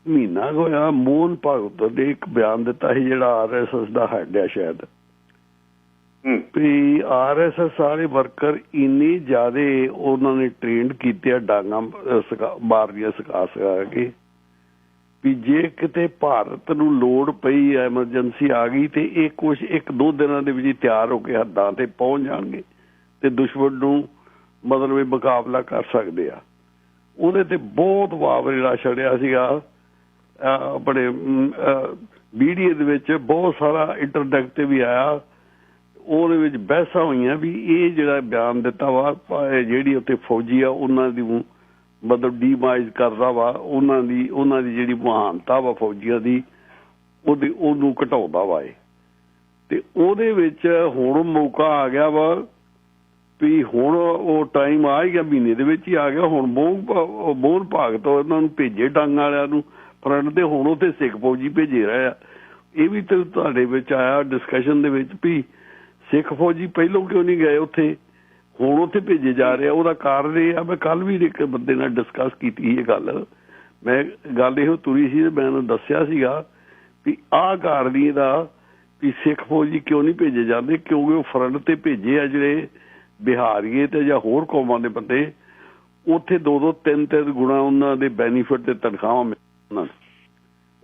ਮਹੀਨਾ ਹੋਇਆ ਮੋਹਨ ਭਗਤ ਨੇ ਇੱਕ ਬਿਆਨ ਦਿੱਤਾ ਸੀ, ਜਿਹੜਾ RSS ਦਾ ਹੈਡ ਆ ਸ਼ਾਇਦ, ਵੀ RSS ਸਾਰੇ ਵਰਕਰ ਇੰਨੇ ਜ਼ਿਆਦਾ ਉਹਨਾਂ ਨੇ ਟ੍ਰੇਨਡ ਕੀਤੇ ਆ ਡਾਂਗਾਂ ਮਾਰਨੀਆਂ ਸਿਖਾ ਕੇ, ਵੀ ਜੇ ਕਿਤੇ ਭਾਰਤ ਨੂੰ ਲੋੜ ਪਈ, ਐਮਰਜੈਂਸੀ ਆ ਗਈ, ਤੇ ਇਹ ਕੁਛ 1-2 ਦਿਨਾਂ ਦੇ ਵਿੱਚ ਤਿਆਰ ਹੋ ਕੇ ਹੱਦਾਂ ਤੇ ਪਹੁੰਚ ਜਾਣਗੇ ਤੇ ਦੁਸ਼ਮਣ ਨੂੰ ਮਤਲਬ ਇਹ ਮੁਕਾਬਲਾ ਕਰ ਸਕਦੇ ਆ। ਉਹਦੇ ਤੇ ਬਹੁਤ ਵਾਵਰੇੜਾ ਛੜਿਆ ਸੀਗਾ ਆਪਣੇ ਮੀਡੀਆ ਦੇ ਵਿੱਚ, ਬਹੁਤ ਸਾਰਾ ਇੰਟਰਨੈਟ ਤੇ ਵੀ ਆਇਆ, ਉਹਦੇ ਵਿੱਚ ਬਹਿਸਾਂ ਹੋਈਆਂ ਵੀ ਇਹ ਜਿਹੜਾ ਬਿਆਨ ਦਿੱਤਾ ਵਾ, ਜਿਹੜੀ ਉੱਥੇ ਫੌਜੀ ਆ ਉਹਨਾਂ ਦੀ ਮਤਲਬ ਡੀਮਾਈਜ਼ ਕਰਦਾ ਵਾ, ਉਹਨਾਂ ਦੀ ਜਿਹੜੀ ਮਹਾਨਤਾ ਵਾ ਫੌਜੀਆਂ ਦੀ, ਉਹਨੂੰ ਘਟਾਉਂਦਾ ਵਾ ਇਹ। ਤੇ ਉਹਦੇ ਵਿੱਚ ਹੁਣ ਮੌਕਾ ਆ ਗਿਆ ਵਾ ਵੀ ਹੁਣ ਉਹ ਟਾਈਮ ਆ ਹੀ ਗਿਆ, ਮਹੀਨੇ ਦੇ ਵਿੱਚ ਹੀ ਆ ਗਿਆ। ਹੁਣ ਮੋਹਨ ਭਗਤ ਉਹਨਾਂ ਨੂੰ ਭੇਜੇ ਡੰਗ ਵਾਲਿਆਂ ਨੂੰ ਫਰੰਟ ਤੇ, ਹੁਣ ਉੱਥੇ ਸਿੱਖ ਫੌਜੀ ਭੇਜੇ ਰਹੇ ਆ। ਇਹ ਵੀ ਤੇ ਤੁਹਾਡੇ ਵਿੱਚ ਆਇਆ ਡਿਸਕਸ਼ਨ ਦੇ ਵਿੱਚ ਵੀ ਸਿੱਖ ਫੌਜੀ ਪਹਿਲੋਂ ਕਿਉਂ ਨਹੀਂ ਗਏ ਉੱਥੇ, ਹੁਣ ਉੱਥੇ ਭੇਜੇ ਜਾ ਰਹੇ ਆ। ਉਹਦਾ ਕਾਰਨ ਇਹ ਆ, ਮੈਂ ਕੱਲ ਵੀ ਇੱਕ ਬੰਦੇ ਨਾਲ ਡਿਸਕਸ ਕੀਤੀ ਇਹ ਗੱਲ, ਮੈਂ ਗੱਲ ਇਹੋ ਤੁਰੀ ਸੀ, ਮੈਂ ਉਹਨੂੰ ਦੱਸਿਆ ਸੀਗਾ ਵੀ ਆਹ ਕਾਰਨ ਇਹਦਾ ਵੀ ਸਿੱਖ ਫੌਜੀ ਕਿਉਂ ਨਹੀਂ ਭੇਜੇ ਜਾਂਦੇ, ਕਿਉਂਕਿ ਉਹ ਫਰੰਟ ਤੇ ਭੇਜੇ ਆ ਜਿਹੜੇ ਬਿਹਾਰੀਏ ਤੇ ਜਾਂ ਹੋਰ ਕੌਮਾਂ ਦੇ ਬੰਦੇ, ਉੱਥੇ 2-2, 3-3 ਗੁਣਾ ਉਹਨਾਂ ਦੇ ਬੈਨੀਫਿਟ ਤੇ ਤਨਖਾਹਾਂ ਮਿਲਣ।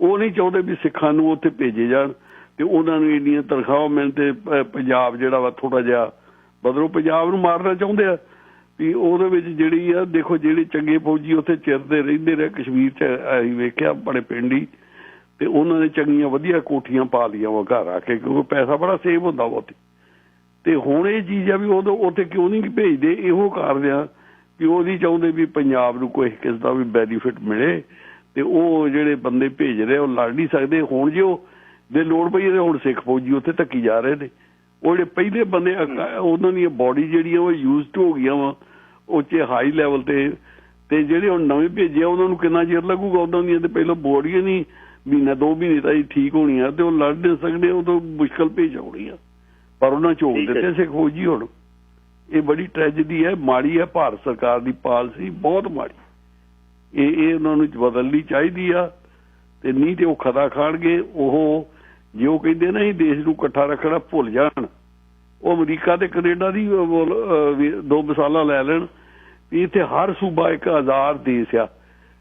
ਉਹ ਨਹੀਂ ਚਾਹੁੰਦੇ ਵੀ ਸਿੱਖਾਂ ਨੂੰ ਉੱਥੇ ਭੇਜੇ ਜਾਣ ਤੇ ਉਹਨਾਂ ਨੂੰ ਇੰਨੀਆਂ ਤਨਖਾਹਾਂ ਮਿਲਣ ਤੇ ਪੰਜਾਬ ਜਿਹੜਾ ਵਾ ਥੋੜਾ ਜਿਹਾ ਬਦਲੋ, ਪੰਜਾਬ ਨੂੰ ਮਾਰਨਾ ਚਾਹੁੰਦੇ ਆ ਵੀ ਉਹਦੇ ਵਿੱਚ ਜਿਹੜੀ ਆ। ਦੇਖੋ ਜਿਹੜੇ ਚੰਗੇ ਫੌਜੀ ਉੱਥੇ ਚਿਰਦੇ ਰਹਿੰਦੇ ਰਹੇ, ਕਸ਼ਮੀਰ 'ਚ ਅਸੀਂ ਵੇਖਿਆ ਬੜੇ ਪਿੰਡ ਹੀ, ਤੇ ਉਹਨਾਂ ਨੇ ਚੰਗੀਆਂ ਵਧੀਆ ਕੋਠੀਆਂ ਪਾ ਲਈਆਂ ਵਾ ਘਰ ਆ ਕੇ, ਕਿਉਂਕਿ ਪੈਸਾ ਬੜਾ ਸੇਵ ਹੁੰਦਾ ਵਾ ਉੱਥੇ। ਤੇ ਹੁਣ ਇਹ ਚੀਜ਼ ਆ ਵੀ ਉਦੋਂ ਉੱਥੇ ਕਿਉਂ ਨਹੀਂ ਭੇਜਦੇ, ਇਹੋ ਕਾਰਨ ਆ ਵੀ ਉਹ ਨਹੀਂ ਚਾਹੁੰਦੇ ਵੀ ਪੰਜਾਬ ਨੂੰ ਕੋਈ ਕਿਸੇ ਦਾ ਵੀ ਬੈਨੀਫਿਟ ਮਿਲੇ, ਤੇ ਉਹ ਜਿਹੜੇ ਬੰਦੇ ਭੇਜ ਰਹੇ ਉਹ ਲੜ ਨਹੀਂ ਸਕਦੇ। ਹੁਣ ਜੇ ਉਹ ਦੇ ਲੋੜ ਪਈ ਤੇ ਹੁਣ ਸਿੱਖ ਫੌਜੀ ਉੱਥੇ ਧੱਕੀ ਜਾ ਰਹੇ ਨੇ। ਉਹ ਜਿਹੜੇ ਪਹਿਲੇ ਬੰਦੇ ਉਹਨਾਂ ਦੀਆਂ ਬੋਡੀ ਜਿਹੜੀਆਂ ਉਹ ਯੂਜ਼ਡ ਹੋ ਗਈਆਂ ਵਾ ਉੱਚੇ ਹਾਈ ਲੈਵਲ ਤੇ ਜਿਹੜੇ ਹੁਣ ਨਵੇਂ ਭੇਜੇ ਆ ਉਹਨਾਂ ਨੂੰ ਕਿੰਨਾ ਚਿਰ ਲੱਗੂਗਾ, ਉਹਨਾਂ ਦੀਆਂ ਤੇ ਪਹਿਲਾਂ ਬੋਡੀਆਂ ਨਹੀਂ ਮਹੀਨਾ 2 ਮਹੀਨੇ ਤਾਂ ਠੀਕ ਹੋਣੀਆਂ, ਤੇ ਉਹ ਲੜ ਨਹੀਂ ਸਕਦੇ, ਉਦੋਂ ਮੁਸ਼ਕਲ ਭੇਜ ਆਉਣੀ ਆ। ਪਰ ਉਹਨਾਂ ਝੋਕ ਦਿੱਤੇ ਸਿੱਖ ਫੌਜੀ। ਹੁਣ ਇਹ ਬੜੀ ਟ੍ਰੈਜਡੀ ਹੈ, ਮਾੜੀ ਹੈ, ਭਾਰਤ ਸਰਕਾਰ ਦੀ ਪਾਲਿਸੀ ਬਹੁਤ ਮਾੜੀ। ਇਹ ਉਹਨਾਂ ਨੂੰ ਬਦਲਣੀ ਚਾਹੀਦੀ ਆ, ਤੇ ਨਹੀਂ ਤੇ ਉਹ ਖਦਾ ਖਾਣਗੇ। ਉਹ ਜੇ ਉਹ ਕਹਿੰਦੇ ਨਾ ਇਹ ਦੇਸ਼ ਨੂੰ ਇਕੱਠਾ ਰੱਖਣਾ ਭੁੱਲ ਜਾਣ, ਉਹ ਅਮਰੀਕਾ ਤੇ ਕੈਨੇਡਾ ਦੀ 2 ਮਿਸਾਲਾਂ ਲੈ ਲੈਣ ਵੀ ਇੱਥੇ ਹਰ ਸੂਬਾ ਇੱਕ ਆਜ਼ਾਦ ਦੇਸ਼ ਆ।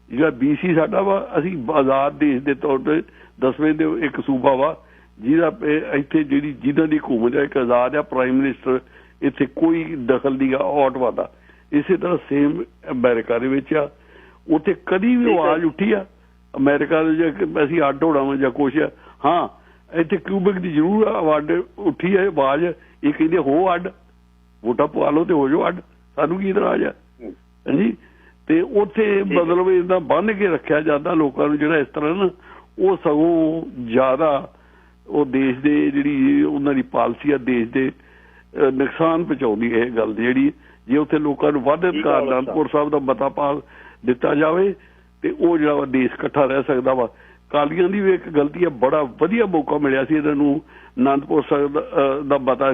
ਜਿਹੜਾ BC ਸਾਡਾ ਵਾ, ਅਸੀਂ ਆਜ਼ਾਦ ਦੇਸ਼ ਦੇ ਤੌਰ ਤੇ 10ਵੇਂ ਦੇ ਇੱਕ ਸੂਬਾ ਵਾ ਜਿਹਦਾ ਇੱਥੇ ਜਿਹਨਾਂ ਦੀ ਹਕੂਮਤ ਇੱਕ ਆਜ਼ਾਦ ਆ, ਪ੍ਰਾਈਮ ਮਿਨਿਸਟਰ ਇੱਥੇ ਕੋਈ ਦਖਲ ਨਹੀਂ ਗਾ ਆਟਵਾ ਦਾ। ਇਸੇ ਤਰ੍ਹਾਂ ਸੇਮ ਅਮਰੀਕਾ ਦੇ ਵਿੱਚ ਆ, ਉੱਥੇ ਕਦੀ ਵੀ ਆਵਾਜ਼ ਉੱਠੀ ਆ ਅਮਰੀਕਾ ਦੇ ਜੇ ਅਸੀਂ ਅੱਡ ਹੋਣਾ ਵਾ ਜਾਂ ਕੁਛ ਆ। ਹਾਂ, ਇੱਥੇ ਕਿਊਬਿਕ ਦੀ ਜ਼ਰੂਰ ਆਵਾਜ਼ ਉੱਠੀ ਹੈ ਆਵਾਜ਼, ਇਹ ਕਹਿੰਦੇ ਹੋ ਅੱਡ, ਵੋਟਾਂ ਪਵਾ ਲਓ ਤੇ ਹੋ ਜਾਓ ਅੱਡ, ਸਾਨੂੰ ਕੀ ਇਤਰਾਜ਼ ਆ ਹਾਂਜੀ। ਤੇ ਉੱਥੇ ਮਤਲਬ ਇਹਦਾ ਬੰਨ੍ਹ ਕੇ ਰੱਖਿਆ ਜਾਂਦਾ ਲੋਕਾਂ ਨੂੰ, ਜਿਹੜਾ ਇਸ ਤਰ੍ਹਾਂ ਨਾ ਉਹ ਸਗੋਂ ਜ਼ਿਆਦਾ ਉਹ ਦੇਸ਼ ਦੇ ਜਿਹੜੀ ਉਹਨਾਂ ਦੀ ਪਾਲਿਸੀ ਆ ਦੇਸ਼ ਦੇ ਨੁਕਸਾਨ ਪਹੁੰਚਾਉਂਦੀ ਇਹ ਗੱਲ ਜਿਹੜੀ। ਜੇ ਉੱਥੇ ਲੋਕਾਂ ਨੂੰ ਵੱਧ ਅਧਿਕਾਰ ਅਨੰਦਪੁਰ ਸਾਹਿਬ ਦਾ ਮਤਾ ਪਾ ਦਿੱਤਾ ਜਾਵੇ ਤੇ ਉਹ ਜਿਹੜਾ ਵਾ ਦੇਸ਼ ਇਕੱਠਾ ਰਹਿ ਸਕਦਾ ਵਾ। ਕਾਲੀਆਂ ਦੀ ਵੀ ਇੱਕ ਗਲਤੀ ਆ, ਬੜਾ ਵਧੀਆ ਮੌਕਾ ਮਿਲਿਆ ਸੀ ਇਹਨਾਂ ਨੂੰ ਅਨੰਦਪੁਰ ਸਾਹਿਬ ਦਾ ਮਤਾ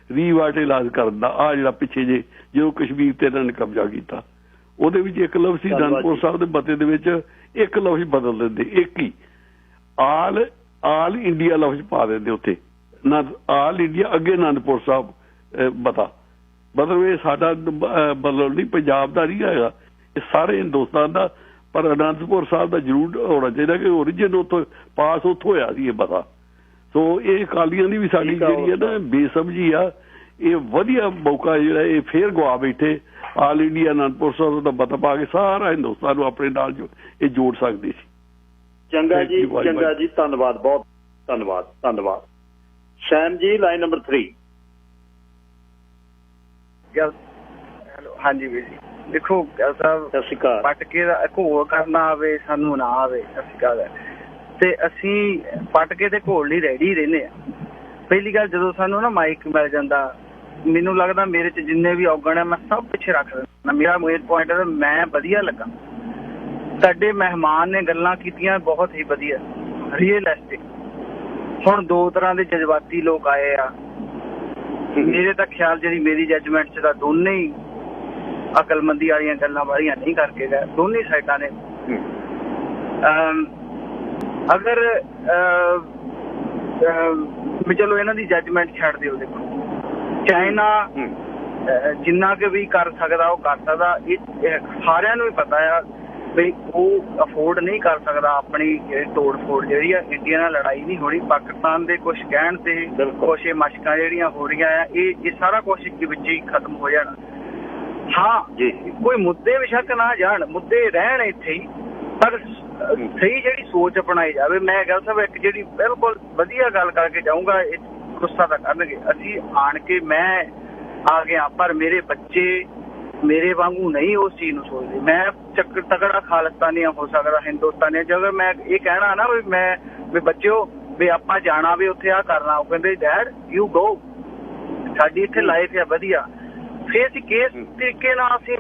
ਰੀਵਾਈਟਲਾਈਜ਼ ਕਰਨ ਦਾ। ਆਹ ਜਿਹੜਾ ਪਿੱਛੇ ਜੇ ਜਦੋਂ ਕਸ਼ਮੀਰ ਤੇ ਇਹਨਾਂ ਨੇ ਕਬਜ਼ਾ ਕੀਤਾ, ਉਹਦੇ ਵਿੱਚ ਇੱਕ ਲਫ਼ਜ਼ ਸੀ ਅਨੰਦਪੁਰ ਸਾਹਿਬ ਦੇ ਮਤੇ ਦੇ ਵਿੱਚ, ਇੱਕ ਲਫ਼ਜ਼ ਬਦਲ ਦਿੰਦੇ, ਇੱਕ ਹੀ ਆਲ ਇੰਡੀਆ ਲਫ਼ਜ਼ ਪਾ ਦਿੰਦੇ ਉੱਥੇ, ਆਲ ਇੰਡੀਆ ਅੱਗੇ ਅਨੰਦਪੁਰ ਸਾਹਿਬ ਮਤਾ। ਮਤਲਬ ਇਹ ਸਾਡਾ ਮਤਲਬ ਨਹੀਂ ਪੰਜਾਬ ਦਾ ਨਹੀਂ ਹੈਗਾ, ਇਹ ਸਾਰੇ ਹਿੰਦੁਸਤਾਨ ਦਾ। ਪਰ ਅਨੰਦਪੁਰ ਸਾਹਿਬ ਦਾ ਜ਼ਰੂਰ ਹੋਣਾ ਚਾਹੀਦਾ ਕਿ ਓਰੀਜਨ ਉੱਥੋਂ ਪਾਸ ਉੱਥੋਂ ਹੋਇਆ ਸੀ ਇਹ ਮਤਾ। ਸੋ ਇਹ ਅਕਾਲੀਆਂ ਦੀ ਵੀ ਸਾਡੀ ਜਿਹੜੀ ਹੈ ਨਾ ਬੇਸਮਝੀ ਆ। ਇਹ ਵਧੀਆ ਮੌਕਾ ਜਿਹੜਾ ਇਹ ਫੇਰ ਗਵਾ ਬੈਠੇ, ਆਲ ਇੰਡੀਆ ਅਨੰਦਪੁਰ ਸਾਹਿਬ ਦਾ ਮਤਾ ਪਾ ਕੇ ਸਾਰਾ ਹਿੰਦੁਸਤਾਨ ਨੂੰ ਆਪਣੇ ਨਾਲ ਇਹ ਜੋੜ ਸਕਦੇ ਸੀ। ਚੰਗਾ ਜੀ, ਚੰਗਾ ਜੀ, ਧੰਨਵਾਦ, ਬਹੁਤ ਧੰਨਵਾਦ। ਸ਼ੈਮ ਜੀ, ਲਾਈਨ ਨੰਬਰ 3। ਹੈਲੋ, ਹਾਂਜੀ ਵੀਰ ਜੀ। ਦੇਖੋ ਗੱਲ ਸਾਹਿਬ, ਸਤਿ ਸ਼੍ਰੀ ਅਕਾਲ। ਪੱਟ ਕੇ ਦਾ ਘੋਲ ਕਰਨਾ ਆਵੇ ਸਾਨੂੰ ਨਾ ਆਵੇ, ਸਤਿ ਸ਼੍ਰੀ ਅਕਾਲ, ਤੇ ਅਸੀਂ ਪੱਟ ਕੇ ਤੇ ਘੋਲ ਲਈ ਰੈਡੀ ਰਹਿੰਦੇ ਆ। ਪਹਿਲੀ ਗੱਲ, ਜਦੋਂ ਸਾਨੂੰ ਨਾ ਮਾਈਕ ਮਿਲ ਜਾਂਦਾ, ਮੈਨੂੰ ਲੱਗਦਾ ਮੇਰੇ ਚ ਜਿੰਨੇ ਵੀ ਔਗਣ ਆ ਮੈਂ ਸਭ ਪਿੱਛੇ ਰੱਖ ਦਿੰਦਾ। ਮੇਰਾ ਮੇਨ ਪੁਆਇੰਟ ਹੈ ਮੈਂ ਵਧੀਆ ਲੱਗਾ। ਸਾਡੇ ਮਹਿਮਾਨ ਨੇ ਗੱਲਾਂ ਕੀਤੀਆਂ ਬਹੁਤ ਹੀ ਵਧੀਆ, ਰੀਅਲਿਸਟਿਕ। ਹੁਣ 2 ਤਰ੍ਹਾਂ ਦੇ ਜਜ਼ਬਾਤੀ ਲੋਕ ਆਏ ਆ। ਮੇਰੇ ਤਾਂ ਖਿਆਲ ਜਿਹੜੀ ਮੇਰੀ ਜੱਜਮੈਂਟ ਚ ਤਾਂ ਦੋਨੇ ਹੀ ਅਕਲਮੰਦੀ ਵਾਲੀਆਂ ਗੱਲਾਂ ਵਾਲੀਆਂ ਨਹੀਂ ਕਰਕੇ ਗਏ ਦੋਨੇ ਸਾਈਡਾਂ ਨੇ। ਅਗਰ ਚਲੋ ਇਹਨਾਂ ਦੀ ਜੱਜਮੈਂਟ ਛੱਡ ਦਿਓ, ਦੇਖੋ ਚਾਈਨਾ ਜਿੰਨਾ ਕਿ ਵੀ ਕਰ ਸਕਦਾ ਉਹ ਕਰ ਸਕਦਾ। ਇਹ ਸਾਰਿਆਂ ਨੂੰ ਹੀ ਪਤਾ ਆ ਵੀ ਉਹ ਅਫੋਰਡ ਨਹੀਂ ਕਰ ਸਕਦਾ ਆਪਣੀ ਤੋੜ ਫੋੜ ਜਿਹੜੀ ਆ। ਇੰਡੀਆ ਨਾਲ ਲੜਾਈ ਨਹੀਂ ਹੋਣੀ, ਪਾਕਿਸਤਾਨ ਦੇ ਕੁਛ ਕਹਿਣ ਤੇ ਕੁਛ ਇਹ ਮਸ਼ਕਾਂ ਜਿਹੜੀਆਂ ਹੋ ਰਹੀਆਂ ਆ ਇਹ ਸਾਰਾ ਕੁਛ ਵਿੱਚ ਹੀ ਖਤਮ ਹੋ ਜਾਣਾ। ਹਾਂ ਕੋਈ ਮੁੱਦੇ ਬੇਸ਼ੱਕ ਨਾ ਜਾਣ, ਮੁੱਦੇ ਰਹਿਣ ਇੱਥੇ ਹੀ, ਪਰ ਸਹੀ ਜਿਹੜੀ ਸੋਚ ਅਪਣਾਈ ਜਾਵੇ। ਮੈਂ ਗੱਲ ਸਾਹਿਬ ਇੱਕ ਜਿਹੜੀ ਬਿਲਕੁਲ ਵਧੀਆ ਗੱਲ ਕਰਕੇ ਜਾਊਂਗਾ, ਗੁੱਸਾ ਤਾਂ ਕਰਨਗੇ। ਅਸੀਂ ਆਣ ਕੇ ਮੈਂ ਆ ਗਿਆ, ਪਰ ਮੇਰੇ ਬੱਚੇ ਮੇਰੇ ਵਾਂਗੂ ਨਹੀਂ ਉਸ ਚੀਜ਼ ਨੂੰ ਸੋਚਦੇ। ਮੈਂ ਤਕੜਾ ਖਾਲਿਸਤਾਨੀ ਹੋ ਸਕਦਾ, ਹਿੰਦੁਸਤਾਨੀ। ਜਦੋਂ ਮੈਂ ਇਹ ਕਹਿਣਾ ਨਾ ਵੀ ਬੱਚਿਓ ਵੀ ਆਪਾਂ ਜਾਣਾ ਵੀ ਉੱਥੇ ਆ ਕਰਨਾ, ਉਹ ਕਹਿੰਦੇ ਡੈਡ ਯੂ ਗੋ, ਸਾਡੀ ਇੱਥੇ ਲਾਈਫ ਆ ਵਧੀਆ। ਫਿਰ ਅਸੀਂ ਕਿਸ ਤਰੀਕੇ ਨਾਲ ਅਸੀਂ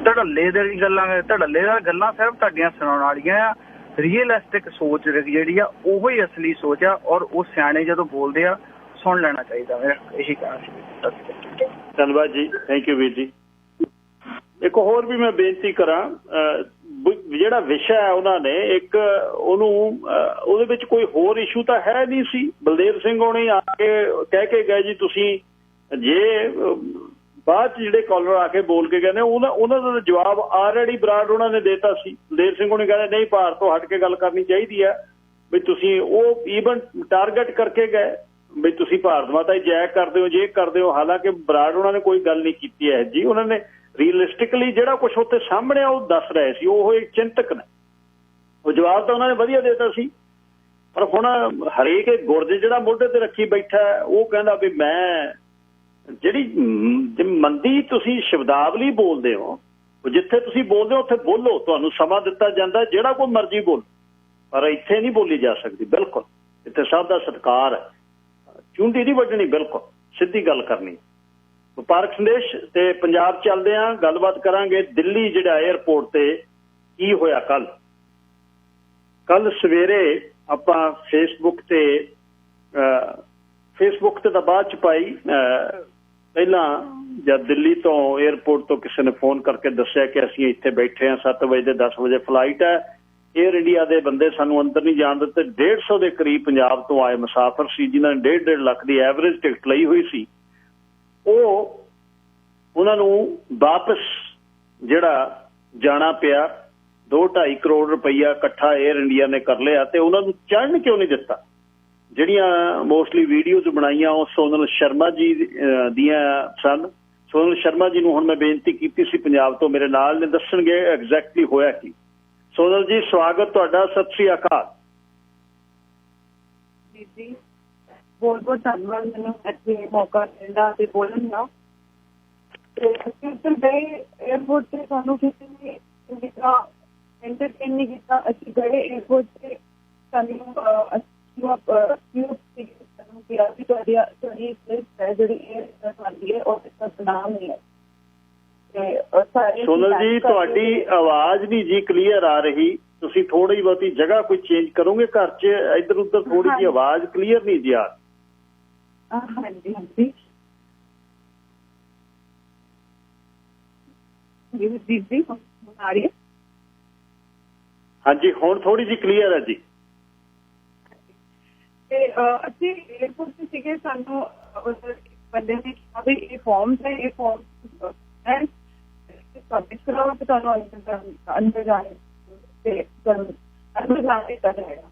ਧੜੱਲੇ ਦੀ ਗੱਲਾਂ ਸਿਰਫ ਤੁਹਾਡੀਆਂ ਸੁਣਾਉਣ ਵਾਲੀਆਂ ਆ। ਰੀਅਲਿਸਟਿਕ ਸੋਚ ਜਿਹੜੀ ਆ ਉਹੀ ਅਸਲੀ ਸੋਚ ਆ, ਔਰ ਉਹ ਸਿਆਣੇ ਜਦੋਂ ਬੋਲਦੇ ਆ ਸੁਣ ਲੈਣਾ ਚਾਹੀਦਾ। ਮੇਰਾ ਇਹੀ ਕਹਿਣਾ ਸੀ। ਧੰਨਵਾਦ ਜੀ, ਥੈਂਕ ਯੂ ਵੀਰ ਜੀ। ਇੱਕ ਹੋਰ ਵੀ ਮੈਂ ਬੇਨਤੀ ਕਰਾਂ, ਜਿਹੜਾ ਵਿਸ਼ਾ ਹੈ ਉਹਨਾਂ ਨੇ ਇੱਕ ਉਹਦੇ ਵਿੱਚ ਕੋਈ ਹੋਰ ਇਸ਼ੂ ਤਾਂ ਹੈ ਨਹੀਂ ਸੀ। ਬਲਦੇਵ ਸਿੰਘ ਹੋਣੀ ਆ ਕੇ ਕਹਿ ਕੇ ਗਏ ਜੀ ਤੁਸੀਂ ਜੇ ਬਾਅਦ 'ਚ ਜਿਹੜੇ ਕਾਲਰ ਆ ਕੇ ਬੋਲ ਕੇ ਗਏ ਨੇ ਉਹਨਾਂ ਦਾ ਜਵਾਬ ਆਲਰੇਡੀ ਬਰਾੜ ਉਹਨਾਂ ਨੇ ਦੇਤਾ ਸੀ। ਬਲਦੇਵ ਸਿੰਘ ਹੋਣੀ ਕਹਿੰਦੇ ਨਹੀਂ ਭਾਰਤ ਤੋਂ ਹਟ ਕੇ ਗੱਲ ਕਰਨੀ ਚਾਹੀਦੀ ਹੈ ਵੀ ਤੁਸੀਂ ਉਹ ਈਵਨ ਟਾਰਗੇਟ ਕਰਕੇ ਗਏ ਵੀ ਤੁਸੀਂ ਭਾਰਤ ਮਾਤਾ ਹੀ ਜੈ ਕਰਦੇ ਹੋ, ਜੇ ਕਰਦੇ ਹੋ। ਹਾਲਾਂਕਿ ਬਰਾੜ ਉਹਨਾਂ ਨੇ ਕੋਈ ਗੱਲ ਨਹੀਂ ਕੀਤੀ ਹੈ ਜੀ। ਉਹਨਾਂ ਨੇ ਰੀਅਲਿਸਟਿਕਲੀ ਜਿਹੜਾ ਕੁਛ ਉੱਥੇ ਸਾਹਮਣੇ ਉਹ ਦੱਸ ਰਹੇ ਸੀ, ਉਹ ਇੱਕ ਚਿੰਤਕ ਨੇ। ਉਹ ਜਵਾਬ ਤਾਂ ਉਹਨਾਂ ਨੇ ਵਧੀਆ ਦੇਤਾ ਸੀ, ਪਰ ਹੁਣ ਹਰੇਕ ਗੁਰਦੇ ਜਿਹੜਾ ਮੋਢੇ ਤੇ ਰੱਖੀ ਬੈਠਾ ਉਹ ਕਹਿੰਦਾ ਵੀ ਮੈਂ ਜਿਹੜੀ ਮੰਦੀ ਤੁਸੀਂ ਸ਼ਬਦਾਵਲੀ ਬੋਲਦੇ ਹੋ, ਜਿੱਥੇ ਤੁਸੀਂ ਬੋਲਦੇ ਹੋ ਉੱਥੇ ਬੋਲੋ, ਤੁਹਾਨੂੰ ਸਮਾਂ ਦਿੱਤਾ ਜਾਂਦਾ, ਜਿਹੜਾ ਕੋਈ ਮਰਜ਼ੀ ਬੋਲ, ਪਰ ਇੱਥੇ ਨਹੀਂ ਬੋਲੀ ਜਾ ਸਕਦੀ। ਬਿਲਕੁਲ ਇੱਥੇ ਸਭ ਦਾ ਸਤਿਕਾਰ ਹੈ, ਚੁੰਡੀ ਨਹੀਂ ਵੱਢਣੀ, ਬਿਲਕੁਲ ਸਿੱਧੀ ਗੱਲ ਕਰਨੀ। ਵਪਾਰਕ ਸੰਦੇਸ਼ ਤੇ ਪੰਜਾਬ ਚੱਲਦੇ ਆ, ਗੱਲਬਾਤ ਕਰਾਂਗੇ ਦਿੱਲੀ ਜਿਹੜਾ ਏਅਰਪੋਰਟ ਤੇ ਕੀ ਹੋਇਆ ਕੱਲ ਸਵੇਰੇ। ਆਪਾਂ ਫੇਸਬੁੱਕ ਤੇ ਤਾਂ ਬਾਅਦ ਚ ਪਾਈ, ਪਹਿਲਾਂ ਜਦ ਦਿੱਲੀ ਤੋਂ ਏਅਰਪੋਰਟ ਤੋਂ ਕਿਸੇ ਨੇ ਫੋਨ ਕਰਕੇ ਦੱਸਿਆ ਕਿ ਅਸੀਂ ਇੱਥੇ ਬੈਠੇ ਹਾਂ, 7 ਵਜੇ ਤੇ 10 ਵਜੇ ਫਲਾਈਟ ਹੈ। ਏਅਰ ਇੰਡੀਆ ਦੇ ਬੰਦੇ ਸਾਨੂੰ ਅੰਦਰ ਨਹੀਂ ਜਾਣ ਦਿੱਤੇ। 150 ਦੇ ਕਰੀਬ ਪੰਜਾਬ ਤੋਂ ਆਏ ਮੁਸਾਫਰ ਸੀ ਜਿਨ੍ਹਾਂ ਨੇ 1.5 ਲੱਖ ਦੀ ਐਵਰੇਜ ਟਿਕਟ ਲਈ ਹੋਈ ਸੀ। ਉਹਨਾਂ ਨੂੰ ਵਾਪਸ ਜਿਹੜਾ ਜਾਣਾ ਪਿਆ। 2-2.5 ਕਰੋੜ ਰੁਪਈਆ ਇਕੱਠਾ ਏਅਰ ਇੰਡੀਆ ਨੇ ਕਰ ਲਿਆ ਤੇ ਉਹਨਾਂ ਨੂੰ ਚੜ੍ਹਨ ਕਿਉਂ ਨਹੀਂ ਦਿੱਤਾ। ਜਿਹੜੀਆਂ ਮੋਸਟਲੀ ਵੀਡੀਓਜ਼ ਬਣਾਈਆਂ ਉਹ ਸੋਨਲ ਸ਼ਰਮਾ ਜੀ ਦੀਆਂ ਸਨ। ਸੋਨਲ ਸ਼ਰਮਾ ਜੀ ਨੂੰ ਹੁਣ ਮੈਂ ਬੇਨਤੀ ਕੀਤੀ ਸੀ, ਪੰਜਾਬ ਤੋਂ ਮੇਰੇ ਨਾਲ ਨੇ, ਦੱਸਣਗੇ ਐਗਜ਼ੈਕਟਲੀ ਹੋਇਆ ਕੀ। ਸੋਨਲ ਜੀ ਸਵਾਗਤ ਤੁਹਾਡਾ, ਸਤਿ ਸ੍ਰੀ ਅਕਾਲ ਜੀ। ਬਹੁਤ ਬਹੁਤ ਧੰਨਵਾਦ ਮੈਨੂੰ ਇੱਥੇ ਮੌਕਾ ਮਿਲਦਾ ਤੇ ਬੋਲਣ ਦਾ। ਤੇ ਅਸੀਂ ਉੱਧਰ ਗਏ ਏਅਰਪੋਰਟ ਤੇ, ਸਾਨੂੰ ਕਿਸੇ ਨੇ ਐਂਟਰਟੇਨ ਨਹੀਂ ਕੀਤਾ। ਅਸੀਂ ਗਏ ਏਅਰਪੋਰਟ ਤੇ, ਸਾਨੂੰ ਸੋਨਲ ਜੀ ਤੁਹਾਡੀ ਆਵਾਜ਼ ਨਹੀਂ ਜੀ ਕਲੀਅਰ ਆ ਰਹੀ, ਤੁਸੀਂ ਥੋੜੀ ਬਹੁਤੀ ਜਗ੍ਹਾ ਕੋਈ ਚੇਂਜ ਕਰੋਗੇ ਘਰ 'ਚ? ਇੱਧਰ ਉੱਧਰ ਥੋੜੀ ਜਿਹੀ ਆਵਾਜ਼ ਕਲੀਅਰ ਨਹੀਂ ਜੀ ਆ। ਹਾਂਜੀ ਹਾਂਜੀ ਜੀ ਆ ਰਹੀ ਹੈ? ਹਾਂਜੀ ਹੁਣ ਥੋੜੀ ਜਿਹੀ ਕਲੀਅਰ ਹੈ ਜੀ। ਤੇ ਅਸੀਂ ਏਅਰਪੋਰਟ ਤੇ ਸੀਗੇ, ਸਾਨੂੰ ਬੰਦੇ ਨੇ ਕਿਹਾ ਵੀ ਇਹ ਫਾਰਮਸ ਹੈ, ਇਹ ਫਾਰਮ ਸਬਮਿਟ ਕਰਾਓ ਤੇ ਤੁਹਾਨੂੰ ਅੰਦਰ ਜਾਣੇ ਤੇ ਅੰਦਰ ਜਾਣੇ ਦਿੱਤਾ ਜਾਏਗਾ।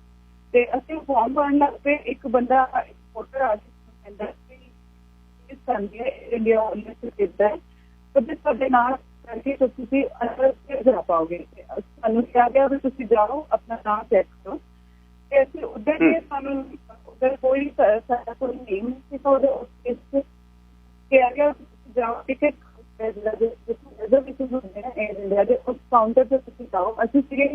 ਤੇ ਅਸੀਂ ਫਾਰਮ ਭਰਨ ਲੱਗ ਪਏ। ਇੱਕ ਬੰਦਾ ਰਿਪੋਰਟਰ ਆ ਕੇ ਕਹਿੰਦਾ ਇਸ ਸੰਦੇ ਇੰਡੀਆ ਉਹਨੇ ਕੀਤਾ ਤੇ ਤੁਹਾਡੇ ਨਾਲ ਕਰਕੇ ਤੁਸੀਂ ਅੰਦਰ ਜਾ ਪਾਓਗੇ। ਸਾਨੂੰ ਕਿਹਾ ਗਿਆ ਵੀ ਤੁਸੀਂ ਜਾਓ ਆਪਣਾ ਨਾਮ ਚੈੱਕ ਕਰੋ। ਤੇ ਅਸੀਂ ਉੱਧਰ ਗਏ, ਸਾਨੂੰ ਉੱਧਰ ਕੋਈ ਸਾਡਾ ਕੋਈ ਨੇਮ ਨਹੀਂ ਸੀ। ਉਹਦੇ ਕਿਹਾ ਗਿਆ ਜਾਓ ਟਿਕਟ ਰਿਜ਼ਰਵੇਸ਼ਨ ਹੁੰਦੇ ਨੇ ਏਅਰ ਇੰਡੀਆ ਦੇ, ਉਸ ਕਾਊਂਟਰ ਤੇ ਤੁਸੀਂ ਜਾਓ। ਅਸੀਂ ਸੀਗੇ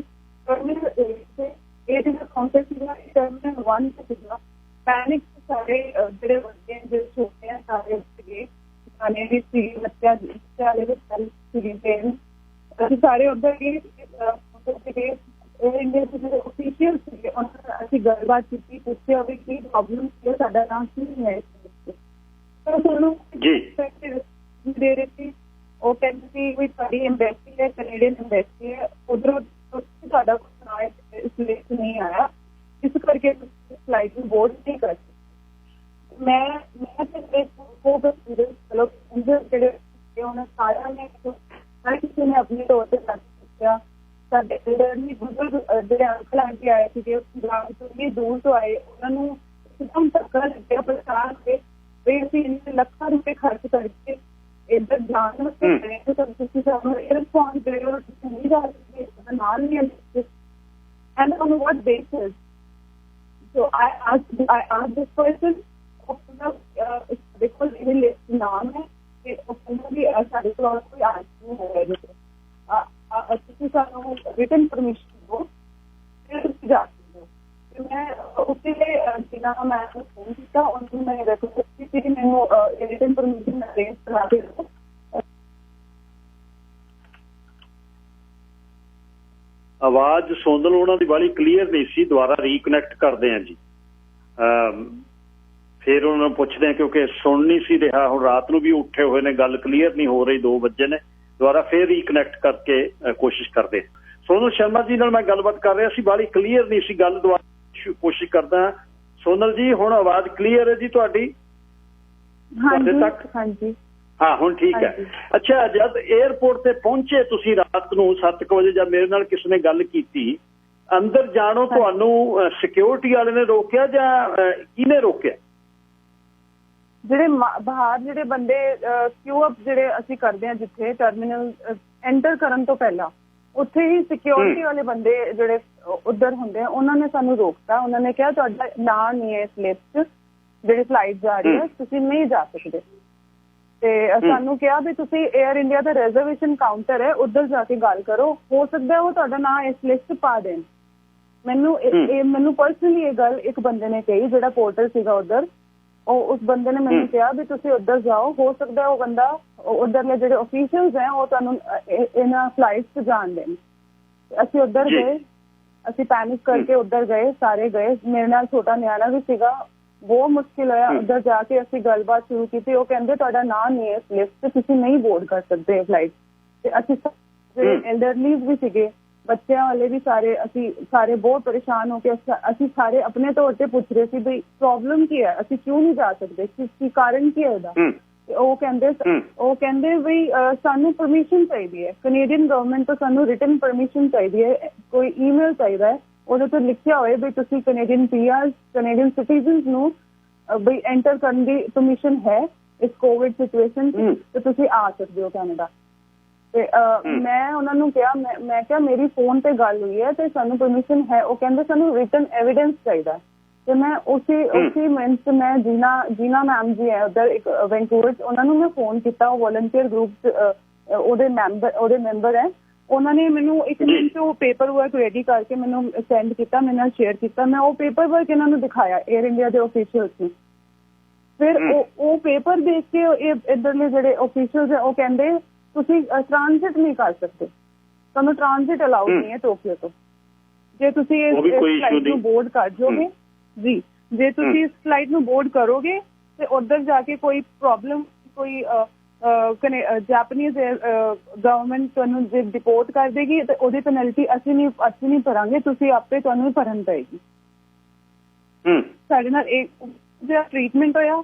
ਟਰਮੀਨਲ ਤੇ, ਇਹ ਜਿਹੜਾ ਕਾਊਂਟਰ ਸੀਗਾ ਟਰਮੀਨਲ 1 ਤੇ ਸੀਗਾ। ਪੈਨਿਕ ਸਾਰੇ ਜਿਹੜੇ ਬੰਦੇ ਜਿਹੜੇ ਛੋਟੇ ਆ ਸਾਰੇ ਸੀਗੇ, ਖਾਣੇ ਵੀ ਸੀਗੇ, ਬੱਚਿਆਂ ਵਾਲੇ ਵੀ ਸਾਰੇ ਸੀਗੇ ਪੇਰੈਂਟਸ। ਅਸੀਂ ਸਾਰੇ ਉੱਧਰ ਗਏ ਸੀਗੇ ਏਅਰ ਇੰਡੀਆ ਦੇ ਜਿਹੜੇ ਓਫੀਸ਼ੀਅਲ ਸੀਗੇ, ਉਹਨਾਂ ਨਾਲ ਅਸੀਂ ਗੱਲਬਾਤ ਕੀਤੀ, ਪੁੱਛਿਆ ਵੀ ਕੀ ਪ੍ਰੋਬਲਮ ਸੀ, ਸਾਡਾ ਨਾਮ ਕੀ ਹੈ। ਸਾਨੂੰ ਦੇ ਰਹੇ ਸੀ ਉਹ ਕਹਿੰਦੇ ਸੀ ਵੀ ਤੁਹਾਡੀ ਐਮਬੈਸੀ ਹੈ, ਕੈਨੇਡੀਅਨ ਐਮਬੈਸੀ ਹੈ, ਉਧਰੋਂ ਤੁਹਾਡਾ ਕੋਈ ਲਿਸਟ ਨਹੀਂ ਆਇਆ, ਇਸ ਕਰਕੇ ਫਲਾਈਟ ਨੂੰ ਬੋਰਡ ਨਹੀਂ ਕਰ ਸਕਦੇ। ਮੈਂ ਤੇ ਚਲੋ ਜਿਹੜੇ ਉਹਨਾਂ ਸਾਰਿਆਂ ਨੇ ਹਰ ਕਿਸੇ ਨੇ ਆਪਣੇ ਤੌਰ ਤੇ ਕਰ ਦਿੱਤਾ। ਸਾਡੇ ਜਿਹੜੇ ਬਜ਼ੁਰਗ ਜਿਹੜੇ ਅੰਕਲ ਆਂਟੀ ਆਏ ਸੀਗੇ ਪੰਜਾਬ ਤੋਂ ਵੀ ਦੂਰ ਤੋਂ ਆਏ, ਉਹਨਾਂ ਨੂੰ ਇੱਕਦਮ ਧੱਕਾ ਲੱਗਿਆ, ਪਰੇਸ਼ਾਨ ਹੋਏ ਵੀ ਅਸੀਂ ਇੰਨੇ ਲੱਖਾਂ ਰੁਪਏ ਖਰਚ ਕਰਕੇ ਇੱਧਰ ਜਾਣ ਵਾਸਤੇ ਤੁਸੀਂ ਸਾਨੂੰ ਇਹ ਰਿਸਪੌਂਸ ਦੇ ਰਹੇ ਹੋ, ਤੁਸੀਂ ਨਹੀਂ ਜਾ ਸਕਦੇ, ਨਾਲ ਨਹੀਂ and on what basis? So I asked this person, because ਇਹ ਲਿਸਟ ਨਾਮ ਹੈ ਕਿ ਉਹ ਵੀ ਸਾਡੇ ਕੋਲ ਕੋਈ ਆਂਸਰ ਨਹੀਂ ਹੈ ਇਹਦੇ ਤੁਸੀਂ ਸਾਨੂੰ ਰਿਟਨ ਪਰਮਿਸ਼ਨ ਦਿਓ ਫਿਰ ਤੁਸੀਂ ਜਾ ਸਕਦੇ ਹੋ। ਮੈਂ ਉੱਥੇ ਜਿਨ੍ਹਾਂ ਮੈਂ ਫੋਨ ਕੀਤਾ ਉਹਨੂੰ ਮੈਂ ਰਿਕੁਐਸਟ ਕੀਤੀ ਕਿ ਮੈਨੂੰ ਰਿਟਨ ਪਰਮਿਸ਼ਨ ਅਰੇਂਜ ਕਰਾ ਕੇ ਦਿਓ। ਆਵਾਜ਼ ਸੋਨਲ ਉਹਨਾਂ ਦੀ ਬਾਲੀ ਕਲੀਅਰ ਨਹੀਂ ਸੀ, ਦੁਬਾਰਾ ਰੀਕਨੈਕਟ ਕਰਦੇ ਹਾਂ ਜੀ। ਫਿਰ ਉਹਨਾਂ ਨੂੰ ਪੁੱਛਦੇ ਹਾਂ ਕਿਉਂਕਿ ਸੁਣ ਨਹੀਂ ਸੀ ਰਿਹਾ, ਹੁਣ ਰਾਤ ਨੂੰ ਵੀ ਉੱਠੇ ਹੋਏ ਨੇ, ਗੱਲ ਕਲੀਅਰ ਨਹੀਂ ਹੋ ਰਹੀ, 2 ਵਜੇ ਨੇ, ਦੁਬਾਰਾ ਫਿਰ ਰੀਕਨੈਕਟ ਕਰਕੇ ਕੋਸ਼ਿਸ਼ ਕਰਦੇ। ਸੋਨਲ ਸ਼ਰਮਾ ਜੀ ਨਾਲ ਮੈਂ ਗੱਲਬਾਤ ਕਰ ਰਿਹਾ ਸੀ, ਬਾਲੀ ਕਲੀਅਰ ਨਹੀਂ ਸੀ ਗੱਲ, ਦੁਬਾਰਾ ਕੋਸ਼ਿਸ਼ ਕਰਦਾ। ਸੋਨਲ ਜੀ ਹੁਣ ਆਵਾਜ਼ ਕਲੀਅਰ ਹੈ ਜੀ ਤੁਹਾਡੀ? ਤੁਹਾਡੇ ਤੱਕ? ਹਾਂਜੀ ਹਾਂ ਹੁਣ ਠੀਕ ਹੈ। ਅੱਛਾ, ਜਦ 에ਅਰਪੋਰਟ ਤੇ ਪਹੁੰਚੇ ਤੁਸੀਂ ਰਾਤ ਨੂੰ 7 ਵਜੇ, ਜਦ ਮੇਰੇ ਨਾਲ ਕਿਸੇ ਨੇ ਗੱਲ ਕੀਤੀ, ਅੰਦਰ ਜਾਣੋਂ ਤੁਹਾਨੂੰ ਸਿਕਿਉਰਿਟੀ ਵਾਲੇ ਨੇ ਰੋਕਿਆ ਜਾਂ ਕਿਹਨੇ ਰੋਕਿਆ? ਜਿਹੜੇ ਬਾਹਰ ਜਿਹੜੇ ਬੰਦੇ ਕਿਊ ਅਪ ਜਿਹੜੇ ਅਸੀਂ ਕਰਦੇ ਹਾਂ ਜਿੱਥੇ ਟਰਮੀਨਲ ਐਂਟਰ ਕਰਨ ਤੋਂ ਪਹਿਲਾਂ, ਉੱਥੇ ਹੀ ਸਿਕਿਉਰਿਟੀ ਵਾਲੇ ਬੰਦੇ ਜਿਹੜੇ ਉੱਧਰ ਹੁੰਦੇ ਆ, ਉਹਨਾਂ ਨੇ ਸਾਨੂੰ ਰੋਕਤਾ। ਉਹਨਾਂ ਨੇ ਕਿਹਾ ਤੁਹਾਡਾ ਨਾਂ ਨਹੀਂ ਹੈ ਇਸ ਲਿਸਟ 'ਚ, ਜਿਹੜੀ ਫਲਾਈਟ ਜਾ ਰਹੀ ਹੈ, ਤੁਸੀਂ ਨਹੀਂ ਜਾ ਸਕਦੇ। ਤੇ ਸਾਨੂੰ ਕਿਹਾ ਵੀ ਤੁਸੀਂ 에ਅਰ ਇੰਡੀਆ ਦਾ ਰਿਜ਼ਰਵੇਸ਼ਨ ਕਾਊਂਟਰ ਹੈ, ਉੱਧਰ ਜਾ ਕੇ ਗੱਲ ਕਰੋ, ਹੋ ਸਕਦਾ ਉਹ ਤੁਹਾਡਾ ਨਾਂ ਇਸ ਲਿਸਟ 'ਚ ਪਾ ਦੇਣ। ਮੈਨੂੰ ਪਰਸਨਲੀ ਇਹ ਗੱਲ ਇੱਕ ਬੰਦੇ ਨੇ ਕਹੀ, ਜਿਹੜਾ ਪੋਰਟਰ ਸੀਗਾ ਉੱਧਰ, ਉਸ ਬੰਦੇ ਨੇ ਮੈਨੂੰ ਕਿਹਾ ਵੀ ਤੁਸੀਂ ਉੱਧਰ ਜਾਓ, ਹੋ ਸਕਦਾ ਉਹ ਬੰਦਾ ਉੱਧਰਲੇ ਜਿਹੜੇ ਅਫੀਸ਼ੀਅਲਸ ਹੈ ਉਹ ਤੁਹਾਨੂੰ ਇਹਨਾਂ ਫਲਾਈਟ 'ਚ ਜਾਣ ਦੇਣ। ਅਸੀਂ ਉੱਧਰ ਗਏ, ਅਸੀਂ ਪੈਨਿਕ ਕਰਕੇ ਉੱਧਰ ਗਏ, ਸਾਰੇ ਗਏ, ਮੇਰੇ ਨਾਲ ਛੋਟਾ ਨਿਆਣਾ ਵੀ ਸੀਗਾ, ਬਹੁਤ ਮੁਸ਼ਕਿਲ ਹੋਇਆ। ਉੱਧਰ ਜਾ ਕੇ ਅਸੀਂ ਗੱਲਬਾਤ ਸ਼ੁਰੂ ਕੀਤੀ, ਉਹ ਕਹਿੰਦੇ ਤੁਹਾਡਾ ਨਾਂ ਨਹੀਂ ਹੈ ਇਸ ਲਿਸਟ 'ਤੇ, ਤੁਸੀਂ ਨਹੀਂ ਬੋਰਡ ਕਰ ਸਕਦੇ ਫਲਾਈਟ। ਤੇ ਅਸੀਂ ਜਿਹੜੇ ਐਲਡਰਲੀਜ਼ ਵੀ ਸੀਗੇ, ਬੱਚਿਆਂ ਵਾਲੇ ਵੀ ਸਾਰੇ, ਅਸੀਂ ਸਾਰੇ ਬਹੁਤ ਪਰੇਸ਼ਾਨ ਹੋ ਕੇ ਅਸੀਂ ਸਾਰੇ ਆਪਣੇ ਤੌਰ ਤੇ ਪੁੱਛ ਰਹੇ ਸੀ ਵੀ ਪ੍ਰੋਬਲਮ ਕੀ ਹੈ, ਅਸੀਂ ਕਿਉਂ ਨਹੀਂ ਜਾ ਸਕਦੇ, ਕੀ ਕਾਰਨ ਕੀ ਹੈ ਇਹਦਾ। ਤੇ ਉਹ ਕਹਿੰਦੇ ਵੀ ਸਾਨੂੰ ਪਰਮਿਸ਼ਨ ਚਾਹੀਦੀ ਹੈ, ਕੈਨੇਡੀਅਨ ਗਵਰਨਮੈਂਟ ਤੋਂ ਸਾਨੂੰ ਰਿਟਨ ਪਰਮਿਸ਼ਨ ਚਾਹੀਦੀ ਹੈ, ਕੋਈ ਈਮੇਲ ਚਾਹੀਦਾ ਹੈ ਉਹਦੇ ਤੋਂ ਲਿਖਿਆ ਹੋਏ ਵੀ ਤੁਸੀਂ ਕੈਨੇਡੀਅਨ ਪੀਆਰ, ਕੈਨੇਡੀਅਨ ਸਿਟੀਜ਼ਨਸ ਨੂੰ ਵੀ ਐਂਟਰ ਕਰਨ ਦੀ ਪਰਮਿਸ਼ਨ ਹੈ ਇਸ ਕੋਵਿਡ ਸਿਚੁਏਸ਼ਨ 'ਚ, ਤੇ ਤੁਸੀਂ ਆ ਸਕਦੇ ਹੋ ਕੈਨੇਡਾ। ਤੇ ਮੈਂ ਉਹਨਾਂ ਨੂੰ ਕਿਹਾ, ਮੈਂ ਕਿਹਾ ਮੇਰੀ ਫੋਨ ਤੇ ਗੱਲ ਹੋਈ ਹੈ ਤੇ ਸਾਨੂੰ ਪਰਮਿਸ਼ਨ ਹੈ। ਉਹ ਕਹਿੰਦੇ ਸਾਨੂੰ ਰਿਟਨ ਐਵੀਡੈਂਸ ਚਾਹੀਦਾ। ਤੇ ਮੈਂ ਉਸੇ ਮਿੰਟ 'ਚ ਮੈਂ ਜੀਨਾ ਮੈਮ ਜੀ ਹੈ ਉੱਧਰ ਇੱਕ ਵੈਂਕੂਵਰ 'ਚ, ਉਹਨਾਂ ਨੂੰ ਮੈਂ ਫੋਨ ਕੀਤਾ। ਉਹ ਵੋਲੰਟੀਅਰ ਗਰੁੱਪ 'ਚ ਉਹਦੇ ਮੈਂਬਰ ਹੈ। ਉਹਨਾਂ ਨੇ ਮੈਨੂੰ 1 ਮਿੰਟ 'ਚ ਉਹ ਪੇਪਰ ਵਰਕ ਰੈਡੀ ਕਰਕੇ ਮੈਨੂੰ ਸੈਂਡ ਕੀਤਾ, ਮੇਰੇ ਨਾਲ ਸ਼ੇਅਰ ਕੀਤਾ। ਮੈਂ ਉਹ ਪੇਪਰ ਵਰਕ ਇਹਨਾਂ ਨੂੰ ਦਿਖਾਇਆ, 에ਅਰ ਇੰਡੀਆ ਦੇ ਆਫੀਸ਼ੀਅਲਸ ਨੂੰ। ਫਿਰ ਉਹ ਪੇਪਰ ਦੇਖ ਕੇ ਇੱਧਰਲੇ ਜਿਹੜੇ ਆਫੀਸ਼ੀਅਲਸ ਹੈ ਉਹ ਕਹਿੰਦੇ ਤੁਸੀਂ ਟ੍ਰਾਂਜ਼ਿਟ ਨਹੀਂ ਕਰ ਸਕਦੇ, ਤੁਹਾਨੂੰ ਟ੍ਰਾਂਜ਼ਿਟ ਅਲਾਉਡ ਨਹੀਂ ਹੈ ਟੋਕੀਓ ਤੋਂ। ਜੇ ਤੁਸੀਂ ਇਸ ਫਲਾਈਟ ਨੂੰ ਬੋਰਡ ਕਰ ਜਾਓਗੇ ਜੀ, ਜੇ ਤੁਸੀਂ ਇਸ ਫਲਾਈਟ ਨੂੰ ਬੋਰਡ ਕਰੋਗੇ ਤੇ ਉੱਧਰ ਜਾ ਕੇ ਕੋਈ ਪ੍ਰੋਬਲਮ, ਕੋਈ ਜਾਪਨੀਜ਼ ਗਵਰਨਮੈਂਟ ਤੁਹਾਨੂੰ ਜੇ ਡਿਪੋਰਟ ਕਰ ਦੇਗੀ ਤੇ ਉਹਦੀ ਪੈਨਲਟੀ ਅਸੀਂ ਨਹੀਂ ਭਰਾਂਗੇ, ਤੁਸੀਂ ਆਪੇ ਤੁਹਾਨੂੰ ਹੀ ਭਰਨ ਪਏਗੀ। ਸਾਡੇ ਨਾਲ ਜਿਹੜਾ ਟ੍ਰੀਟਮੈਂਟ ਹੋਇਆ,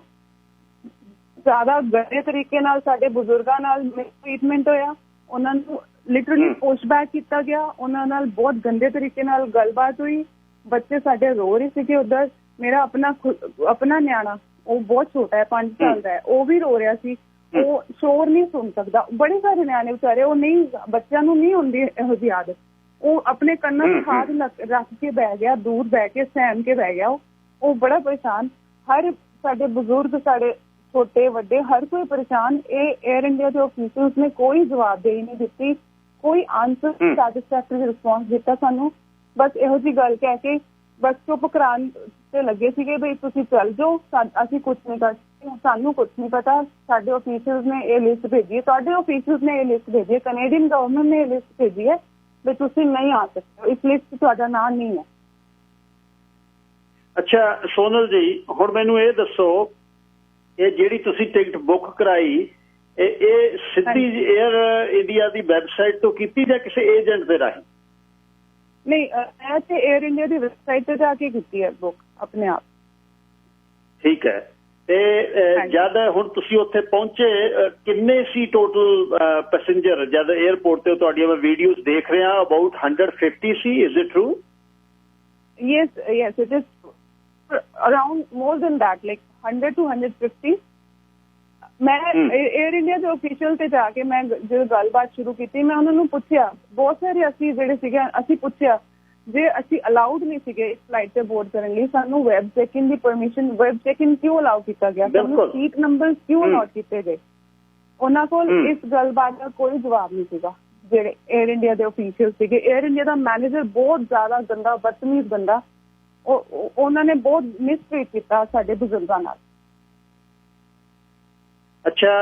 ਜ਼ਿਆਦਾ ਗੰਦੇ ਤਰੀਕੇ ਨਾਲ ਸਾਡੇ ਬਜ਼ੁਰਗਾਂ ਨਾਲ ਟ੍ਰੀਟਮੈਂਟ ਹੋਇਆ। ਉਹਨਾਂ ਨੂੰ ਲਿਟਰਲੀ ਪੁਸ਼ ਬੈਕ ਕੀਤਾ ਗਿਆ, ਉਹਨਾਂ ਨਾਲ ਬਹੁਤ ਗੰਦੇ ਤਰੀਕੇ ਨਾਲ ਗੱਲਬਾਤ ਹੋਈ। ਬੱਚੇ ਸਾਡੇ ਰੋ ਰਹੇ ਸੀਗੇ ਉੱਧਰ। ਮੇਰਾ ਆਪਣਾ ਨਿਆਣਾ, ਉਹ ਬਹੁਤ ਛੋਟਾ ਹੈ, 5 ਸਾਲ ਦਾ ਹੈ, ਉਹ ਵੀ ਰੋ ਰਿਹਾ ਸੀ। ਉਹ ਸ਼ੋਰ ਨਹੀਂ ਸੁਣ ਸਕਦਾ। ਬੜੇ ਸਾਰੇ ਨਿਆਣੇ ਵਿਚਾਰੇ, ਉਹ ਨਹੀਂ, ਬੱਚਿਆਂ ਨੂੰ ਨਹੀਂ ਹੁੰਦੀ ਇਹੋ ਜਿਹੀ ਆਦਤ। ਉਹ ਆਪਣੇ ਕੰਨਾਂ 'ਚ ਹੱਥ ਰੱਖ ਕੇ ਬਹਿ ਗਿਆ, ਦੂਰ ਬਹਿ ਕੇ ਸਹਿਮ ਕੇ ਬਹਿ ਗਿਆ। ਉਹ ਬੜਾ ਪਰੇਸ਼ਾਨ। ਹਰ ਸਾਡੇ ਬਜ਼ੁਰਗ, ਸਾਡੇ ਛੋਟੇ ਵੱਡੇ, ਹਰ ਕੋਈ ਪਰੇਸ਼ਾਨ। ਇਹ 에ਅਰ ਇੰਡੀਆ ਦੇ ਆਫੀਸਰਸ ਨੇ ਕੋਈ ਜਵਾਬਦੇਹੀ ਨਹੀਂ ਦਿੱਤੀ, ਕੋਈ ਆਨਸਰ ਸੈਟਿਸਫੈਕਟਰੀ ਰਿਸਪੌਂਸ ਦਿੱਤਾ ਸਾਨੂੰ। ਬਸ ਇਹੋ ਜਿਹੀ ਗੱਲ ਕਹਿ ਕੇ ਬਸ ਚੁੱਪ ਕਰਾਉਣ ਤੇ ਲੱਗੇ ਸੀਗੇ ਵੀ ਤੁਸੀਂ ਚੱਲ ਜਾਓ, ਅਸੀਂ ਕੁਛ ਨਹੀਂ ਕਰ ਸਕਦੇ, ਸਾਨੂੰ ਕੁਛ ਨਹੀਂ ਪਤਾ। ਸਾਡੇ ਆਫੀਸਰਸ ਨੇ ਇਹ ਲਿਸਟ ਭੇਜੀ ਹੈ, ਤੁਹਾਡੇ ਆਫੀਸਰਸ ਨੇ ਇਹ ਲਿਸਟ ਭੇਜੀ ਹੈ, ਕੈਨੇਡੀਅਨ ਗਵਰਨਮੈਂਟ ਨੇ ਇਹ ਲਿਸਟ ਭੇਜੀ ਹੈ ਵੀ ਤੁਸੀਂ ਨਹੀਂ ਆ ਸਕਦੇ, ਇਸ ਲਿਸਟ 'ਚ ਤੁਹਾਡਾ ਨਾਂ ਨਹੀਂ ਹੈ। ਅੱਛਾ ਸੋਨਲ ਜੀ, ਹੁਣ ਮੈਨੂੰ ਇਹ ਦੱਸੋ, ਇਹ ਜਿਹੜੀ ਤੁਸੀਂ ਟਿਕਟ ਬੁੱਕ ਕਰਾਈ, ਇਹ ਸਿੱਧੀ 에ਅਰ ਇੰਡੀਆ ਦੀ ਵੈਬਸਾਈਟ ਤੋਂ ਕੀਤੀ ਜਾਂ ਕਿਸੇ ਏਜੰਟ ਦੇ ਰਾਹੀਂ? ਨਹੀਂ, ਮੈਂ ਤੇ 에ਅਰ ਇੰਡੀਆ ਦੀ ਵੈਬਸਾਈਟ ਤੇ ਜਾ ਕੇ ਕੀਤੀ ਹੈ ਬੁੱਕ ਆਪਣੇ ਆਪ। ਠੀਕ ਹੈ। ਤੇ ਜਦ ਹੁਣ ਤੁਸੀਂ ਉੱਥੇ ਪਹੁੰਚੇ ਕਿੰਨੇ ਸੀ ਟੋਟਲ ਪੈਸੇਂਜਰ ਜਦ 에ਅਰਪੋਰਟ ਤੇ? ਤੁਹਾਡੀਆਂ ਮੈਂ ਵੀਡੀਓਜ਼ ਦੇਖ ਰਿਹਾ, about 150 C. Is it true? Yes, it is around more than that, like 100 to 150. ਮੈਂ 에ਅਰ ਇੰਡੀਆ ਦੇ ਅਫੀਸ਼ੀਅਲ ਤੇ ਜਾ ਕੇ ਮੈਂ ਜਦੋਂ ਗੱਲਬਾਤ ਸ਼ੁਰੂ ਕੀਤੀ, ਮੈਂ ਉਹਨਾਂ ਨੂੰ ਪੁੱਛਿਆ, ਬਹੁਤ ਸਾਰੇ ਅਸੀਂ ਜਿਹੜੇ ਸੀਗੇ ਅਸੀਂ ਪੁੱਛਿਆ ਜੇ ਅਸੀਂ ਅਲਾਉਡ ਨਹੀਂ ਸੀਗੇ ਇਸ ਫਲਾਈਟ ਤੇ ਬੋਰਡ ਕਰਨ ਲਈ, ਸਾਨੂੰ ਵੈਬ ਚੈਕਿੰਗ ਦੀ ਪਰਮਿਸ਼ਨ, ਵੈਬ ਚੈਕਿੰਗ ਕਿਉਂ ਅਲਾਉ ਕੀਤਾ ਗਿਆ, ਸਾਨੂੰ ਸੀਟ ਨੰਬਰ ਕਿਉਂ ਅਲਾਉਡ ਕੀਤੇ ਗਏ? ਉਹਨਾਂ ਕੋਲ ਇਸ ਗੱਲਬਾਤ ਦਾ ਕੋਈ ਜਵਾਬ ਨਹੀਂ ਸੀਗਾ। ਜਿਹੜੇ 에ਅਰ ਇੰਡੀਆ ਦੇ ਅਫੀਸ਼ੀਅਲ ਸੀਗੇ, 에ਅਰ ਇੰਡੀਆ ਦਾ ਮੈਨੇਜਰ ਬਹੁਤ ਜ਼ਿਆਦਾ ਗੰਦਾ, ਬਦਤਮੀਜ਼ ਬੰਦਾ, ਉਹਨਾਂ ਨੇ ਬਹੁਤ ਮਿਸਟ੍ਰੀਟ ਕੀਤਾ ਸਾਡੇ ਬਜ਼ੁਰਗਾਂ ਨਾਲ। ਅੱਛਾ,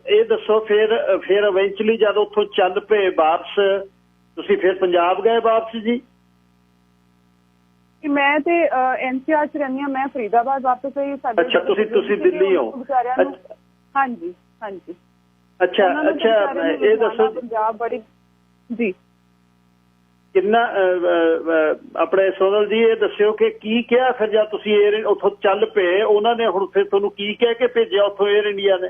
ਇਹ ਦੱਸੋ ਫਿਰ ਇਵੈਂਚੁਅਲੀ ਜਦ ਉੱਥੋਂ ਚੱਲ ਪਏ ਵਾਪਸ, ਤੁਸੀਂ ਫਿਰ ਪੰਜਾਬ ਗਏ ਵਾਪਸ ਜੀ? ਮੈਂ ਤੇ NCR ਚ ਰਹਿੰਦੀ ਹਾਂ, ਮੈਂ ਫਰੀਦਾਬਾਦ ਵਾਪਸ ਆਈ। ਸਾਡੇ ਅੱਛਾ, ਤੁਸੀਂ ਦਿੱਲੀ ਹੋ? ਹਾਂਜੀ ਹਾਂਜੀ। ਅੱਛਾ, ਇਹ ਦੱਸੋ ਪੰਜਾਬ ਬੜੀ ਜੀ ਕਿੰਨਾ ਆਪਣੇ ਸੋਨਲ ਜੀ ਇਹ ਦੱਸਿਓ ਕਿ ਕੀ ਕਿਹਾ ਫਿਰ ਜਦ ਤੁਸੀਂ ਉੱਥੋਂ ਚੱਲ ਪਏ, ਉਹਨਾਂ ਨੇ ਹੁਣ ਫਿਰ ਤੁਹਾਨੂੰ ਕੀ ਕਹਿ ਕੇ ਭੇਜਿਆ ਉੱਥੋਂ 에ਅਰ ਇੰਡੀਆ ਨੇ?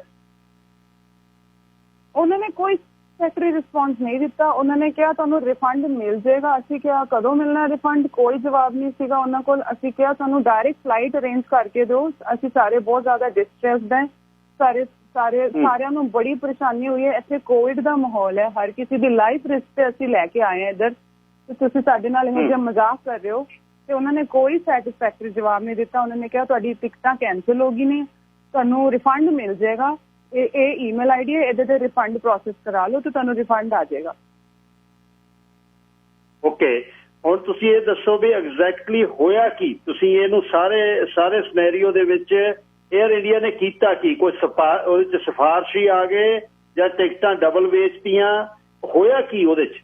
ਉਹਨਾਂ ਨੇ ਕੋਈ ਸੈਕਟਰੀ ਰਿਸਪੌਂਸ ਨਹੀਂ ਦਿੱਤਾ। ਉਹਨਾਂ ਨੇ ਕਿਹਾ ਤੁਹਾਨੂੰ ਰਿਫੰਡ ਮਿਲ ਜਾਏਗਾ। ਅਸੀਂ ਕਿਹਾ ਕਦੋਂ ਮਿਲਣਾ ਰਿਫੰਡ? ਕੋਈ ਜਵਾਬ ਨਹੀਂ ਸੀਗਾ ਉਹਨਾਂ ਕੋਲ। ਅਸੀਂ ਕਿਹਾ ਤੁਹਾਨੂੰ ਡਾਇਰੈਕਟ ਫਲਾਈਟ ਅਰੇਂਜ ਕਰਕੇ ਦਿਓ, ਅਸੀਂ ਸਾਰੇ ਬਹੁਤ ਜ਼ਿਆਦਾ ਡਿਸਟ੍ਰੈਸਡ ਹੈ, ਸਾਰਿਆਂ ਨੂੰ ਬੜੀ ਪਰੇਸ਼ਾਨੀ ਹੋਈ ਹੈ। ਇੱਥੇ ਕੋਵਿਡ ਦਾ ਮਾਹੌਲ ਹੈ, ਹਰ ਕਿਸੇ ਦੀ ਲਾਈਫ ਰਿਸਕ ਤੇ ਅਸੀਂ ਲੈ ਕੇ ਆਏ ਹਾਂ ਇੱਧਰ, ਤੇ ਤੁਸੀਂ ਸਾਡੇ ਨਾਲ ਇਹੋ ਜਿਹਾ ਮਜ਼ਾਕ ਕਰ ਰਹੇ ਹੋ। ਤੇ ਉਹਨਾਂ ਨੇ ਕੋਈ ਸੈਟਿਸਫੈਕਟਰੀ ਜਵਾਬ ਨਹੀਂ ਦਿੱਤਾ। ਉਹਨਾਂ ਨੇ ਕਿਹਾ ਤੁਹਾਡੀ ਟਿਕਟਾਂ ਕੈਂਸਲ ਹੋ ਗਈ ਨੇ, ਤੁਹਾਨੂੰ ਰਿਫੰਡ ਮਿਲ ਜਾਏਗਾ, ਇਹ ਈਮੇਲ ਆਈਡੀ ਹੈ, ਇਹਦੇ ਤੇ ਰਿਫੰਡ ਪ੍ਰੋਸੈਸ ਕਰਾ ਲਓ ਤੇ ਤੁਹਾਨੂੰ ਰਿਫੰਡ ਆ ਜਾਏਗਾ। ਓਕੇ, ਹੁਣ ਤੁਸੀਂ ਇਹ ਦੱਸੋ ਵੀ ਐਗਜ਼ੈਕਟਲੀ ਹੋਇਆ ਕੀ? ਤੁਸੀਂ ਇਹਨੂੰ ਸਾਰੇ ਸਿਨੈਰੀਓ ਦੇ ਵਿੱਚ 에ਅਰ ਇੰਡੀਆ ਨੇ ਕੀਤਾ ਕੀ? ਕੋਈ ਉਹਦੇ ਚ ਸਿਫਾਰਸ਼ੀ ਆ ਗਏ ਜਾਂ ਟਿਕਟਾਂ ਡਬਲ ਵੇਚਤੀਆਂ? ਹੋਇਆ ਕੀ ਉਹਦੇ ਚ?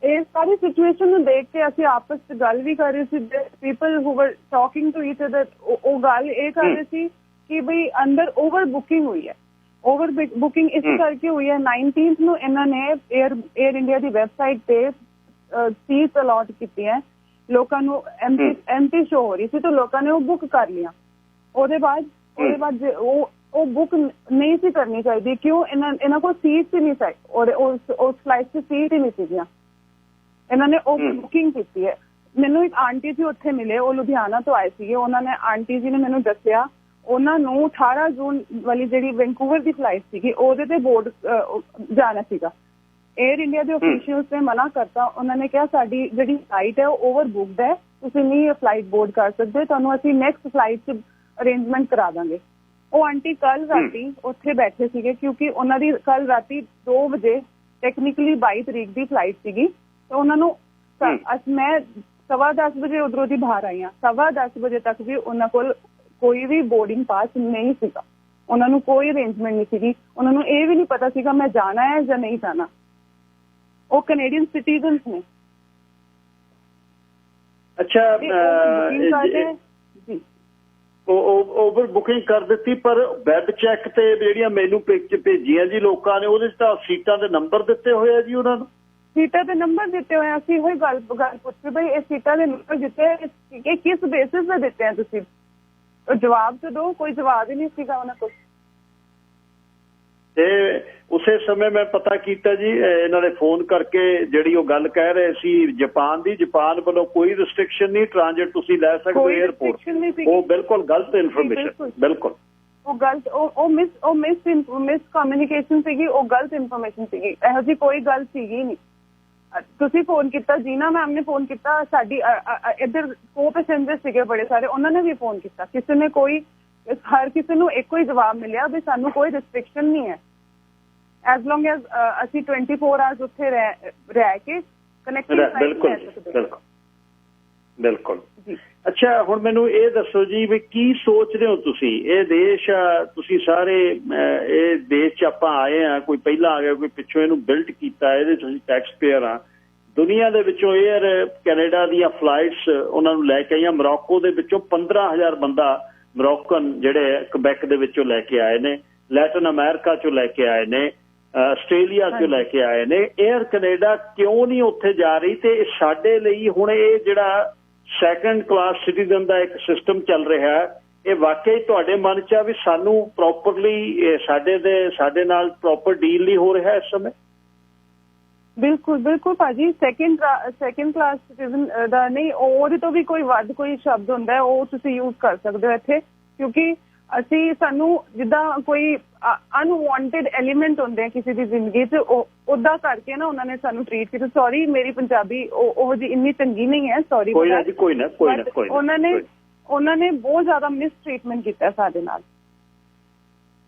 ਇਹ ਸਾਰੀ ਸਿਚੁਏਸ਼ਨ ਨੂੰ ਦੇਖ ਕੇ ਅਸੀਂ ਆਪਸ ਚ ਗੱਲ ਵੀ ਕਰ ਰਹੇ ਸੀ। ਪੀਪਲ ਹੂ ਵਰ ਟਾਕਿੰਗ ਟੂ ਈਚ ਅਦਰ, ਉਹ ਗੱਲ ਇਹ ਕਰ ਰਹੇ ਸੀ ਕਿ ਬਈ ਅੰਦਰ ਓਵਰ ਬੁਕਿੰਗ ਹੋਈ ਹੈ। ਓਵਰ ਬੁਕਿੰਗ ਇਸ ਕਰਕੇ ਹੋਈ ਹੈ, 19th ਨੂੰ ਇਹਨਾਂ ਨੇ 에ਅਰ ਇੰਡੀਆ ਦੀ ਵੈਬਸਾਈਟ ਤੇ ਸੀਟਸ ਅਲਾਟ ਕੀਤੀਆਂ, ਲੋਕਾਂ ਨੂੰ ਐਮਟੀ ਸ਼ੋ ਹੋ ਰਹੀ ਸੀ ਤੇ ਲੋਕਾਂ ਨੇ ਉਹ ਬੁੱਕ ਕਰ ਲਿਆ। ਉਹਦੇ ਬਾਅਦ ਉਹ ਬੁੱਕ ਨਹੀਂ ਸੀ ਕਰਨੀ ਚਾਹੀਦੀ। ਕਿਉਂ? ਇਹਨਾਂ ਕੋਲ ਸੀਟ ਹੀ ਨਹੀਂ ਸੀ, ਔਰ ਉਸ ਫਲਾਈਟ 'ਚ ਸੀਟ ਹੀ ਨਹੀਂ ਸੀਗੀਆਂ। ਇਹਨਾਂ ਨੇ ਉਹ ਬੁਕਿੰਗ ਕੀਤੀ ਹੈ। ਮੈਨੂੰ ਇੱਕ ਆਂਟੀ ਜੀ ਉੱਥੇ ਮਿਲੇ, ਉਹ ਲੁਧਿਆਣਾ ਤੋਂ ਆਏ ਸੀਗੇ। ਉਹਨਾਂ ਨੇ, ਆਂਟੀ ਜੀ ਨੇ ਮੈਨੂੰ ਦੱਸਿਆ ਉਹਨਾਂ ਨੂੰ 18 ਜੂਨ ਵਾਲੀ ਜਿਹੜੀ ਵੈਂਕੂਵਰ ਦੀ ਫਲਾਈਟ ਸੀਗੀ ਉਹਦੇ ਤੇ ਬੋਰਡ ਜਾਣਾ ਸੀਗਾ। 에ਅਰ ਇੰਡੀਆ ਦੇ ਅਫੀਸ਼ੀਅਲਸ ਨੇ ਮਨਾ ਕਰਤਾ। ਉਹਨਾਂ ਨੇ ਕਿਹਾ ਸਾਡੀ ਜਿਹੜੀ ਫਲਾਈਟ ਹੈ ਉਹ ਓਵਰ ਬੁੱਕਡ ਹੈ, ਤੁਸੀਂ ਨਹੀਂ ਫਲਾਈਟ ਬੋਰਡ ਕਰ ਸਕਦੇ, ਤੁਹਾਨੂੰ ਅਸੀਂ ਨੈਕਸਟ ਫਲਾਈਟ 'ਚ ਅਰੇਂਜਮੈਂਟ ਕਰਾ ਦਾਂਗੇ। ਉਹ ਆਂਟੀ ਕੱਲ ਰਾਤੀ ਉੱਥੇ ਬੈਠੇ ਸੀਗੇ ਕਿਉਂਕਿ ਉਹਨਾਂ ਦੀ ਕੱਲ ਰਾਤੀ 2 ਵਜੇ ਟੈਕਨੀਕਲੀ 22 ਤਰੀਕ ਦੀ ਫਲਾਈਟ ਸੀਗੀ। ਤੇ ਉਹਨਾਂ ਨੂੰ ਮੈਂ 10:15 ਵਜੇ ਉਧਰੋਂ ਦੀ ਬਾਹਰ ਆਈ ਹਾਂ, 10:15 ਵਜੇ ਤੱਕ ਵੀ ਉਹਨਾਂ ਕੋਲ ਕੋਈ ਵੀ ਬੋਰਡਿੰਗ ਪਾਸ ਨਹੀਂ ਸੀਗਾ। ਉਹਨਾਂ ਨੂੰ ਕੋਈ ਅਰੇਂਜਮੈਂਟ ਨਹੀਂ ਸੀਗੀ। ਉਹਨਾਂ ਨੂੰ ਇਹ ਵੀ ਨਹੀਂ ਪਤਾ ਸੀਗਾ ਮੈਂ ਜਾਣਾ ਹੈ ਜਾਂ ਨਹੀਂ ਜਾਣਾ। ਉਹ ਕੈਨੇਡੀਅਨ ਸਿਟੀਜ਼ਨਸ ਨੇ। ਅੱਛਾ, ਓਵਰ ਬੁਕਿੰਗ ਕਰ ਦਿੱਤੀ, ਪਰ ਵੈਬ ਚੈੱਕ ਤੇ ਜਿਹੜੀਆਂ ਮੈਨੂੰ ਭੇਜੀਆਂ ਜੀ ਲੋਕਾਂ ਨੇ, ਉਹਦੇ 'ਚ ਤਾਂ ਸੀਟਾਂ ਦੇ ਨੰਬਰ ਦਿੱਤੇ ਹੋਏ ਆ ਜੀ। ਉਹਨਾਂ ਨੂੰ ਸੀਟਾਂ ਦੇ ਨੰਬਰ ਦਿੱਤੇ ਹੋਏ ਆ। ਅਸੀਂ ਉਹੀ ਗੱਲ ਪੁੱਛੀ ਬਈ ਇਹ ਸੀਟਾਂ ਦੇ ਨੰਬਰ ਦਿੱਤੇ ਕਿਸ ਬੇਸਿਸ ਤੇ ਦਿੱਤੇ ਆ ਤੁਸੀਂ? ਜਵਾਬ ਤਾਂ ਦਿਓ। ਕੋਈ ਜਵਾਬ ਹੀ ਨਹੀਂ ਸੀਗਾ ਉਹਨਾਂ ਕੋਲ। ਤੇ ਉਸੇ ਸਮੇਂ ਮੈਂ ਪਤਾ ਕੀਤਾ ਜੀ, ਇਹਨਾਂ ਨੇ ਫੋਨ ਕਰਕੇ ਜਿਹੜੀ ਉਹ ਗੱਲ ਕਹਿ ਰਹੇ ਸੀ ਜਾਪਾਨ ਦੀ, ਜਾਪਾਨ ਵੱਲੋਂ ਕੋਈ ਰਿਸਟ੍ਰਿਕਸ਼ਨ ਨਹੀਂ, ਟ੍ਰਾਂਜ਼ਿਟ ਤੁਸੀਂ ਲੈ ਸਕਦੇ ਹੋ 에ਅਰਪੋਰਟ। ਉਹ ਬਿਲਕੁਲ ਗਲਤ ਇਨਫੋਰਮੇਸ਼ਨ, ਬਿਲਕੁਲ ਉਹ ਗਲਤ, ਉਹ ਮਿਸ ਕਮਿਊਨੀਕੇਸ਼ਨ ਸੀਗੀ, ਉਹ ਗਲਤ ਇਨਫੋਰਮੇਸ਼ਨ ਸੀਗੀ। ਇਹੋ ਜਿਹੀ ਕੋਈ ਗੱਲ ਸੀਗੀ ਨਹੀਂ। ਤੁਸੀਂ ਫੋਨ ਕੀਤਾ, ਜੀਨਾ ਮੈਮ ਨੇ ਫੋਨ ਕੀਤਾ, ਸਾਡੀ ਇੱਧਰ ਕੋ ਪੈਸੇਂਜਰ ਸੀਗੇ ਬੜੇ ਸਾਰੇ, ਉਹਨਾਂ ਨੇ ਵੀ ਫੋਨ ਕੀਤਾ। ਕਿਸੇ ਨੇ ਕੋਈ, ਹਰ ਕਿਸੇ ਨੂੰ ਇੱਕੋ ਹੀ ਜਵਾਬ ਮਿਲਿਆ ਵੀ ਸਾਨੂੰ ਕੋਈ ਰਿਸਟ੍ਰਿਕਸ਼ਨ ਨਹੀਂ ਹੈ, ਐਜ਼ ਲੌਂਗ ਐਜ਼ ਅਸੀਂ 24 ਆਵਰਸ ਉੱਥੇ ਰਹਿ ਕੇ ਕਨੈਕਟਿੰਗ। ਬਿਲਕੁਲ। ਅੱਛਾ, ਹੁਣ ਮੈਨੂੰ ਇਹ ਦੱਸੋ ਜੀ ਵੀ ਕੀ ਸੋਚਦੇ ਹੋ ਤੁਸੀਂ? ਇਹ ਦੇਸ਼ ਤੁਸੀਂ ਸਾਰੇ ਇਹ ਦੇਸ਼ 'ਚ ਆਪਾਂ ਆਏ ਆ, ਕੋਈ ਪਹਿਲਾਂ ਆ ਗਿਆ, ਕੋਈ ਪਿੱਛੋਂ ਇਹਨੂੰ ਬਿਲਡ ਕੀਤਾ, ਇਹਦੇ 'ਚ ਅਸੀਂ ਟੈਕਸ ਪੇਅਰ ਆ। ਦੁਨੀਆ ਦੇ ਵਿੱਚੋਂ 에ਅਰ ਕੈਨੇਡਾ ਦੀਆਂ ਫਲਾਈਟਸ ਉਹਨਾਂ ਨੂੰ ਲੈ ਕੇ ਆਈਆਂ। ਮੋਰੋਕੋ ਦੇ ਵਿੱਚੋਂ 15,000 ਬੰਦਾ ਮੋਰੋਕਨ ਜਿਹੜੇ ਕੁਬੈਕ ਦੇ ਵਿੱਚੋਂ ਲੈ ਕੇ ਆਏ ਨੇ। ਲੈਟਿਨ ਅਮਰੀਕਾ ਚੋਂ ਲੈ ਕੇ ਆਏ ਨੇ, ਆਸਟ੍ਰੇਲੀਆ ਚੋਂ ਲੈ ਕੇ ਆਏ ਨੇ। 에ਅਰ ਕੈਨੇਡਾ ਕਿਉਂ ਨਹੀਂ ਉੱਥੇ ਜਾ ਰਹੀ? ਤੇ ਸਾਡੇ ਲਈ ਹੁਣ ਇਹ ਜਿਹੜਾ ਸੈਕੰਡ ਕਲਾਸ ਸਿਟੀਜ਼ਨ ਦਾ ਇੱਕ ਸਿਸਟਮ ਚੱਲ ਰਿਹਾ ਹੈ, ਇਹ ਵਾਕਈ ਤੁਹਾਡੇ ਮਨ 'ਚ ਆ ਵੀ ਸਾਨੂੰ ਪ੍ਰੋਪਰਲੀ ਸਾਡੇ ਨਾਲ ਪ੍ਰੋਪਰ ਡੀਲ ਨਹੀਂ ਹੋ ਰਿਹਾ ਇਸ ਸਮੇਂ? ਬਿਲਕੁਲ ਬਿਲਕੁਲ ਭਾਜੀ, ਸੈਕਿੰਡ ਕਲਾਸ ਸਿਟੀਜ਼ਨ ਦਾ ਨਹੀਂ, ਉਹਦੇ ਤੋਂ ਵੀ ਕੋਈ ਵੱਧ ਕੋਈ ਸ਼ਬਦ ਹੁੰਦਾ ਉਹ ਤੁਸੀਂ ਯੂਜ਼ ਕਰ ਸਕਦੇ ਹੋ ਇੱਥੇ, ਕਿਉਂਕਿ ਸਾਨੂੰ ਜਿੱਦਾਂ ਕੋਈ ਅਨਵਾਂਟਡ ਐਲੀਮੈਂਟ ਹੁੰਦੇ ਆ ਕਿਸੇ ਦੀ ਜ਼ਿੰਦਗੀ 'ਚ, ਉੱਦਾਂ ਕਰਕੇ ਨਾ ਉਹਨਾਂ ਨੇ ਸਾਨੂੰ ਟਰੀਟ ਕੀਤਾ। ਸੌਰੀ ਮੇਰੀ ਪੰਜਾਬੀ ਉਹ ਜੀ ਇੰਨੀ ਚੰਗੀ ਨਹੀਂ ਹੈ, ਸੌਰੀ। ਉਹਨਾਂ ਨੇ ਬਹੁਤ ਜ਼ਿਆਦਾ ਮਿਸ ਟਰੀਟਮੈਂਟ ਕੀਤਾ ਸਾਡੇ ਨਾਲ।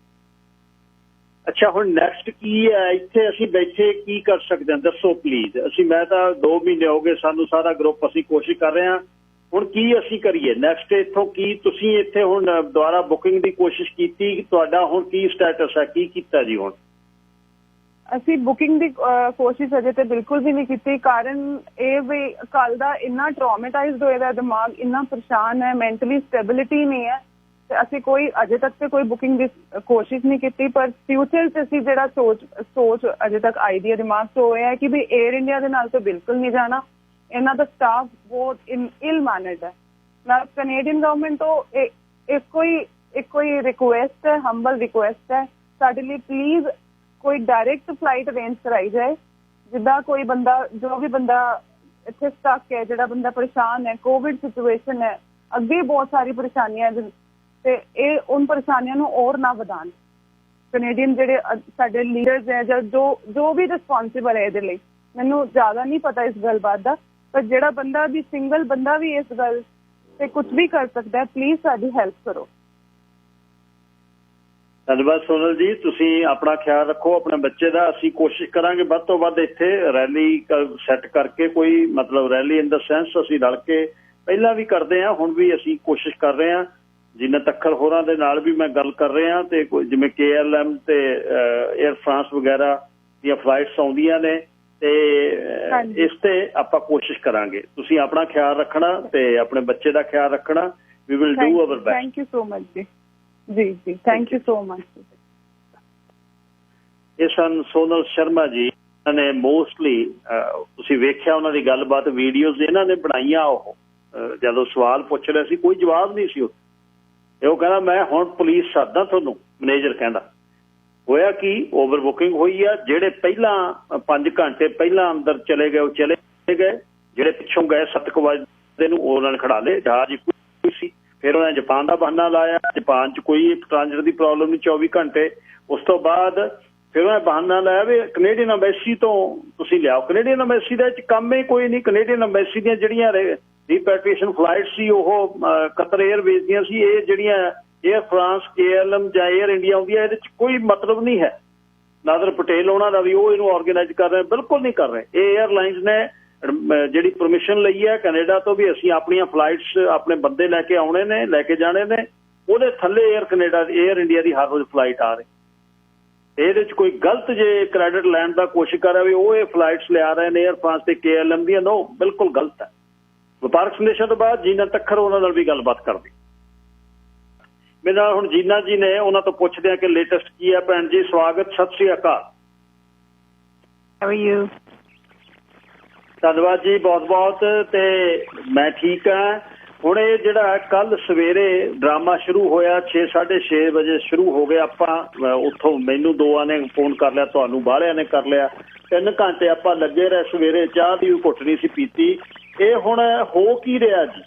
ਅੱਛਾ, ਹੁਣ ਨੈਕਸਟ ਕੀ ਹੈ? ਇੱਥੇ ਅਸੀਂ ਬੈਠੇ ਕੀ ਕਰ ਸਕਦੇ ਹਾਂ ਦੱਸੋ ਪਲੀਜ਼। ਮੈਂ ਤਾਂ 2 ਮਹੀਨੇ ਹੋ ਗਏ, ਸਾਨੂੰ ਸਾਰਾ ਗਰੁੱਪ ਅਸੀਂ ਕੋਸ਼ਿਸ਼ ਕਰ ਰਹੇ ਹਾਂ, ਹੁਣ ਕੀ ਅਸੀਂ ਕਰੀਏ ਨੈਕਸਟ? ਇੱਥੋਂ ਕੀ ਤੁਸੀਂ ਇੱਥੇ ਹੁਣ ਦੁਬਾਰਾ ਬੁਕਿੰਗ ਦੀ ਕੋਸ਼ਿਸ਼ ਕੀਤੀ? ਤੁਹਾਡਾ ਹੁਣ ਕੀ ਸਟੇਟਸ ਹੈ, ਕੀ ਕੀਤਾ ਜੀ? ਹੁਣ ਅਸੀਂ ਬੁਕਿੰਗ ਦੀ ਕੋਸ਼ਿਸ਼ ਅਜੇ ਤੇ ਬਿਲਕੁਲ ਵੀ ਨਹੀਂ ਕੀਤੀ, ਕਾਰਨ ਇਹ ਵੀ ਕੱਲ ਦਾ ਇੰਨਾ ਟਰਾਮੇਟਾਈਜ਼ਡ ਹੋਇਆ ਦਾ ਦਿਮਾਗ, ਇੰਨਾ ਪਰੇਸ਼ਾਨ ਹੈ, ਮੈਂਟਲੀ ਸਟੈਬਿਲਿਟੀ ਨਹੀਂ ਹੈ, ਤੇ ਅਸੀਂ ਕੋਈ ਅਜੇ ਤੱਕ ਤੇ ਕੋਈ ਬੁਕਿੰਗ ਦੀ ਕੋਸ਼ਿਸ਼ ਨਹੀਂ ਕੀਤੀ। ਪਰ ਫਿਊਚਰ 'ਚ ਅਸੀਂ ਜਿਹੜਾ ਸੋਚ ਅਜੇ ਤੱਕ ਆਈਡੀਆ ਦਿਮਾਗ 'ਚ ਹੋਇਆ ਹੈ ਕਿ ਵੀ 에ਅਰ ਇੰਡੀਆ ਦੇ ਨਾਲ ਤਾਂ ਬਿਲਕੁਲ ਨਹੀਂ ਜਾਣਾ, ਇਹਨਾਂ ਦਾ ਸਟਾਫ ਬਹੁਤ ਇਲ ਮੈਨਰਡ ਹੈ। ਨਾਲ ਕੈਨੇਡੀਅਨ ਗਵਰਨਮੈਂਟ ਤੋਂ ਇੱਕੋ ਹੀ ਰਿਕੁਐਸਟ ਹੈ, ਹੰਬਲ ਰਿਕੁਐਸਟ ਹੈ, ਸਾਡੇ ਲਈ ਪਲੀਜ਼ ਕੋਈ ਡਾਇਰੈਕਟ ਫਲਾਈਟ ਅਰੇਂਜ ਕਰਾਈ ਜਾਏ। ਜਿੱਦਾਂ ਕੋਈ ਬੰਦਾ, ਜੋ ਵੀ ਬੰਦਾ ਇੱਥੇ ਸਟਕ ਹੈ, ਜਿਹੜਾ ਬੰਦਾ ਪਰੇਸ਼ਾਨ ਹੈ, ਕੋਵਿਡ ਸਿਚੁਏਸ਼ਨ ਹੈ, ਅੱਗੇ ਬਹੁਤ ਸਾਰੀ ਪਰੇਸ਼ਾਨੀਆਂ, ਤੇ ਇਹ ਉਨ ਪਰੇਸ਼ਾਨੀਆਂ ਨੂੰ ਹੋਰ ਨਾ ਵਧਾਉਣ। ਕੈਨੇਡੀਅਨ ਜਿਹੜੇ ਸਾਡੇ ਲੀਡਰਸ ਹੈ ਜਾਂ ਜੋ ਵੀ ਰਿਸਪੌਂਸਿਬਲ ਹੈ ਇਹਦੇ ਲਈ, ਮੈਨੂੰ ਜ਼ਿਆਦਾ ਨਹੀਂ ਪਤਾ ਇਸ ਗੱਲਬਾਤ ਦਾ, ਪਰ ਜਿਹੜਾ ਬੰਦਾ ਵੀ ਸਿੰਗਲ ਬੰਦਾ ਵੀ ਇਸ ਗੱਲ ਤੇ ਕੁਝ ਵੀ ਕਰ ਸਕਦਾ, ਪਲੀਜ਼ ਸਾਡੀ ਹੈਲਪ ਕਰੋ। ਧੰਨਵਾਦ ਸੋਨਲ ਜੀ, ਤੁਸੀਂ ਆਪਣਾ ਖਿਆਲ ਰੱਖੋ, ਆਪਣੇ ਬੱਚੇ ਦਾ। ਅਸੀਂ ਕੋਸ਼ਿਸ਼ ਕਰਾਂਗੇ ਵੱਧ ਤੋਂ ਵੱਧ ਇੱਥੇ ਰੈਲੀ ਸੈੱਟ ਕਰਕੇ, ਕੋਈ ਮਤਲਬ ਰੈਲੀ ਇਨ ਦਾ ਸੈਂਸ ਅਸੀਂ ਰਲ ਕੇ ਪਹਿਲਾਂ ਵੀ ਕਰਦੇ ਹਾਂ, ਹੁਣ ਵੀ ਅਸੀਂ ਕੋਸ਼ਿਸ਼ ਕਰ ਰਹੇ ਹਾਂ। ਜਿੰਨਾ ਤੱਕਰ ਹੋਰਾਂ ਦੇ ਨਾਲ ਵੀ ਮੈਂ ਗੱਲ ਕਰ ਰਿਹਾ, ਤੇ ਜਿਵੇਂ KLM ਤੇ 에ਅਰ ਫਰਾਂਸ ਵਗੈਰਾ ਦੀਆਂ ਫਲਾਈਟਸ ਆਉਂਦੀਆਂ ਨੇ, ਤੇ ਇਸ ਤੇ ਆਪਾਂ ਕੋਸ਼ਿਸ਼ ਕਰਾਂਗੇ। ਤੁਸੀਂ ਆਪਣਾ ਖਿਆਲ ਰੱਖਣਾ ਤੇ ਆਪਣੇ ਬੱਚੇ ਦਾ ਖਿਆਲ ਰੱਖਣਾ। We will do our best. Thank you so much ਜੀ। ਜੀ ਥੈਂਕ ਯੂ ਸੋ ਮਚ। ਇਹ ਸਨ ਸੋਨਲ ਸ਼ਰਮਾ ਜੀ, ਇਹਨਾਂ ਨੇ ਮੋਸਟਲੀ ਤੁਸੀਂ ਵੇਖਿਆ ਉਹਨਾਂ ਦੀ ਗੱਲਬਾਤ, ਵੀਡੀਓਜ਼ ਇਹਨਾਂ ਨੇ ਬਣਾਈਆਂ। ਉਹ ਜਦੋਂ ਸਵਾਲ ਪੁੱਛ ਰਿਹਾ ਸੀ ਕੋਈ ਜਵਾਬ ਨਹੀਂ ਸੀ ਉਹ ਕਹਿੰਦਾ ਮੈਂ ਹੁਣ ਪੁਲਿਸ ਸੱਦਾਂ ਤੁਹਾਨੂੰ, ਮੈਨੇਜਰ ਕਹਿੰਦਾ। ਹੋਇਆ ਕੀ, ਓਵਰ ਬੁਕਿੰਗ ਹੋਈ ਆ। ਜਿਹੜੇ ਪਹਿਲਾਂ 5 ਘੰਟੇ ਪਹਿਲਾਂ ਅੰਦਰ ਚਲੇ ਗਏ ਉਹ ਚਲੇ ਗਏ, ਜਿਹੜੇ ਪਿੱਛੋਂ ਗਏ 7 ਵਜੇ ਨੂੰ ਉਹਨਾਂ ਨੇ ਖੜਾ ਲਏ। ਜਹਾਜ਼ ਕੋਈ ਸੀ, ਫਿਰ ਉਹਨਾਂ ਨੇ ਜਾਪਾਨ ਦਾ ਬਹਾਨਾ ਲਾਇਆ, ਜਾਪਾਨ 'ਚ ਕੋਈ ਟ੍ਰਾਂਜ਼ਿਟ ਦੀ ਪ੍ਰੋਬਲਮ ਨਹੀਂ 24 ਘੰਟੇ। ਉਸ ਤੋਂ ਬਾਅਦ ਫਿਰ ਉਹਨਾਂ ਨੇ ਬਹਾਨਾ ਲਾਇਆ ਵੀ ਕੈਨੇਡੀਅਨ ਅੰਬੈਸੀ ਤੋਂ ਤੁਸੀਂ ਲਿਆਓ। ਕੈਨੇਡੀਅਨ ਅੰਬੈਸੀ ਦਾ ਵਿੱਚ ਕੰਮ ਹੀ ਕੋਈ ਨਹੀਂ। ਕੈਨੇਡੀਅਨ ਅੰਬੈਸੀ ਦੀਆਂ ਜਿਹੜੀਆਂ ਰੀਪੈਟ੍ਰੀਏਸ਼ਨ ਫਲਾਈਟ ਸੀ ਉਹ ਕਤਰ 에ਅਰਵੇਜ਼ ਦੀਆਂ ਸੀ। ਇਹ ਜਿਹੜੀਆਂ 에ਅਰ ਫਰਾਂਸ, KLM ਜਾਂ 에ਅਰ ਇੰਡੀਆ ਆਉਂਦੀਆਂ, ਇਹਦੇ 'ਚ ਕੋਈ ਮਤਲਬ ਨਹੀਂ ਹੈ। ਨਾਦਰ ਪਟੇਲ ਉਹਨਾਂ ਦਾ ਵੀ ਉਹ ਇਹਨੂੰ ਆਰਗੇਨਾਈਜ਼ ਕਰ ਰਹੇ, ਬਿਲਕੁਲ ਨਹੀਂ ਕਰ ਰਹੇ। ਇਹ 에ਅਰਲਾਈਨਸ ਨੇ ਜਿਹੜੀ ਪਰਮਿਸ਼ਨ ਲਈ ਹੈ ਕੈਨੇਡਾ ਤੋਂ ਵੀ ਅਸੀਂ ਆਪਣੀਆਂ ਫਲਾਈਟਸ ਆਪਣੇ ਬੰਦੇ ਲੈ ਕੇ ਆਉਣੇ ਨੇ, ਲੈ ਕੇ ਜਾਣੇ ਨੇ, ਉਹਦੇ ਥੱਲੇ 에ਅਰ ਇੰਡੀਆ ਦੀ ਹਰ ਰੋਜ਼ ਫਲਾਈਟ ਆ ਰਹੀ। ਇਹਦੇ 'ਚ ਕੋਈ ਗਲਤ ਜੇ ਕ੍ਰੈਡਿਟ ਲੈਣ ਦਾ ਕੋਸ਼ਿਸ਼ ਕਰ ਰਿਹਾ ਵੀ ਉਹ ਇਹ ਫਲਾਈਟਸ ਲਿਆ ਰਹੇ ਨੇ 에ਅਰ ਫਰਾਂਸ ਤੇ KLM ਦੀਆਂ, ਨੋ, ਬਿਲਕੁਲ ਗਲਤ ਹੈ। ਵਪਾਰਕ ਸੰਦੇਸ਼ਾਂ ਤੋਂ ਬਾਅਦ ਜੀਨਾ ਤੱਕਰ ਉਹਨਾਂ ਨਾਲ ਵੀ ਗੱਲਬਾਤ ਕਰਦੀ। ਮੇਰੇ ਨਾਲ ਹੁਣ ਜੀਨਾ ਜੀ ਨੇ, ਉਹਨਾਂ ਤੋਂ ਪੁੱਛਦੇ ਆ ਕਿ ਲੇਟੈਸਟ ਕੀ ਹੈ। ਭੈਣ ਜੀ ਸਵਾਗਤ, ਸਤਿ ਸ੍ਰੀ ਅਕਾਲ। How are you? ਧੰਨਵਾਦ ਜੀ ਬਹੁਤ ਬਹੁਤ। ਤੇ ਮੈਂ ਠੀਕ ਹਾਂ। ਹੁਣ ਇਹ ਜਿਹੜਾ ਕੱਲ ਸਵੇਰੇ ਡਰਾਮਾ ਸ਼ੁਰੂ ਹੋਇਆ 6:30 ਵਜੇ ਸ਼ੁਰੂ ਹੋ ਗਿਆ। ਆਪਾਂ ਉੱਥੋਂ ਮੈਨੂੰ 2 ਨੇ ਫੋਨ ਕਰ ਲਿਆ, ਤੁਹਾਨੂੰ ਬਾਹਲਿਆਂ ਨੇ ਕਰ ਲਿਆ। 3 ਘੰਟੇ ਆਪਾਂ ਲੱਗੇ ਰਹੇ, ਸਵੇਰੇ ਚਾਹ ਦੀ ਵੀ ਘੁੱਟ ਨਹੀਂ ਸੀ ਪੀਤੀ। ਇਹ ਹੁਣ ਹੋ ਕੀ ਰਿਹਾ ਜੀ?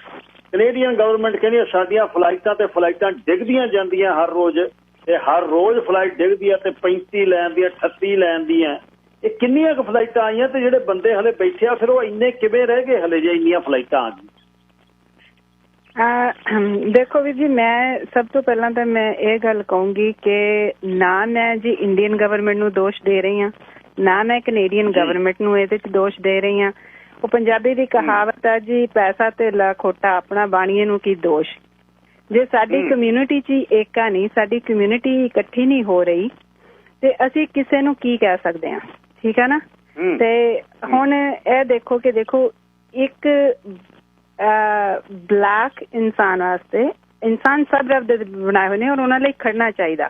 ਕੈਨੇਡੀਅਨ ਗਵਰਨਮੈਂਟ ਕਹਿੰਦੀ ਸਾਡੀਆਂ ਫਲਾਈਟਾਂ ਤੇ ਫਲਾਈਟਾਂ ਡਿੱਗਦੀਆਂ ਜਾਂਦੀਆਂ ਹਰ ਰੋਜ਼, ਇਹ ਹਰ ਰੋਜ਼ ਫਲਾਈਟ ਡਿੱਗਦੀ ਆ, ਤੇ 35 ਲੈਣ ਦੀਆਂ, 38 ਲੈਣ ਦੀਆਂ। ਇਹ ਕਿੰਨੀਆਂ ਕੁ ਫਲਾਈਟਾਂ ਆਈਆਂ ਤੇ ਜਿਹੜੇ ਬੰਦੇ ਹਲੇ ਬੈਠੇ ਆ ਫਿਰ ਉਹ ਇੰਨੇ ਕਿਵੇਂ ਰਹਿ ਗਏ ਹਲੇ ਜੇ ਇੰਨੀਆਂ ਫਲਾਈਟਾਂ ਆ ਗਈਆਂ? ਦੇਖੋ ਵੀਰ ਜੀ, ਮੈਂ ਸਭ ਤੋਂ ਪਹਿਲਾਂ ਤਾਂ ਮੈਂ ਇਹ ਗੱਲ ਕਹੂੰਗੀ ਕਿ ਨਾ ਮੈਂ ਜੀ ਇੰਡੀਅਨ ਗਵਰਨਮੈਂਟ ਨੂੰ ਦੋਸ਼ ਦੇ ਰਹੀ ਹਾਂ, ਨਾ ਮੈਂ ਕੈਨੇਡੀਅਨ ਗਵਰਨਮੈਂਟ ਨੂੰ ਇਹਦੇ 'ਚ ਦੋਸ਼ ਦੇ ਰਹੀ ਹਾਂ। ਉਹ ਪੰਜਾਬੀ ਦੀ ਕਹਾਵਤ ਆ ਜੀ, ਪੈਸਾ ਧੇਲਾ ਖੋਟਾ ਆਪਣਾ, ਬਾਣੀਏ ਨੂੰ ਕੀ ਦੋਸ਼। ਜੇ ਸਾਡੀ ਕਮਿਊਨਿਟੀ 'ਚ ਏਕਾ ਨਹੀਂ, ਸਾਡੀ ਕਮਿਊਨਿਟੀ ਇਕੱਠੀ ਨਹੀਂ ਹੋ ਰਹੀ, ਤੇ ਅਸੀਂ ਕਿਸੇ ਨੂੰ ਕੀ ਕਹਿ ਸਕਦੇ ਹਾਂ? ਠੀਕ ਹੈ ਨਾ। ਤੇ ਹੁਣ ਇਹ ਦੇਖੋ ਕਿ ਇੱਕ ਬਲੈਕ ਇਨਸਾਨ ਵਾਸਤੇ, ਇਨਸਾਨ ਸਭ ਰੱਬ ਦੇ ਬਣਾਏ ਹੋਏ ਨੇ ਔਰ ਉਹਨਾਂ ਲਈ ਖੜਨਾ ਚਾਹੀਦਾ।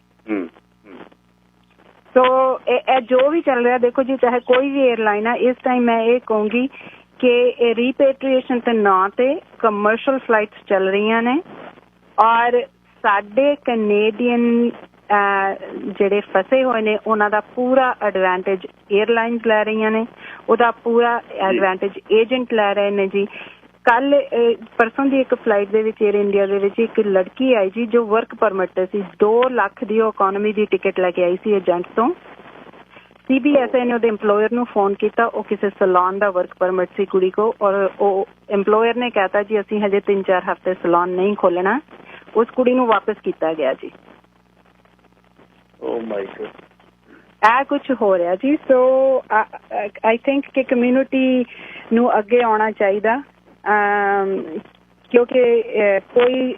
ਸੋ ਇਹ ਜੋ ਵੀ ਚੱਲ ਰਿਹਾ, ਦੇਖੋ ਜੀ, ਚਾਹੇ ਕੋਈ ਵੀ 에ਅਰਲਾਈਨ ਆ, ਇਸ ਟਾਈਮ ਮੈਂ ਇਹ ਕਹੂੰਗੀ ਕਿ ਇਹ ਰੀਪੇਟਰੀਏਸ਼ਨ ਦੇ ਨਾਂ ਤੇ ਕਮਰਸ਼ੀਅਲ ਫਲਾਈਟਸ ਚੱਲ ਰਹੀਆਂ ਨੇ, ਔਰ ਸਾਡੇ ਕੈਨੇਡੀਅਨ ਜਿਹੜੇ ਫਸੇ ਹੋਏ ਨੇ ਉਹਨਾਂ ਦਾ ਪੂਰਾ ਐਡਵਾਂਟੇਜ 에ਅਰਲਾਈਨਸ ਲੈ ਰਹੀਆਂ ਨੇ, ਉਹਦਾ ਪੂਰਾ ਐਡਵਾਂਟੇਜ ਏਜੰਟ ਲੈ ਰਹੇ ਨੇ ਜੀ। ਕੱਲ ਪਰਸੋਂ ਦੀ ਇੱਕ ਫਲਾਈਟ ਦੇ ਵਿੱਚ ਏਅਰ ਇੰਡੀਆ ਦੇ ਵਿੱਚ ਇੱਕ ਲੜਕੀ ਆਈ ਜੀ ਜੋ ਵਰਕ ਪਰਮਿਟ ਤੇ ਸੀ, 2 ਲੱਖ ਦੀ ਉਹ ਇਕੋਨਮੀ ਦੀ ਟਿਕਟ ਲੈ ਕੇ ਆਈ ਸੀ ਏਜੰਟ ਤੋਂ। CBSA ਨੇ ਉਹਦੇ ਇੰਪਲੋਇਰ ਨੂੰ ਫੋਨ ਕੀਤਾ, ਉਹ ਕਿਸੇ ਸੈਲੂਨ ਦਾ ਵਰਕ ਪਰਮਿਟ ਸੀ ਕੁੜੀ ਕੋ, ਔਰ ਉਹ ਇੰਪਲੋਇਰ ਨੇ ਕਹਿਤਾ ਜੀ ਅਸੀਂ ਹਜੇ 3-4 ਹਫ਼ਤੇ ਸੈਲੂਨ ਨਹੀਂ ਖੋਲਣਾ। ਉਸ ਕੁੜੀ ਨੂੰ ਵਾਪਸ ਕੀਤਾ ਗਿਆ ਜੀ। ਓ ਮਾਈ ਗॉड, ਇਹ ਕੁਛ ਹੋ ਰਿਹਾ ਜੀ। ਸੋ ਆਈ ਥਿੰਕ ਕਿ ਕਮਿਊਨਿਟੀ ਨੂੰ ਅੱਗੇ ਆਉਣਾ ਚਾਹੀਦਾ, ਕਿਉਂਕਿ ਕੋਈ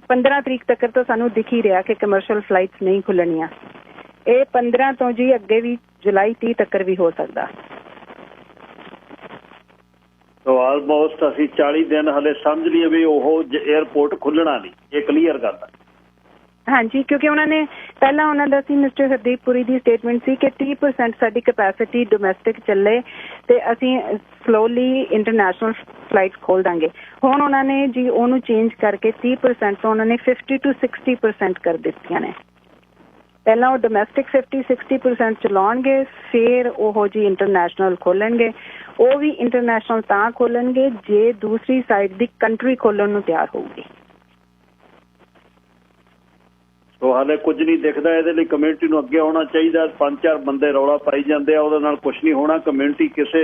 15 ਤਰੀਕ ਤੱਕ ਤਾਂ ਸਾਨੂੰ ਦਿਖ ਹੀ ਰਿਹਾ ਕਿ ਕਮਰਸ਼ੀਅਲ ਫਲਾਈਟਸ ਨਹੀਂ ਖੁੱਲਣੀਆਂ। ਇਹ 15 ਤੋਂ ਜੀ ਅੱਗੇ ਵੀ ਜੁਲਾਈ 30 ਤੱਕ ਵੀ ਹੋ ਸਕਦਾ। ਸੋ ਆਲਮੋਸਟ ਅਸੀਂ 40 ਦਿਨ ਹਲੇ ਸਮਝ ਲਈਏ ਵੀ ਉਹ ਏਅਰਪੋਰਟ ਖੁੱਲਣਾ ਨਹੀਂ, ਇਹ ਕਲੀਅਰ ਕਰਦਾ। ਹਾਂਜੀ, ਕਿਉਂਕਿ ਉਹਨਾਂ ਨੇ ਪਹਿਲਾਂ ਉਹਨਾਂ ਦਾ ਸੀ, ਮਿਸਟਰ ਹਰਦੀਪ ਪੁਰੀ ਦੀ ਸਟੇਟਮੈਂਟ ਸੀ ਕਿ 30% ਸਾਡੀ ਕੈਪੈਸਿਟੀ ਡੋਮੈਸਟਿਕ ਚੱਲੇ ਤੇ ਅਸੀਂ ਸਲੋਲੀ ਇੰਟਰਨੈਸ਼ਨਲ ਫਲਾਈਟਸ ਖੋਲ ਦਾਂਗੇ। ਹੁਣ ਉਹਨਾਂ ਨੇ ਜੀ ਉਹਨੂੰ ਚੇਂਜ ਕਰਕੇ 30% ਤੋਂ ਉਹਨਾਂ ਨੇ 50 to 60% ਕਰ ਦਿੱਤੀਆਂ ਨੇ। ਪਹਿਲਾਂ ਉਹ ਡੋਮੈਸਟਿਕ 50-60% ਚਲਾਉਣਗੇ, ਫਿਰ ਉਹ ਜੀ ਇੰਟਰਨੈਸ਼ਨਲ ਖੋਲਣਗੇ। ਉਹ ਵੀ ਇੰਟਰਨੈਸ਼ਨਲ ਤਾਂ ਖੋਲਣਗੇ ਜੇ ਦੂਸਰੀ ਸਾਈਡ ਦੀ ਕੰਟਰੀ ਖੋਲਣ ਨੂੰ ਤਿਆਰ ਹੋਊਗੀ। ਸੋ ਹਾਲੇ ਕੁਝ ਨਹੀਂ ਦਿਖਦਾ, ਇਹਦੇ ਲਈ ਕਮਿਊਨਿਟੀ ਨੂੰ ਅੱਗੇ ਆਉਣਾ ਚਾਹੀਦਾ। 5-4 ਬੰਦੇ ਰੌਲਾ ਪਾਈ ਜਾਂਦੇ ਆ, ਉਹਦੇ ਨਾਲ ਕੁਝ ਨਹੀਂ ਹੋਣਾ। ਕਮਿਊਨਿਟੀ ਕਿਸੇ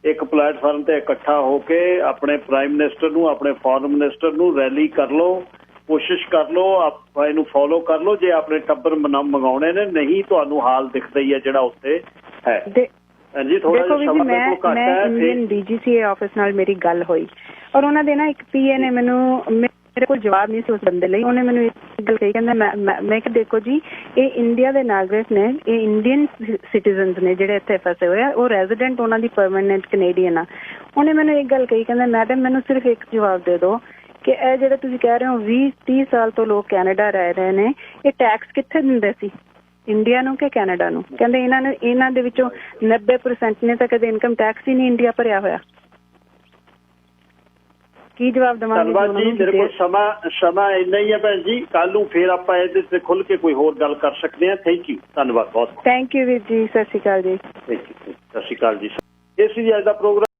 ਇੱਕ ਪਲੇਟਫਾਰਮ ਤੇ ਇਕੱਠਾ ਹੋ ਕੇ ਆਪਣੇ ਪ੍ਰਾਈਮ ਮਿਨਿਸਟਰ ਨੂੰ, ਆਪਣੇ ਫੋਰਨ ਮਿਨਿਸਟਰ ਨੂੰ ਰੈਲੀ ਕਰ ਲਓ, ਕੋਸ਼ਿਸ਼ ਕਰ ਲਓ, ਆਪਾਂ ਇਹਨੂੰ ਫੋਲੋ ਕਰ ਲਓ ਜੇ ਆਪਣੇ ਟੱਬਰ ਮੰਗਾਉਣੇ ਨੇ। ਨਹੀਂ ਤੁਹਾਨੂੰ ਹਾਲ ਦਿਖਦਾ ਹੀ ਹੈ ਜਿਹੜਾ ਉੱਥੇ ਹੈ। ਹਾਂਜੀ, ਥੋੜਾ ਜਿਹਾ ਸਮਾਂ ਮੇਰੇ ਕੋਲ ਘੱਟ ਹੈ। ਇੰਡੀਅਨ DGCA ਆਫਿਸ ਨਾਲ ਮੇਰੀ ਗੱਲ ਹੋਈ ਔਰ ਉਹਨਾਂ ਦੇ ਨਾ ਇੱਕ PA ਨੇ ਮੇਰੇ ਕੋਲ ਜਵਾਬ ਨਹੀਂ ਸੀ ਉਸ ਬੰਦੇ ਲਈ। ਉਹਨੇ ਮੈਨੂੰ ਇੱਕ ਗੱਲ ਕਹੀ, ਕਹਿੰਦਾ ਮੈਂ ਕਿ ਦੇਖੋ ਜੀ, ਇਹ ਇੰਡੀਆ ਦੇ ਨਾਗਰਿਕ ਨੇ, ਇਹ ਇੰਡੀਅਨ ਸਿਟੀਜ਼ਨਸ ਨੇ ਜਿਹੜੇ ਇੱਥੇ ਫਸੇ ਹੋਏ ਆ, ਉਹ ਰੈਜ਼ੀਡੈਂਟ ਉਹਨਾਂ ਦੀ ਪਰਮਾਨੈਂਟ ਕੈਨੇਡੀਅਨ ਆ। ਉਹਨੇ ਮੈਨੂੰ ਇੱਕ ਗੱਲ ਕਹੀ, ਕਹਿੰਦਾ ਮੈਡਮ ਮੈਨੂੰ ਸਿਰਫ ਇੱਕ ਜਵਾਬ ਦੇ ਦਿਓ ਕਿ ਇਹ ਜਿਹੜੇ ਤੁਸੀਂ ਕਹਿ ਰਹੇ ਹੋ 20-30 ਸਾਲ ਤੋਂ ਲੋਕ ਕੈਨੇਡਾ ਰਹਿ ਰਹੇ ਨੇ, ਇਹ ਟੈਕਸ ਕਿੱਥੇ ਦਿੰਦੇ ਸੀ, ਇੰਡੀਆ ਨੂੰ ਕਿ ਕੈਨੇਡਾ ਨੂੰ? ਕਹਿੰਦੇ ਇਹਨਾਂ ਦੇ ਵਿੱਚੋਂ 90% ਨੇ ਤਾਂ ਕਦੇ ਇਨਕਮ ਟੈਕਸ ਹੀ ਨਹੀਂ ਇੰਡੀਆ ਭਰਿਆ ਹੋਇਆ। ਕੀ ਜਵਾਬ ਦੇਵਾਂਗੇ? ਧੰਨਵਾਦ ਜੀ, ਮੇਰੇ ਕੋਲ ਸਮਾਂ ਇੰਨਾ ਹੀ ਹੈ ਭੈਣ ਜੀ। ਕੱਲ ਨੂੰ ਫੇਰ ਆਪਾਂ ਇਹਦੇ ਤੇ ਖੁੱਲ ਕੇ ਕੋਈ ਹੋਰ ਗੱਲ ਕਰ ਸਕਦੇ ਹਾਂ। ਥੈਂਕ ਯੂ, ਧੰਨਵਾਦ ਬਹੁਤ। ਥੈਂਕ ਯੂ ਵੀਰ ਜੀ, ਸਤਿ ਸ਼੍ਰੀ ਅਕਾਲ ਜੀ। ਥੈਂਕ ਯੂ, ਸਤਿ ਸ਼੍ਰੀ ਅਕਾਲ ਜੀ। ਇਹ ਸੀ ਅੱਜ ਦਾ ਪ੍ਰੋਗਰਾਮ।